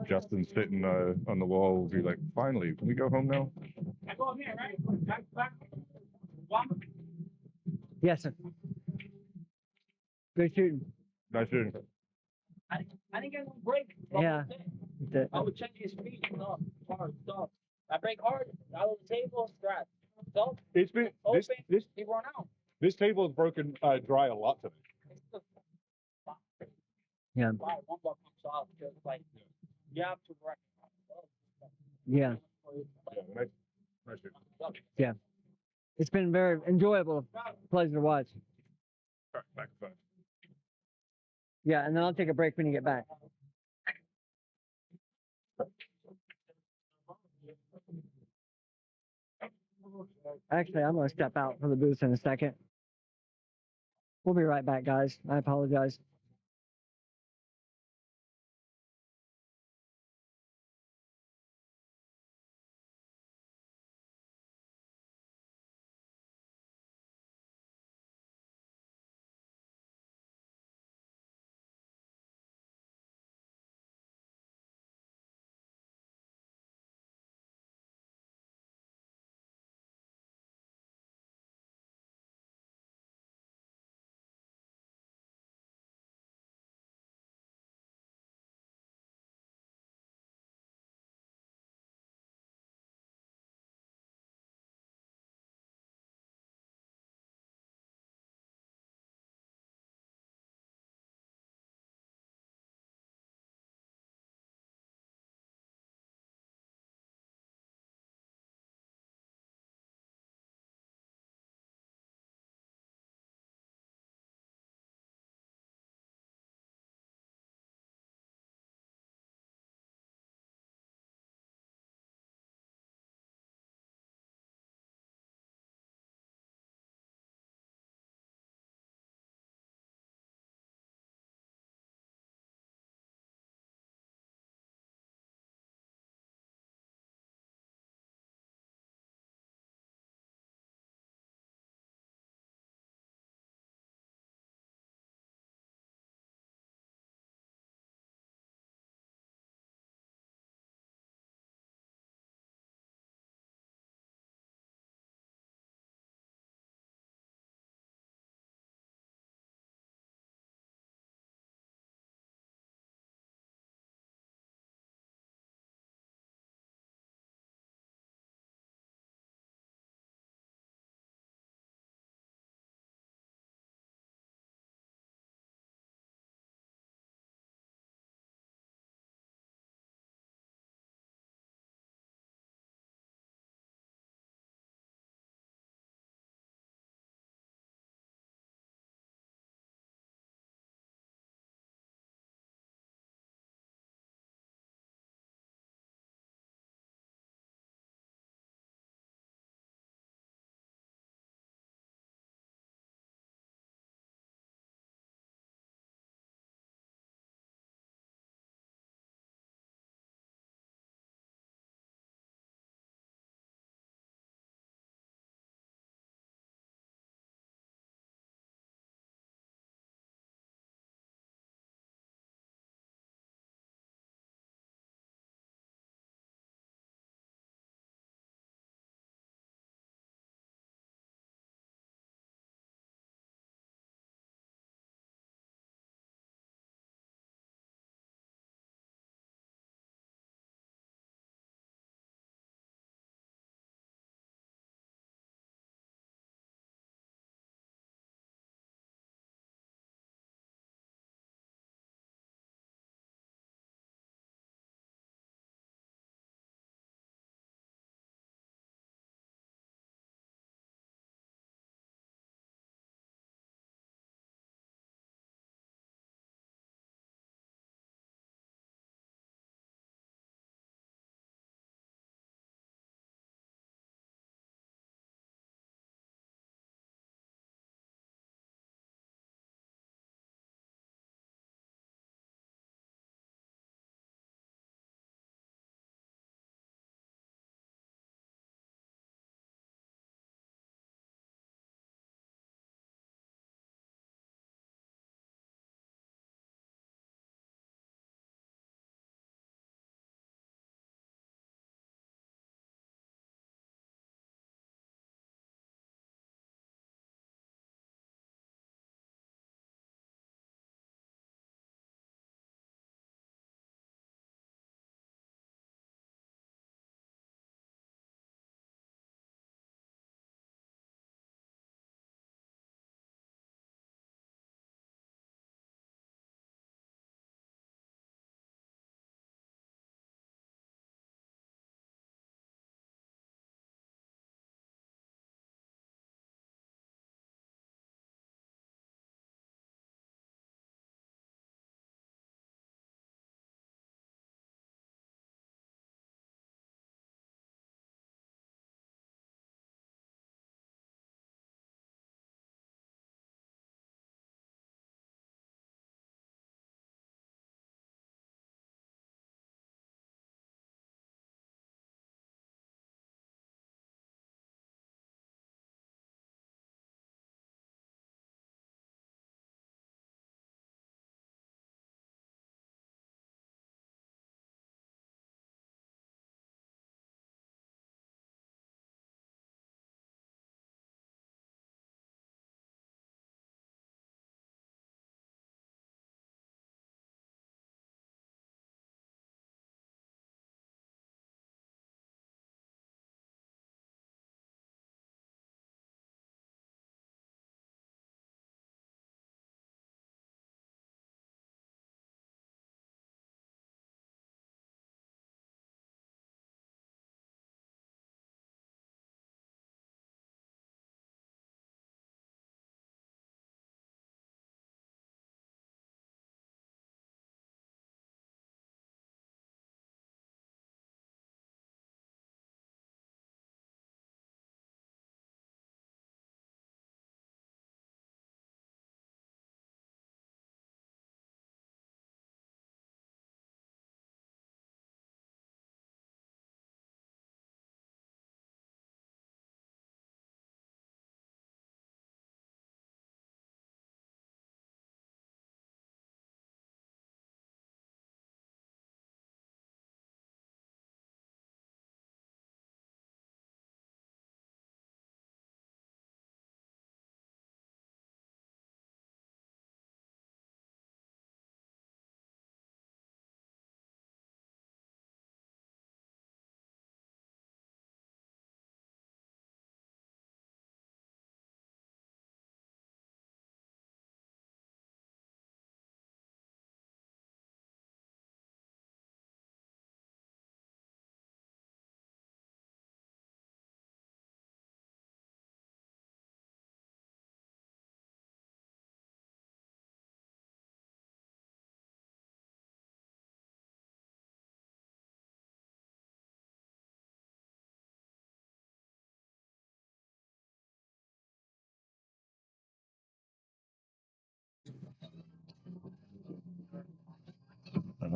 A: Justin's sitting on the wall. He's like, finally, can we go home now?
G: Yes, sir. Good shooting.
A: Nice shooting.
J: I didn't get no break.
G: Yeah.
J: I would check his speed. Stop. Hard. Stop. I break hard. Out of the table. Scratch. Stop.
A: It's been
J: Open. He run out.
A: This table is broken dry a lot today.
G: Yeah.
J: One ball comes off. Just like you have to run.
G: Yeah.
A: Nice shooting.
G: Yeah. It's been very enjoyable. Pleasure to watch.
A: All right, back to five.
G: Yeah, and then I'll take a break when you get back. Actually, I'm going to step out for the booth in a second. We'll be right back, guys. I apologize.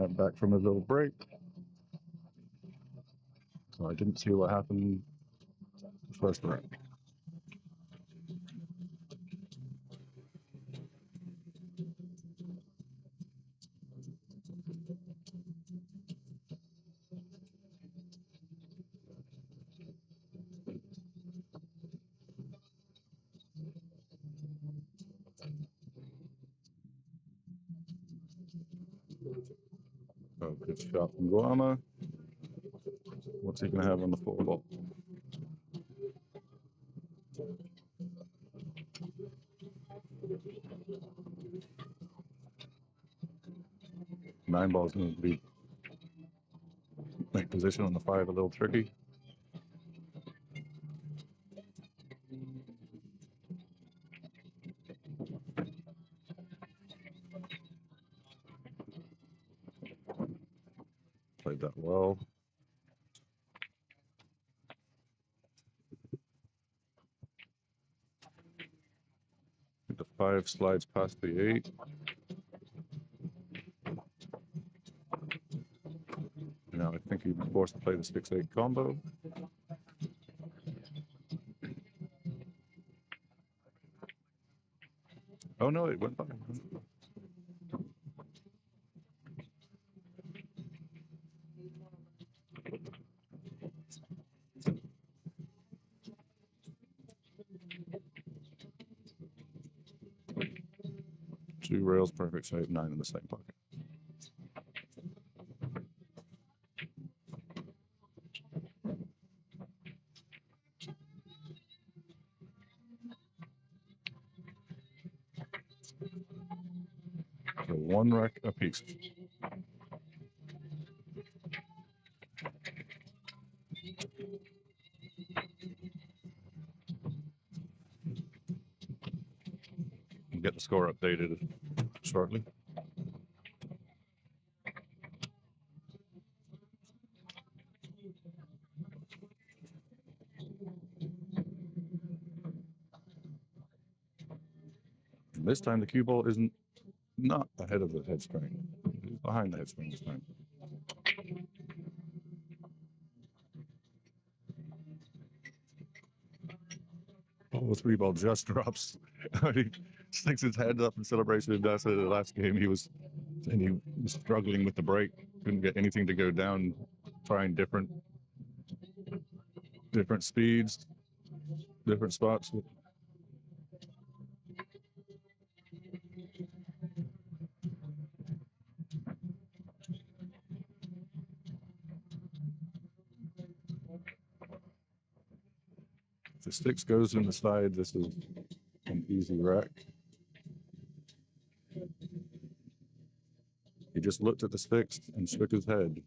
A: back from his little break. So I didn't see what happened the first round. Oh, good shot from Guama. What's he going to have on the 4-ball? Nine ball's going to be make position on the 5 a little tricky. Played that well. The 5 slides past the 8. Now I think he's forced to play the 6-8 combo. Oh no, it went by. 2 rails, perfect shape, 9 in the same pocket. So 1 rack apiece. We'll get the score updated shortly. And this time the cue ball isn't not ahead of the head spring. It's behind the head spring this time. Oh, the 3 ball just drops. He sticks his head up in celebration. That's the last game he was struggling with the break. Couldn't get anything to go down. Trying different speeds, different spots. If the sticks goes in the side, this is an easy rack. He just looked at the sticks and shook his head.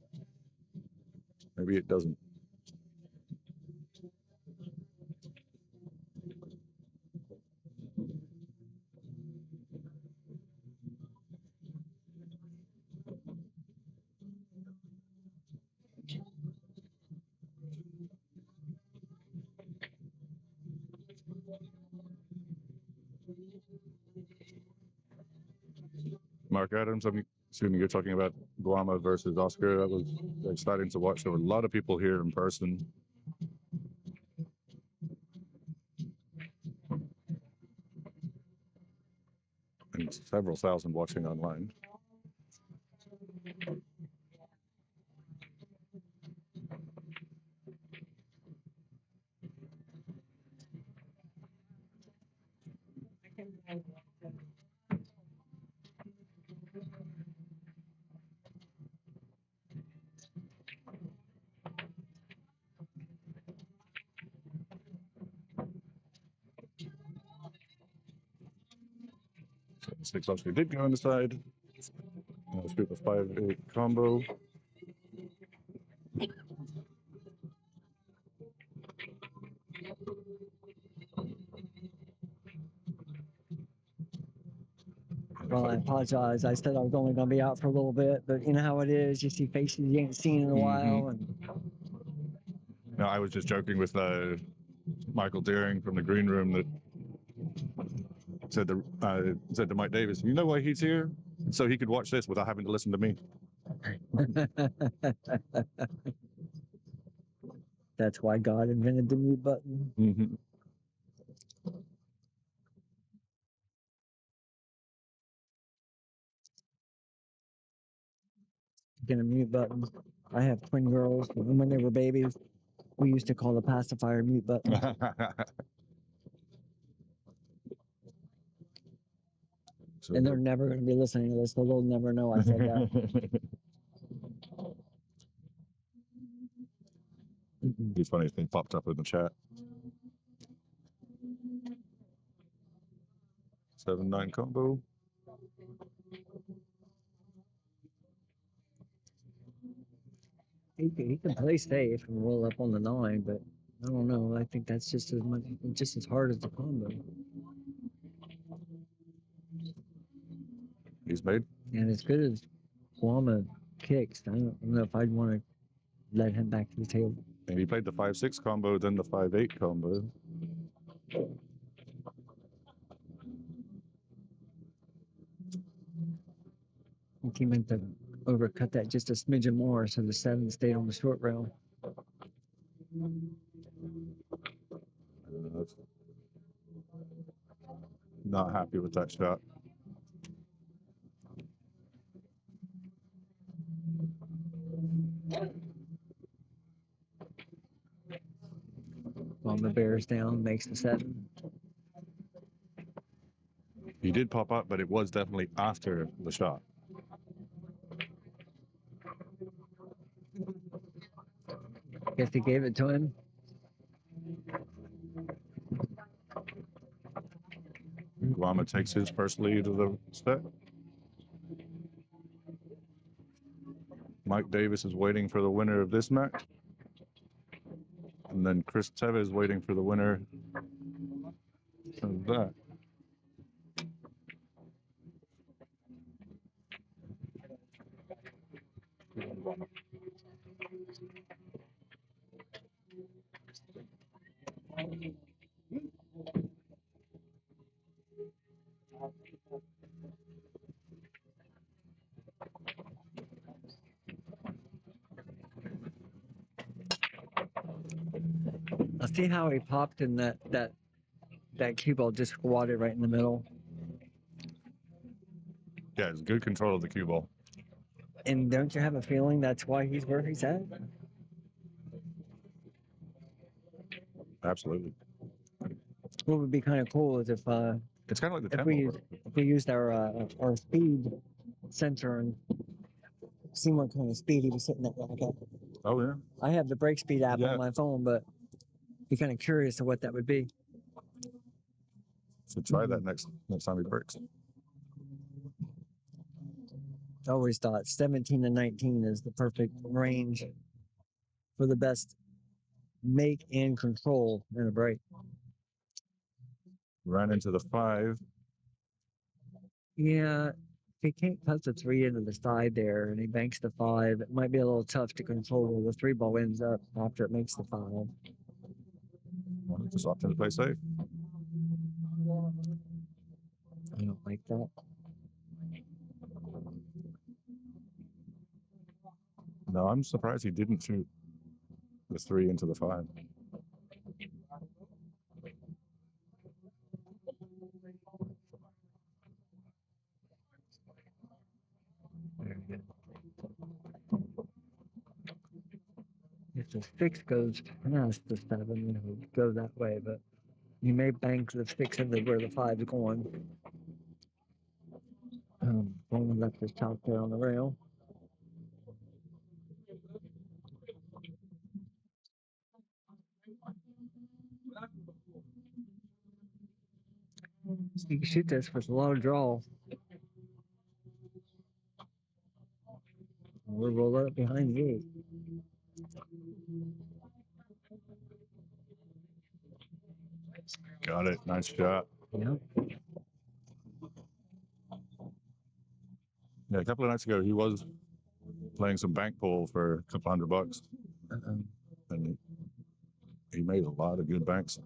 A: Maybe it doesn't. Mark Adams, I'm assuming you're talking about Guama versus Oscar. That was exciting to watch. There were a lot of people here in person. And several thousand watching online. So the six Oscar did go on the side. Let's do the 5-8 combo.
G: Well, I apologize. I said I was only going to be out for a little bit, but you know how it is. You see faces you ain't seen in a while. And
A: No, I was just joking with Michael Deering from the green room that said to Mike Davis, "You know why he's here? So he could watch this without having to listen to me.
G: That's why God invented the mute button.
A: Mm-hmm.
G: Get a mute button. I have twin girls, and when they were babies, we used to call the pacifier mute button.
A: So
G: And they're never going to be listening to this, so they'll never know I said that.
A: It'd be funny if they popped up in the chat. 7-9 combo.
G: He can play safe and roll up on the 9, but I don't know. I think that's just as hard as the combo.
A: He's made.
G: And as good as Guama kicks, I don't know if I'd want to let him back to the table.
A: And he played the 5-6 combo, then the 5-8 combo.
G: I think he meant to overcut that just a smidgen more so the 7 stayed on the short rail.
A: Not happy with that shot.
G: Guama bears down, makes the 7.
A: He did pop up, but it was definitely after the shot.
G: Guess he gave it to him.
A: Guama takes his first lead of the set. Mike Davis is waiting for the winner of this match. And then Chris Tevez is waiting for the winner of that.
G: I see how he popped in that cue ball just squatted right in the middle.
A: Yeah, it's good control of the cue ball.
G: And don't you have a feeling that's why he's where he's at?
A: Absolutely.
G: What would be kind of cool is if
A: It's kind of like the
G: if we
A: tempo.
G: used our speed sensor and see what kind of speed he was hitting that rack at.
A: Oh, yeah.
G: I have the brake speed app
A: Yeah.
G: on my phone, but be kind of curious to what that would be.
A: So try that next time he breaks.
G: I always thought 17 to 19 is the perfect range for the best make and control in a break.
A: Ran into the 5.
G: Yeah, if he can't cut the 3 into the side there and he banks the 5, it might be a little tough to control where the 3 ball ends up after it makes the 5.
A: Well, just opting to play safe.
G: I don't like that.
A: No, I'm surprised he didn't shoot the 3 into the 5.
G: Very good. If the 6 goes past the 7, it would go that way, but you may bank the 6 into where the 5 is going. Bowman left his top there on the rail. So you can shoot this with a lot of draw. We'll roll up behind the 8.
A: Got it. Nice shot.
G: Yep.
A: Yeah, a couple of nights ago, he was playing some bank pool for a couple $100. And he made a lot of good banks.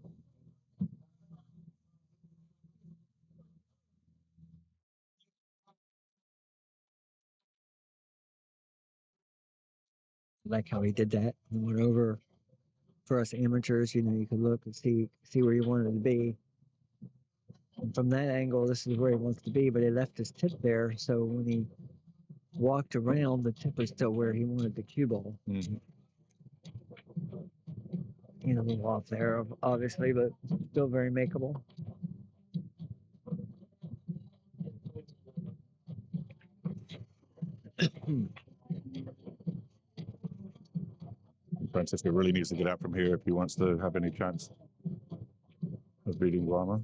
G: Like how he did that and went over for us amateurs. You know, you could look and see where you wanted to be. And from that angle, this is where he wants to be, but he left his tip there. So when he walked around, the tip was still where he wanted the cue ball.
A: Mm-hmm.
G: You know, a little off there, obviously, but still very makeable.
A: Francisco really needs to get out from here if he wants to have any chance of beating Guama.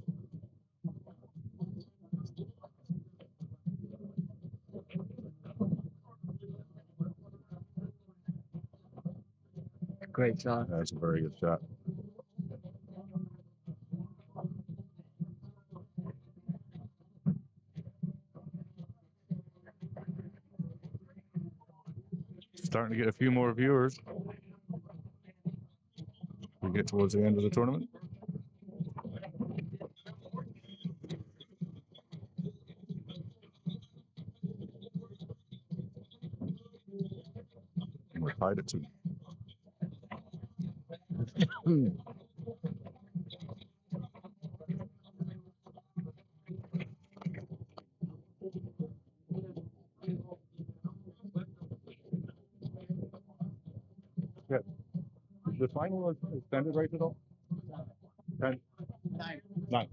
G: Great shot.
A: That's a very good shot. Starting to get a few more viewers. We get towards the end of the tournament. And we're tied at 2. Yeah. The final was extended right at all? 10? 9.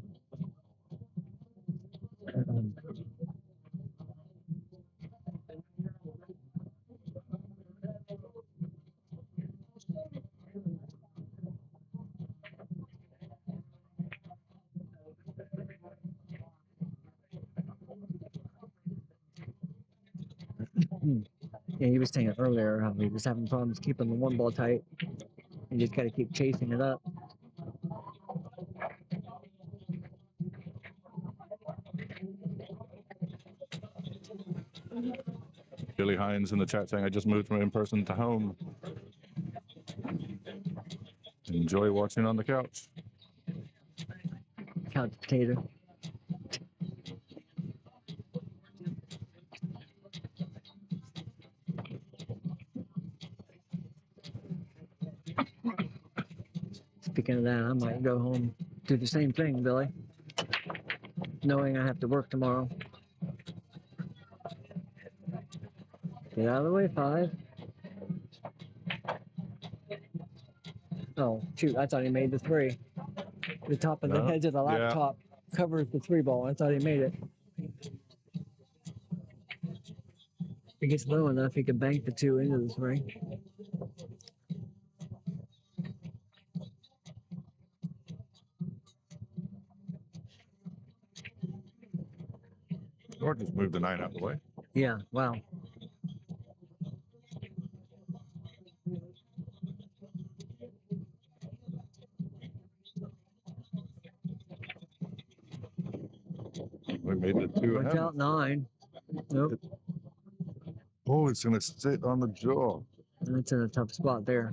G: Yeah, he was saying earlier how he was having problems keeping the one ball tight. You just got to keep chasing it up.
A: Billy Hines in the chat saying, I just moved from in-person to home. Enjoy watching on the couch.
G: Couch potato. Speaking of that, I might go home, do the same thing, Billy. Knowing I have to work tomorrow. Get out of the way, 5. Oh, shoot, I thought he made the 3. The top of the
A: No,
G: edge of the
A: yeah.
G: laptop covers the 3 ball. I thought he made it. If he gets low enough, he can bank the 2 into the 3.
A: Or just move the 9 out of the way.
G: Yeah, wow.
A: We made the 2
G: Watch
A: ahead.
G: out, 9. Nope.
A: Oh, it's going to sit on the jaw.
G: That's in a tough spot there.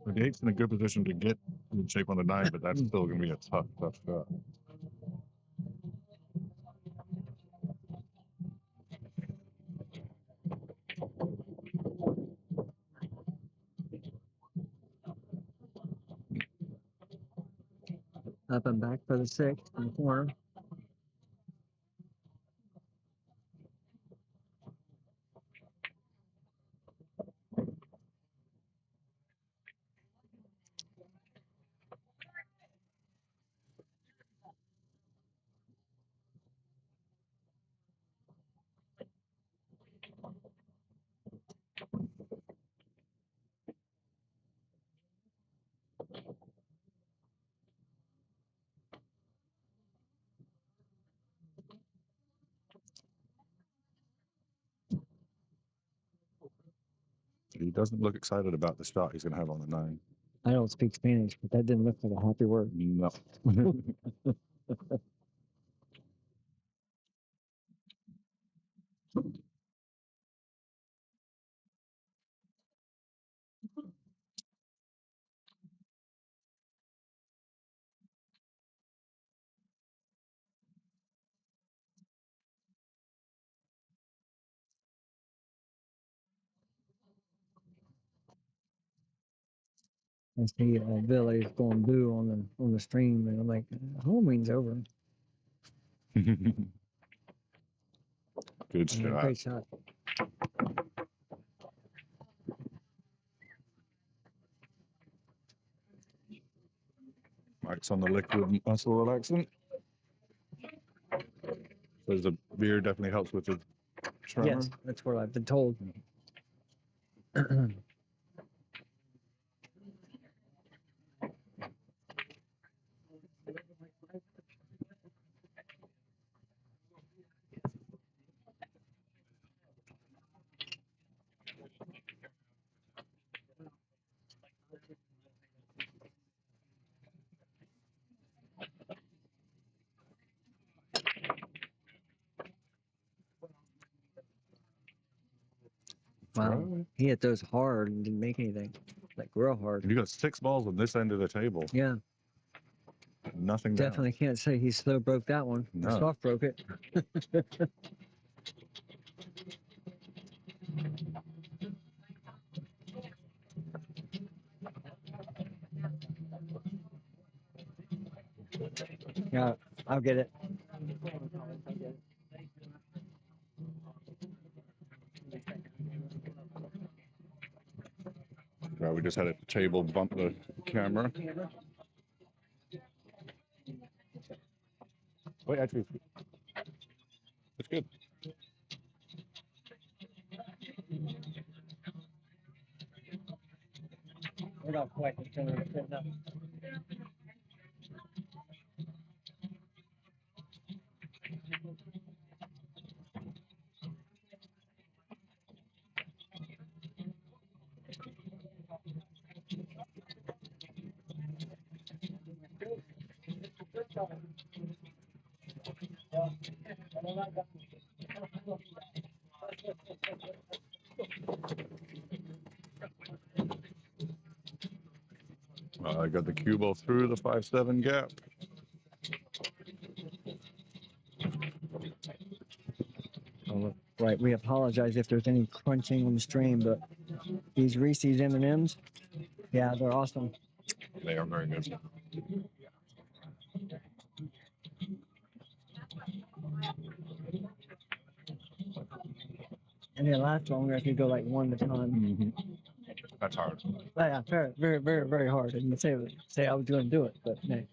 A: The 8's in a good position to get in shape on the 9, but that's still going to be a tough shot.
G: Up and back for the 6 in the corner.
A: He doesn't look excited about the shot he's going to have on the 9.
G: I don't speak Spanish, but that didn't look like a happy word.
A: No.
G: I see Billy's going blue on the stream, and I'm like, Halloween's over.
A: Good shot.
G: Great shot.
A: Mike's on the liquid muscle relaxant. Says the beer definitely helps with the tremor.
G: Yes, that's what I've been told. Wow,
A: Right.
G: he hit those hard and didn't make anything, like real hard.
A: You got 6 balls on this end of the table.
G: Yeah,
A: Nothing down.
G: definitely can't say he slow broke that one.
A: No.
G: Or soft broke it. Yeah, I'll get it.
A: Right, we just had a table bump the camera. Wait, actually, it's good.
G: We're not quite the center of it now.
A: I got the cue ball through the 5-7 gap.
G: Oh, right, we apologize if there's any crunching on the stream, but these Reese's M&Ms, yeah, they're awesome.
A: They are very good.
G: And they last longer if you go like one at a time.
A: Mm-hmm. That's hard.
G: Oh, yeah, very, very, very, very hard. I didn't say I was going to do it, but hey.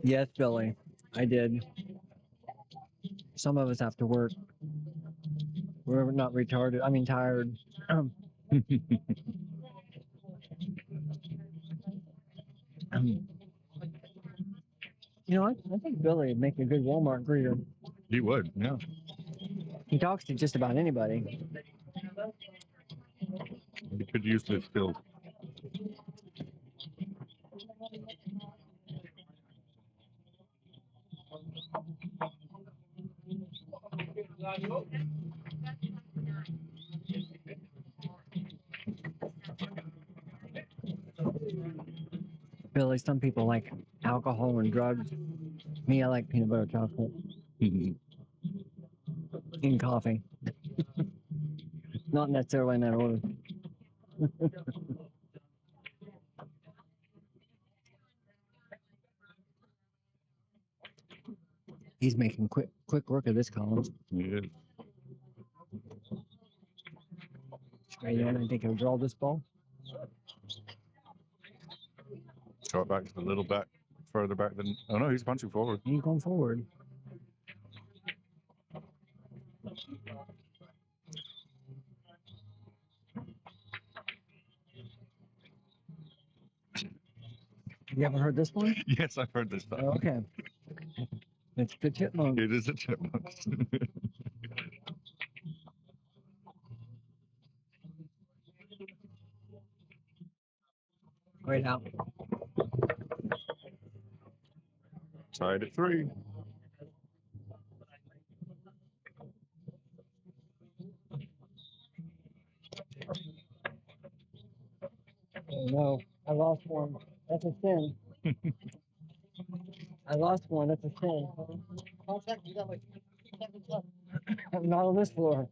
G: Yes, Billy, I did. Some of us have to work. We're not retarded. I mean, tired. You know, I think Billy would make a good Walmart greeter.
A: He would, yeah.
G: He talks to just about anybody.
A: He could use this skills.
G: Billy, some people like alcohol and drugs. Me, I like peanut butter chocolate
A: Mm-hmm.
G: and coffee. Not necessarily in that order. He's making quick work of this column.
A: He is.
G: Straight in, I think he'll draw this ball.
A: Throw it back a little back, further back than. Oh no, he's punching forward.
G: He's going forward. You ever heard this one?
A: Yes, I've heard this stuff.
G: Oh, okay. It's the chipmunk.
A: It is a chipmunk.
G: Right out.
A: Tied at 3.
G: Oh, no, I lost one. That's a sin. I lost one. That's a sin. 5 seconds. You got like 2 seconds left. Not on this floor.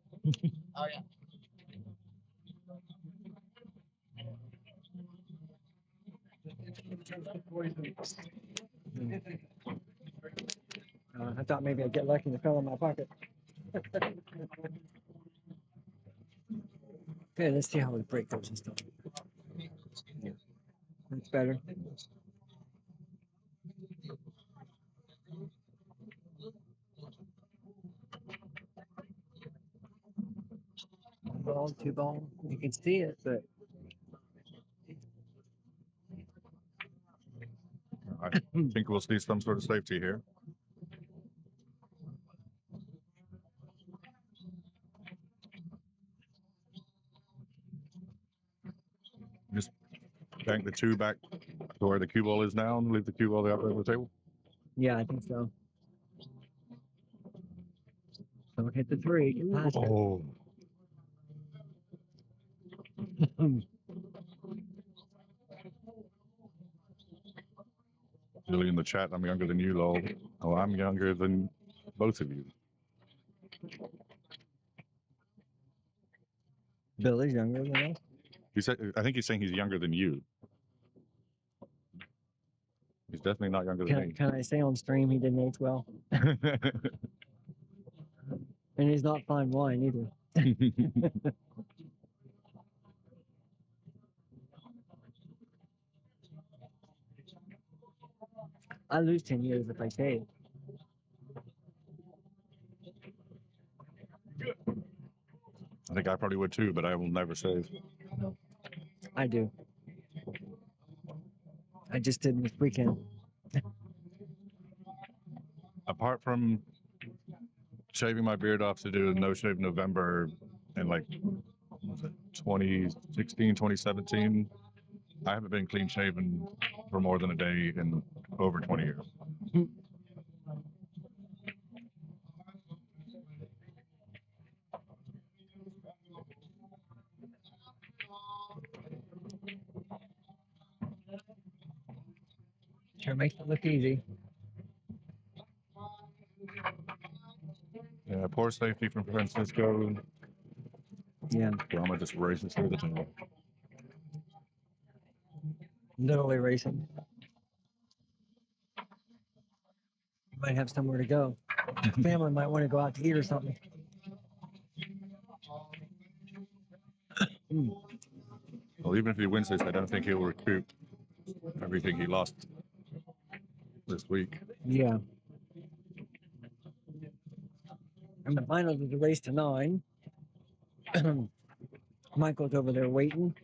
J: Oh yeah.
G: I thought maybe I'd get lucky and it fell in my pocket. Okay, let's see how we break those and stuff. Yeah, that's better. One ball, two ball. You can see it, but
A: I think we'll see some sort of safety here. Just bank the two back to where the cue ball is now and leave the cue ball out there on the table.
G: yeah, I think so. Don't hit the three. Get past it.
A: Oh, Billy in the chat, I'm younger than you, lol. Oh, I'm younger than both of you.
G: Billy's younger than us.
A: He said, I think he's saying he's younger than you. He's definitely not younger than
G: Can I say on stream he didn't age well?
A: me.
G: And he's not fine wine either. I lose 10 years if I shave.
A: I think I probably would too, but I will never shave.
G: I do. I just did this weekend.
A: Apart from shaving my beard off to do a no shave November in like was it 2016, 2017, I haven't been clean shaven for more than a day in over 20 years.
G: Sure makes it look easy.
A: Yeah, poor safety from Francisco.
G: Yeah,
A: Guama just races through the tunnel.
G: literally racing. You might have somewhere to go. Family might want to go out to eat or something.
A: Well, even if he wins this, I don't think he'll recoup everything he lost this week.
G: Yeah. And the finals is a race to 9. Michael's over there waiting.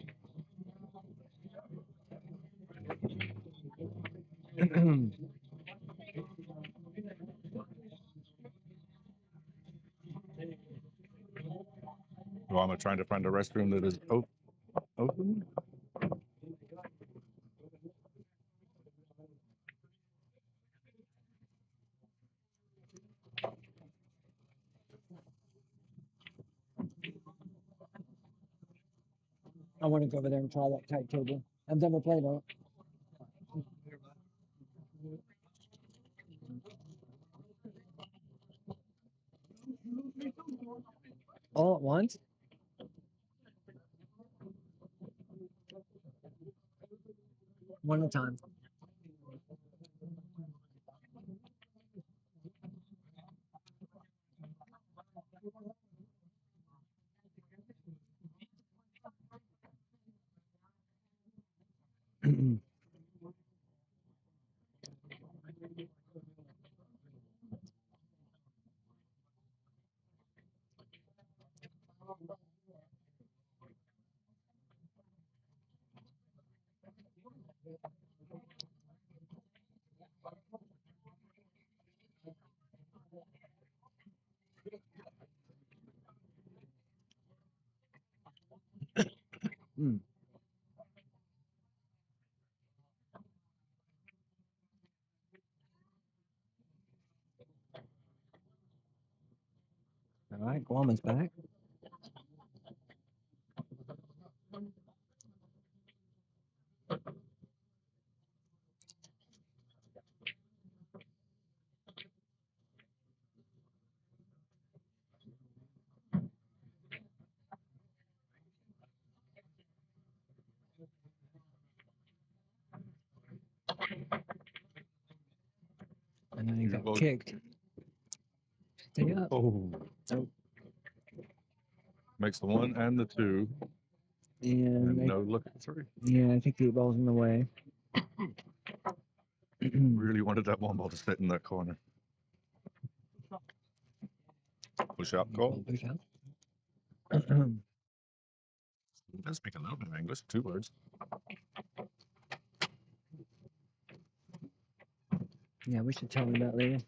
A: Guama trying to find a restroom that is open.
G: I want to go over there and try that kite table. I've never played on it. All at once? One at a time. All right, Guama's back.
A: Well,
G: kicked. Stay up.
A: oh,
G: Nope.
A: makes the 1 and the 2,
G: And
A: and no look at the 3.
G: yeah, I think the ball's in the way.
A: Really wanted that 1 ball to sit in that corner. Push out call.
G: Push out.
A: Let's speak a little bit of English. 2 words.
G: Yeah, we should tell him that later.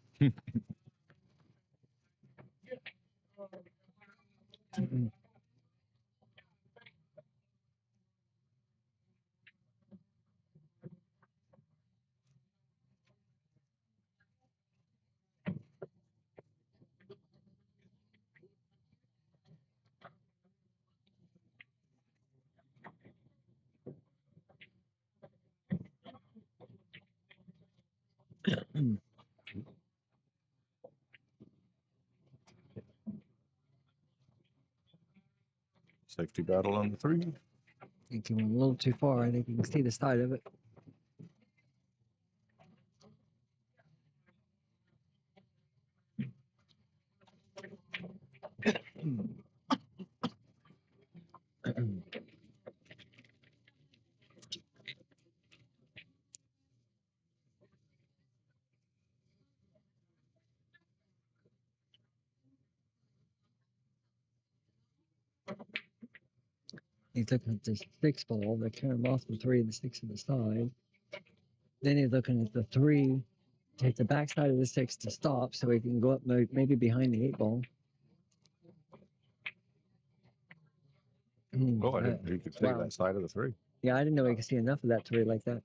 A: Safety battle on the 3.
G: I think he went a little too far. I think you can see the side of it. He's looking at the 6 ball. They kind of lost the 3 and the 6 on the side. Then he's looking at the 3 to hit the backside of the 6 to stop so he can go up maybe behind the 8 ball.
A: Oh, I didn't know you could see
G: Wow.
A: that side of the 3.
G: Yeah, I didn't know he could see enough of that 3 like that.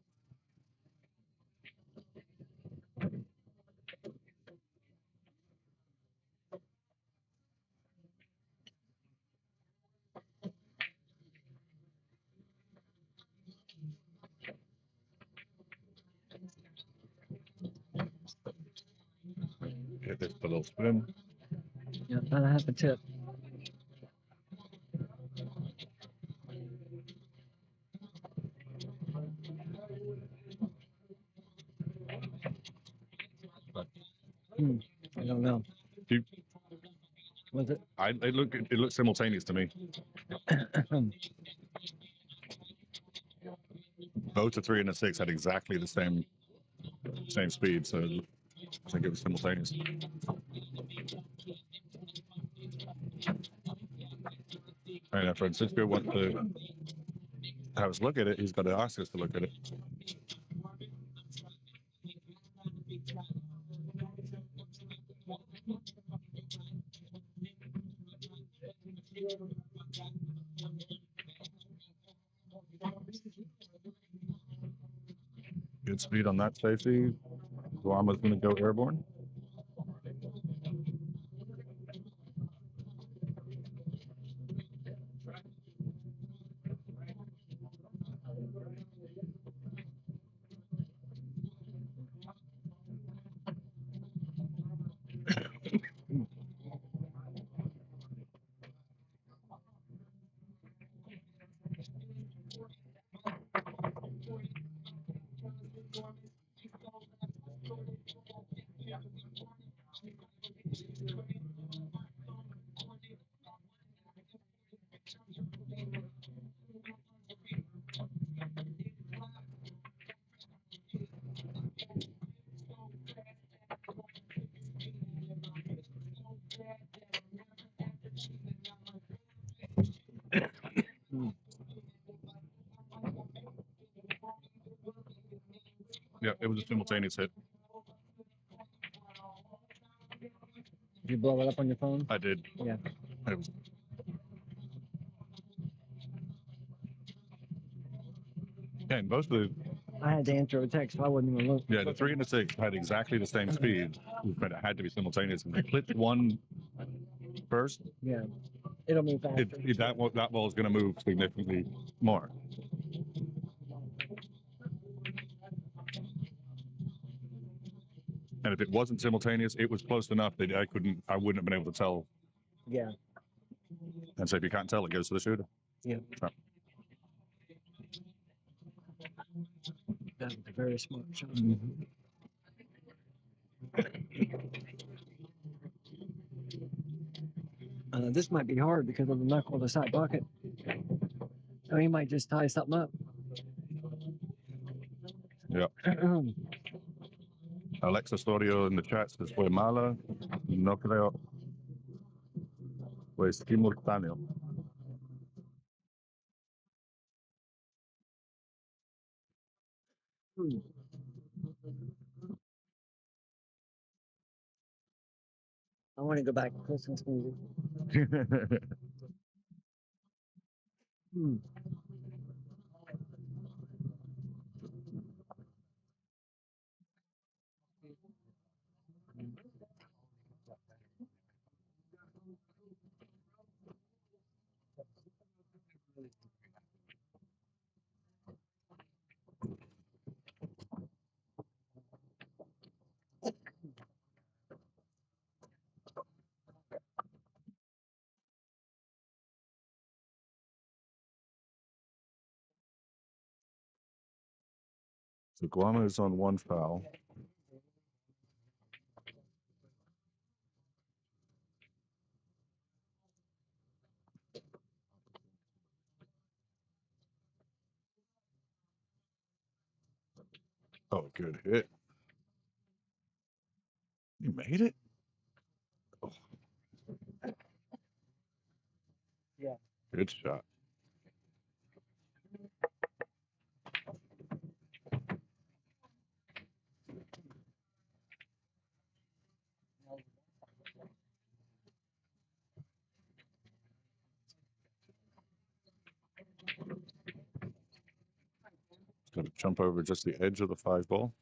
A: Hit this below spin.
G: Yeah, and I have a tip. I don't know.
A: You,
G: Was it?
A: it looked simultaneous to me. Both the 3 and the 6 had exactly the same speed, so I think it was simultaneous. And if Francisco wants to have us look at it, he's got to ask us to look at it. Good speed on that safety. Guama's going to go airborne. Yeah, it was a simultaneous hit.
G: Did you blow it up on your phone?
A: I did.
G: Yeah.
A: It was. Yeah, and both the
G: I had to answer a text, so I wouldn't even look.
A: the 3 and the 6 had exactly the same speed, but it had to be simultaneous. And they clipped one first.
G: Yeah. It'll move faster.
A: That ball is going to move significantly more. And if it wasn't simultaneous, it was close enough that I wouldn't have been able to tell.
G: Yeah.
A: And so if you can't tell, it goes to the shooter.
G: Yeah.
A: So,
G: That was a very smart shot. This might be hard because of the knuckle of the side bucket. So he might just tie something up.
A: Yeah. Alexa Storio in the chat says fue mala. No creo. Fue simultáneo.
G: I want to go back to Christmas music. Hmm.
A: So Guama is on one foul. Oh, good hit. You made it? Oh.
G: Yeah.
A: Good shot. It's going to jump over just the edge of the 5 ball.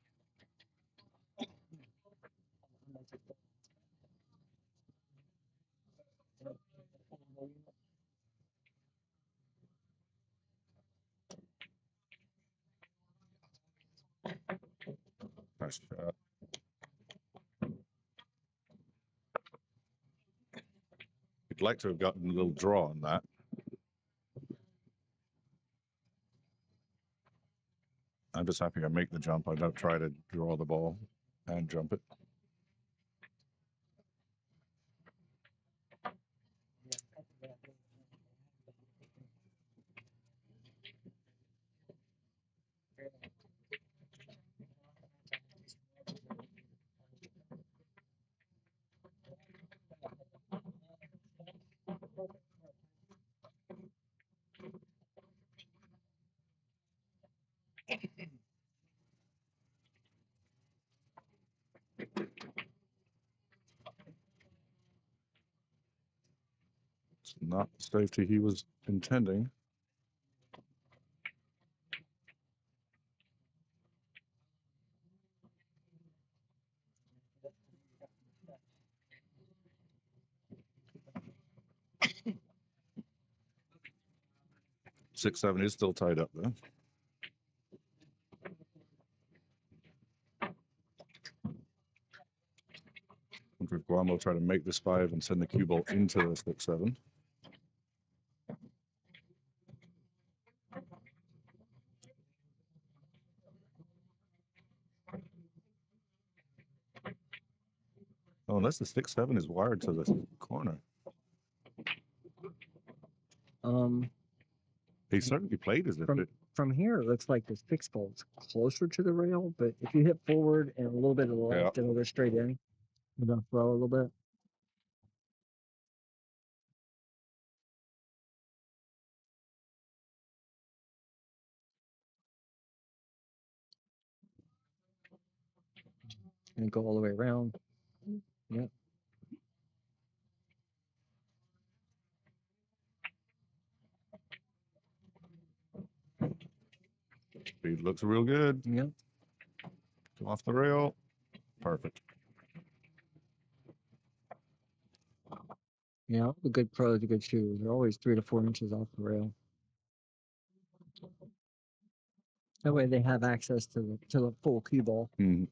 A: Nice shot. You'd like to have gotten a little draw on that. I'm just happy I make the jump. I don't try to draw the ball and jump it. It's not the safety he was intending. Six, 7 is still tied up there. Wonder if Guam will try to make this 5 and send the cue ball into the 6, 7. Oh, unless the 6, 7 is wired to the corner. He certainly played as if it.
G: From here, it looks like the 6 ball's closer to the rail, but if you hit forward and a little bit to the left, it'll go straight in. You're going to throw a little bit. And go all the way around. Yep.
A: Speed looks real good.
G: Yep.
A: Come off the rail. Perfect.
G: Yeah, a good pro is a good shooter. They're always 3 to 4 inches off the rail. That way they have access to the full cue ball.
A: Mm.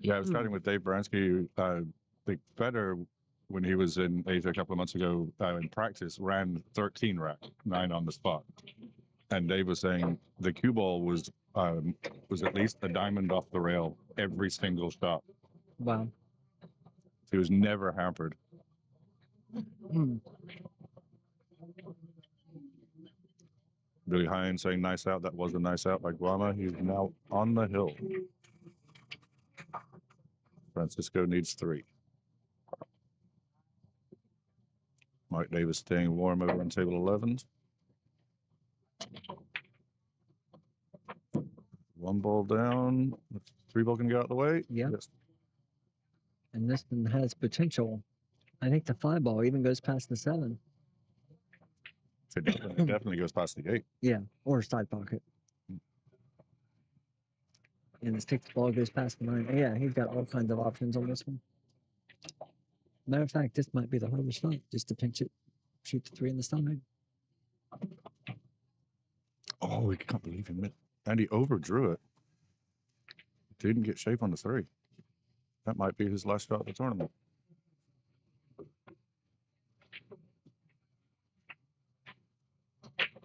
A: Yeah, I was chatting with Dave Bransky. I think Federer, when he was in Asia a couple of months ago in practice, ran 13 rack, 9 on the spot. And Dave was saying the cue ball was at least a diamond off the rail every single shot.
G: Wow.
A: He was never hampered.
G: Hmm.
A: Billy Hines saying nice out. That was a nice out by Guama. He's now on the hill. Francisco needs 3. Mike Davis staying warm over on table 11. 1 ball down. 3 ball can go out the way.
G: Yep.
A: Yes.
G: And this one has potential. I think the 5 ball even goes past the 7.
A: It definitely goes past the 8.
G: Yeah, or side pocket. And the 6 ball goes past the 9. Yeah, he's got all kinds of options on this one. Matter of fact, this might be the hardest shot, just to pinch it, shoot the 3 in the side.
A: Oh, I can't believe he missed. And he overdrew it. Didn't get shape on the 3. That might be his last shot of the tournament.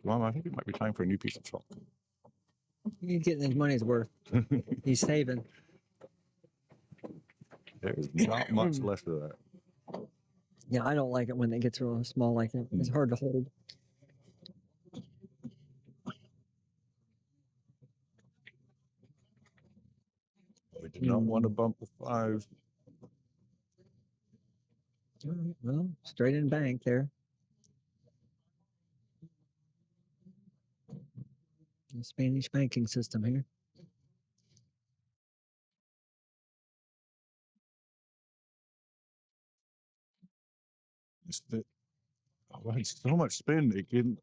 A: Well, I think it might be time for a new piece of chalk.
G: He's getting his money's worth. He's saving.
A: There's not much left of that.
G: Yeah, I don't like it when it gets real small like that. It's hard to hold.
A: We did not want to bump the 5.
G: All right, well, straight in bank there. The Spanish banking system here.
A: Oh, had so much spin, it didn't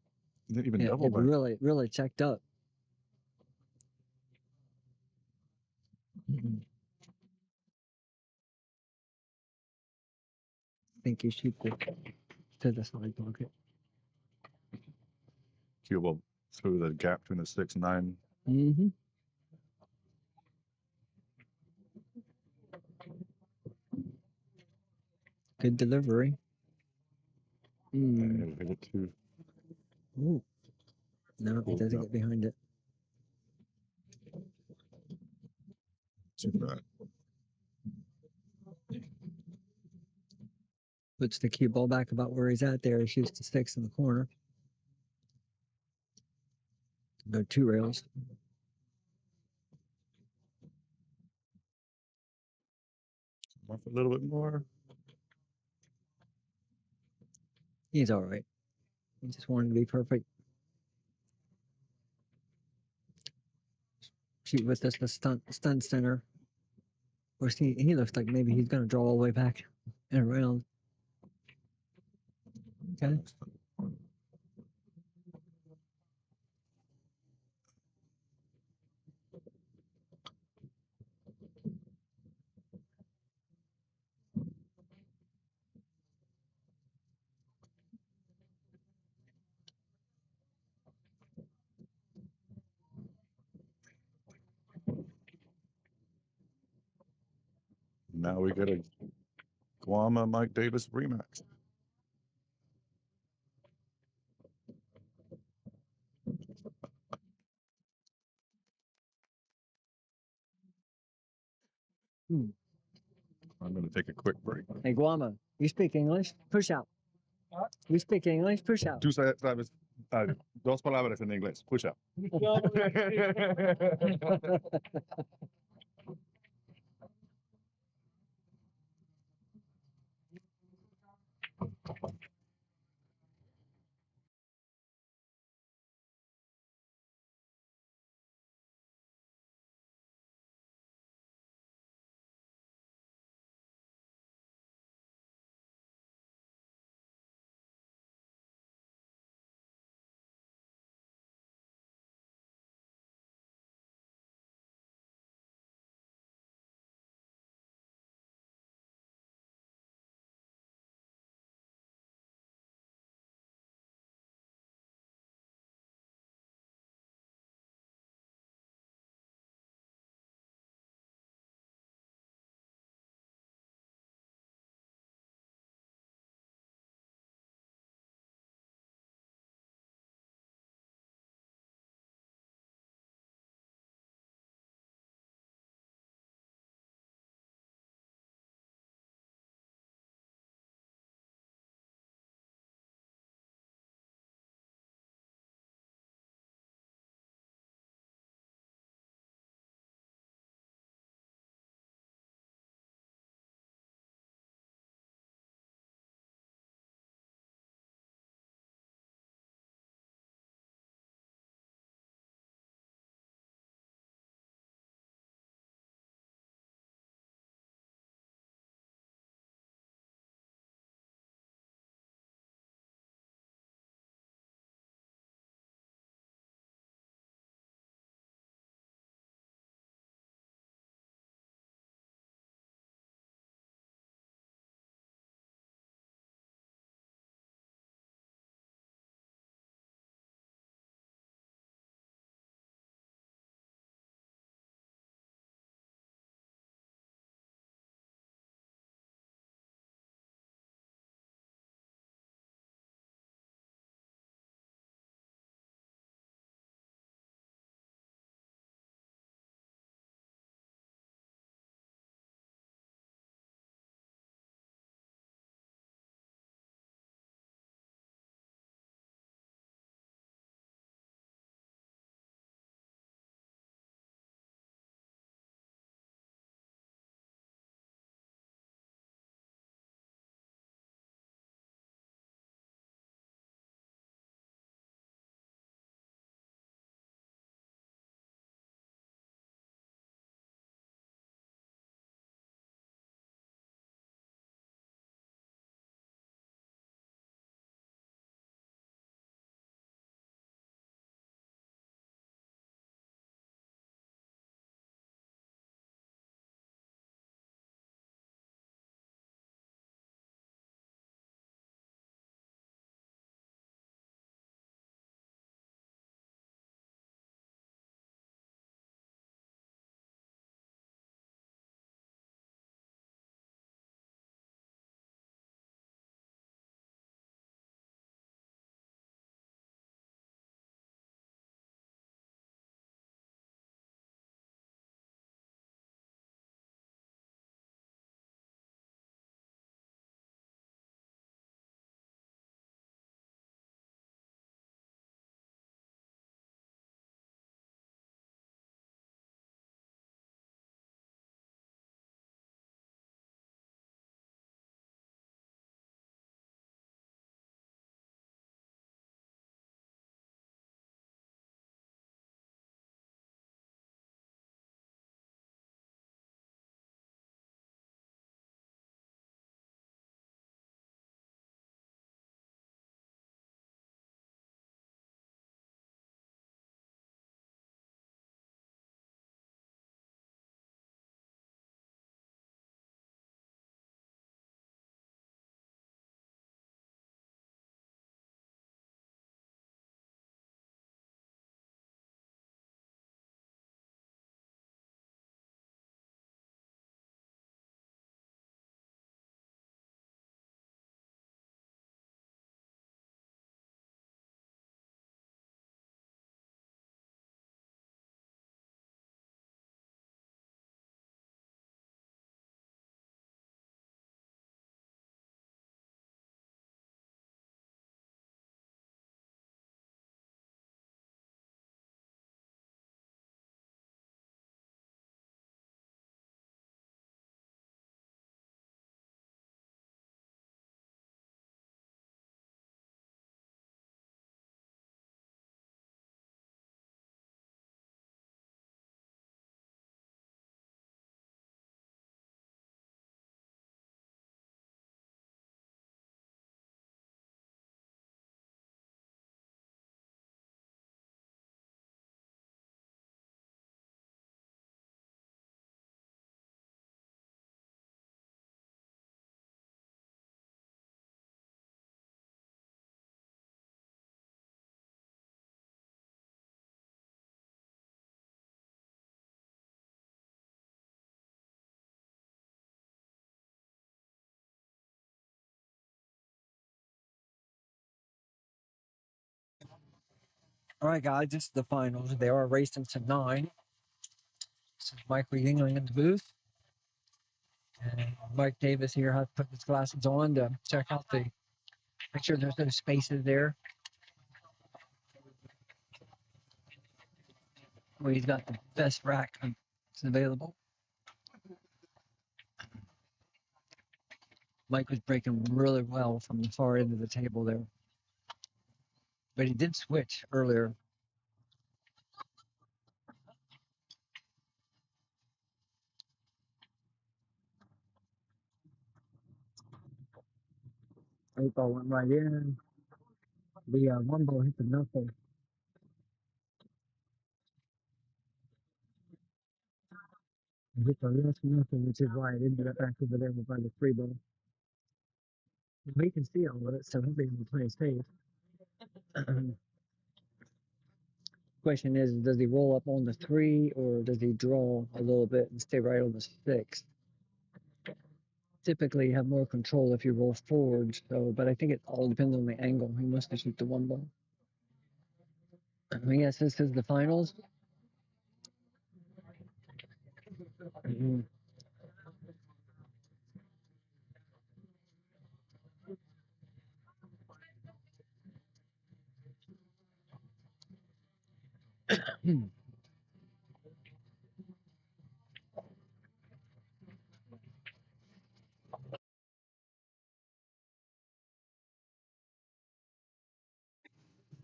A: even
G: Yeah,
A: double
G: it
A: back.
G: really checked up. I think you shoot to the side pocket.
A: Cue ball through the gap between the 6 and 9.
G: Mm-hmm. Good delivery.
A: And hit it too.
G: Ooh. No, it doesn't
A: no.
G: get behind it.
A: Too bad.
G: Puts the cue ball back about where he's at there. He shoots the 6 in the corner. Go 2 rails.
A: Off a little bit more.
G: He's all right. He just wanted to be perfect. Shoot with this the stunt center. Of course, he looks like maybe he's going to draw all the way back and around. Okay.
A: Now we get a Guama Mike Davis rematch. I'm going to take a quick break.
G: Hey, Guama, you speak English? Push out.
J: What?
G: You speak English? Push out.
A: Tú sabes, dos palabras en inglés. Push up.
G: All right, guys, this is the finals. They are racing to 9. This is Michael Yingling in the booth. And Mike Davis here has put his glasses on to check out make sure there's no spaces there where he's got the best rack that's available. Mike was breaking really well from the far end of the table there. But he did switch earlier. Eight ball went right in. The one ball hit the knuckle. It hit the last knuckle, which is why it ended up back over there by the 3 ball. We can see all of it, so he'll be able to play safe. Question is, does he roll up on the 3 or does he draw a little bit and stay right on the 6? Typically, you have more control if you roll forward, so, but I think it all depends on the angle. He must have shoot the 1 ball. Yes, this is the finals.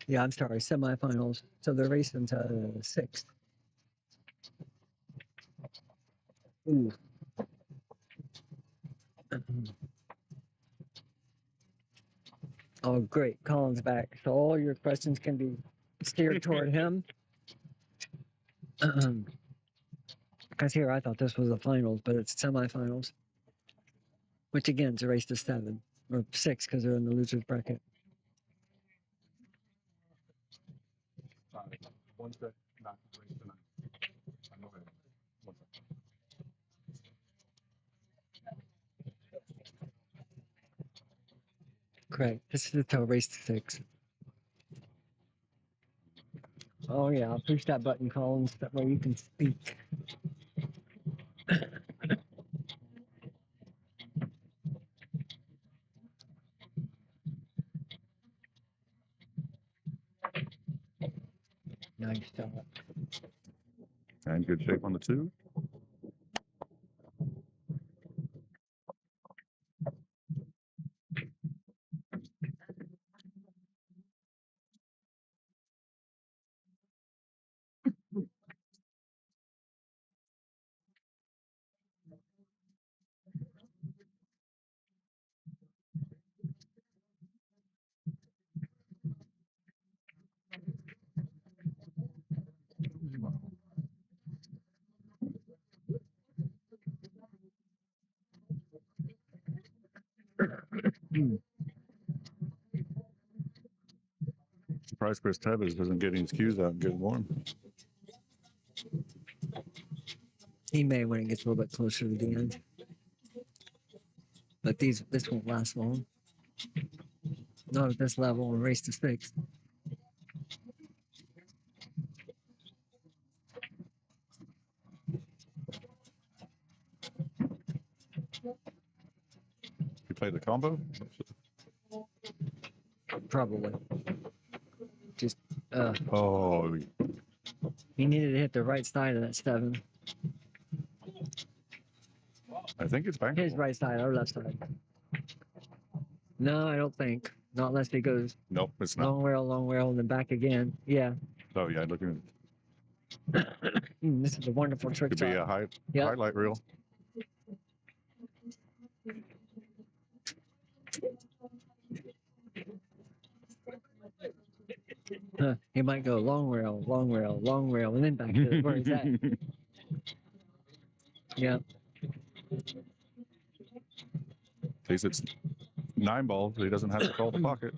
G: Yeah, I'm sorry, semifinals. So they're racing to 6th. Ooh. Oh, great. Colin's back. So all your questions can be steered toward him. Because here I thought this was the finals, but it's semifinals. Which again is a race to 7 or 6 because they're in the loser's bracket.
A: One sec, not race tonight.
G: Correct. This is the race to 6. Oh yeah, I'll push that button, Collins. That way you can speak. Nice job.
A: And good shape on the 2. Surprised Chris Tevez doesn't get his cues out and get warm.
G: He may when it gets a little bit closer to the end. But this won't last long. Not at this level and race to 6.
A: You play the combo?
G: Probably. Just
A: Oh,
G: he needed to hit the right side of that 7.
A: I think it's back.
G: His right side or left side. No, I don't think. Not unless he goes
A: Nope, it's not.
G: long rail, and then back again. Yeah.
A: Oh yeah, looking
G: This is a wonderful trick
A: could be a
G: shot.
A: highlight reel.
G: He might go long rail, and then back to where he's at. Yeah.
A: At least it's 9 balls, so he doesn't have to call the pocket.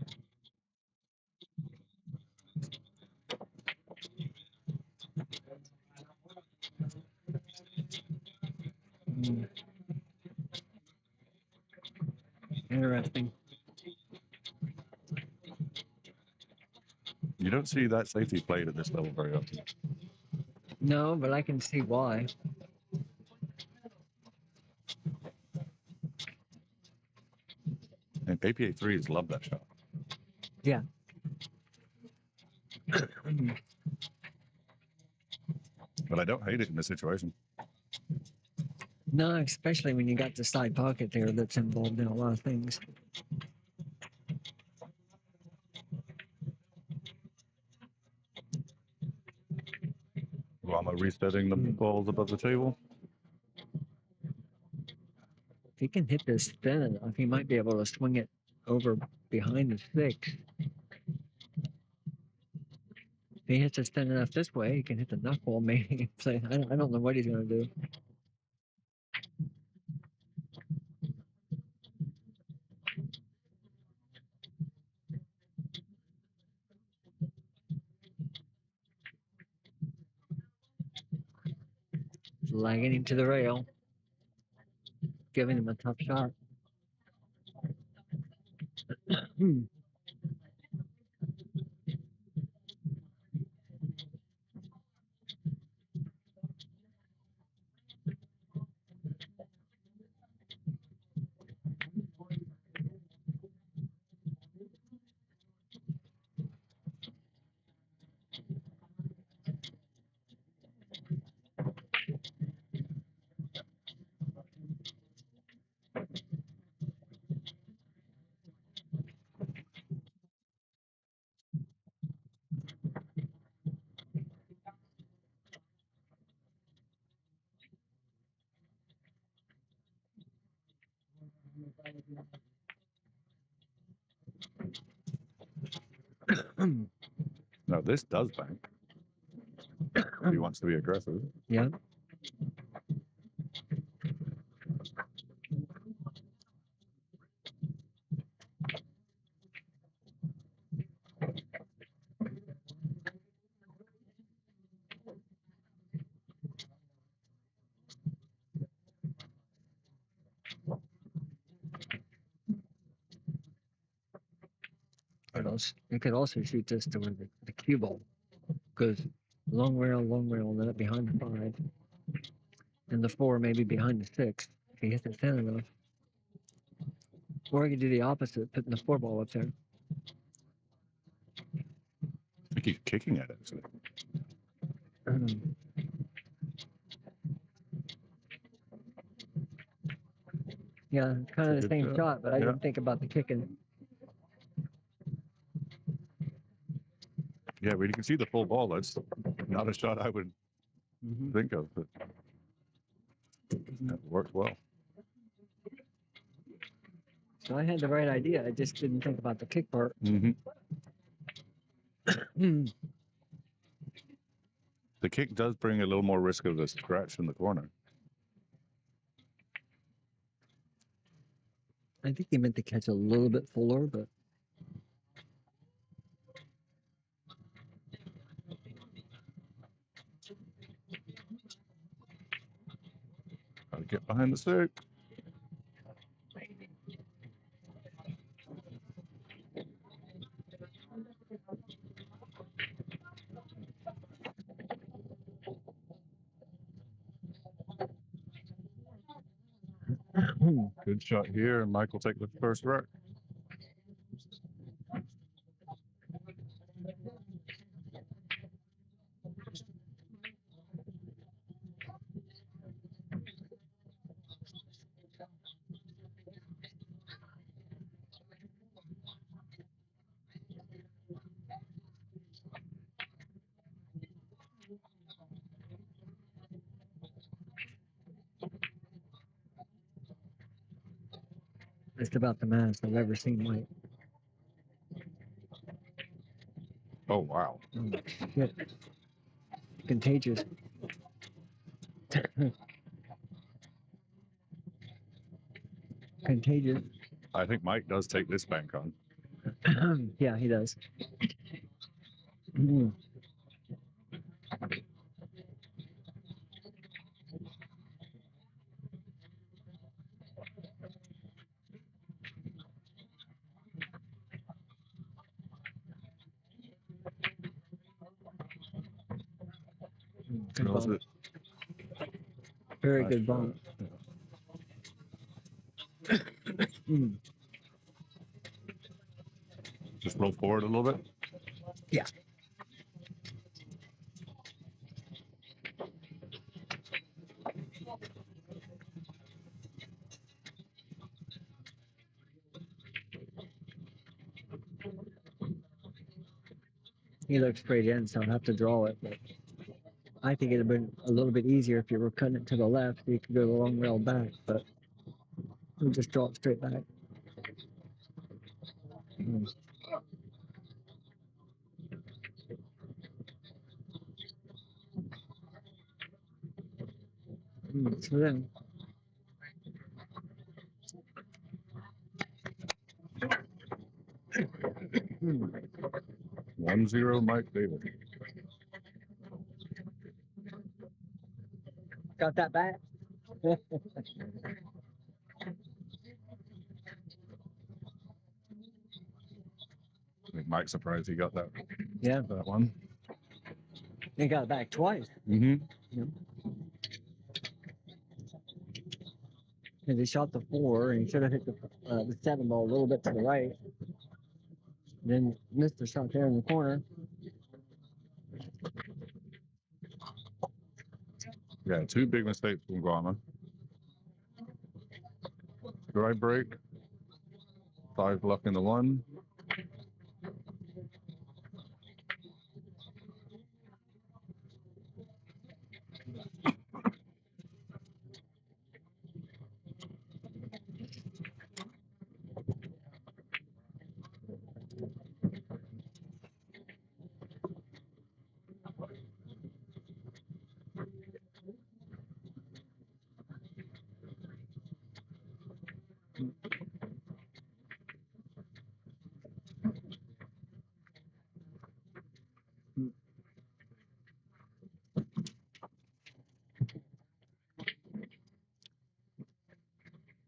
G: Interesting.
A: You don't see that safety played at this level very often.
G: No, but I can see why.
A: And APA 3s love that shot.
G: Yeah.
A: But I don't hate it in this situation.
G: No, especially when you got the side pocket there that's involved in a lot of things.
A: Guama resetting the balls above the table.
G: If he can hit this thin enough, he might be able to swing it over behind the 6. If he hits it thin enough this way, he can hit the knuckball maybe. So I don't know what he's going to do. Lagging him to the rail. Giving him a tough shot.
A: No, this does bank. He wants to be aggressive.
G: Yeah. You could also shoot this to where the cue ball goes long rail, and then up behind the 5. And the 4 maybe behind the 6 if he hits it thin enough. Or he could do the opposite, putting the 4 ball up there.
A: I think he's kicking at it. So.
G: Yeah, it's kind of the same shot, but I didn't think about the kicking.
A: Yeah, but you can see the full ball. That's not a shot I would think of, but it worked well.
G: So I had the right idea. I just didn't think about the kick part.
A: The kick does bring a little more risk of a scratch in the corner.
G: I think he meant to catch a little bit fuller, but
A: Gotta get behind the 6. Good shot here, and Mike will take the first rack.
G: it's about the maddest I've ever seen Mike.
A: Oh, wow.
G: Oh, shit. Contagious. Contagious.
A: I think Mike does take this bank on.
G: Yeah, he does. Good
A: Drills
G: bump.
A: it.
G: Very
A: Nice
G: good
A: shot.
G: bump.
A: Just roll forward a little bit.
G: Yeah. He looks straight in, so I'll have to draw it. But I think it'd have been a little bit easier if you were cutting it to the left. You could go the long rail back, but we'll just draw it straight back. So then,
A: 1-0 Mike Davis.
G: got that back?
A: I think Mike's surprised he got that.
G: Yeah.
A: That one.
G: He got it back twice.
A: Mm-hmm.
G: Yeah. And he shot the 4, and he should have hit the 7 ball a little bit to the right. Then missed the shot there in the corner.
A: Yeah, 2 big mistakes from Guama. Dry break. 5 luck in the 1.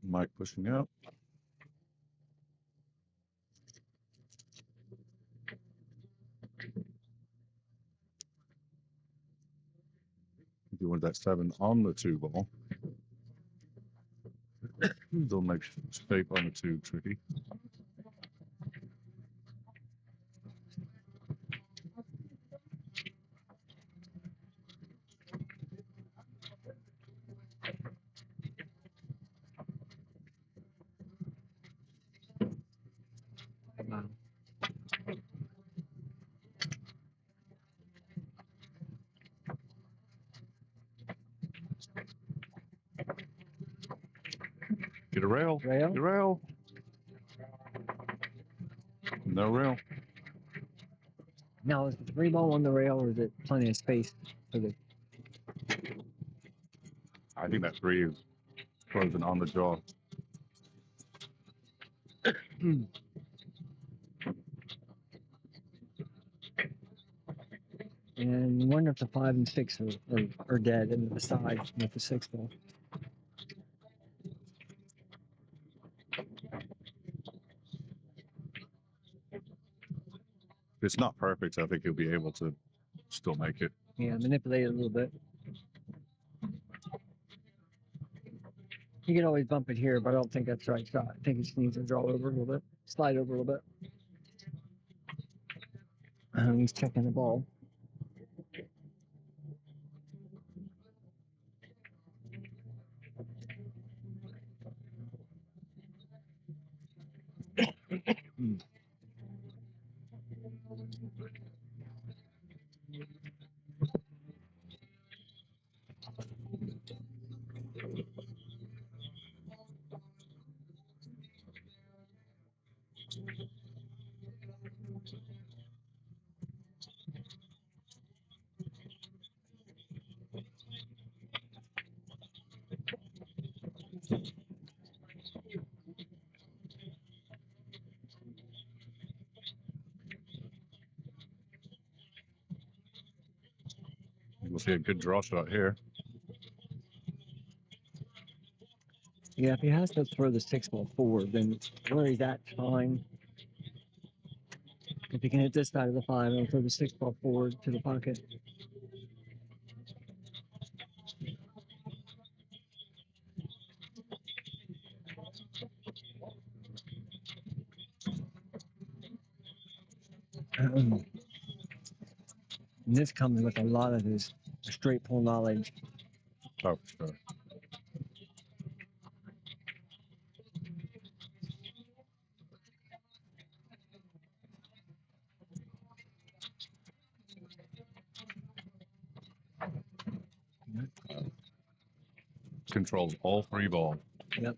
A: Mike pushing out. He wanted that 7 on the 2 ball. Still makes shape on the 2 tricky.
G: Wow.
A: Get a rail.
G: Rail?
A: Get a rail. No rail.
G: Now, is the 3 ball on the rail, or is it plenty of space for the?
A: I think that 3 is frozen on the jaw.
G: And I wonder if the 5 and 6 are dead and the side with the 6 ball.
A: If it's not perfect, I think he'll be able to still make it.
G: Yeah, manipulate it a little bit. You can always bump it here, but I don't think that's the right shot. I think it just needs to draw over a little bit, slide over a little bit. He's checking the ball.
A: We'll see a good draw shot here.
G: Yeah, if he has to throw the 6 ball forward, then where he's at, fine. If he can hit this side of the 5 and throw the 6 ball forward to the pocket. And this comes with a lot of his straight pull knowledge.
A: Oh, sure. Controls all three balls.
G: Yep.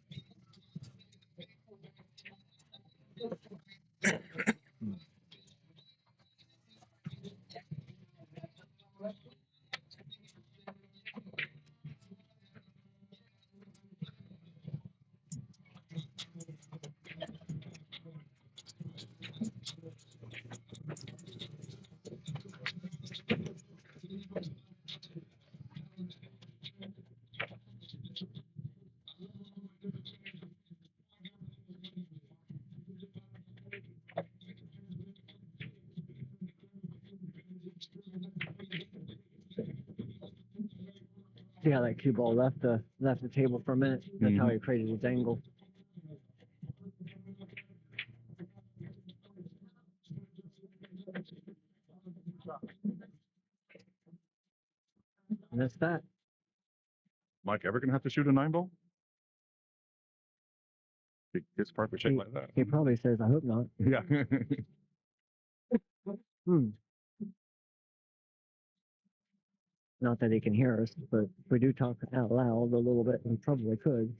G: See how that cue ball left the table for a minute? That's how he created his angle. And that's that.
A: Mike ever gonna have to shoot a 9 ball? He gets perfect shape like that.
G: He probably says, I hope not.
A: Yeah.
G: Not that he can hear us, but if we do talk out loud a little bit, he probably could.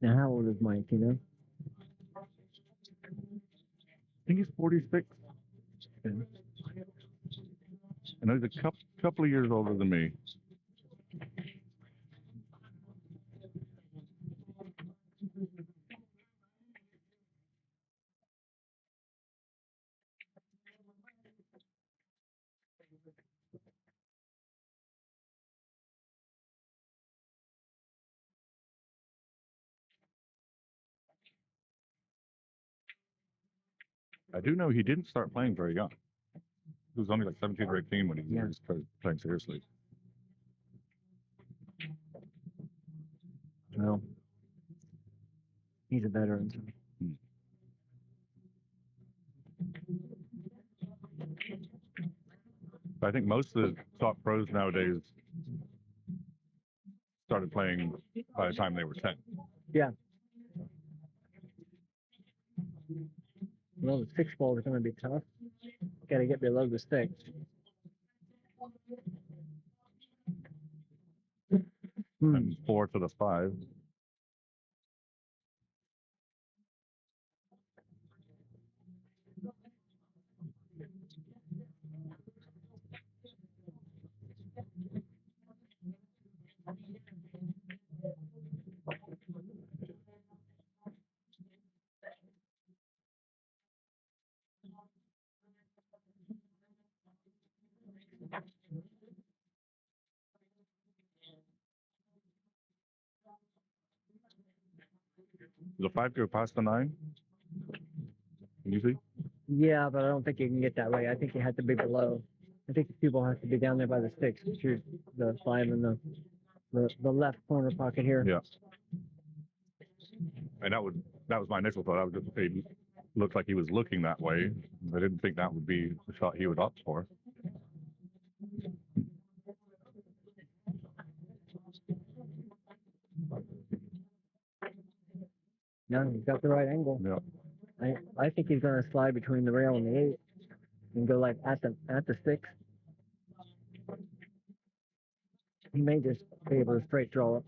G: Now, how old is Mike, you know?
A: I think he's 46. And he's a couple of years older than me. I do know he didn't start playing very young. He was only like 17 or 18 when he started playing seriously.
G: Well, he's a veteran. So.
A: I think most of the top pros nowadays started playing by the time they were 10.
G: Yeah. Well, the 6 ball is going to be tough. Got to get below the 6.
A: And 4 to the 5. Does the 5 go past the 9? Can you see?
G: Yeah, but I don't think you can get that way. I think you have to be below. I think the cue ball has to be down there by the 6 to shoot the 5 in the left corner pocket here.
A: Yeah. And that was my initial thought. I was just saying, looked like he was looking that way. I didn't think that would be the shot he would opt for.
G: No, he's got the right angle.
A: Yeah.
G: I think he's going to slide between the rail and the 8 and go like at the 6. He may just be able to straight draw it,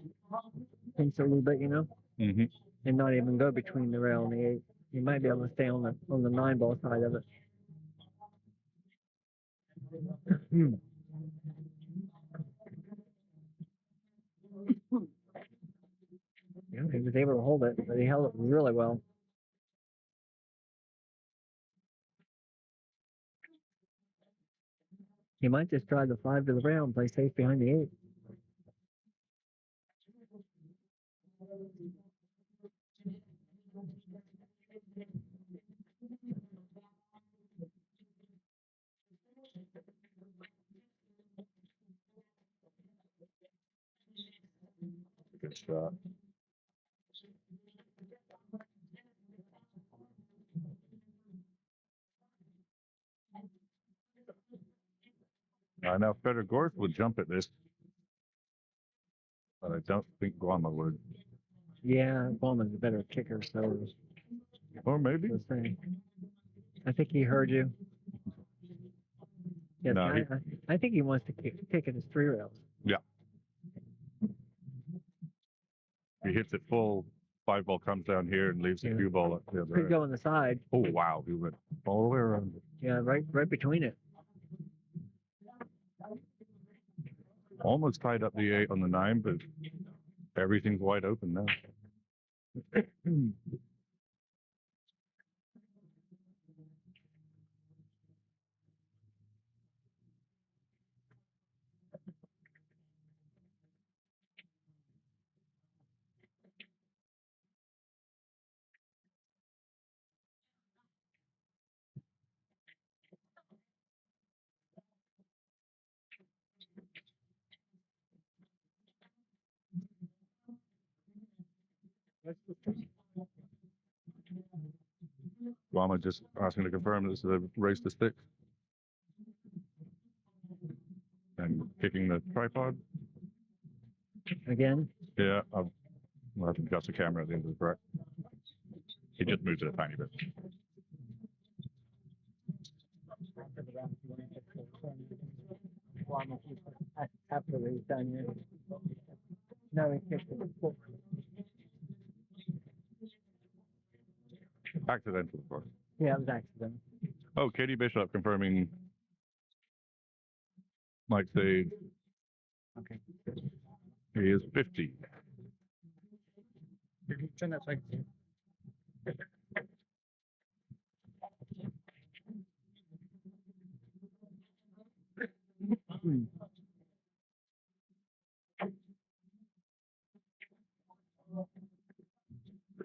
G: pinch a little bit, you know, and not even go between the rail and the 8. He might be able to stay on the 9 ball side of it. Yeah, he was able to hold it, but he held it really well. He might just drive the 5 to the rail and play safe behind the 8.
A: Nice shot. Now Federgorth would jump at this, but I don't think Guama would.
G: Yeah, Bowman's a better kicker, so
A: Or maybe.
G: I think he heard you. Yes,
A: No,
G: I think he wants to kick at his 3 rails.
A: Yeah. He hits it full. 5 ball comes down here and leaves the cue ball up the other
G: Could
A: end.
G: go on the side.
A: Oh wow, he went all the way around.
G: Yeah, right between it.
A: Almost tied up the 8 on the 9, but everything's wide open now. Guama just asking to confirm this is a race to stick. And kicking the tripod.
G: Again?
A: Yeah, I'll have to adjust the camera at the end of the track. He just moves it a tiny bit.
G: After he's done here. No, he kicked it.
A: Accidental, of course.
G: Yeah, it was accident.
A: Oh, Katie Bishop confirming Mike Sage.
G: Okay.
A: He is 50.
J: Turn that side.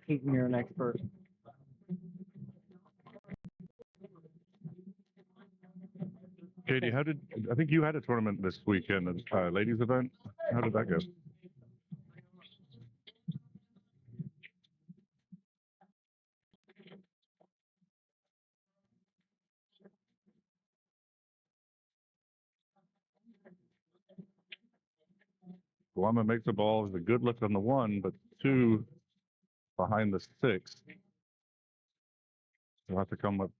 G: Keaton, you're an expert.
A: Katie, I think you had a tournament this weekend, a ladies event. How did that go? Guama makes the ball. It's a good look on the 1, but 2 behind the 6. He'll have to come up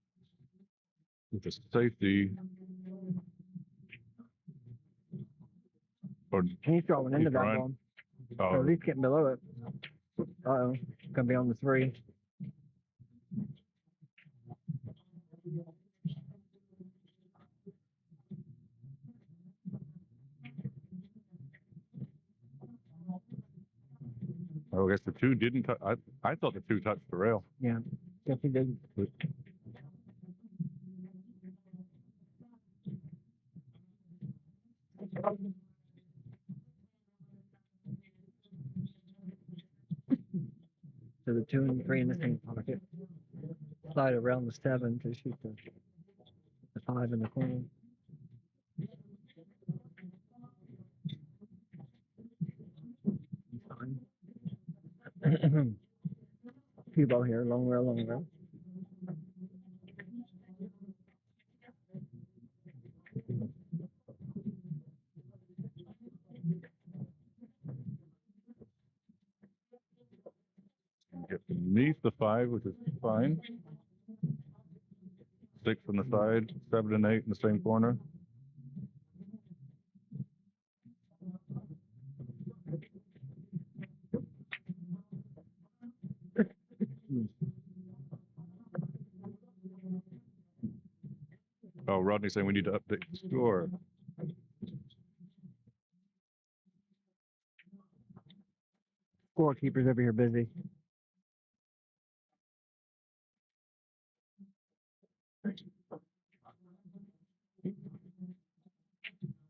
A: with a safety. Or
G: He's throwing into that ball.
A: Oh.
G: At least getting below it. Uh-oh. Gonna be on the 3.
A: Oh, I guess the 2 didn't touch. I thought the 2 touched the rail.
G: Yeah, guess he did. So the 2 and the 3 in the same pocket. Slide around the 7 to shoot the 5 in the corner. Fine. Cue ball here, long rail, long rail.
A: Get beneath the 5, which is fine. 6 on the side, 7 and 8 in the same corner. Oh, Rodney's saying we need to update the score.
G: Scorekeeper's over here busy.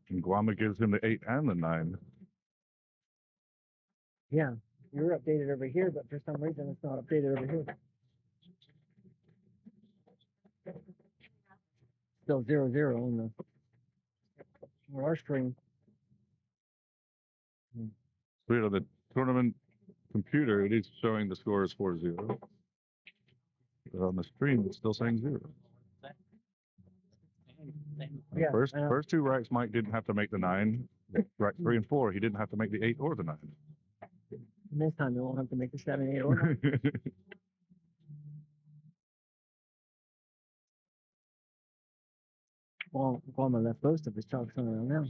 A: And Guama gives him the 8 and the 9.
G: Yeah, you're updated over here, but for some reason it's not updated over here. Still 0-0 on our screen.
A: So, you know, tournament computer, it is showing the score as 4-0. But on the stream, it's still saying 0.
G: Yeah,
A: First two racks, Mike didn't have to make the 9. Rack 3 and 4, he didn't have to make the 8 or the 9.
G: This time you won't have to make the 7, 8, or 9. Well, Guama left most of his chalks on around now.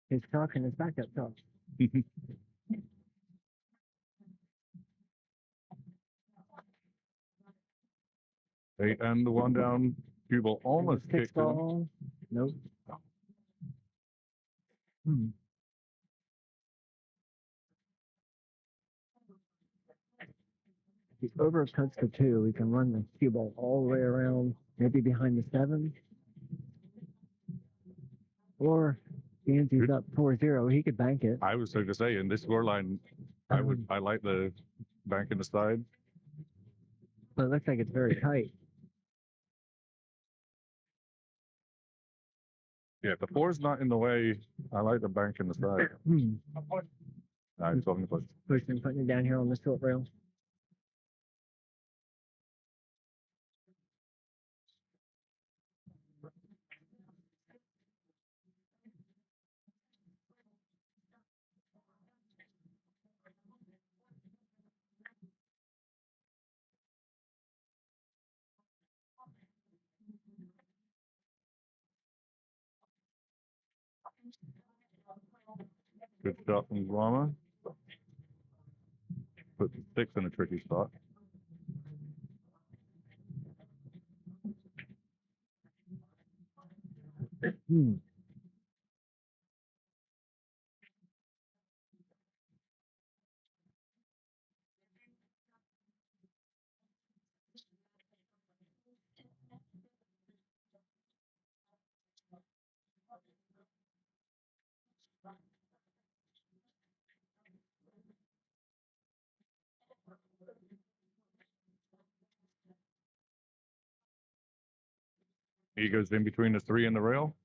G: His chalk and his backup chalk.
A: Eight and the 1 down. Cue ball almost
G: Six
A: kicked in.
G: ball. Nope. Hmm. If he overcuts the 2, we can run the cue ball all the way around, maybe behind the 7. Or if he's up 4-0, he could bank it.
A: I was going to say, in this scoreline, I like the bank in the side.
G: But it looks like it's very tight.
A: Yeah, if the 4's not in the way, I like the bank in the side. I'm talking about
G: Pushing, putting it down here on the short rail.
A: good shot from Guama. Put the 6 in a tricky spot. He goes in between the 3 and the rail.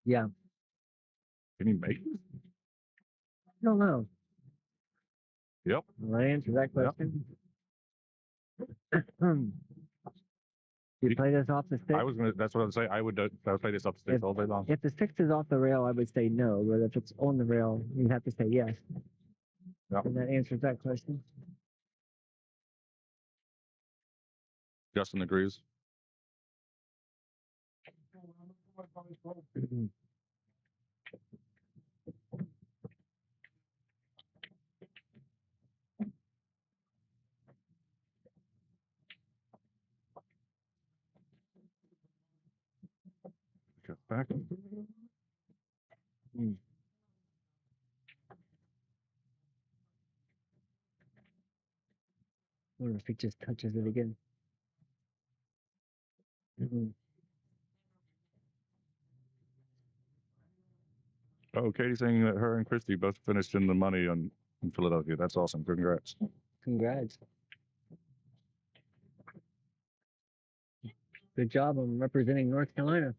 G: Yeah.
A: Can he make this?
G: No, no.
A: Yep.
G: Will I answer that question? You play this off the stick?
A: That's what I would say. I would play this off the stick all day long.
G: If the 6 is off the rail, I would say no. But if it's on the rail, you'd have to say yes.
A: Yep.
G: And that answers that question.
A: Justin agrees. Get back.
G: Or if he just touches it again.
A: Oh, Katie's saying that her and Christy both finished in the money in Philadelphia. That's awesome. Congrats.
G: Congrats. Good job on representing North Carolina.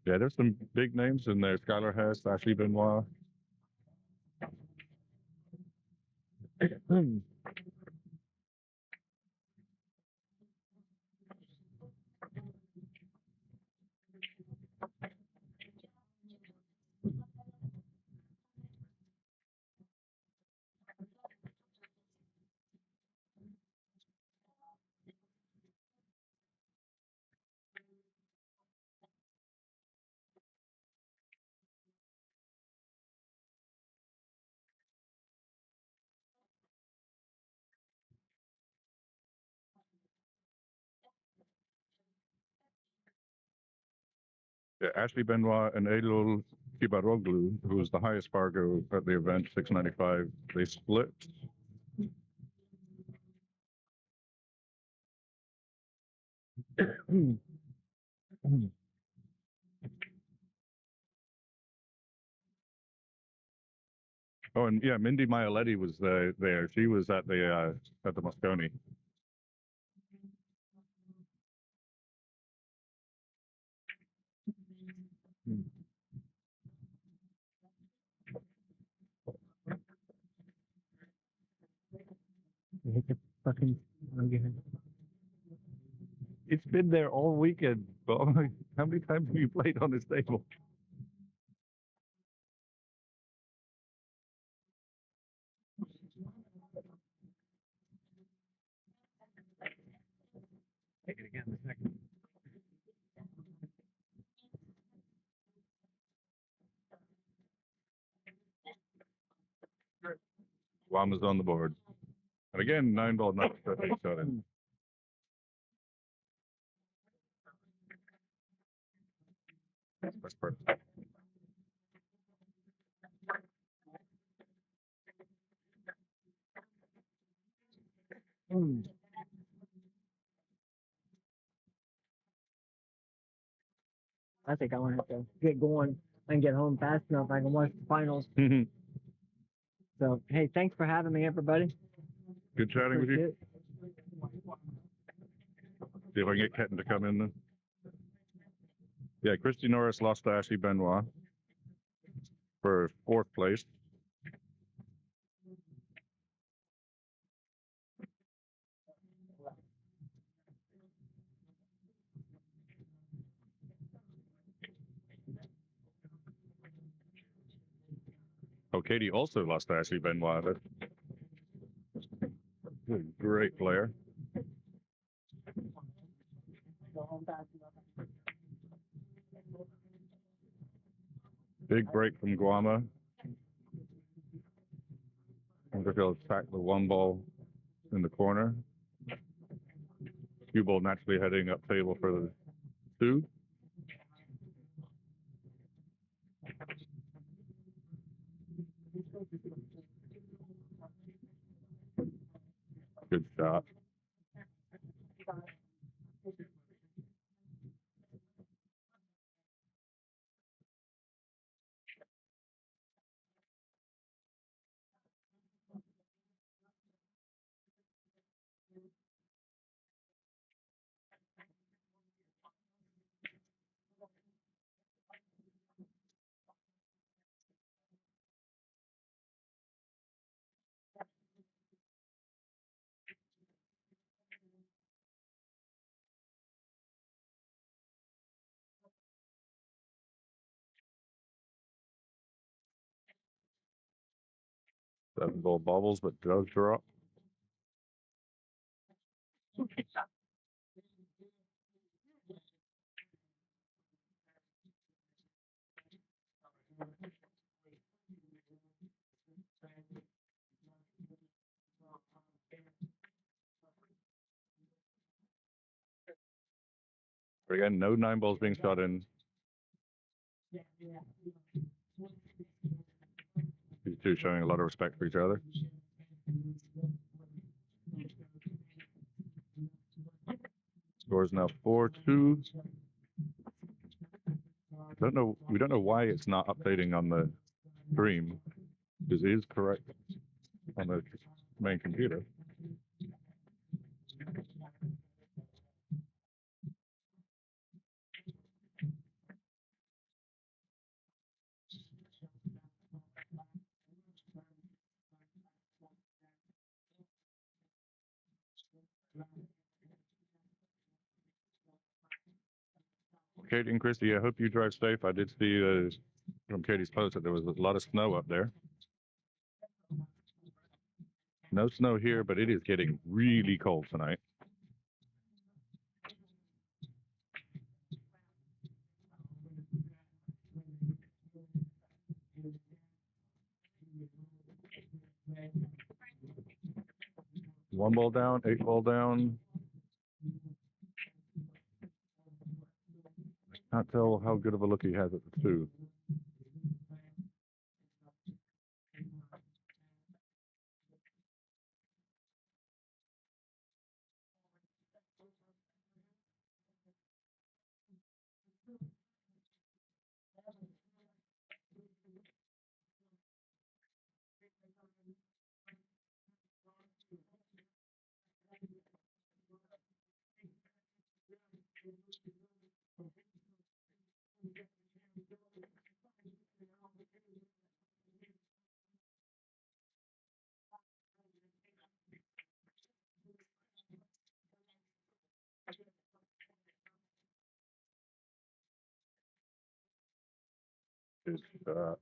A: Yeah, there's some big names in there. Skylar Hess, Ashley Benoit. Yeah, Ashley Benoit and Elul Kibaroglu, who was the highest Fargo at the event, 695. They split. Oh, and yeah, Mindy Mioletti was there. She was at the Moscone.
G: You hit the fucking. Okay.
A: It's been there all weekend. But how many times have you played on this table?
G: Take it again in a second.
A: Guama's on the board. And again, 9-ball, not shot in. That's perfect.
G: I think I'm gonna have to get going and get home fast enough. I can watch the finals. So, hey, thanks for having me, everybody.
A: Good chatting with you.
G: Appreciate it.
A: See if I can get Ketten to come in then. Yeah, Christy Norris lost to Ashley Benoit for 4th place. Oh, Katie also lost to Ashley Benoit. That's a great player. Big break from Guama. Underfield attacked the 1-ball in the corner. Cue ball naturally heading up table for the 2. Good shot. Seven ball bobbles, but does drop. But again, no 9 balls being shot in. These two showing a lot of respect for each other. Score is now 4-2. We don't know why it's not updating on the stream, because it is correct on the main computer. Katie and Christy, I hope you drive safe. I did see from Katie's post that there was a lot of snow up there. No snow here, but it is getting really cold tonight. One ball down, 8 ball down. Can't tell how good of a look he has at the 2. Good shot.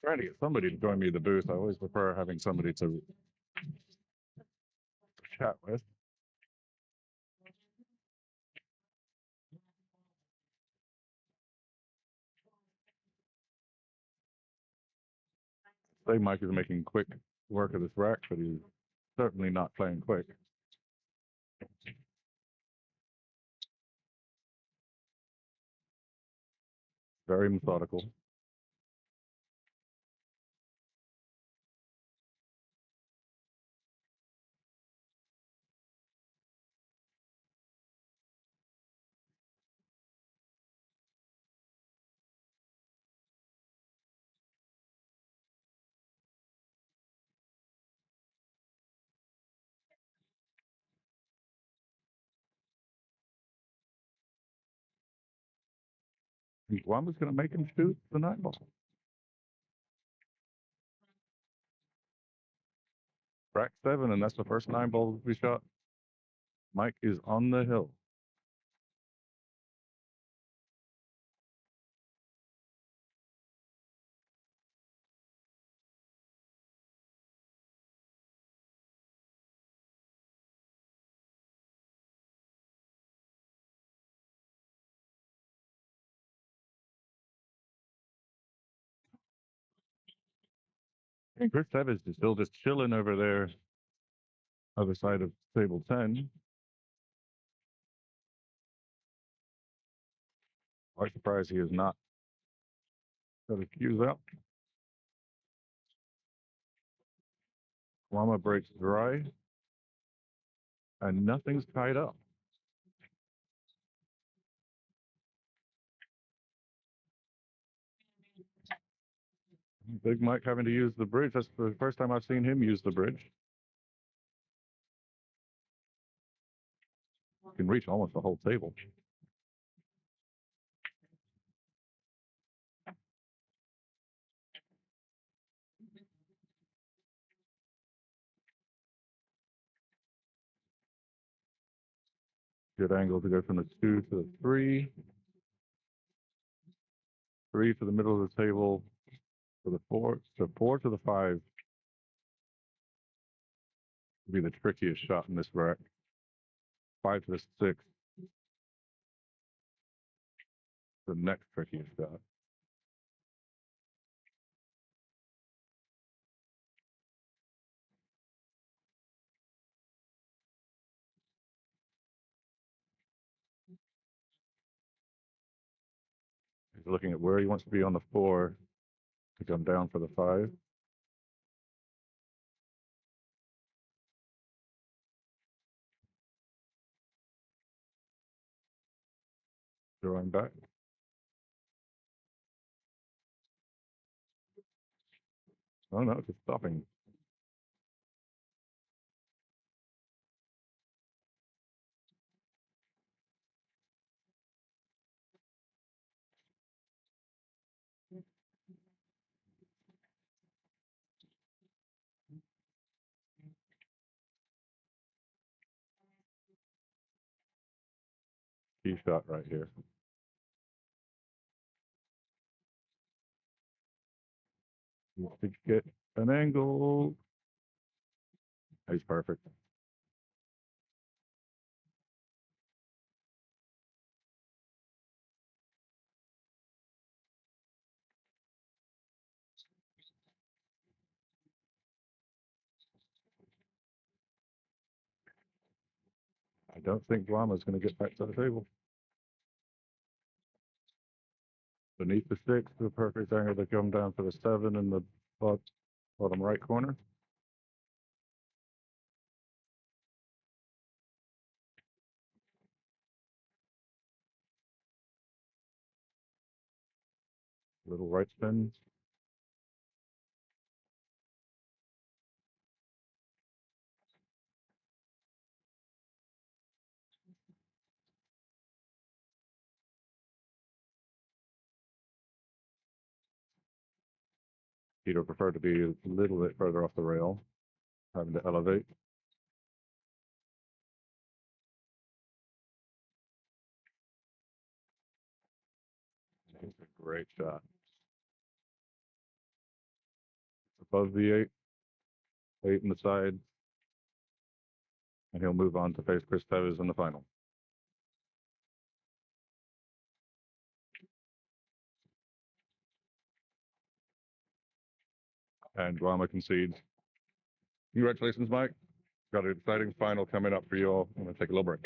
A: Trying to get somebody to join me in the booth. I always prefer having somebody to chat with. Say Mike is making quick work of this rack, but he's certainly not playing quick. Very methodical. Guama's going to make him shoot the 9-ball. Rack 7, and that's the first 9-ball we shot. Mike is on the hill. And Chris Evans is still just chilling over there, other side of table 10. Quite surprised he is not got his cues out. Guama breaks dry, and nothing's tied up. Big Mike having to use the bridge. That's the first time I've seen him use the bridge. Can reach almost the whole table. Good angle to go from the 2 to the 3. 3 to the middle of the table to the 4. So 4 to the 5 would be the trickiest shot in this rack. 5 to the 6, the next trickiest shot. He's looking at where he wants to be on the 4 to come down for the 5. Drawing back. Oh no, just stopping. Key shot right here. To get an angle. He's perfect. I don't think Guama's going to get back to the table. beneath the 6 to a perfect angle to come down for the 7 in the bottom right corner. Little right spin. Peter preferred to be a little bit further off the rail, having to elevate. It's a great shot. Above the 8, 8 in the side, and he'll move on to face Chris Tevez in the final. And Guama concedes. Congratulations, Mike. Got an exciting final coming up for you all. I'm going to take a little break.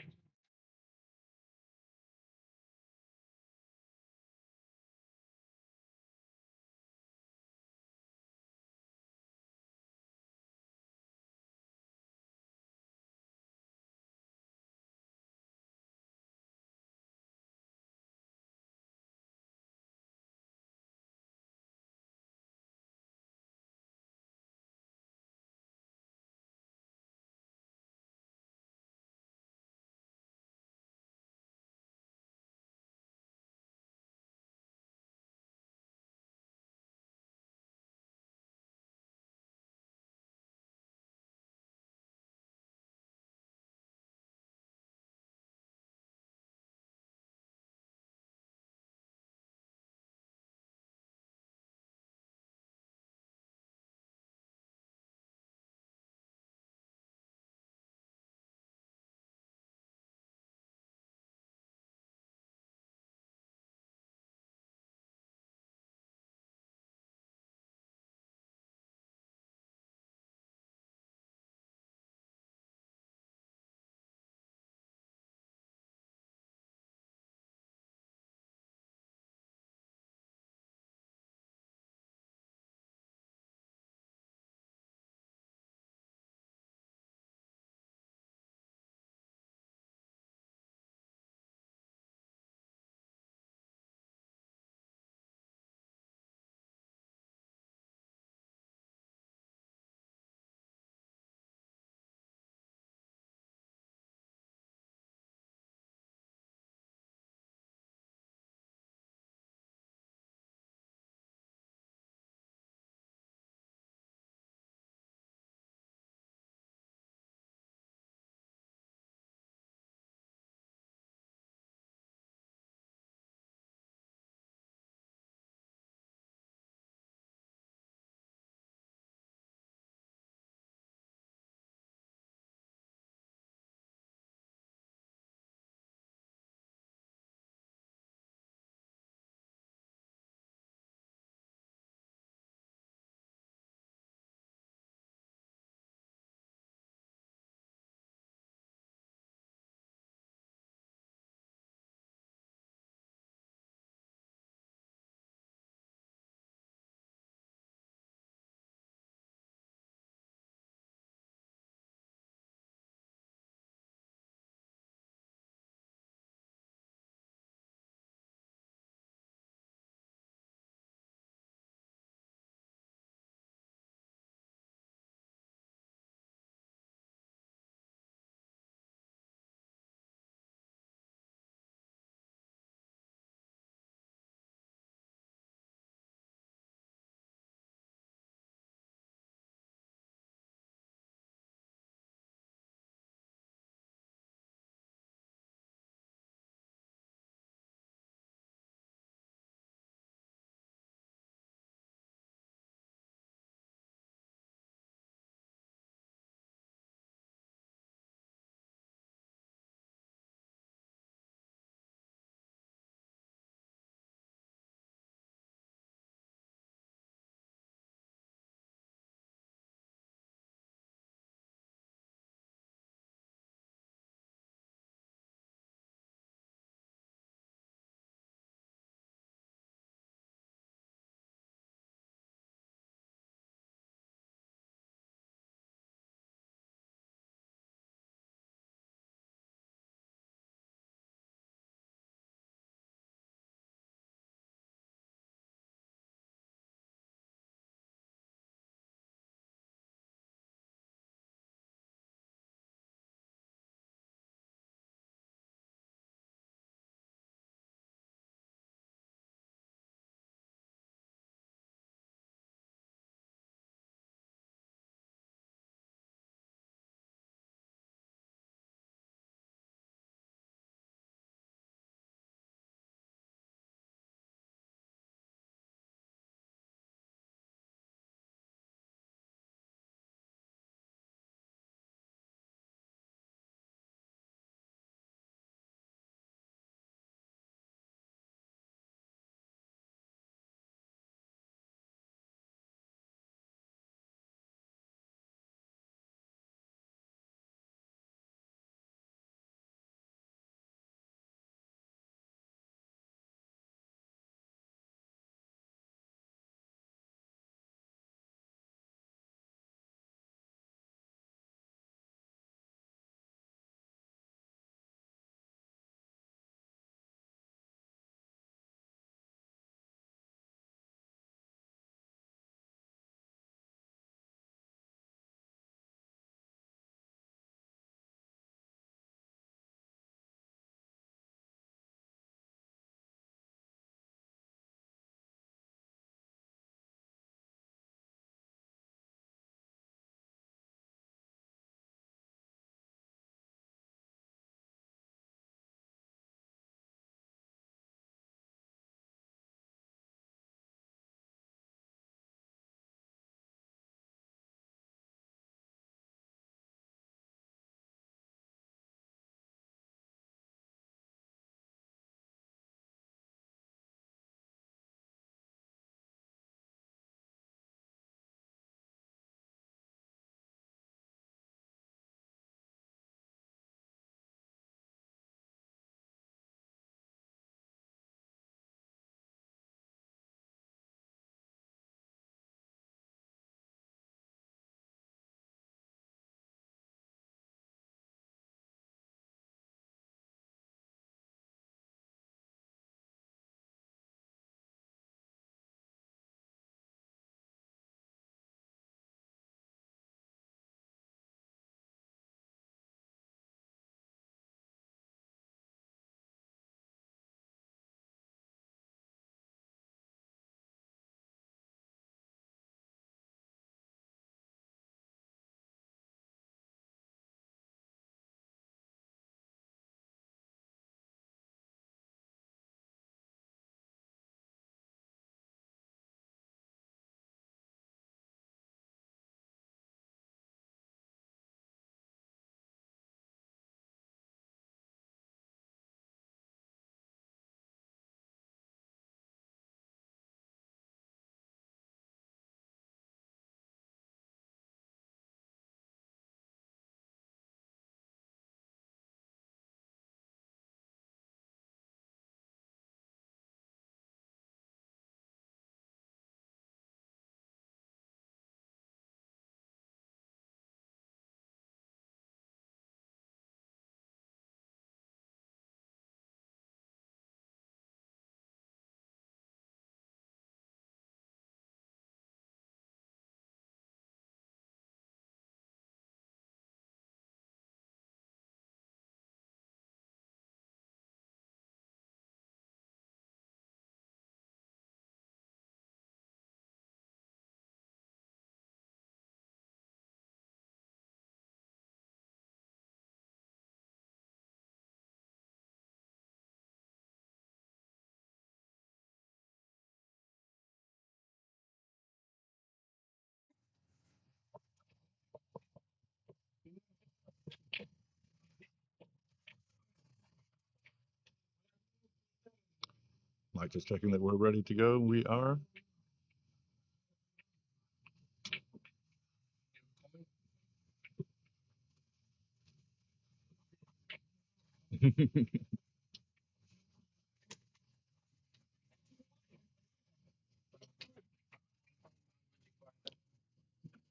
A: Mike just checking that we're ready to go. We are.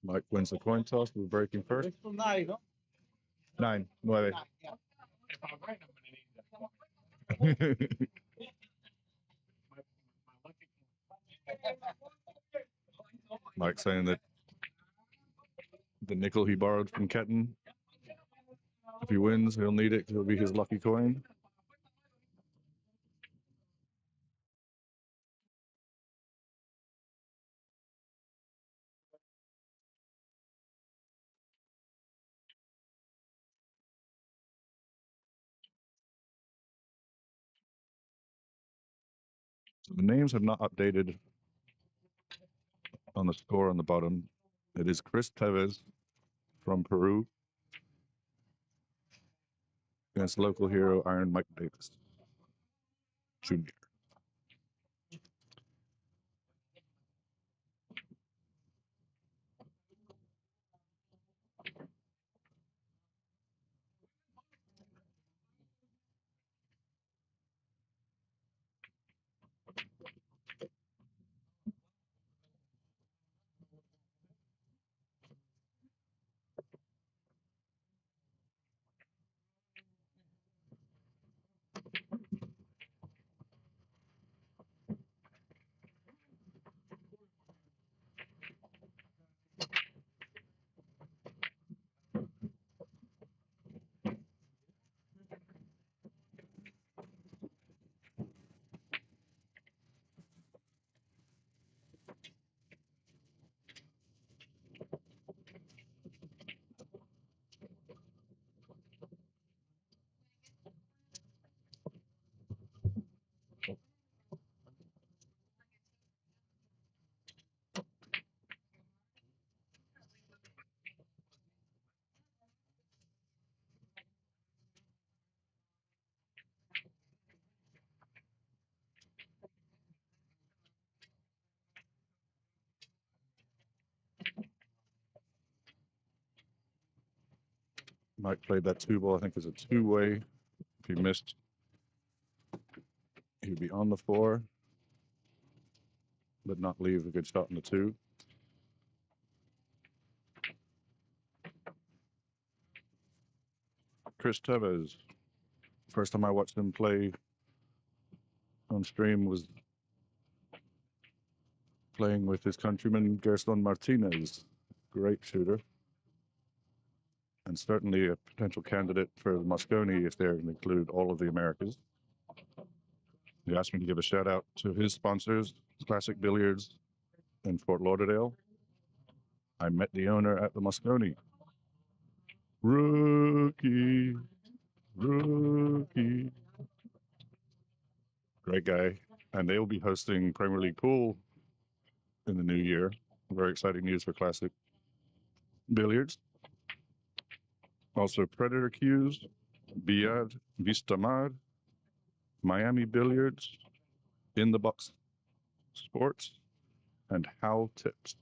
A: Mike wins the coin toss. We're breaking first. 9, 9. Mike saying that the nickel he borrowed from Ketten, if he wins, he'll need it. It'll be his lucky coin. So the names have not updated on the score on the bottom. It is Chris Tevez from Peru against local hero Iron Mike Davis Jr. Mike played that 2-ball, I think, as a 2-way. If he missed, he'd be on the 4, but not leave a good shot in the 2. Chris Tevez. First time I watched him play on stream was playing with his countryman Gerson Martinez. Great shooter. And certainly a potential candidate for Moscone if they're going to include all of the Americas. He asked me to give a shout out to his sponsors, Classic Billiards in Fort Lauderdale. I met the owner at the Moscone. Rookie. Great guy. And they'll be hosting Premier League Pool in the new year. Very exciting news for Classic Billiards. Also Predator Cues, Biad Vistamar, Miami Billiards, In the Box Sports, and How Tips.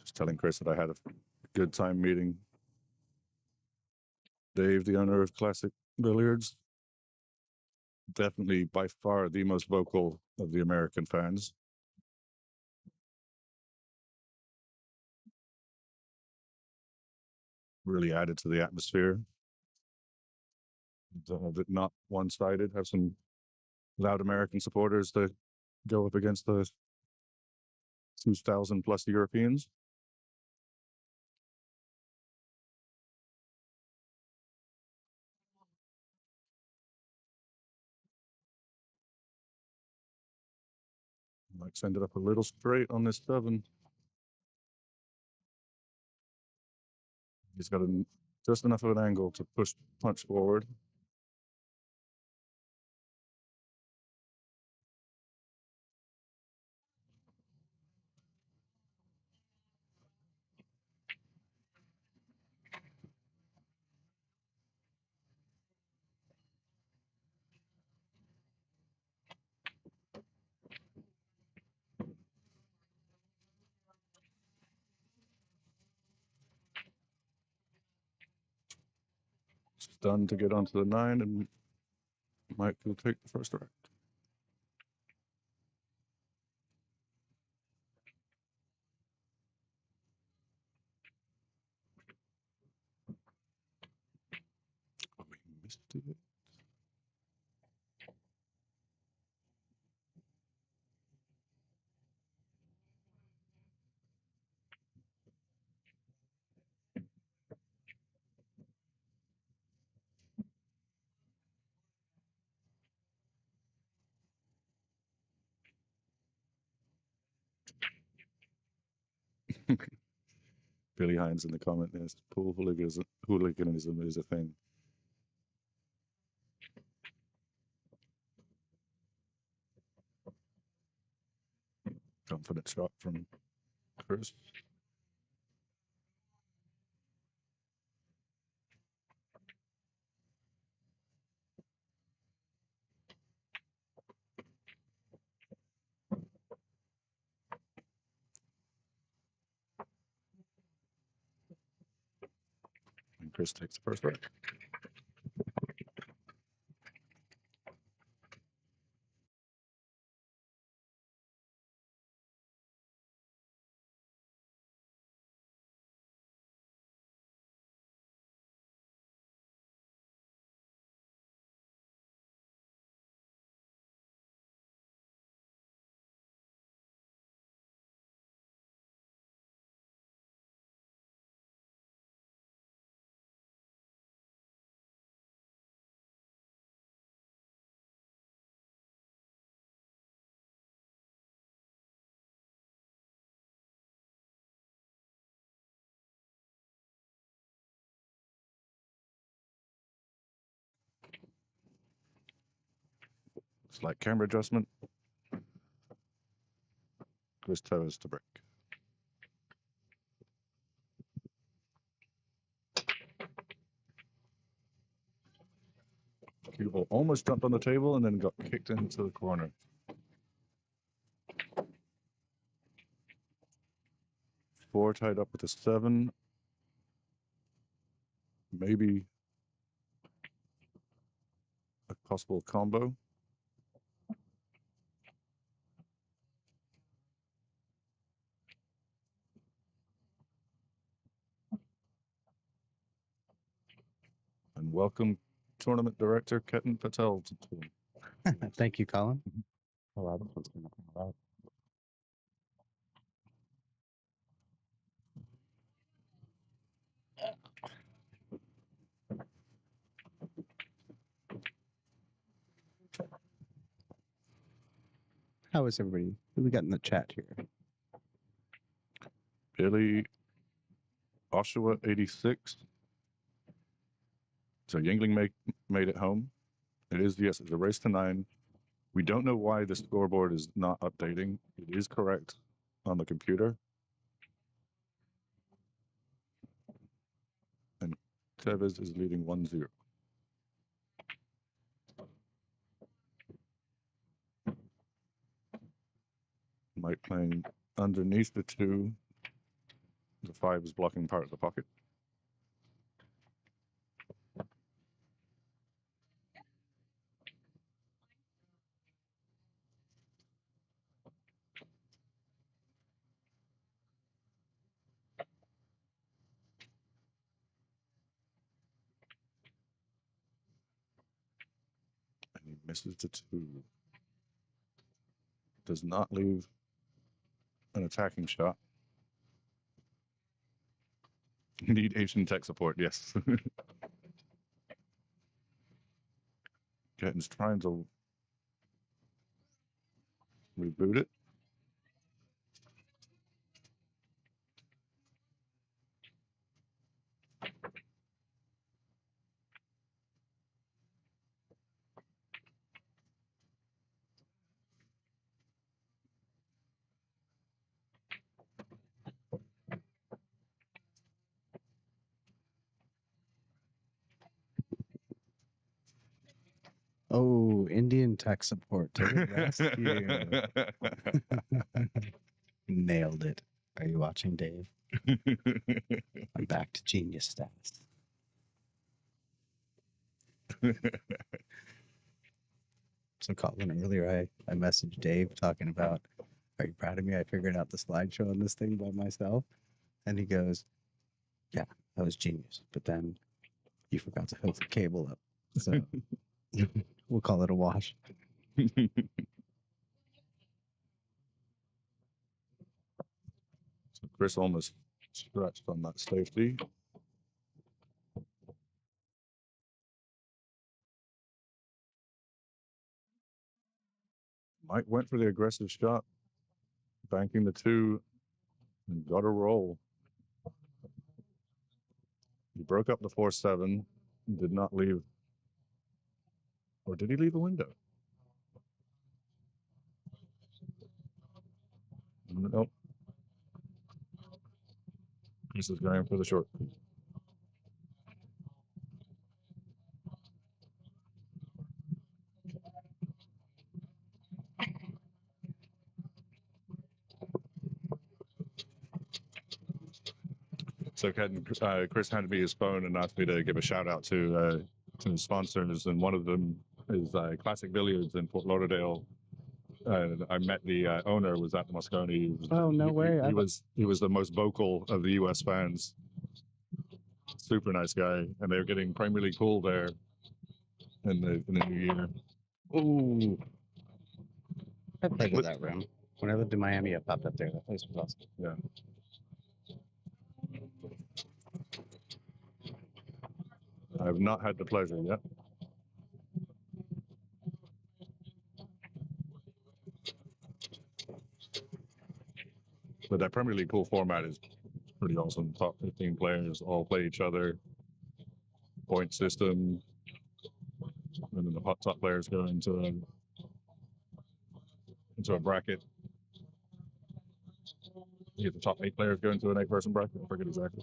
A: Just telling Chris that I had a good time meeting Dave, the owner of Classic Billiards. Definitely by far the most vocal of the American fans. Really added to the atmosphere. Not one-sided. Have some loud American supporters that go up against the 2,000 plus Europeans. Mike's ended up a little straight on this 7. He's got just enough of an angle to punch forward. Stunned to get onto the 9, and Mike will take the first rack. Oh, he missed it. Billy Hines in the comment there says pool hooliganism is a thing. Confident shot from Chris. And Chris takes the first rack. Slight camera adjustment. Chris toes to break. Cue ball almost jumped on the table and then got kicked into the corner. 4 tied up with a 7. Maybe a possible combo. And welcome tournament director Ketan Patel to the team.
B: Thank you, Colin.
H: Oh, wow, this one's gonna come out.
B: How is everybody? Who we got in the chat here?
A: Billy Oshawa 86. So Yingling made it home. Yes, it's a race to 9. We don't know why the scoreboard is not updating. It is correct on the computer. And Tevez is leading 1-0. Mike playing underneath the 2. The 5 is blocking part of the pocket. And he misses the 2. Does not leave an attacking shot. Need Asian tech support, yes. Ketan's trying to reboot it.
B: Oh, Indian tech support to the rescue. Nailed it. Are you watching, Dave? I'm back to genius status. So Colin, earlier I messaged Dave talking about, are you proud of me? I figured out the slideshow on this thing by myself. And he goes, yeah, that was genius. But then you forgot to hook the cable up. So we'll call it a wash.
A: So Chris almost scratched on that safety. Mike went for the aggressive shot, banking the 2 and got a roll. He broke up the 4-7, did not leave. Or did he leave a window? Nope. This is going for the short. So Chris handed me his phone and asked me to give a shout out to his sponsors, and one of them is Classic Billiards in Fort Lauderdale. I met the owner, was at the Moscone.
B: Oh, no way.
A: He was the most vocal of the U.S. fans. Super nice guy, and they're getting Premier League pool there in the new year. Ooh,
B: I played with that room. When I lived in Miami, I popped up there. That place was awesome.
A: Yeah. I have not had the pleasure yet. But that Premier League pool format is pretty awesome. Top 15 players all play each other. Point system. And then the top players go into a bracket. You get the top 8 players go into an 8-person bracket. I forget exactly.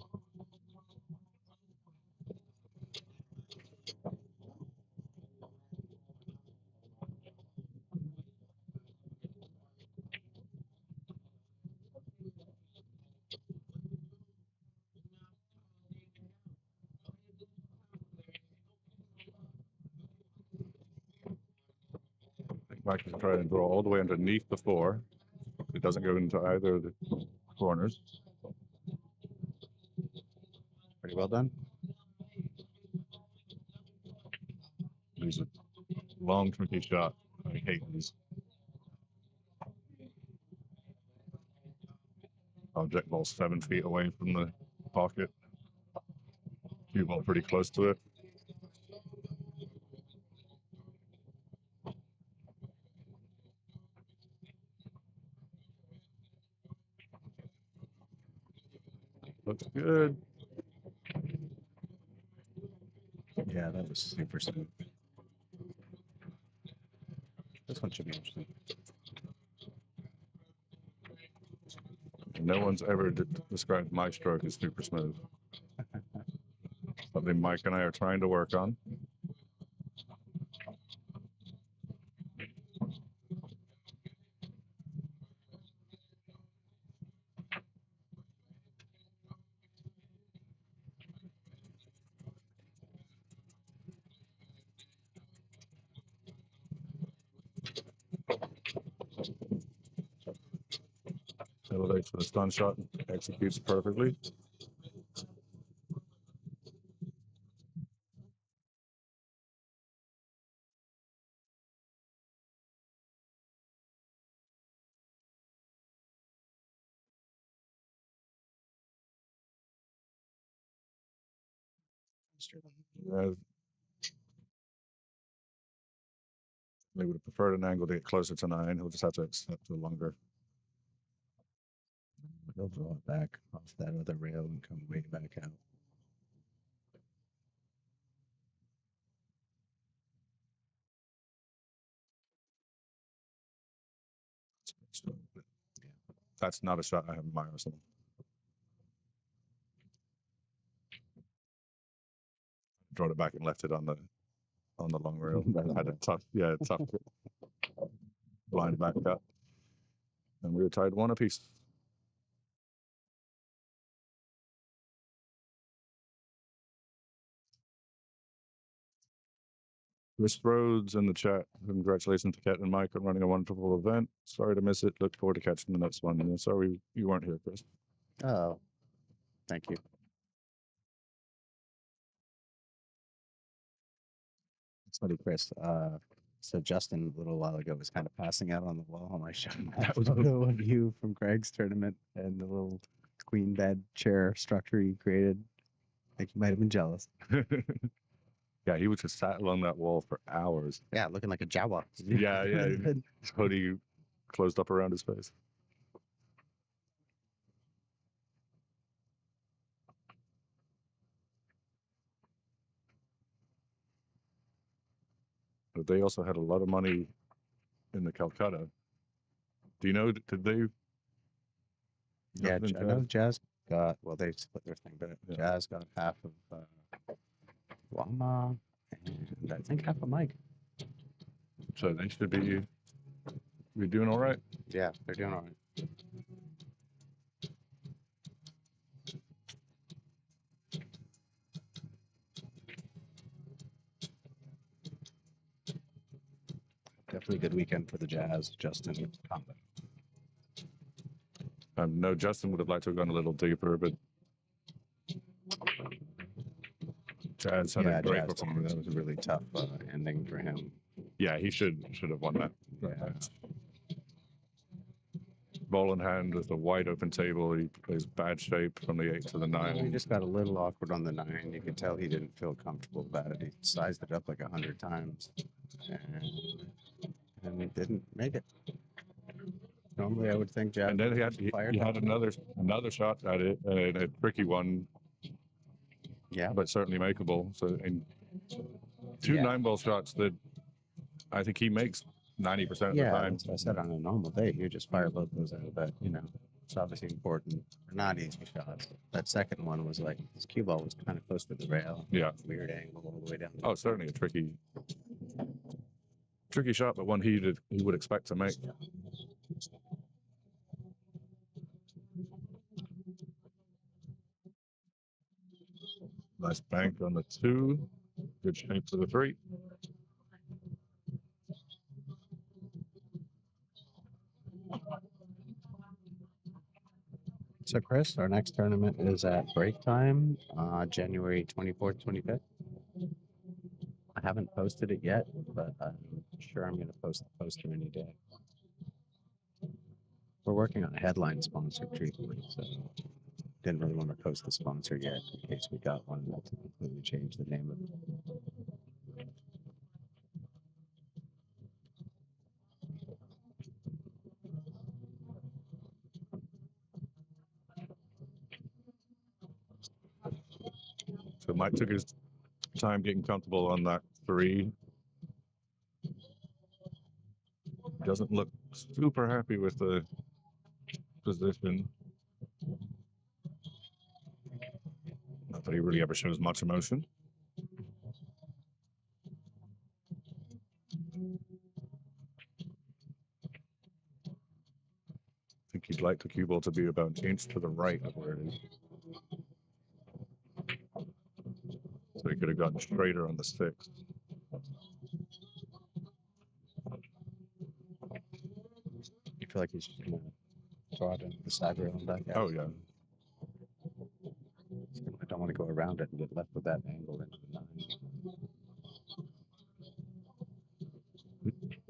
A: Mike can try and draw all the way underneath the 4. It doesn't go into either of the corners.
B: Pretty well done.
A: There's a long, tricky shot. I hate these. Object ball 7 feet away from the pocket. Cue ball pretty close to it. Looks good.
B: Yeah, that was super smooth. This one should be interesting.
A: No one's ever described my stroke as super smooth. Something Mike and I are trying to work on. Elevates for the stun shot, executes perfectly. They would have preferred an angle to get closer to 9. He'll just have to accept a longer.
B: He'll draw it back off that other rail and come way back out.
A: That's not a shot I have in my arsenal. Brought it back and left it on on the long rail.
H: Right.
A: Had a tough blind back cut. And we were tied 1 apiece. Chris Rhodes in the chat. Congratulations to Kat and Mike on running a wonderful event. Sorry to miss it. Look forward to catching the next one. And sorry you weren't here, Chris.
B: Oh, thank you. It's funny, Chris. So Justin a little while ago was kind of passing out on the wall, and I showed him that photo of you from Greg's tournament and the little queen bed chair structure you created. I think you might have been jealous.
A: Yeah, he was just sat along that wall for hours.
B: Yeah, looking like a Jawa.
A: Yeah. His hoodie closed up around his face. But they also had a lot of money in the Calcutta. Do you know, did they?
B: Yeah,
A: Nothing
B: I know
A: Jazz?
B: Jazz got, well, they split their thing, but
A: Yeah.
B: Jazz got half of Guama and I think half of Mike.
A: So they should be doing all right.
B: Yeah, they're doing all right. Definitely a good weekend for the Jazz, Justin combo.
A: No, Justin would have liked to have gone a little deeper, but Jazz had a great
B: Jazz,
A: performance.
B: that was a really tough ending for him.
A: Yeah, he should have won that.
B: Yeah.
A: Ball in hand with a wide open table. He plays bad shape from the 8 to the 9.
B: He just got a little awkward on the 9. You could tell he didn't feel comfortable about it. He sized it up like 100 times, and he didn't make it. Normally, I would think Jazz.
A: And then he had another shot at it, a tricky one.
B: Yeah,
A: but certainly makeable. So, in 2 9-ball shots that I think he makes 90% of the time.
B: That's what I said. On a normal day, you just fire both those out, but it's obviously important. They're not easy shots. That second one was like his cue ball was kind of close to the rail.
A: Yeah.
B: Weird angle all the way down.
A: Oh, certainly a tricky shot, but one he would expect to make. Nice bank on the 2. Good shape for the 3.
B: So, Chris, our next tournament is at break time, January 24th, 25th. I haven't posted it yet, but I'm sure I'm going to post the poster any day. We're working on a headline sponsor, truthfully, so didn't really want to post the sponsor yet in case we got one that completely changed the name of it.
A: So Mike took his time getting comfortable on that 3. Doesn't look super happy with the position. Not that he really ever shows much emotion. I think he'd like the cue ball to be about an inch to the right of where it is. So he could have gotten straighter on the 6.
B: You feel like he's just going to draw it into the side rail and back out?
A: Oh, yeah.
B: I don't want to go around it and get left with that angle into the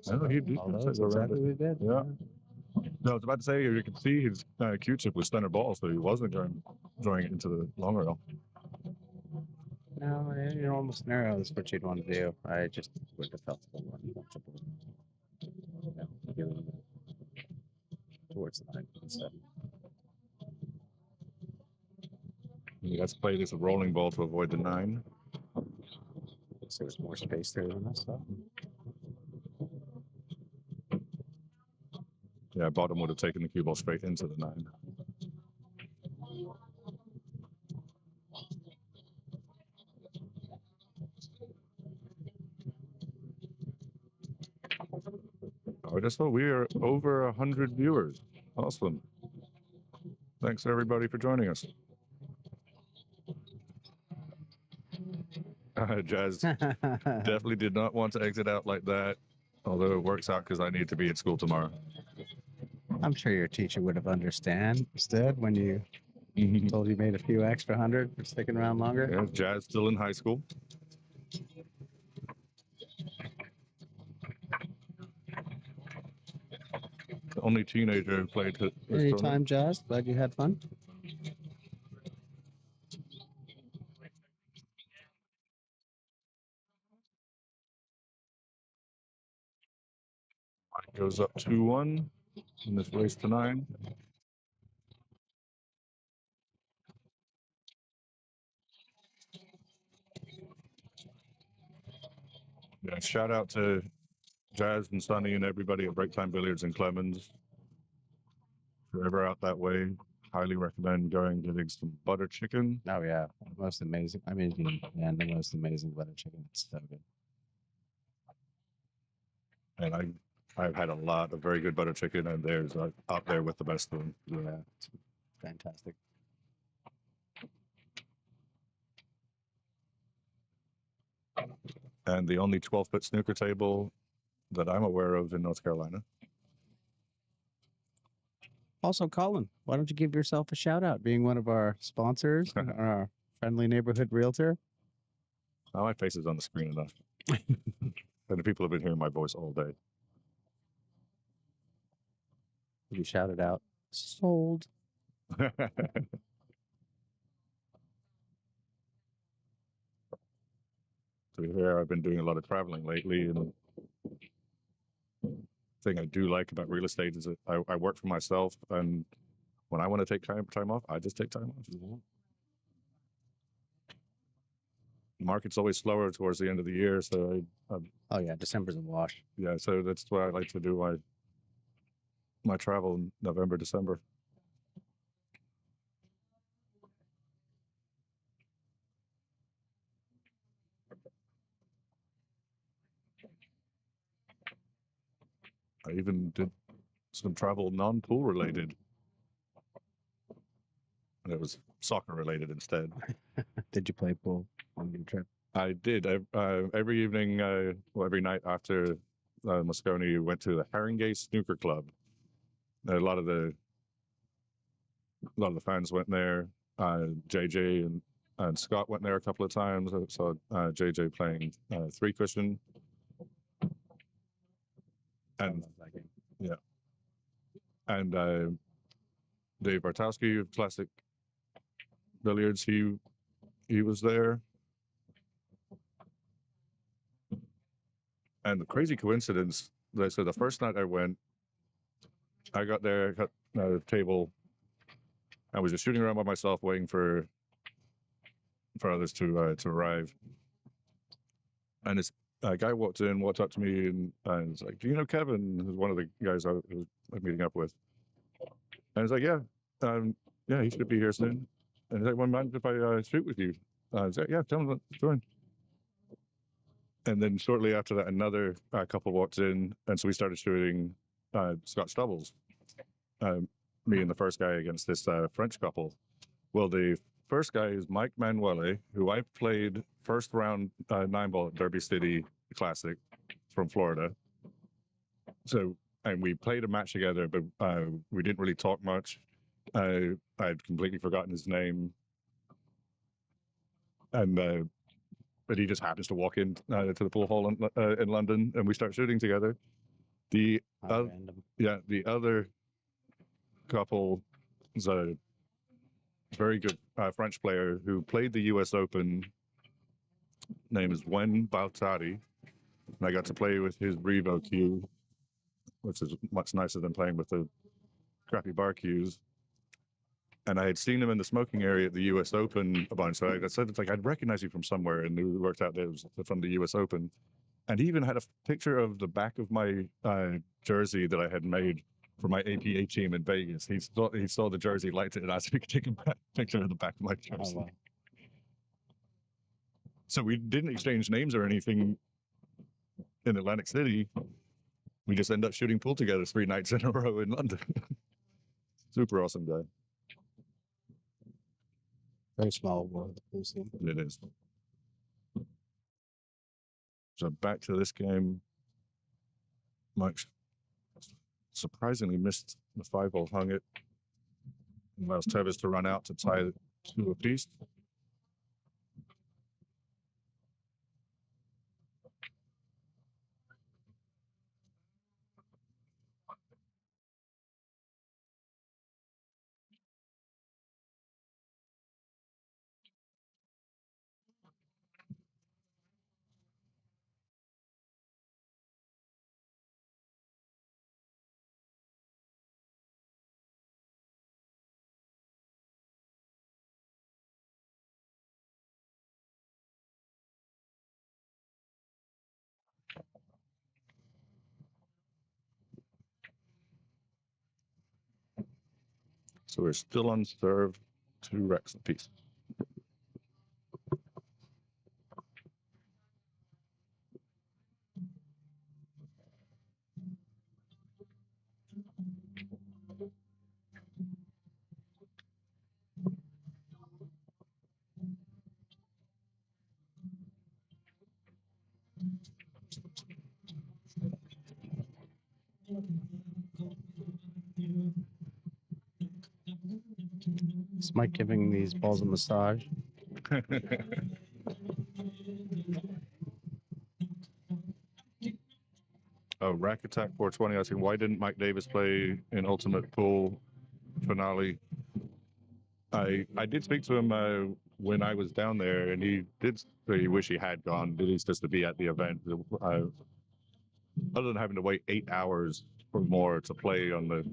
B: 9.
A: No, he
B: That's exactly what he did.
A: Yeah. No, I was about to say, you can see his Q-tip was center ball, so he wasn't throwing it into the long rail.
B: No, in your normal scenario, that's what you'd want to do. I just would have felt a little uncomfortable. Giving it towards the 9 instead.
A: Let's play this rolling ball to avoid the 9.
B: So there's more space there than this stuff.
A: Yeah, bottom would have taken the cue ball straight into the 9. I just saw we are over 100 viewers. Awesome. Thanks everybody for joining us. Jazz definitely did not want to exit out like that, although it works out because I need to be at school tomorrow.
B: I'm sure your teacher would have understood when you told you made a few extra hundred for sticking around longer.
A: Yeah, Jazz still in high school. The only teenager who played this tournament.
B: Anytime, Jazz. Glad you had fun.
A: Goes up 2-1 in this race to 9. Yeah, shout out to Jazz and Sunny and everybody at Break Time Billiards in Clemens. If you're ever out that way, highly recommend going getting some butter chicken.
B: Oh yeah, most amazing. I mean, man, the most amazing butter chicken. It's so good.
A: And I've had a lot of very good butter chicken, and there's up there with the best of them.
B: Yeah, it's fantastic.
A: And the only 12-foot snooker table that I'm aware of in North Carolina.
B: Also, Colin, why don't you give yourself a shout out, being one of our sponsors, our friendly neighborhood realtor?
A: Oh, my face is on the screen enough. And the people have been hearing my voice all day.
B: You shouted out, sold.
A: To be fair, I've been doing a lot of traveling lately, and the thing I do like about real estate is that I work for myself, and when I want to take time off, I just take time off.
B: Yeah.
A: The market's always slower towards the end of the year, so
B: Oh yeah, December's a wash.
A: yeah, so that's why I like to do my travel in November, December. I even did some travel non-pool related. And it was soccer related instead.
B: Did you play pool on your trip?
A: I did. Every evening, well, every night after Moscone, went to the Haringey Snooker Club. A lot of the fans went there. JJ and Scott went there a couple of times. I saw JJ playing 3-cushion. And yeah, and Dave Bartowski of Classic Billiards, he was there. And the crazy coincidence, so the first night I went, I got there, got a table. I was just shooting around by myself, waiting for others to arrive. And this guy walked up to me, and was like, "Do you know Kevin?" Who's one of the guys I was meeting up with. And he's like, "Yeah, yeah, he should be here soon." And he's like, "Well, mind if I shoot with you?" I was like, "Yeah, tell him to join." And then shortly after that, another couple walked in, and so we started shooting Scotch doubles. Me and the first guy against this French couple. Well, the first guy is Mike Manuele, who I played first round 9-ball at Derby City Classic from Florida. So, and we played a match together, but we didn't really talk much. I'd completely forgotten his name. And but he just happens to walk in to the pool hall in London, and we start shooting together. The other couple is a very good French player who played the U.S. Open. Name is Wen Baltari, and I got to play with his Revo cue, which is much nicer than playing with the crappy bar cues. And I had seen him in the smoking area at the U.S. Open a bunch. So I said, it's like, I'd recognize you from somewhere, and it worked out that it was from the U.S. Open. And he even had a picture of the back of my jersey that I had made for my APA team in Vegas. He saw the jersey, liked it, and asked if he could take a picture of the back of my jersey. Oh, wow. So we didn't exchange names or anything in Atlantic City, we just end up shooting pool together 3 nights in a row in London. Super awesome guy.
B: Very small world, the pool scene.
A: It is. So back to this game. Mike surprisingly missed the 5-hole, hung it, and allows Tevis to run out to tie 2 apiece. So we're still on serve, 2 wrecks apiece.
B: Is Mike giving these balls a massage?
A: Oh, Rack Attack 420 asking, why didn't Mike Davis play in Ultimate Pool finale? I did speak to him when I was down there, and he did say he wish he had gone, at least just to be at the event. Other than having to wait 8 hours or more to play on the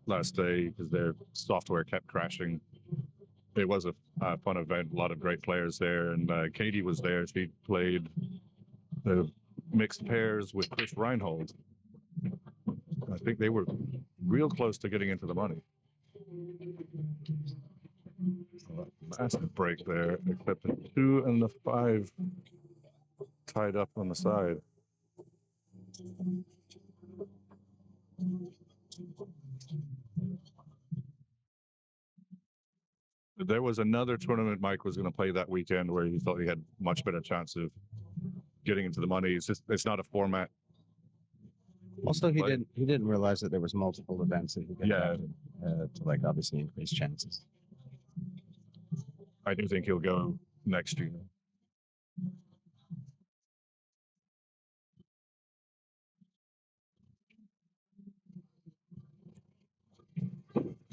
A: last day because their software kept crashing. It was a fun event, a lot of great players there, and Katie was there. She played the mixed pairs with Chris Reinhold. I think they were real close to getting into the money. Massive break there, except the 2 and the 5 tied up on the side. There was another tournament Mike was going to play that weekend where he thought he had much better chance of getting into the money. It's not a format.
B: Also, he didn't realize that there was multiple events that he could have to like obviously increase chances.
A: I do think he'll go next year.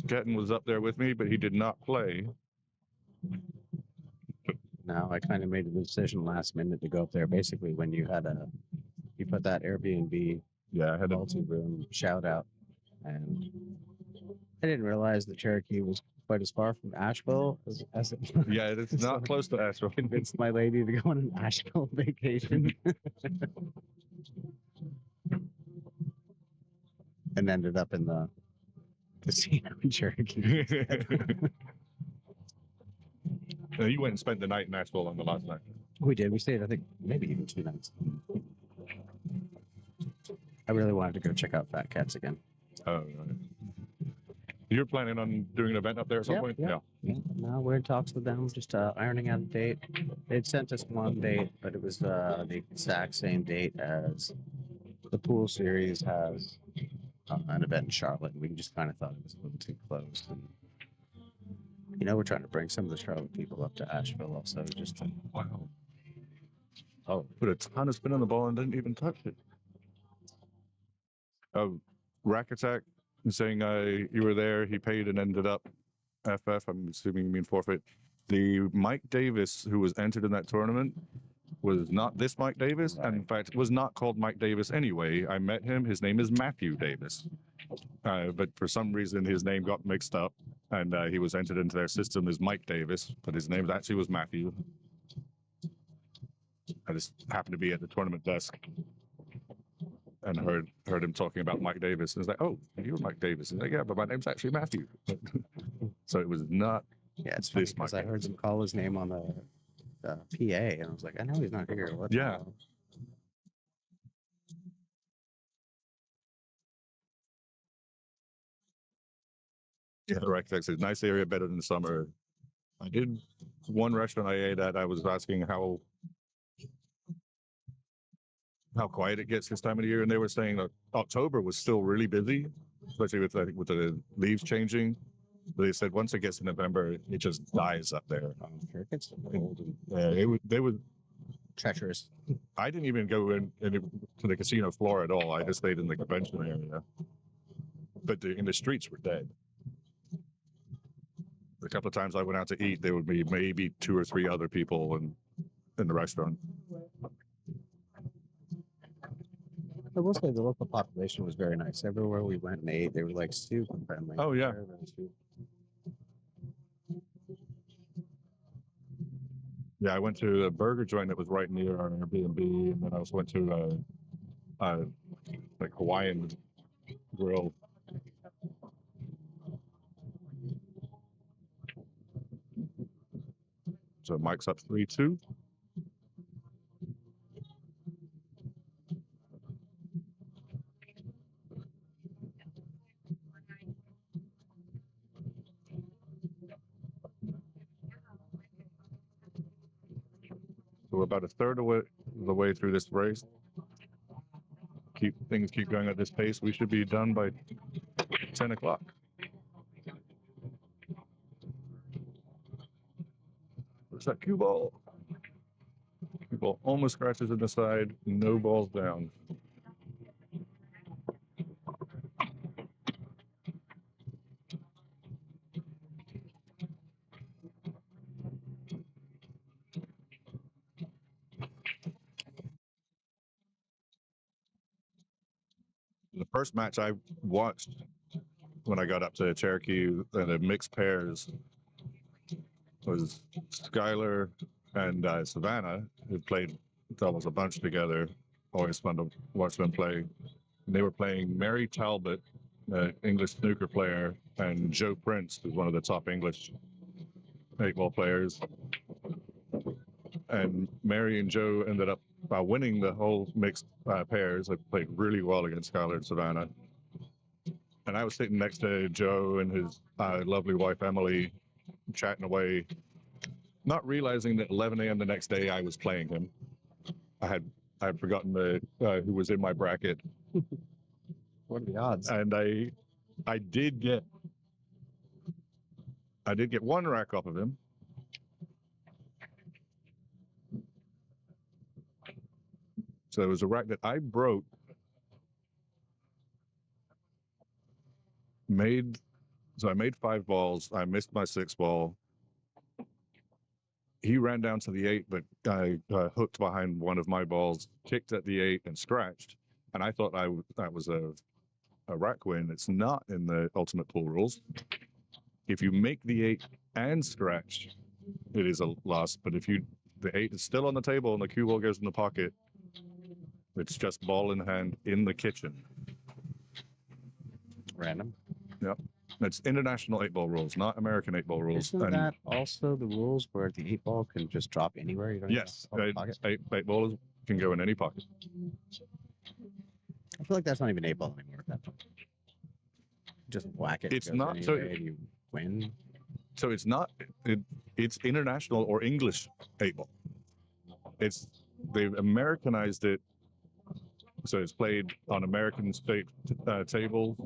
A: Getton was up there with me, but he did not play.
B: No, I kind of made a decision last minute to go up there. Basically, when you put that Airbnb,
A: I had
B: multi-room shout out, and I didn't realize that Cherokee was quite as far from Asheville as it.
A: Yeah, it's not close to Asheville.
B: Convinced my lady to go on an Asheville vacation, and ended up in the casino in Cherokee.
A: You went and spent the night in Nashville on the last night.
B: We did. We stayed, I think, maybe even 2 nights. I really wanted to go check out Fat Cats again.
A: Oh, right. You're planning on doing an event up there at some point?
B: Yeah. No, we're in talks with them, just ironing out a date. They'd sent us one date, but it was the exact same date as the pool series has an event in Charlotte. And we just kind of thought it was a little too close. And, we're trying to bring some of the Charlotte people up to Asheville also, just to.
A: Wow. Oh, put a ton of spin on the ball and didn't even touch it. Rack Attack saying you were there, he paid and ended up FF, I'm assuming you mean forfeit. The Mike Davis who was entered in that tournament was not this Mike Davis, and in fact was not called Mike Davis anyway. I met him, his name is Matthew Davis. But for some reason his name got mixed up, and he was entered into their system as Mike Davis, but his name actually was Matthew. I just happened to be at the tournament desk and heard him talking about Mike Davis. And I was like, oh, you're Mike Davis. And like, yeah, but my name's actually Matthew. So it was not.
B: Yeah, it's funny because I heard him call his name on the PA, and I was like, I know he's not here. What?
A: Yeah. Yeah, the architects said nice area, better than the summer. I did one restaurant I ate at. I was asking how quiet it gets this time of the year, and they were saying that October was still really busy, especially with the leaves changing. But they said once it gets to November, it just dies up there.
B: Sure, it gets cold and
A: Yeah, they would.
B: treacherous.
A: I didn't even go to the casino floor at all. I just stayed in the convention area. But in the streets were dead. A couple of times I went out to eat, there would be maybe 2 or 3 other people in the restaurant.
B: I will say the local population was very nice. Everywhere we went and ate, they were like super friendly.
A: Oh, yeah.
B: Very, very sweet.
A: Yeah, I went to a burger joint that was right near our Airbnb, and then I also went to a like Hawaiian grill. So Mike's up 3-2. So we're about a third of the way through this race. Things keep going at this pace. We should be done by 10 o'clock. Where's that cue ball? Cue ball almost scratches in the side. No balls down. The first match I watched when I got up to Cherokee, the mixed pairs, was Skylar and Savannah, who played doubles a bunch together. Always fun to watch them play. And they were playing Mary Talbot, an English snooker player, and Joe Prince, who's one of the top English 8-ball players. And Mary and Joe ended up winning the whole mixed pairs. They played really well against Skylar and Savannah. And I was sitting next to Joe and his lovely wife, Emily, chatting away, not realizing that 11 a.m. the next day I was playing him. I had forgotten who was in my bracket.
B: What are the odds?
A: And I did get one rack off of him. So it was a rack that I broke, so I made 5 balls. I missed my 6th ball. He ran down to the 8, but I hooked behind one of my balls, kicked at the 8 and scratched. And I thought that was a rack win. It's not in the ultimate pool rules. If you make the 8 and scratch, it is a loss. But if the 8 is still on the table and the cue ball goes in the pocket, it's just ball in hand in the kitchen.
B: Random.
A: Yep. It's international 8-ball rules, not American 8-ball rules.
B: Isn't that also the rules where the 8-ball can just drop anywhere? You don't
A: yes,
B: even pocket?
A: 8-ballers can go in any pocket.
B: I feel like that's not even 8-ball anymore at that point. Just whack it.
A: It's not. So
B: and you win.
A: So it's not. It's international or English 8-ball. They've Americanized it, so it's played on American state tables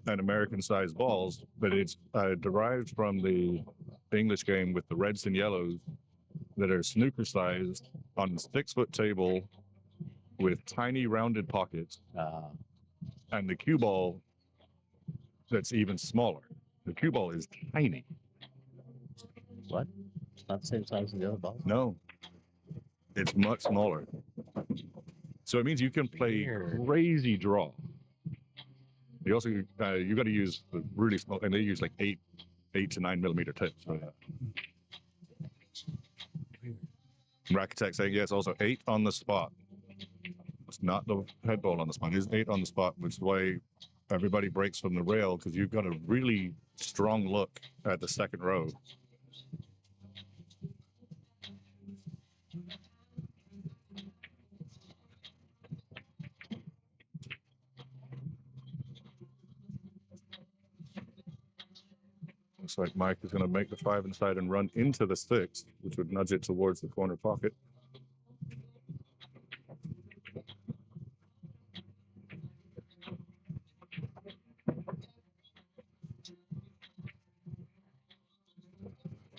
A: and American-sized balls, but it's derived from the English game with the reds and yellows that are snooker-sized on a 6-foot table with tiny rounded pockets, and the cue ball that's even smaller. The cue ball is tiny.
B: What? It's not the same size as the other balls?
A: No, it's much smaller. So it means you can play crazy draw. You also you got to use the really small, and they use like 8 to 9 millimeter tips. So, Racketech saying yes, also 8 on the spot. It's not the head ball on the spot. It's 8 on the spot, which is why everybody breaks from the rail, because you've got a really strong look at the second row. Looks like Mike is going to make the 5 inside and run into the 6, which would nudge it towards the corner pocket.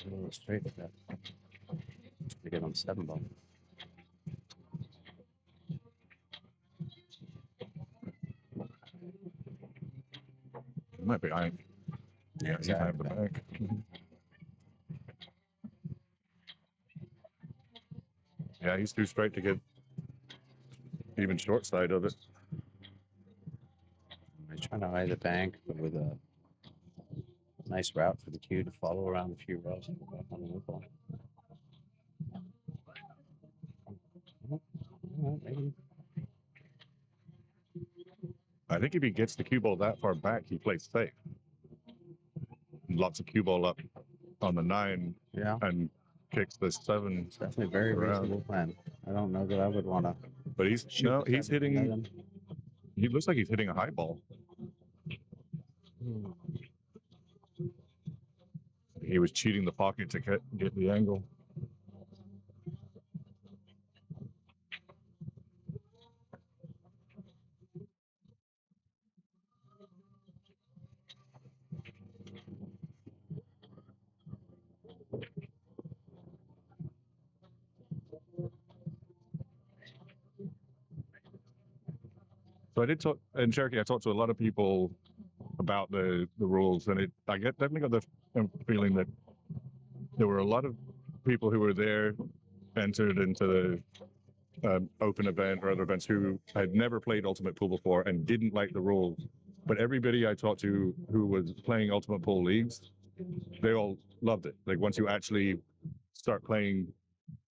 B: A little straight with that. To get on 7 ball.
A: Might be eyeing. Yeah, he's eyeing the back. Yeah, he's too straight to get even short side of it.
B: He's trying to eye the bank, but with a nice route for the cue to follow around a few rows and go back on the loop ball. Maybe.
A: I think if he gets the cue ball that far back, he plays safe. Lots of cue ball up on the 9,
B: Yeah,
A: and kicks the 7.
B: it's definitely a very
A: around.
B: reasonable plan. I don't know that I would want to.
A: But he's he's hitting. He looks like he's hitting a high ball. He was cheating the pocket to get the angle. So I did talk in Cherokee. I talked to a lot of people about the rules, and I definitely got the feeling that there were a lot of people who were there, entered into the open event or other events, who had never played Ultimate Pool before and didn't like the rules. But everybody I talked to who was playing Ultimate Pool leagues, they all loved it. Like once you actually start playing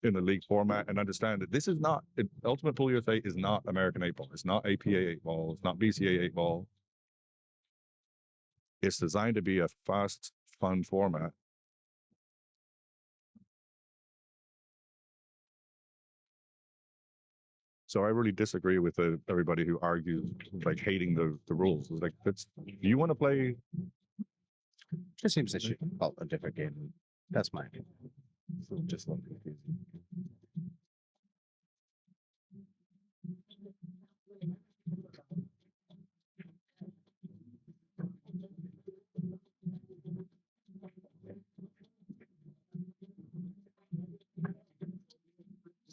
A: in the league format and understand that this is not Ultimate Pool USA is not American 8-ball. It's not APA 8-ball. It's not BCA 8-ball. It's designed to be a fast, fun format. So I really disagree with everybody who argues like hating the rules. It's like, do you want to play?
B: Just seems they should call it a different game. That's my opinion. So just a little confusing.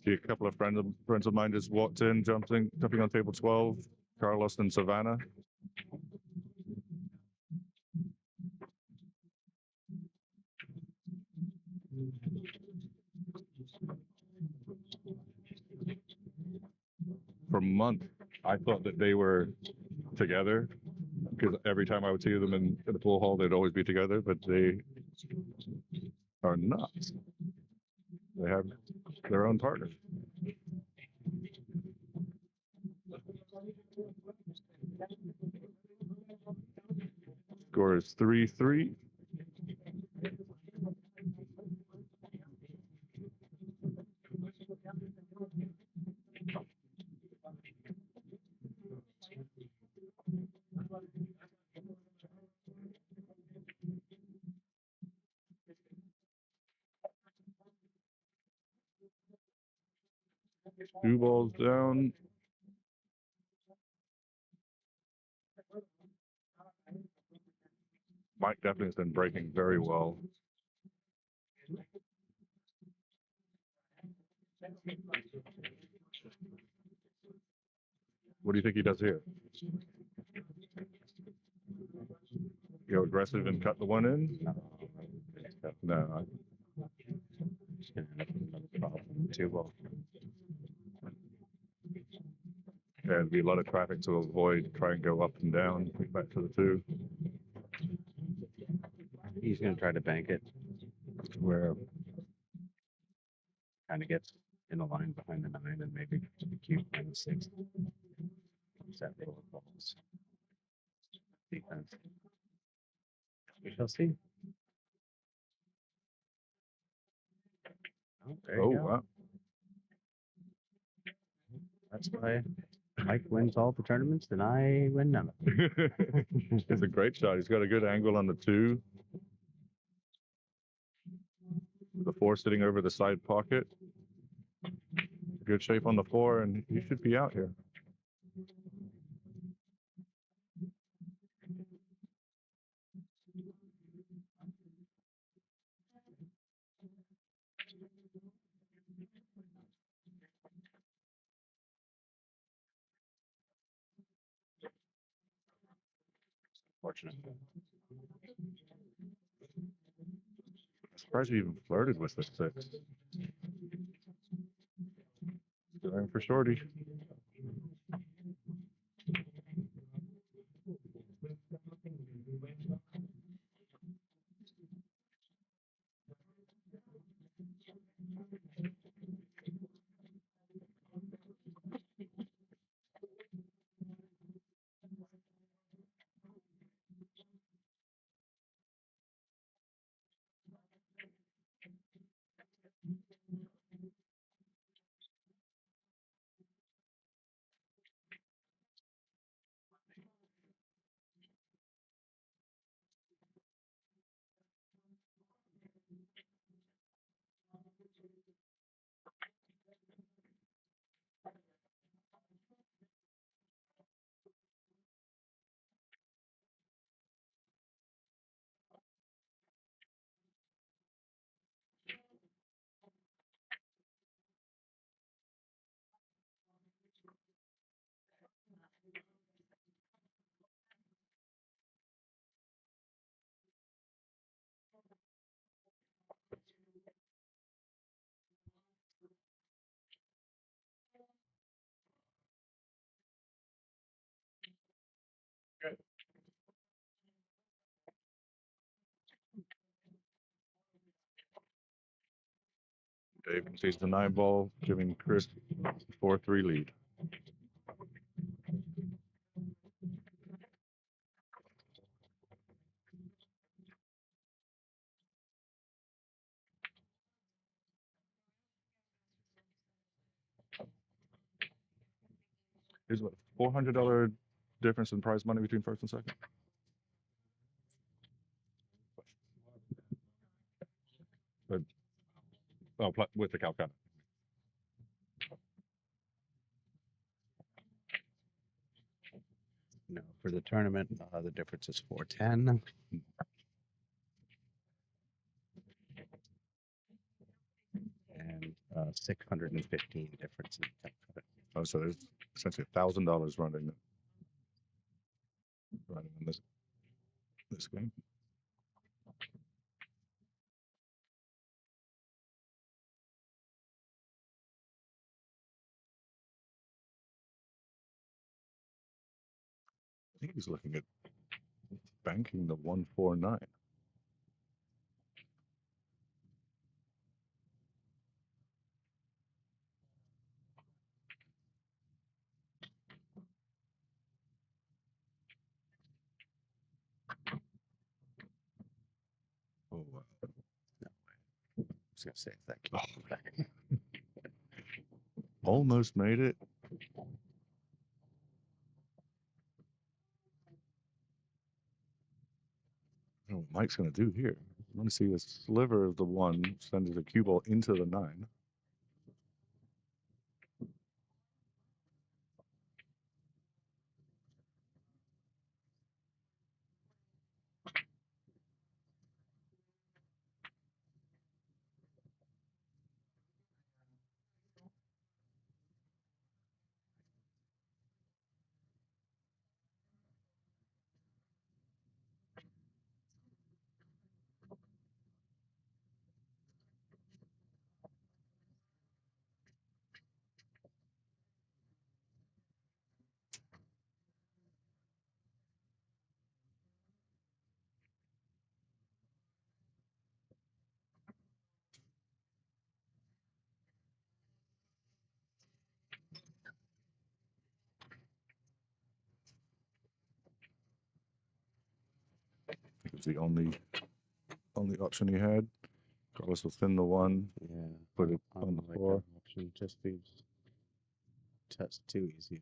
A: See a couple of friends of mine just walked in, jumping on table 12, Carlos and Savannah. For months, I thought that they were together because every time I would see them in the pool hall, they'd always be together, but they are not. They have their own partner. Score is 3-3. Two balls down. Mike definitely has been breaking very well. What do you think he does here? Go aggressive and cut the one in? No.
B: Just gonna end up with another problem. 2 ball.
A: Yeah, there'd be a lot of traffic to avoid. Try and go up and down, back to the 2.
B: He's going to try to bank it where kind of gets in the line behind the 9 and maybe the cube behind the 6. That row of balls. Defense. We shall see. Oh, there you go.
A: Wow.
B: That's why Mike wins all the tournaments and I win none of them.
A: It's a great shot. He's got a good angle on the 2. 4 sitting over the side pocket. Good shape on the 4, and you should be out here.
D: Fortunate.
A: I'm surprised you even flirted with the 6. Going for shorty. Dave concedes the 9 ball, giving Chris 4-3 lead. Here's what, $400 difference in prize money between first and second. But, oh, with the Calcutta.
B: No, for the tournament, the difference is 410. And 615 difference in Calcutta.
A: Oh, so there's essentially $1,000 running on this game. I think he's looking at banking the 149. Oh, wow.
B: No way. I was going to say that came back.
A: Almost made it. I don't know what Mike's going to do here. I want to see a sliver of the 1, send the cue ball into the 9. It was the only option he had. Carlos will thin the 1,
B: Yeah.
A: put it on the floor.
B: Option just be too easy.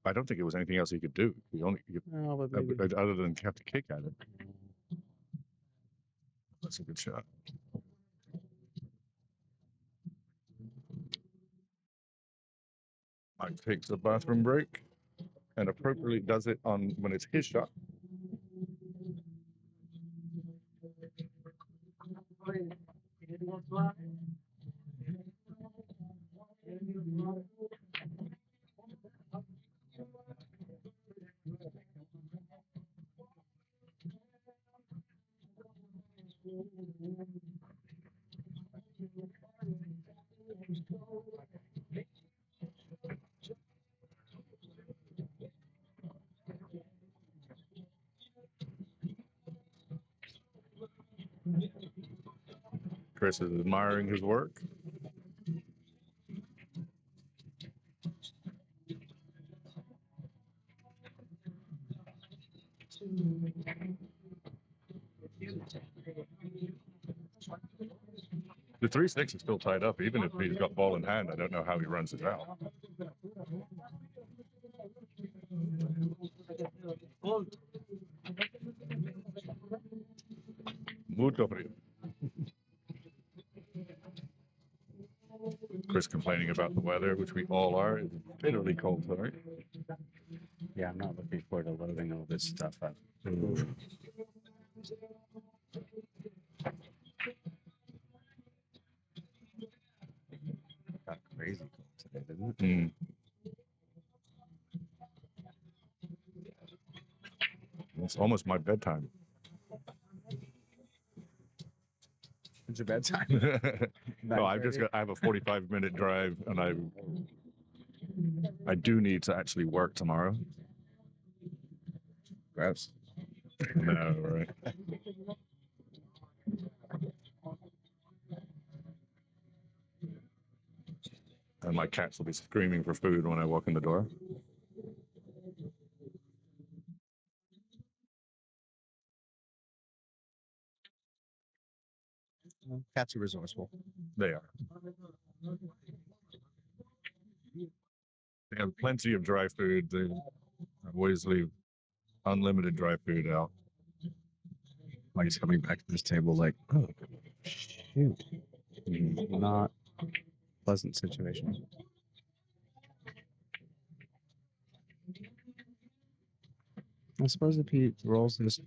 A: I don't think it was anything else he could do. He only
B: No, but maybe.
A: other than have to kick at it. That's a good shot. Mike takes a bathroom break and appropriately does it on when it's his shot. Chris is admiring his work. The 3-6 is still tied up. Even if he's got ball in hand, I don't know how he runs it out. Muito frio. Chris complaining about the weather, which we all are. It's bitterly cold tonight.
B: Yeah, I'm not looking forward to loading all this stuff up. Got crazy cold today, didn't it?
A: Mm. It's almost my bedtime.
B: It's your bedtime.
A: No, I have a 45-minute drive, and I do need to actually work tomorrow.
B: Gross.
A: No, right? And my cats will be screaming for food when I walk in the door.
B: Cats are resourceful.
A: They are. They have plenty of dry food. They always leave unlimited dry food out.
B: Mike's coming back to this table like, oh, shoot. Not pleasant situation. I suppose if he rolls this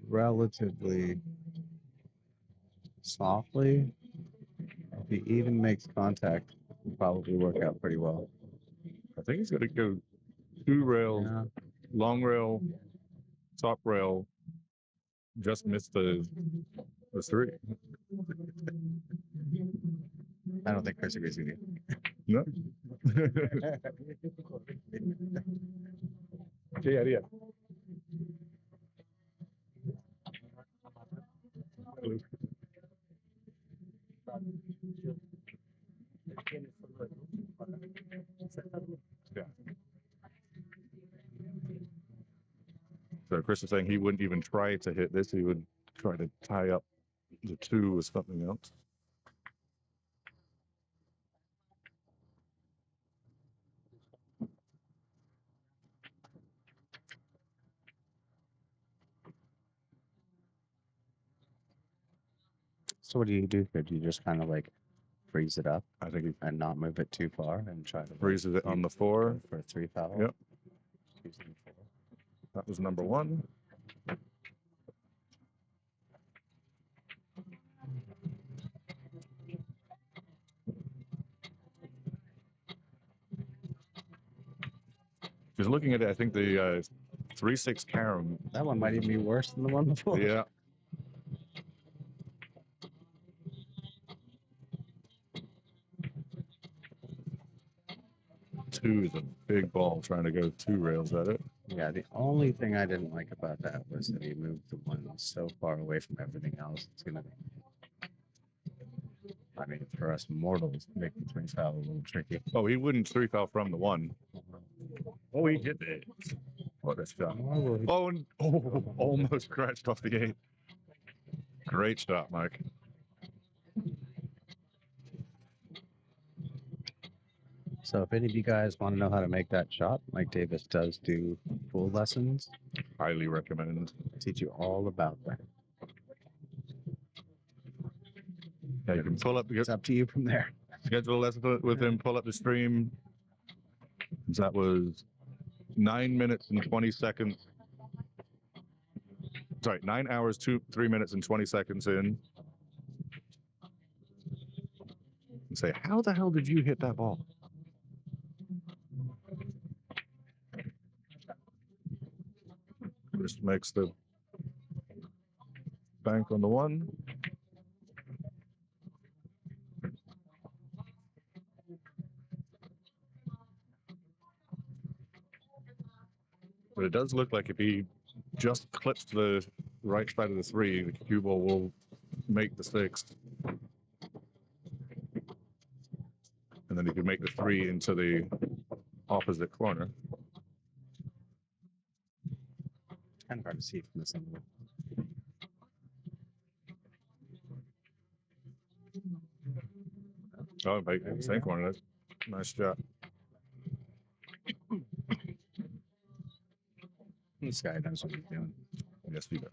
B: relatively softly, if he even makes contact, it'll probably work out pretty well.
A: I think he's going to go 2 rails,
B: Yeah.
A: long rail, top rail, just missed the 3.
B: I don't think Chris agrees with you.
A: No. Qué haría? Yeah. So Chris is saying he wouldn't even try to hit this. He would try to tie up the 2 with something else.
B: So what do you do here? Do you just kind of like freeze it up
A: I think he
B: and not move it too far and try to
A: freezes it on the 4.
B: for a 3 foul?
A: Yep.
B: Using 4.
A: That was number 1. Just looking at it, I think the 3-6 carom.
B: That one might even be worse than the one before.
A: Yeah. Two is a big ball trying to go 2 rails at it.
B: Yeah, the only thing I didn't like about that was that he moved the one so far away from everything else. It's gonna be, I mean, for us mortals, make the 3 foul a little tricky.
A: Oh, he wouldn't 3 foul from the 1. Oh, he hit it. What a shot. Oh, and almost scratched off the 8. Great shot, Mike.
B: So if any of you guys want to know how to make that shot, Mike Davis does do pool lessons.
A: Highly recommend.
B: Teach you all about that.
A: Yeah, you can pull up,
B: It's up to you from there.
A: schedule a lesson with him, pull up the stream. That was 9 minutes and 20 seconds. Sorry, 9 hours, 3 minutes and 20 seconds in. And say, how the hell did you hit that ball? Just makes the bank on the one. But it does look like if he just clips the right side of the three, the cue ball will make the six. And then he can make the three into the opposite corner.
B: It's kind of hard to see from this angle.
A: Oh, make it in the same corner. That's a nice shot.
B: This guy knows what he's doing.
A: Yes, he does.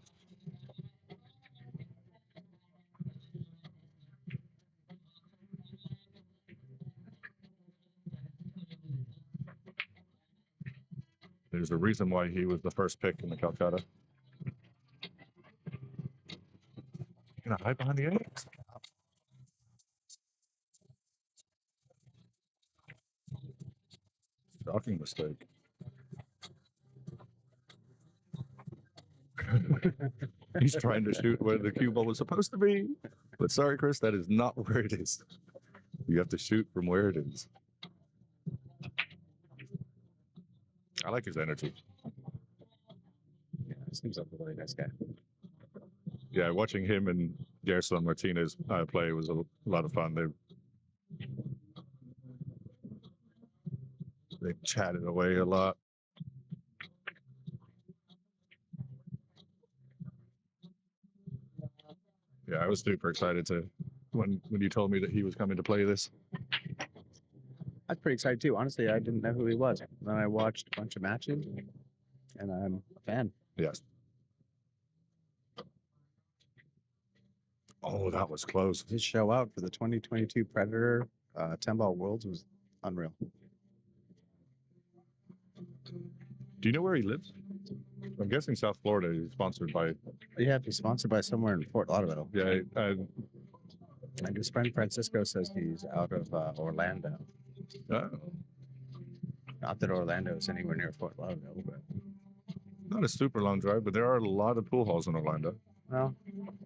A: There's a reason why he was the first pick in the Calcutta. You're gonna hide behind the eggs? Shocking mistake. He's trying to shoot where the cue ball was supposed to be. But sorry, Chris, that is not where it is. You have to shoot from where it is. I like his energy.
B: Yeah, seems like a really nice guy.
A: Yeah, watching him and Gerson Martinez play was a lot of fun. They chatted away a lot. Yeah, I was super excited when you told me that he was coming to play this.
B: I was pretty excited too. Honestly, I didn't know who he was. Then I watched a bunch of matches, and I'm a fan.
A: Yes. Oh, that was close.
B: His show out for the 2022 Predator 10-ball Worlds was unreal.
A: Do you know where he lives? I'm guessing South Florida. He's sponsored by.
B: Yeah, he's sponsored by somewhere in Fort Lauderdale.
A: Yeah,
B: And his friend Francisco says he's out of Orlando. Not that Orlando is anywhere near Fort Lauderdale, but
A: not a super long drive, but there are a lot of pool halls in Orlando.
B: well,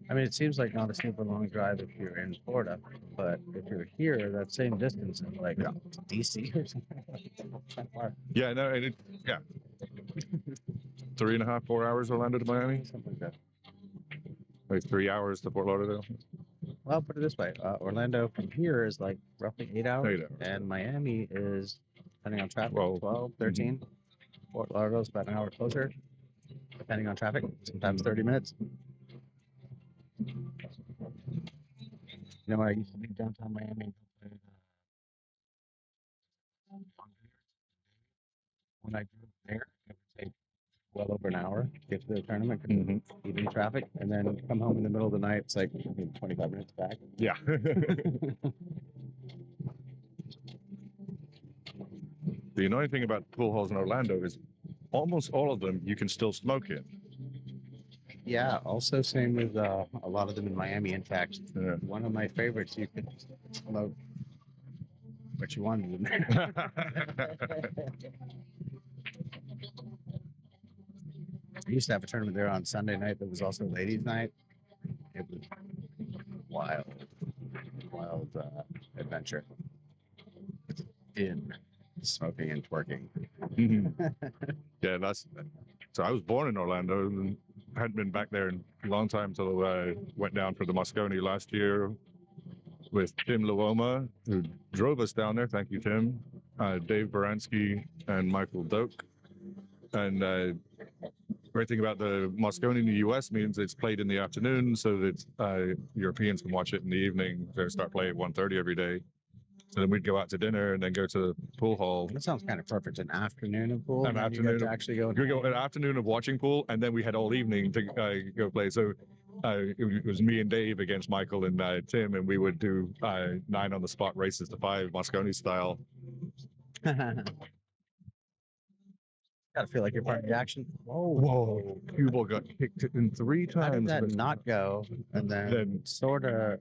B: I mean, it seems like not a super long drive if you're in Florida, but if you're here, that same distance is like DC or something.
A: Yeah, no, yeah. 3.5, 4 hours Orlando to Miami.
B: Something like that.
A: Like 3 hours to Fort Lauderdale.
B: Well, put it this way: Orlando from here is like roughly 8 hours,
A: 8 hours.
B: and Miami is, depending on traffic,
A: Well,
B: 12, 13. Fort Lauderdale is about an hour closer, depending on traffic. Sometimes 30 minutes. You know, when I used to be downtown Miami, when I drove there, it would take well over an hour to get to the tournament, even traffic, and then come home in the middle of the night. It's like 25 minutes back.
A: Yeah. The annoying thing about pool halls in Orlando is almost all of them you can still smoke in.
B: Yeah, also same with a lot of them in Miami. In fact, one of my favorites, you could smoke what you wanted in there. I used to have a tournament there on Sunday night that was also ladies' night. It was wild adventure in smoking and twerking.
A: Yeah, so I was born in Orlando and hadn't been back there in a long time until I went down for the Moscone last year with Tim Luoma, who drove us down there. Thank you, Tim. Dave Baranski and Michael Doak. And great thing about the Moscone in the U.S. means it's played in the afternoon, so that Europeans can watch it in the evening. They start playing at 1:30 every day. So then we'd go out to dinner and then go to the pool hall.
B: That sounds kind of perfect. An afternoon of pool.
A: An afternoon
B: to actually go.
A: An afternoon of watching pool, and then we had all evening to go play. So it was me and Dave against Michael and Tim, and we would do 9 on the spot races to 5 Moscone style.
B: Gotta feel like you're part of the action.
A: Whoa! Cue ball got kicked in 3
B: How did
A: times.
B: that
A: but
B: not go and then sort of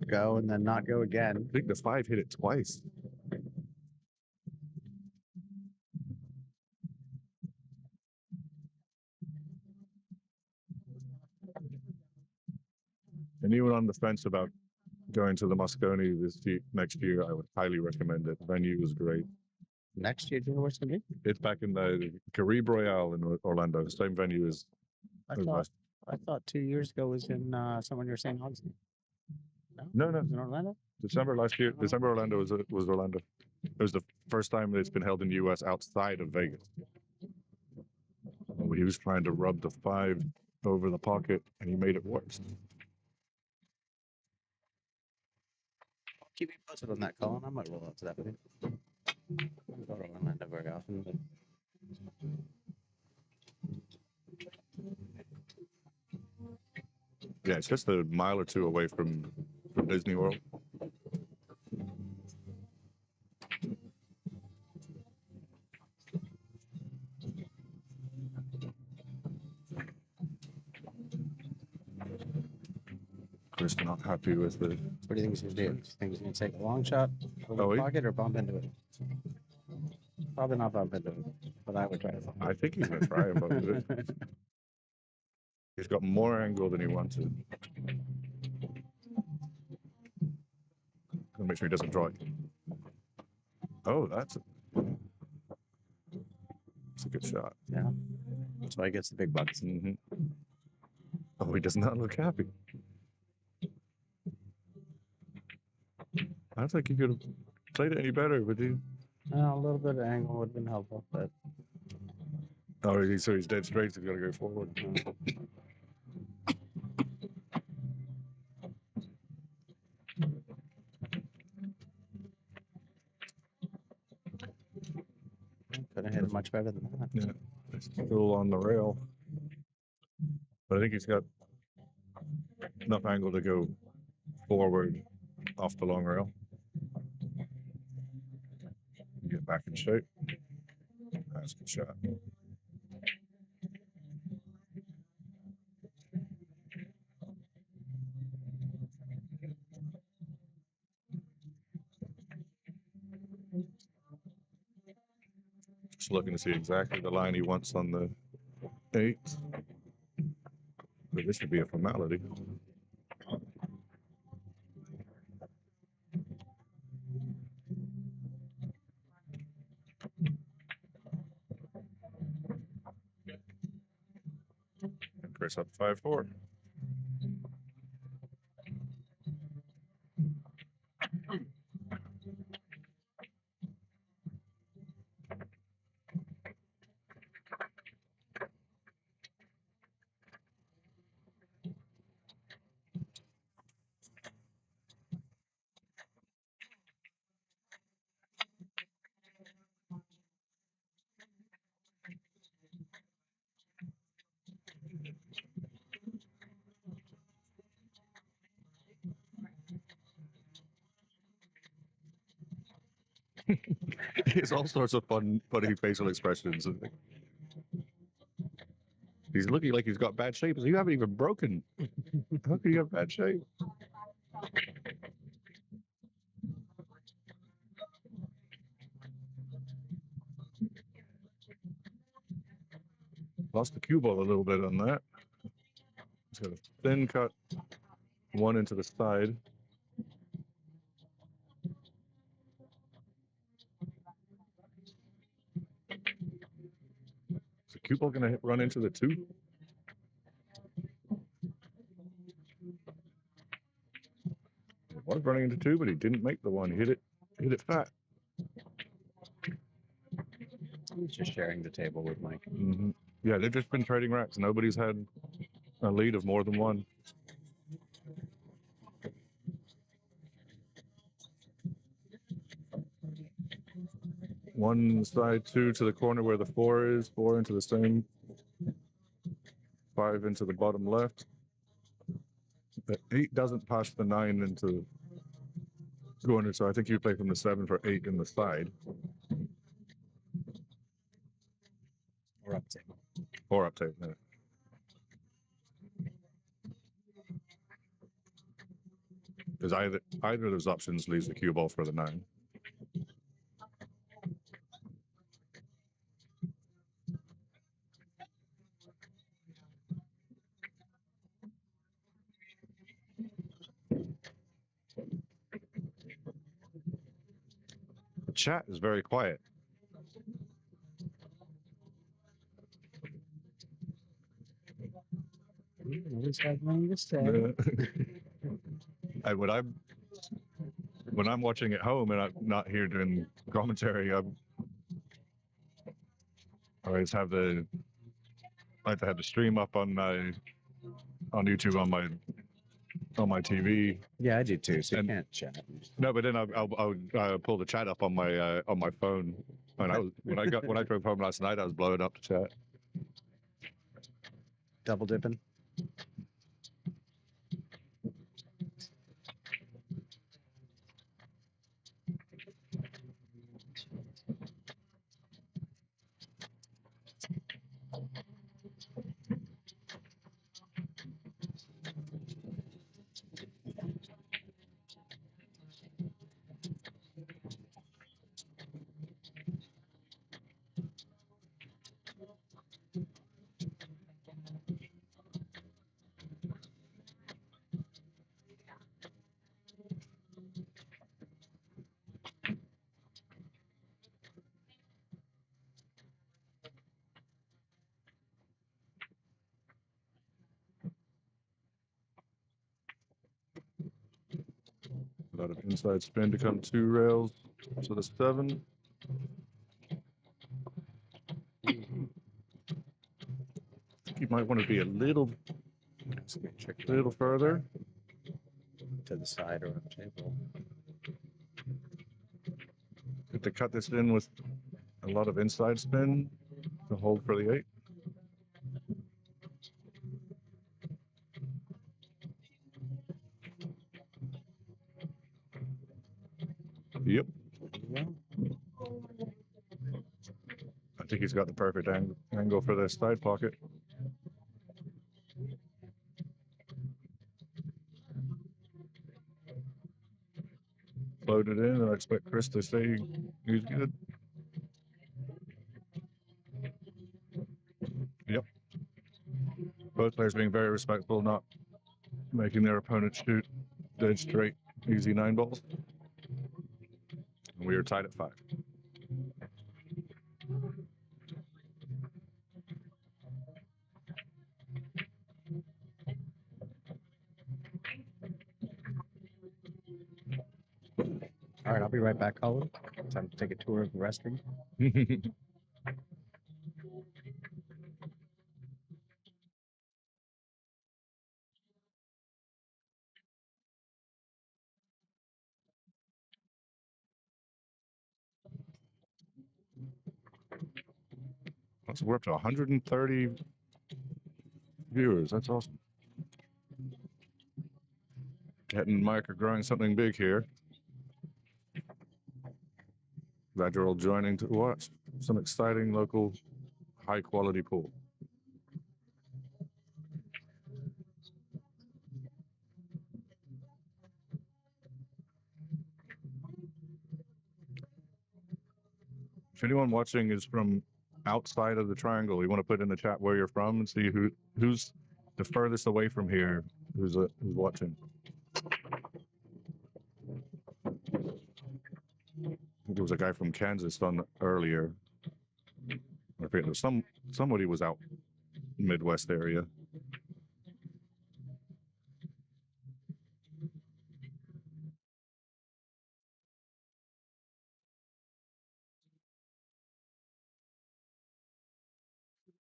B: go and then not go again?
A: I think the 5 hit it twice. Anyone on the fence about going to the Moscone next year, I would highly recommend it. The venue is great.
B: Next year, do you know where it's gonna be?
A: It's back in the Caribe Royale in Orlando. Same venue as
B: I thought 2 years ago was in somewhere near St. Augustine.
A: No.
B: It was in Orlando.
A: December last year. December Orlando was Orlando. It was the first time that it's been held in the U.S. outside of Vegas. He was trying to rub the 5 over the pocket, and he made it worse.
B: Keep me posted on that, Colin. I might roll out to that with you. I don't go to Orlando very often, but
A: Yeah, it's just a mile or 2 away from Disney World. Chris not happy with the.
B: what do you think he's gonna do? Do you think he's gonna take a long shot over the pocket or bump into it? Probably not bump into it, but I would try to bump.
A: I think he's gonna try and bump into it. He's got more angle than he wanted. Gonna make sure he doesn't draw it. Oh, that's a good shot.
B: Yeah, that's why he gets the big bucks.
A: Mm-hmm. Oh, he does not look happy. I don't think he could have played it any better, would you?
B: A little bit of angle would have been helpful, but.
A: Oh, so he's dead straight, so he's got to go forward.
B: Could have hit it much better than that.
A: Yeah, it's still on the rail. But I think he's got enough angle to go forward off the long rail. Get back in shape. That's a good shot. Just looking to see exactly the line he wants on the 8. But this should be a formality. And Chris up 5-4. He has all sorts of funny facial expressions. He's looking like he's got bad shape. You haven't even broken. How can you have bad shape? Lost the cue ball a little bit on that. He's got a thin cut, one into the side. Is the cue ball going to run into the 2? It was running into 2, but he didn't make the 1. He hit it fat.
B: He's just sharing the table with Mike.
A: Mm-hmm. Yeah, they've just been trading racks. Nobody's had a lead of more than 1. One side, 2 to the corner where the 4 is, 4 into the same, 5 into the bottom left. The 8 doesn't pass the 9 into corner, so I think you play from the 7 for 8 in the side.
B: Or up table.
A: Or up table. Yeah. Because either of those options leaves the cue ball for the 9. The chat is very quiet.
I: Nobody's got nothing to say.
A: And when I'm watching at home and I'm not here doing commentary, I always have I like to have the stream up on YouTube on my TV.
B: Yeah, I do too. So you
A: And-
B: can't chat.
A: No, but then I'll pull the chat up on my phone. And when I drove home last night, I was blowing up the chat.
B: Double dipping.
A: A lot of inside spin to come 2 rails to the 7. I think you might want to be a little further.
B: To the side or up table.
A: Good to cut this in with a lot of inside spin to hold for the 8. Yep. I think he's got the perfect angle for this side pocket. Load it in, and I expect Chris to say he's good. Yep. Both players being very respectful, not making their opponent shoot dead straight, easy 9 balls. And we are tied at 5.
B: All right, I'll be right back, Colin. Time to take a tour of the restroom.
A: So we're up to 130 viewers. That's awesome. Cat and Mike are growing something big here. Glad you're all joining to watch some exciting local high quality pool. If anyone watching is from outside of the triangle, you want to put in the chat where you're from and see who's the furthest away from here who's watching. I think there was a guy from Kansas on earlier. I forget, there was somebody was out Midwest area.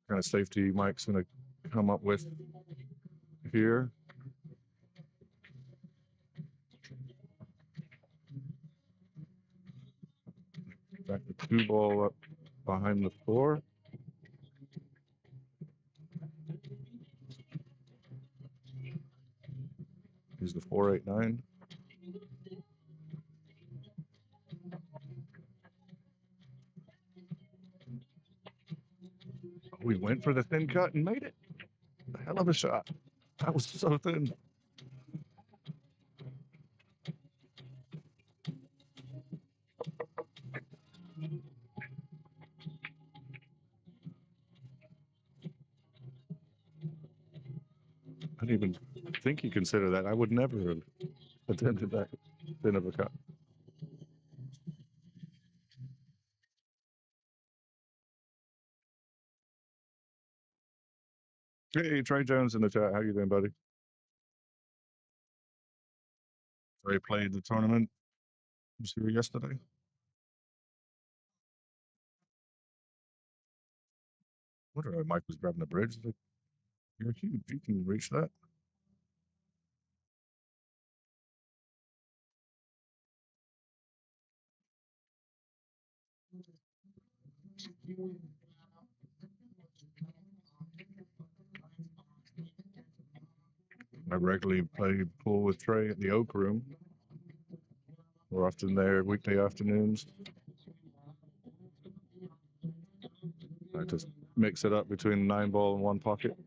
A: Kind of safety Mike's going to come up with here. Back the 2 ball up behind the 4. He's the 489. We went for the thin cut and made it. A hell of a shot. That was so thin. I didn't even think you consider that. I would never have attempted that thin of a cut. Hey, Trey Jones in the chat. How you doing, buddy? Trey played the tournament. Was here yesterday. Wonder why Mike was grabbing the bridge. Like, you're huge. You can reach that. I regularly play pool with Trey at the Oak Room. We're often there weekday afternoons. I just mix it up between 9-ball and one pocket.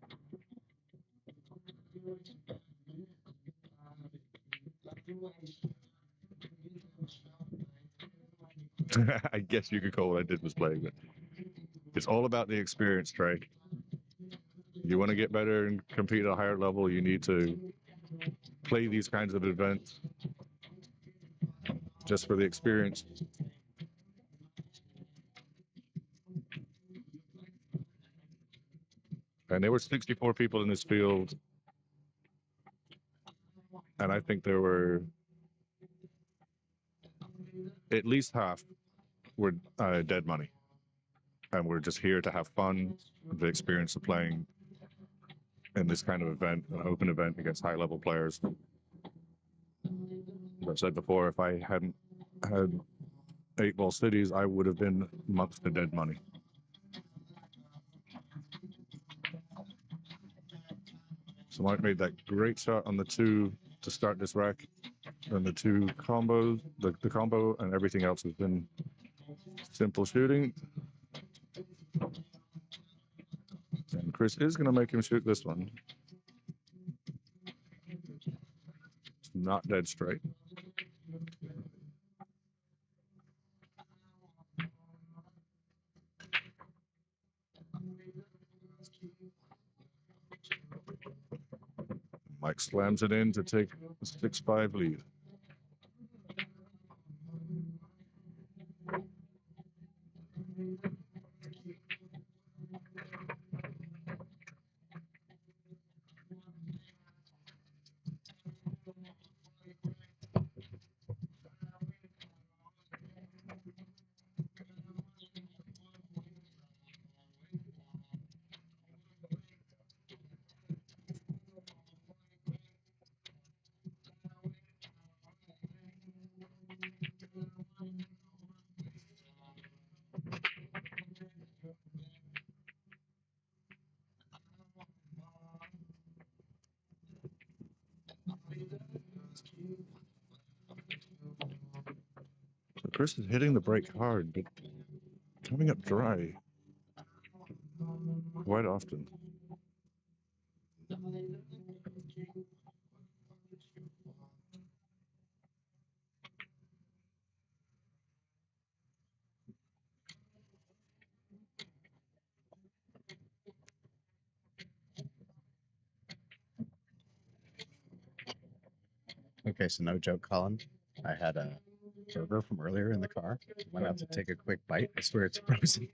A: I guess you could call what I did was playing, but it's all about the experience, Trey. You want to get better and compete at a higher level, you need to play these kinds of events just for the experience. And there were 64 people in this field, and I think there were at least half were dead money. And we're just here to have fun, the experience of playing in this kind of event, an open event against high-level players. As I've said before, if I hadn't had 8-ball cities, I would have been amongst the dead money. So Mike made that great shot on the 2 to start this rack, and the 2 combos, the combo, and everything else has been simple shooting. And Chris is going to make him shoot this one. It's not dead straight. Mike slams it in to take a 6-5 lead. So Chris is hitting the break hard, but coming up dry quite often.
B: Okay, so no joke, Colin. I had a burger from earlier in the car. Went out to take a quick bite. I swear it's frozen.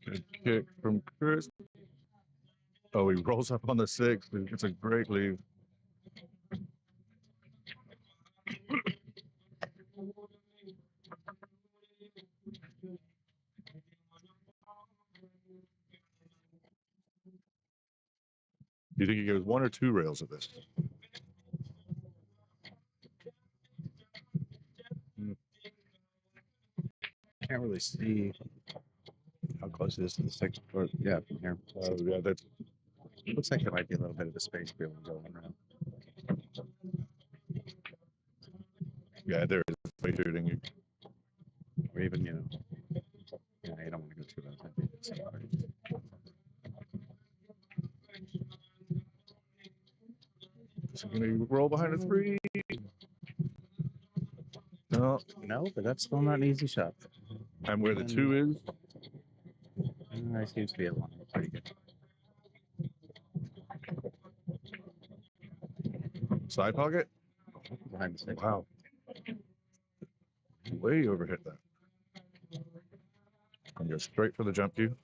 A: Good kick from Chris. Oh, he rolls up on the 6. It's a great lead. Do you think he goes 1 or 2 rails of this?
B: really see how close it is to the six. Or yeah, from here.
A: Yeah, that
B: Looks like there might be a little bit of a space to be able to go around.
A: yeah, there is space shooting.
B: Or even, you know, yeah, you don't want to go too low. That'd be so hard.
A: So gonna roll behind a three. No,
B: No, but that's still not an easy shot.
A: and where the two is,
B: I seems to be a line. Pretty good.
A: side pocket.
B: Behind the six.
A: Wow, way overhit that. And go straight for the jump cue.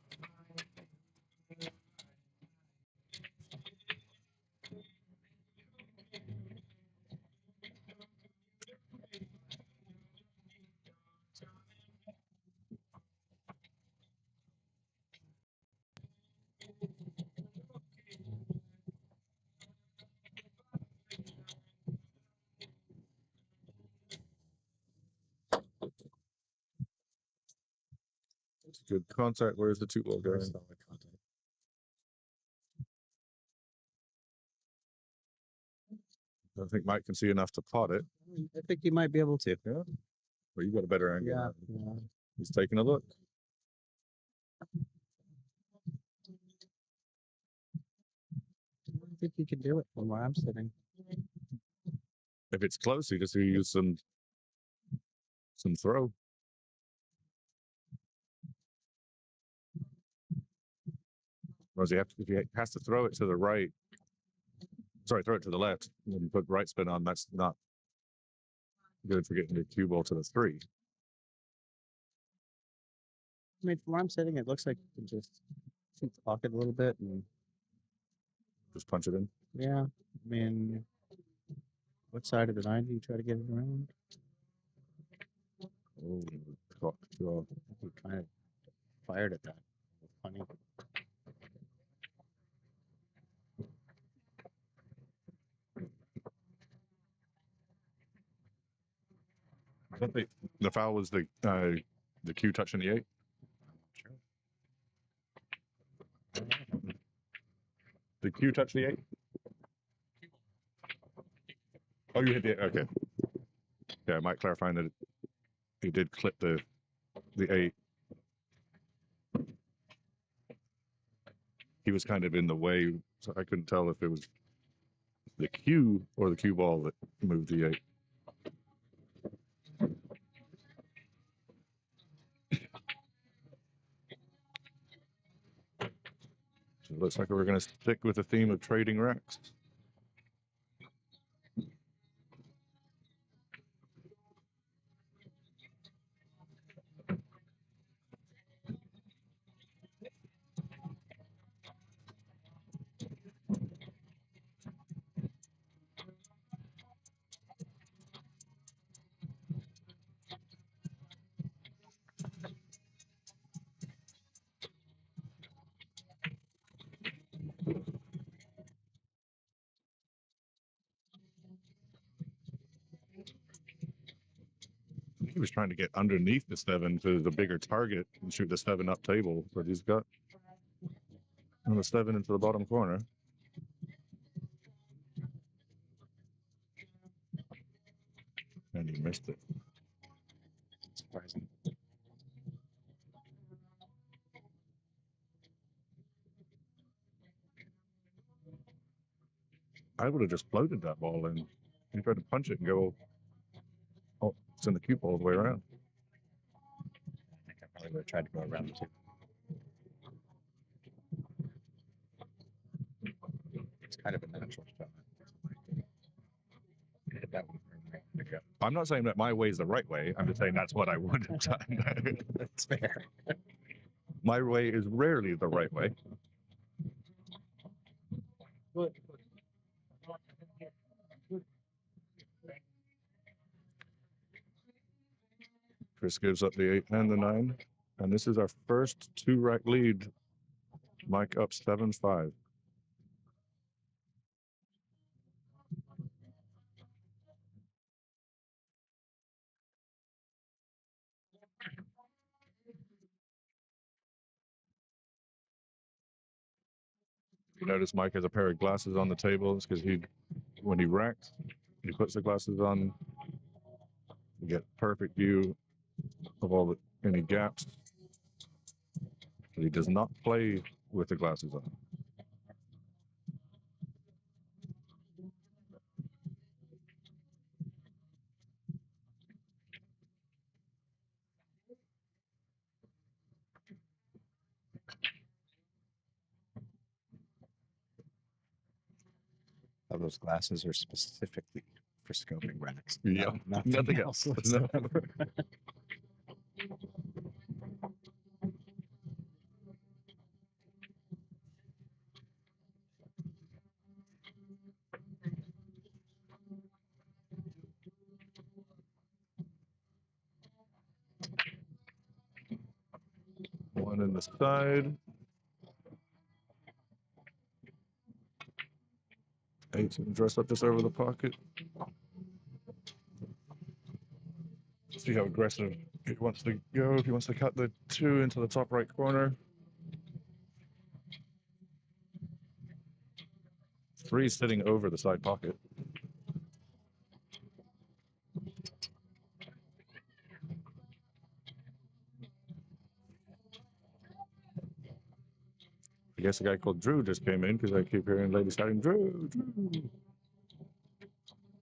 A: It's good contact. Where's the two ball going?
B: Solid contact.
A: I think Mike can see enough to pot it.
B: I think you might be able to.
A: Yeah. Well, you got a better angle.
B: Yeah.
A: Now. He's taking a look.
B: I think you can do it from where I'm sitting.
A: If it's close, you just use some throw. Or does he have to, if he has to throw it to the right, sorry, throw it to the left, and then you put right spin on, that's not good for getting the cue ball to the three.
B: I mean, from where I'm sitting, it looks like you can just shoot the pocket a little bit and
A: Just punch it in.
B: yeah. I mean, what side of the nine do you try to get it around?
A: Oh, cock draw.
B: You kind of fired at that. Funny.
A: I don't think the foul was the cue touching the eight.
B: Sure.
A: The cue touch the eight? Oh, you hit the eight. Okay. Yeah, I might clarify that he did clip the eight. He was kind of in the way, so I couldn't tell if it was the cue or the cue ball that moved the eight. So it looks like we're going to stick with the theme of trading racks. He was trying to get underneath the seven to the bigger target and shoot the seven up table, but he's got on the seven into the bottom corner. And he missed it.
B: Surprising.
A: I would have just floated that ball in. He tried to punch it and go, oh, send the cue ball all the way around.
B: I think I probably would have tried to go around the two. It's kind of a natural shot. Hit that one right in the gut.
A: I'm not saying that my way is the right way. I'm just saying that's what I would have done.
B: That's fair.
A: My way is rarely the right way.
J: Good.
A: Chris gives up the 8 and the 9. And this is our first 2-rack lead. Mike up 7-5. You notice Mike has a pair of glasses on the table. It's because when he racks, he puts the glasses on. You get perfect view of any gaps. But he does not play with the glasses on.
B: Those glasses are specifically for scoping racks.
A: Yeah, nothing else. No. One in the side. 18 dress up just over the pocket. See how aggressive he wants to go. If he wants to cut the 2 into the top right corner. 3 sitting over the side pocket. I guess a guy called Drew just came in because I keep hearing ladies shouting, Drew, Drew.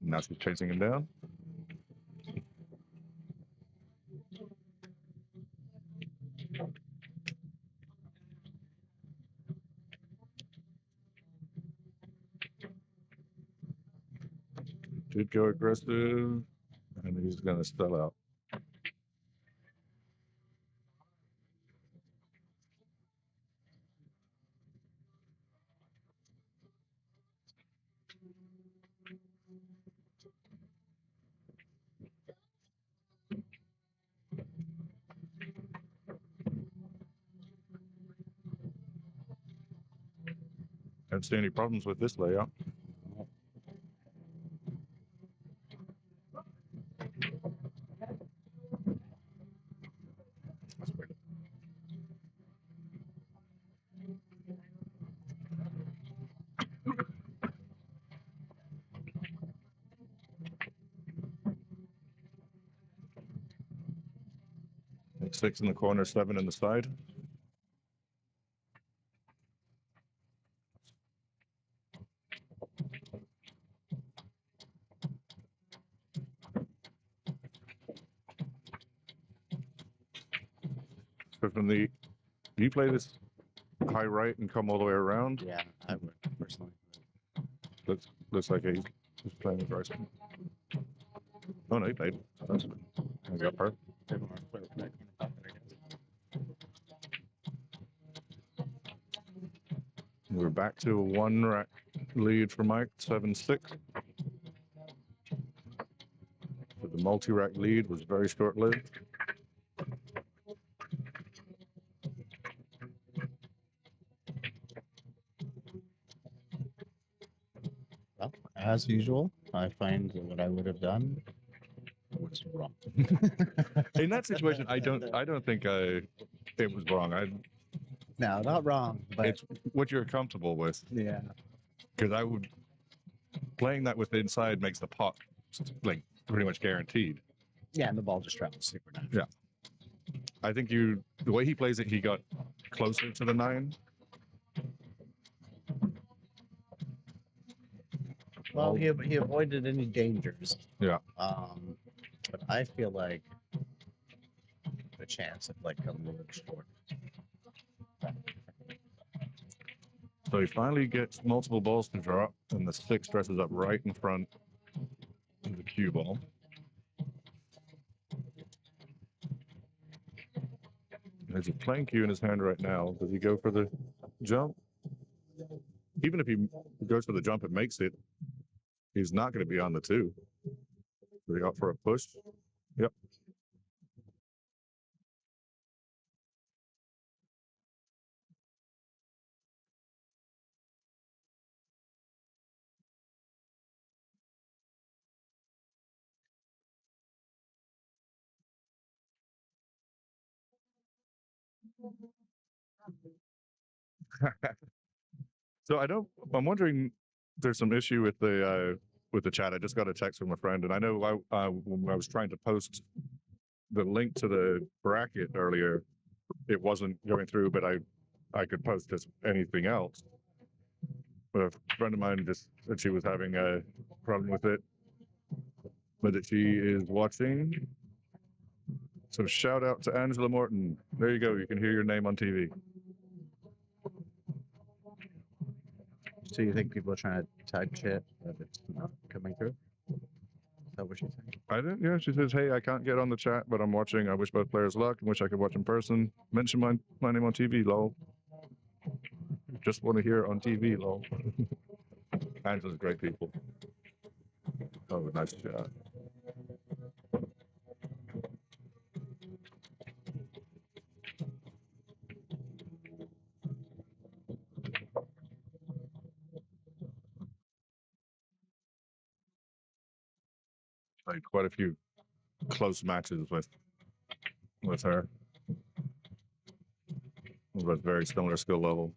A: Now she's chasing him down. Did go aggressive, and he's going to spell out. Don't see any problems with this layout. Like 6 in the corner, 7 in the side. So from the, do you play this high right and come all the way around?
B: Yeah, I would personally.
A: Looks like he's playing with Bryson. Oh no, he played. That's good. I got per. We're back to a 1 rack lead for Mike, 7-6. But the multi-rack lead was very short-lived.
B: Well, as usual, I find that what I would have done was wrong.
A: In that situation, I don't think it was wrong.
B: No, not wrong, but
A: It's what you're comfortable with.
B: yeah.
A: Because I would, playing that with inside makes the pot like pretty much guaranteed.
B: Yeah, and the ball just travels super nice.
A: Yeah. I think the way he plays it, he got closer to the 9.
B: Well, he avoided any dangers.
A: Yeah.
B: But I feel like the chance of like a little short.
A: So he finally gets multiple balls to draw, and the 6 dresses up right in front of the cue ball. There's a playing cue in his hand right now. Does he go for the jump? Even if he goes for the jump and makes it, he's not going to be on the 2. So he got for a push. Yep. So I'm wondering, there's some issue with the chat. I just got a text from a friend, and I know when I was trying to post the link to the bracket earlier, it wasn't going through, but I could post just anything else. But a friend of mine just said she was having a problem with it, but that she is watching. So shout out to Angela Morton. There you go. You can hear your name on TV.
B: So you think people are trying to type shit, but it's not coming through? Is that what she's saying?
A: I didn't. Yeah, she says, "Hey, I can't get on the chat, but I'm watching. I wish both players luck and wish I could watch in person. Mention my name on TV, lol. Just want to hear it on TV, lol." Angela's great people. Oh, nice chat. Played quite a few close matches with her. With very similar skill level.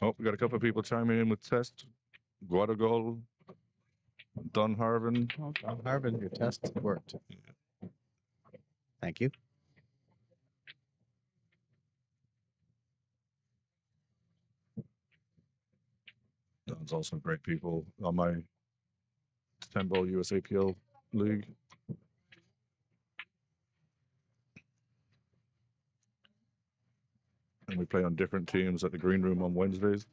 A: Oh, we got a couple of people chiming in with test. Guadagol, Dunharven.
B: Well, Harvin, your test worked. Thank you.
A: Don's also great people on my 10-ball USAPL league. And we play on different teams at the green room on Wednesdays.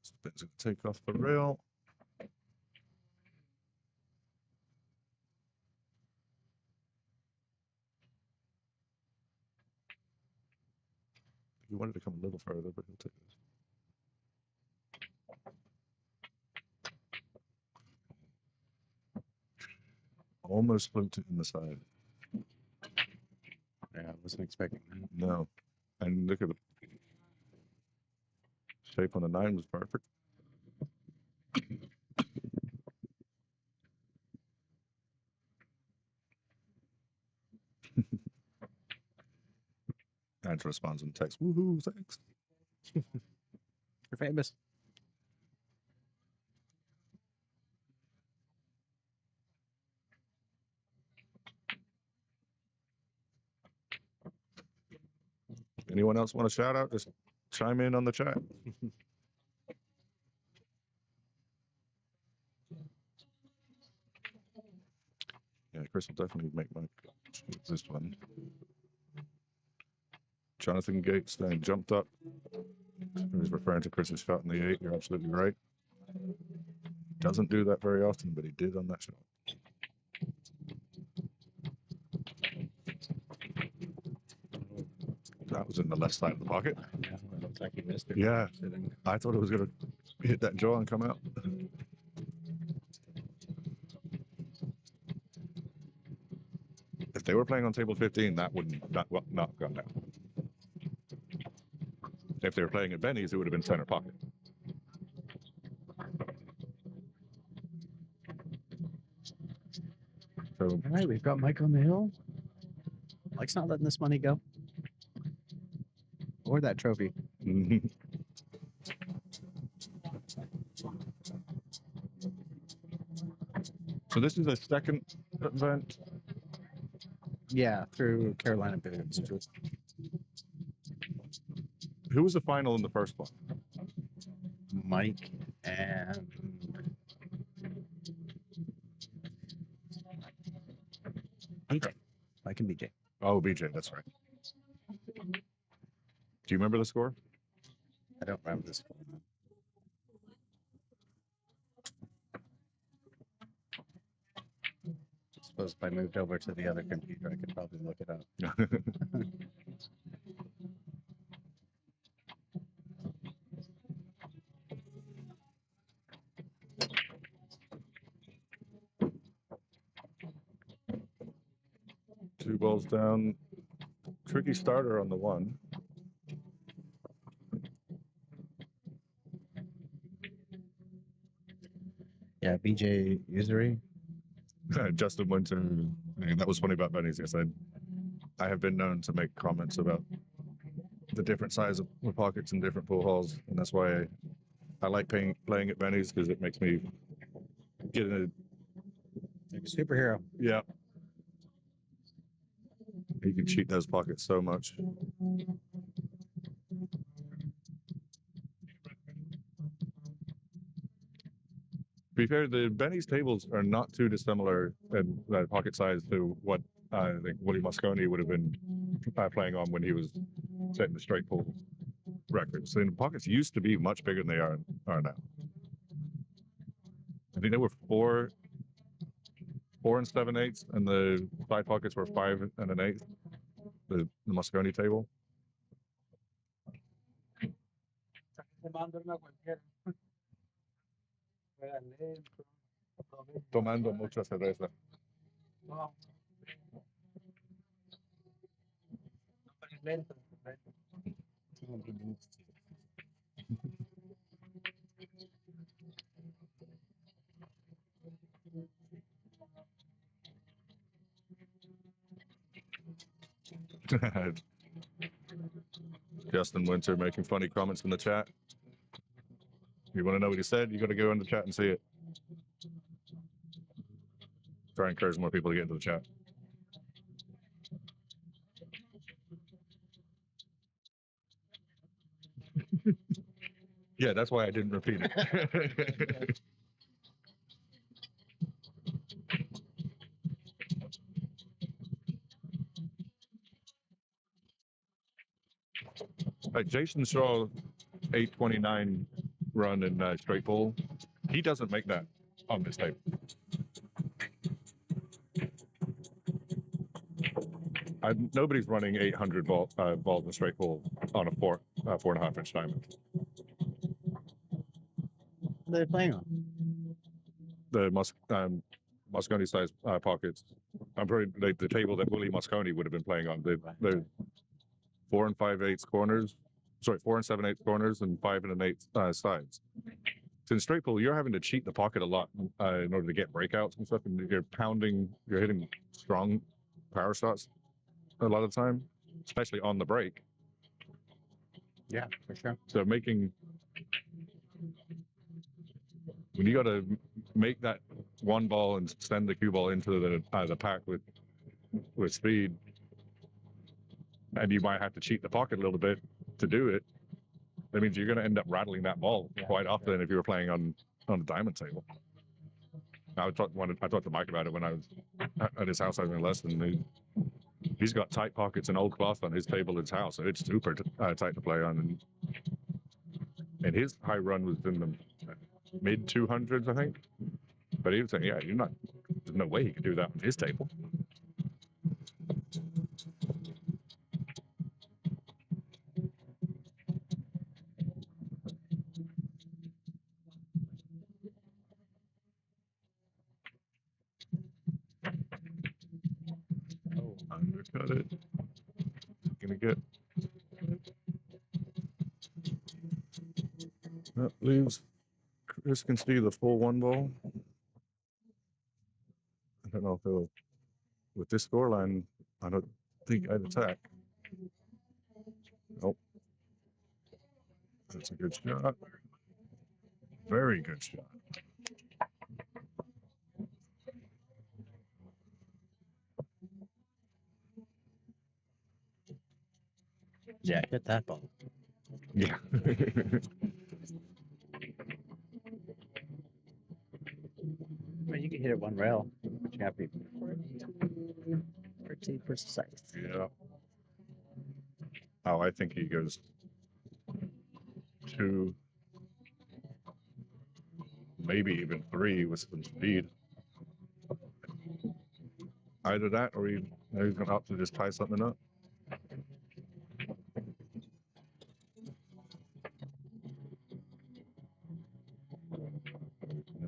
A: Spin's going to take off the rail. He wanted to come a little further, but he'll take this. Almost flipped it in the side.
B: Yeah, I wasn't expecting that.
A: No. And look at the shape on the 9 was perfect. Angela responds in text. Woohoo, thanks.
B: You're famous.
A: Anyone else want a shout out? Just chime in on the chat. Yeah, Chris will definitely make my this one. Jonathan Gates then jumped up. He's referring to Chris's shot in the 8. You're absolutely right. Doesn't do that very often, but he did on that shot. That was in the left side of the pocket.
B: Yeah, it looks like he missed it.
A: Yeah,
B: Sitting.
A: I thought it was going to hit that jaw and come out. If they were playing on table 15, that wouldn't not gone out. If they were playing at Benny's, it would have been center pocket. So,
B: All right, we've got Mike on the hill. Mike's not letting this money go. Or that trophy.
A: So this is a second event.
B: Yeah, through Carolina Billiards.
A: Who was the final in the first one?
B: Mike and BJ. Mike and BJ.
A: Oh, BJ, that's right. Do you remember the score?
B: I don't remember this one. I suppose if I moved over to the other computer, I could probably look it up.
A: Two balls down. Tricky starter on the 1.
B: BJ Usury.
A: Justin Winter. And that was funny about Benny's. Yes, I have been known to make comments about the different size of the pockets in different pool halls, and that's why I like playing at Benny's, because it makes me get in
B: Like a superhero.
A: yeah. You can cheat those pockets so much. To be fair, the Benny's tables are not too dissimilar in pocket size to what I think Willie Mosconi would have been playing on when he was setting the straight pool records. So the pockets used to be much bigger than they are now. I think they were 4 and 7/8, and the side pockets were 5 and an 8. The Mosconi table. Tomando mucha cerveza. Justin Winter making funny comments in the chat. You want to know what he said? You got to go in the chat and see it. Try and encourage more people to get into the chat. Yeah, that's why I didn't repeat it. Jason Shaw 829 run in straight pool. He doesn't make that on this table. Nobody's running 800 balls in straight pool on a 4.5 inch diamond.
B: What are they playing on?
A: The Mosconi size pockets. I'm pretty the table that Willie Mosconi would have been playing on. The 4 and 5/8 corners. Sorry, 4 and 7/8 corners and 5 and an 8 sides. So in straight pool, you're having to cheat the pocket a lot in order to get breakouts and stuff, and you're hitting strong power shots a lot of the time, especially on the break.
B: Yeah, for sure.
A: So when you got to make that one ball and send the cue ball into the pack with speed, and you might have to cheat the pocket a little bit to do it. That means you're going to end up rattling that ball quite often if you were playing on the diamond table. I talked to Mike about it when I was at his house having a lesson. He's got tight pockets and old cloth on his table at his house, so it's super tight to play on. And his high run was in the mid 200s, I think. But he was saying, yeah, there's no way he could do that on his table. Oh, undercut it. Gonna get. That leaves Chris can see the full one ball. I don't know if with this scoreline, I don't think I'd attack. Nope. That's a good shot. Very good shot.
B: Yeah, hit that ball.
A: Yeah.
B: I mean, you can hit it one rail, but you have to be pretty precise.
A: Yeah. Oh, I think he goes 2, maybe even 3 with some speed. Either that, or he's going to opt to just tie something up.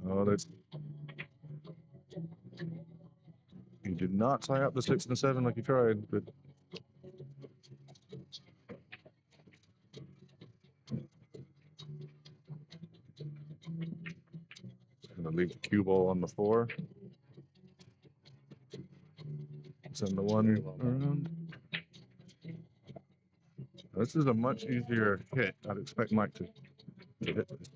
A: No, he did not tie up the 6 and the 7 like he tried, but going to leave the cue ball on the 4. Send the 1 around. This is a much easier hit. I'd expect Mike to hit this.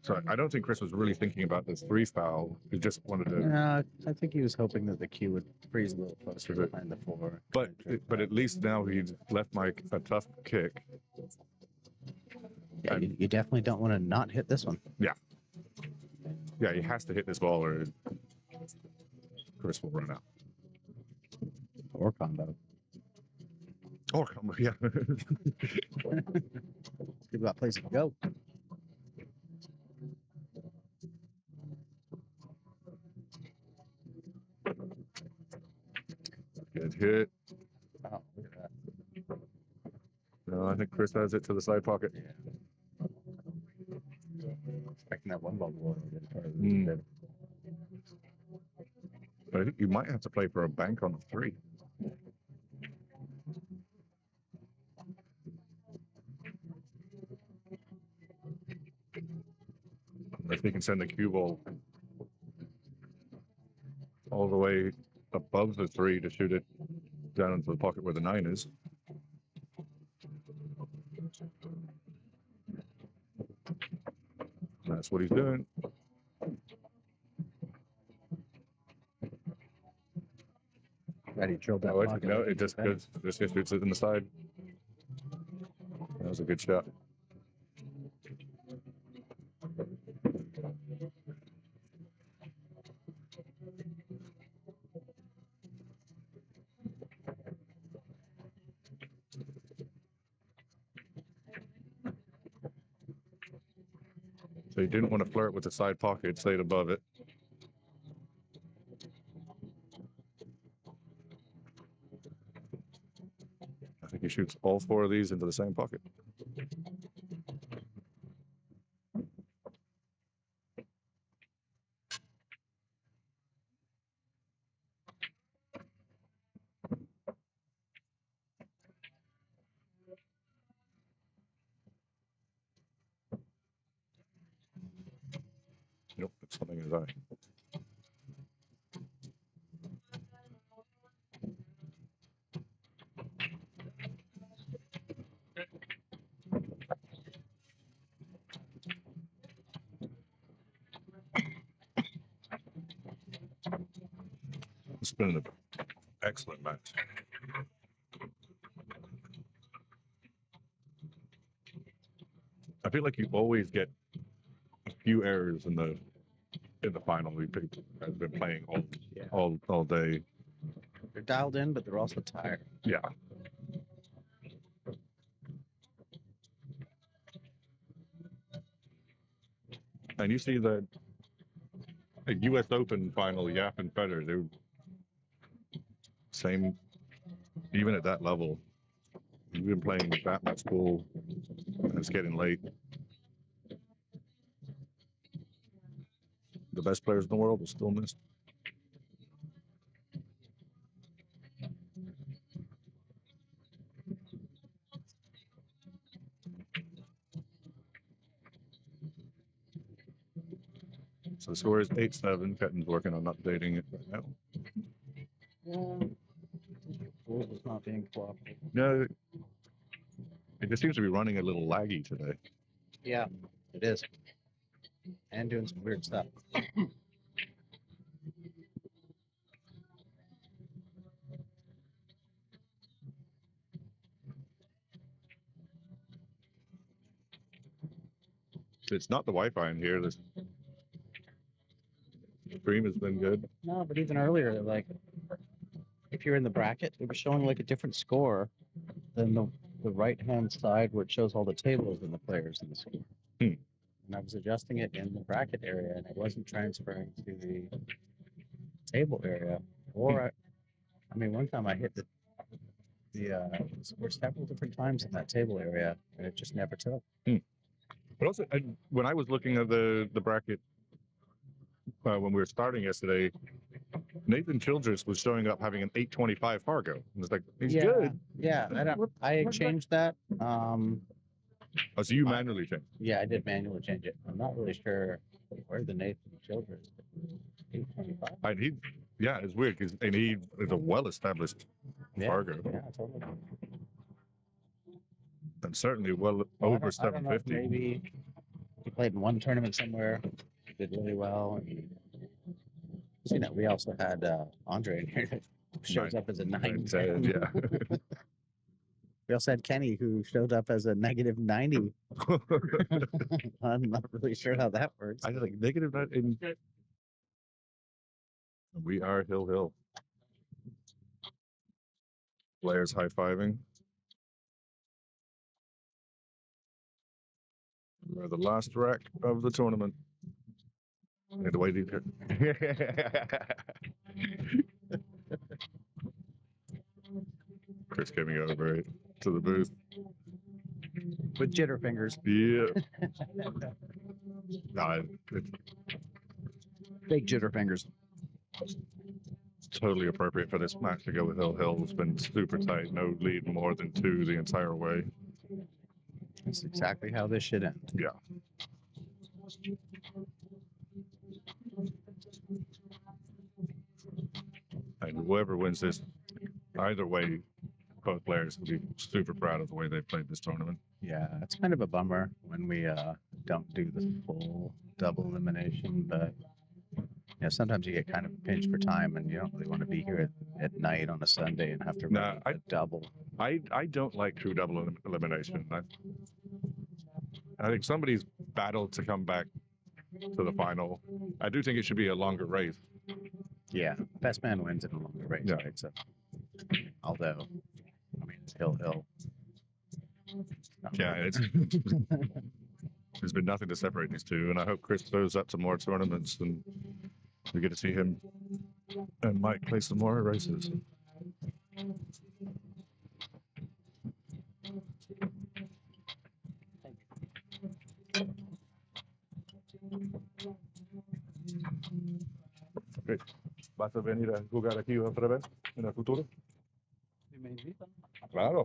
A: So I don't think Chris was really thinking about this 3 foul. He just wanted to.
B: Yeah, I think he was hoping that the cue would freeze a little closer behind the 4.
A: But at least now he's left Mike a tough kick.
B: Yeah, you definitely don't want to not hit this one.
A: Yeah, he has to hit this ball or Chris will run out.
B: Or combo.
A: Or combo, yeah.
B: We've got places to go.
A: Good hit.
B: Wow, look at that.
A: No, I think Chris has it to the side pocket.
B: Yeah. Expecting that 1 ball to go
A: Mm. But I think you might have to play for a bank on the 3. If he can send the cue ball all the way above the 3 to shoot it down into the pocket where the 9 is. That's what he's doing.
B: Glad he drilled that
A: No,
B: pocket.
A: no, it just goes. Just shoots it in the side. That was a good shot. So he didn't want to flirt with the side pocket, stayed above it. I think he shoots all 4 of these into the same pocket. Nope, it's something in his eye. It's been an excellent match. I feel like you always get a few errors in the final. We picked, I've been playing all day.
B: They're dialed in, but they're also tired.
A: Yeah. And you see the U.S. Open final, Yap and Federer, they were same, even at that level. We've been playing that much pool, and it's getting late. The best players in the world will still miss. So the score is 8-7. Ketten's working on updating it right now.
B: Yeah. Pool is not being cooperative.
A: No, it just seems to be running a little laggy today.
B: Yeah, it is. And doing some weird stuff.
A: It's not the Wi-Fi in here. The stream has been good.
B: No, but even earlier, like, if you're in the bracket, it was showing like a different score than the right-hand side where it shows all the tables and the players in the score.
A: Hmm.
B: And I was adjusting it in the bracket area, and it wasn't transferring to the table area. Or, I mean, one time I hit the score several different times in that table area, and it just never took.
A: But also, when I was looking at the bracket when we were starting yesterday, Nathan Childress was showing up having an 825 Fargo. It was like, he's good.
B: Yeah, I changed that.
A: Oh, so you manually changed?
B: Yeah, I did manually change it. I'm not really sure where the Nathan Children is. 825?
A: And yeah, it's weird because he is a well-established Fargo,
B: Yeah, totally.
A: and certainly well
B: Well,
A: over
B: I don't know if
A: 750.
B: maybe he played in one tournament somewhere, did really well. And, you know, we also had Andre in here that shows up as a 910.
A: Yeah.
B: We also had Kenny who showed up as a negative 90. I'm not really sure how that works.
A: I was like negative 9. We are Hill. Players high-fiving. We're the last rack of the tournament. And the way these Chris coming over to the booth.
B: With jitter fingers.
A: Yeah. No, it's
B: Big jitter fingers.
A: totally appropriate for this match to go with Hill. It's been super tight. No lead more than 2 the entire way.
B: That's exactly how this should end.
A: Yeah. And whoever wins this, either way, both players will be super proud of the way they played this tournament.
B: Yeah, it's kind of a bummer when we don't do the full double elimination, but you know, sometimes you get kind of pinched for time and you don't really want to be here at night on a Sunday and have to run a double.
A: I don't like true double elimination. I think somebody's battled to come back to the final. I do think it should be a longer race.
B: Yeah, best man wins in a longer race,
A: Yeah.
B: right? So, although, I mean, it's Hill.
A: Yeah, there's been nothing to separate these two, and I hope Chris goes up to more tournaments and we get to see him and Mike play some more races. Okay. ¿Vas a venir a jugar aquí otra vez en el futuro?
I: Si me invitan.
A: Claro.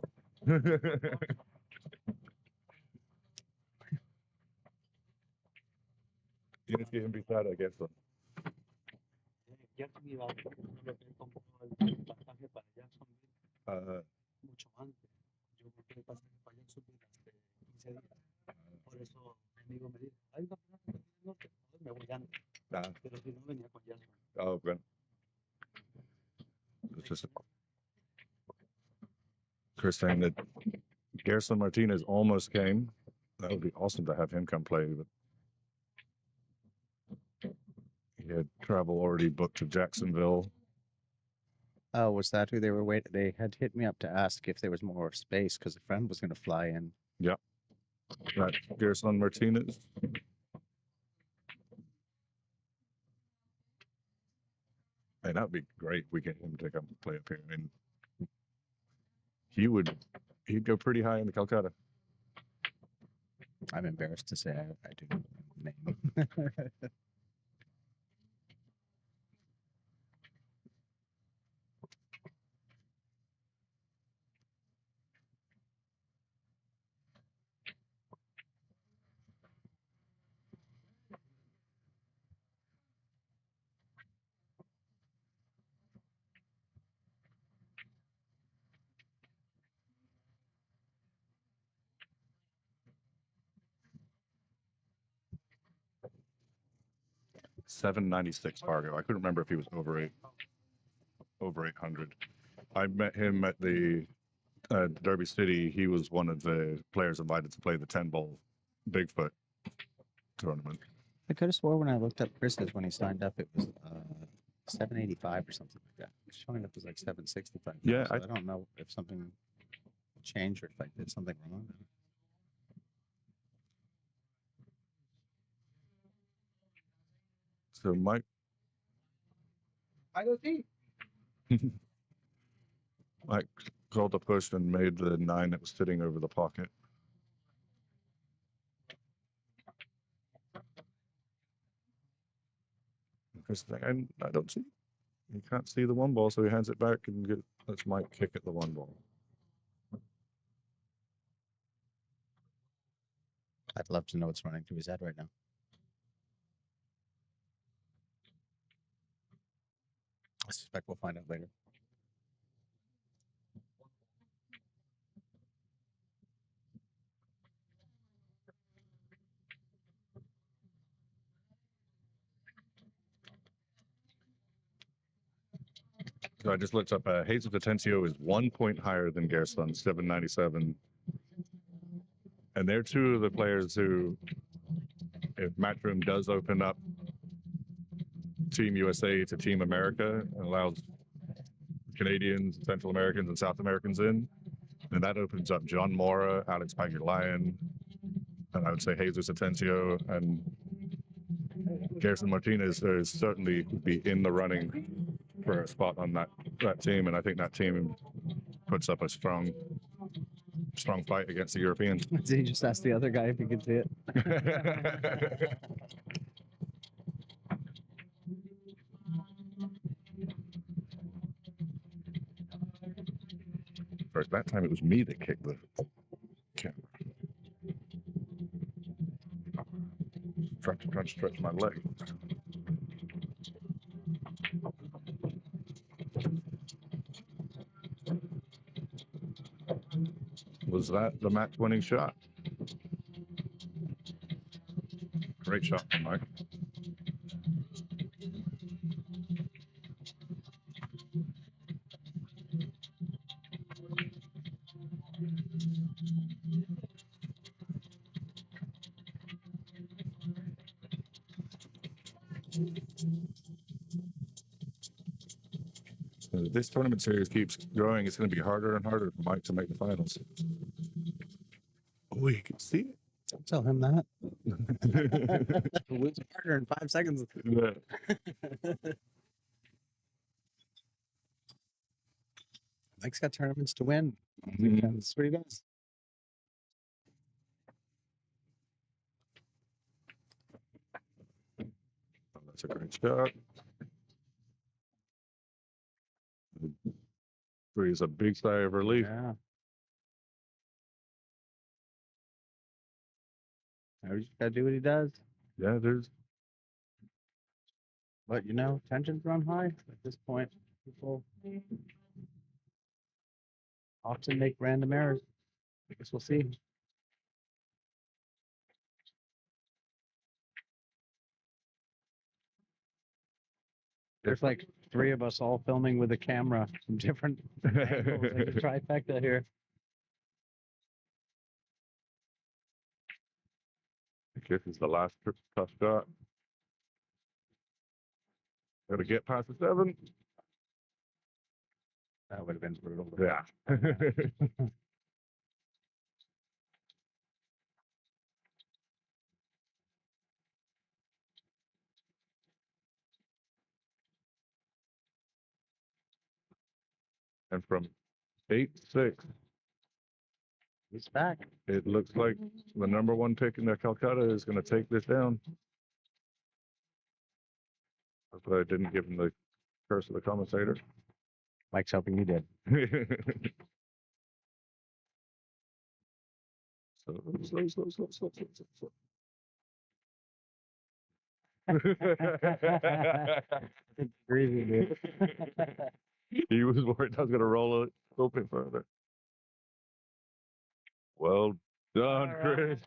A: Tienes que invitar a Gerson.
I: Ya que me iba a compró el pasaje para Jacksonville mucho antes. Yo compré el pasaje para Jacksonville hace 15 días. Por eso mi amigo me dijo, hay una plaza que tiene norte, me voy antes. Pero si no venía con Jackson.
A: Oh, okay. It's just Chris saying that Gerson Martinez almost came. That would be awesome to have him come play, but he had travel already booked to Jacksonville.
B: Oh, was that who they were waiting? They had hit me up to ask if there was more space because a friend was going to fly in.
A: Yeah. That's Gerson Martinez. Hey, that would be great. We get him to come play up here. I mean, he'd go pretty high in the Calcutta.
B: I'm embarrassed to say I do name.
A: 796 Fargo. I couldn't remember if he was over 800. I met him at the Derby City. He was one of the players invited to play the 10-ball Bigfoot tournament.
B: I could have swore when I looked up Chris's when he signed up, it was 785 or something like that. It's showing up as like 765.
A: Yeah,
B: so I don't know if something changed or if I did something wrong.
A: So Mike.
I: I go see.
A: Mike called the push and made the 9 that was sitting over the pocket. Chris is like, I don't see. He can't see the 1 ball, so he hands it back and lets Mike kick at the 1 ball.
B: I'd love to know what's running through his head right now. I suspect we'll find out later.
A: So I just looked up. Jesus Atencio is 1 point higher than Gerson, 797. And they're two of the players who, if Matchroom does open up Team USA to Team America and allows Canadians, Central Americans, and South Americans in, and that opens up John Mora, Alex Pagulayan, and I would say Jesus Atencio and Gerson Martinez is certainly would be in the running for a spot on that team, and I think that team puts up a strong fight against the Europeans.
I: Did he just ask the other guy if he could see it?
A: First, that time it was me that kicked the camera. Trying to stretch my leg. Was that the match-winning shot? Great shot from Mike. If this tournament series keeps growing, it's going to be harder and harder for Mike to make the finals. Oh, you can see it.
B: Don't tell him that. We'll lose a partner in 5 seconds.
A: Yeah.
B: Mike's got tournaments to win.
A: Mhm.
B: That's what he does.
A: Oh, that's a great shot. Breathes a big sigh of relief.
B: Yeah. He's got to do what he does.
A: Yeah, there's.
B: But, you know, tensions run high at this point. People often make random errors. I guess we'll see. There's like 3 of us all filming with a camera from different angles, like a trifecta here.
A: This is the last tough shot. Got to get past the 7.
B: That would have been brutal.
A: Yeah. And from 8-6,
B: He's back.
A: it looks like the #1 pick in the Calcutta is going to take this down. But I didn't give him the curse of the commentator.
B: Mike's hoping you did.
A: Slow.
B: Crazy, dude.
A: He was worried I was going to roll it open further. Well done, Chris.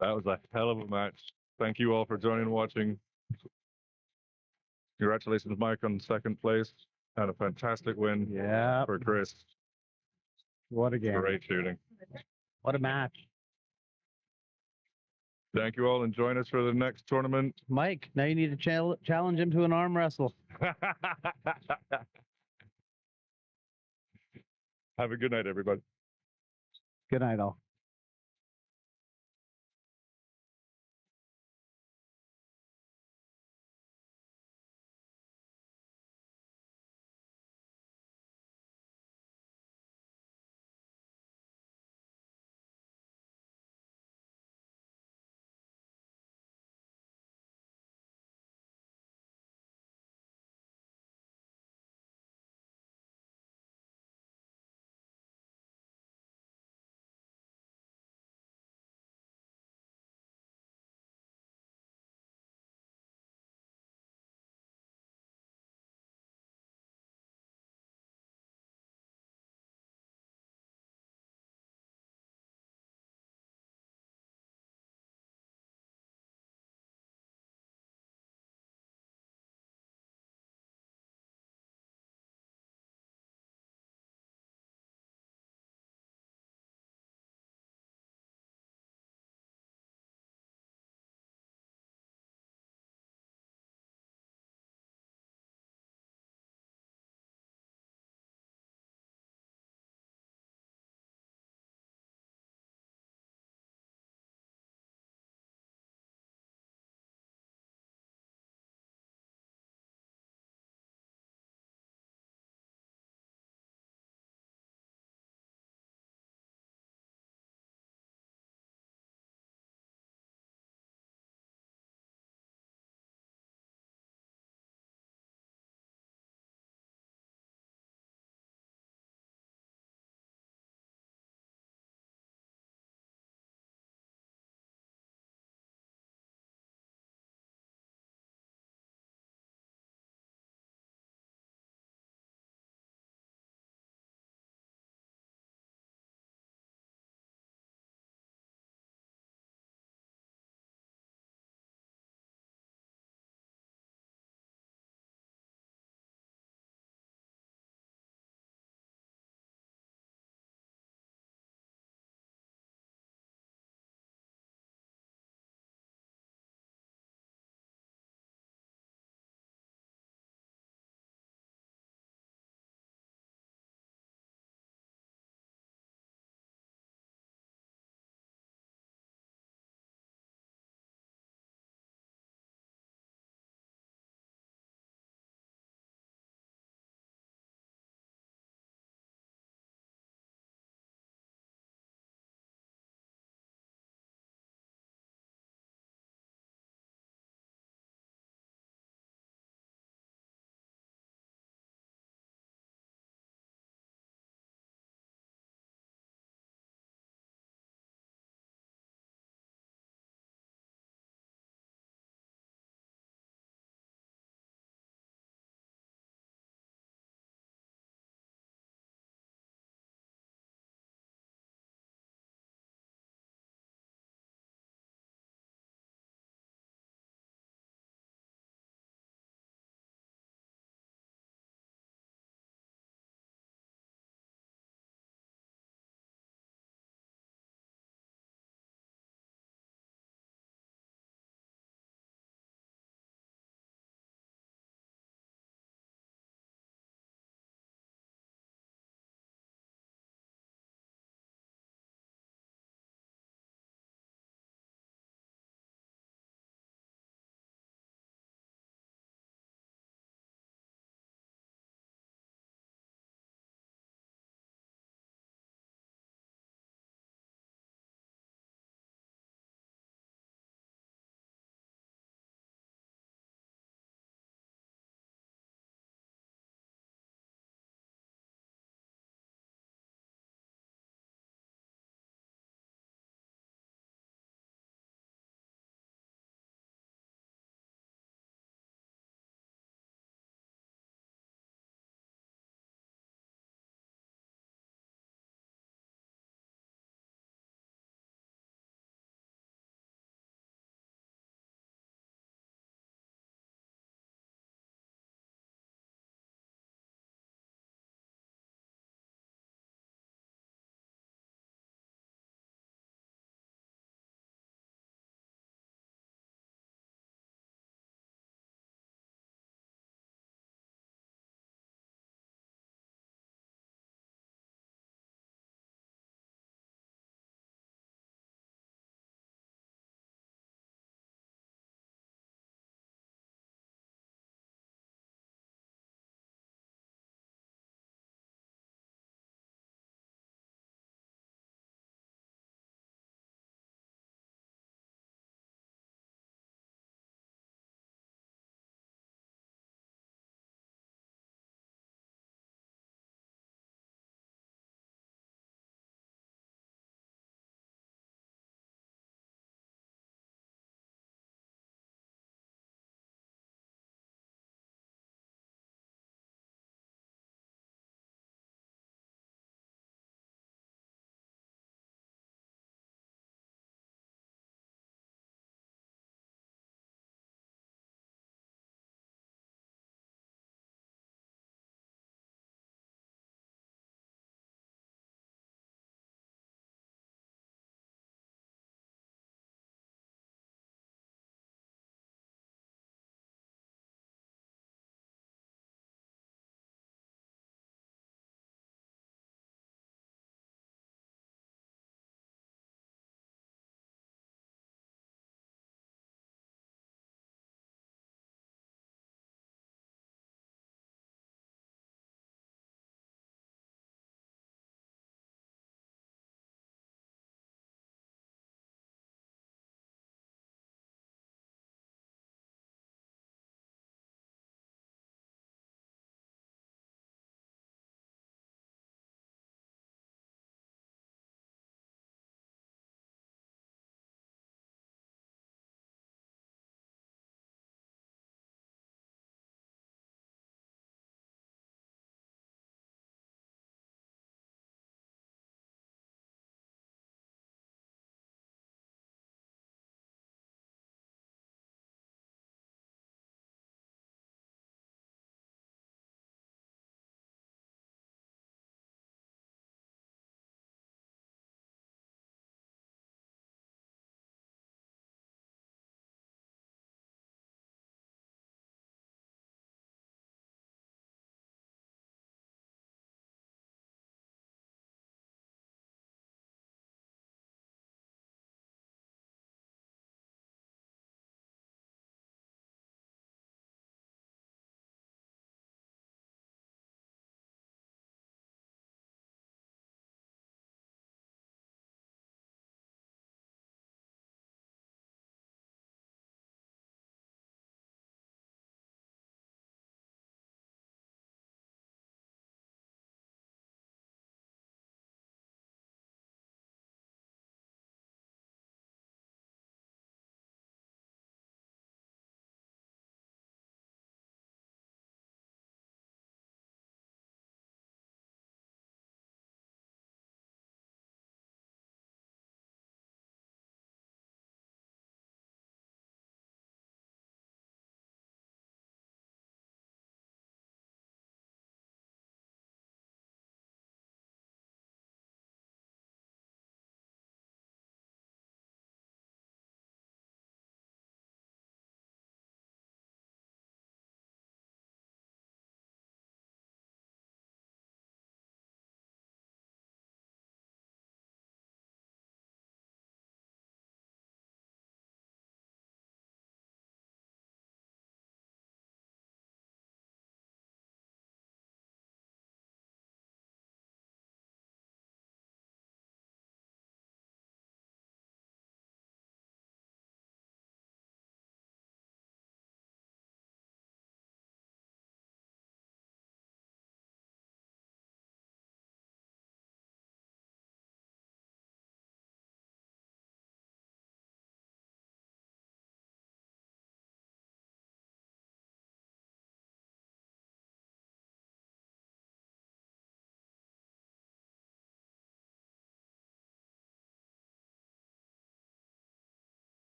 A: That was a hell of a match. Thank you all for joining and watching. Congratulations, Mike, on 2nd place. Had a fantastic win for Chris.
B: What a game.
A: Great shooting.
B: What a match.
A: Thank you all, and join us for the next tournament.
I: Mike, now you need to challenge him to an arm wrestle.
A: Have a good night, everybody.
I: Good night, all.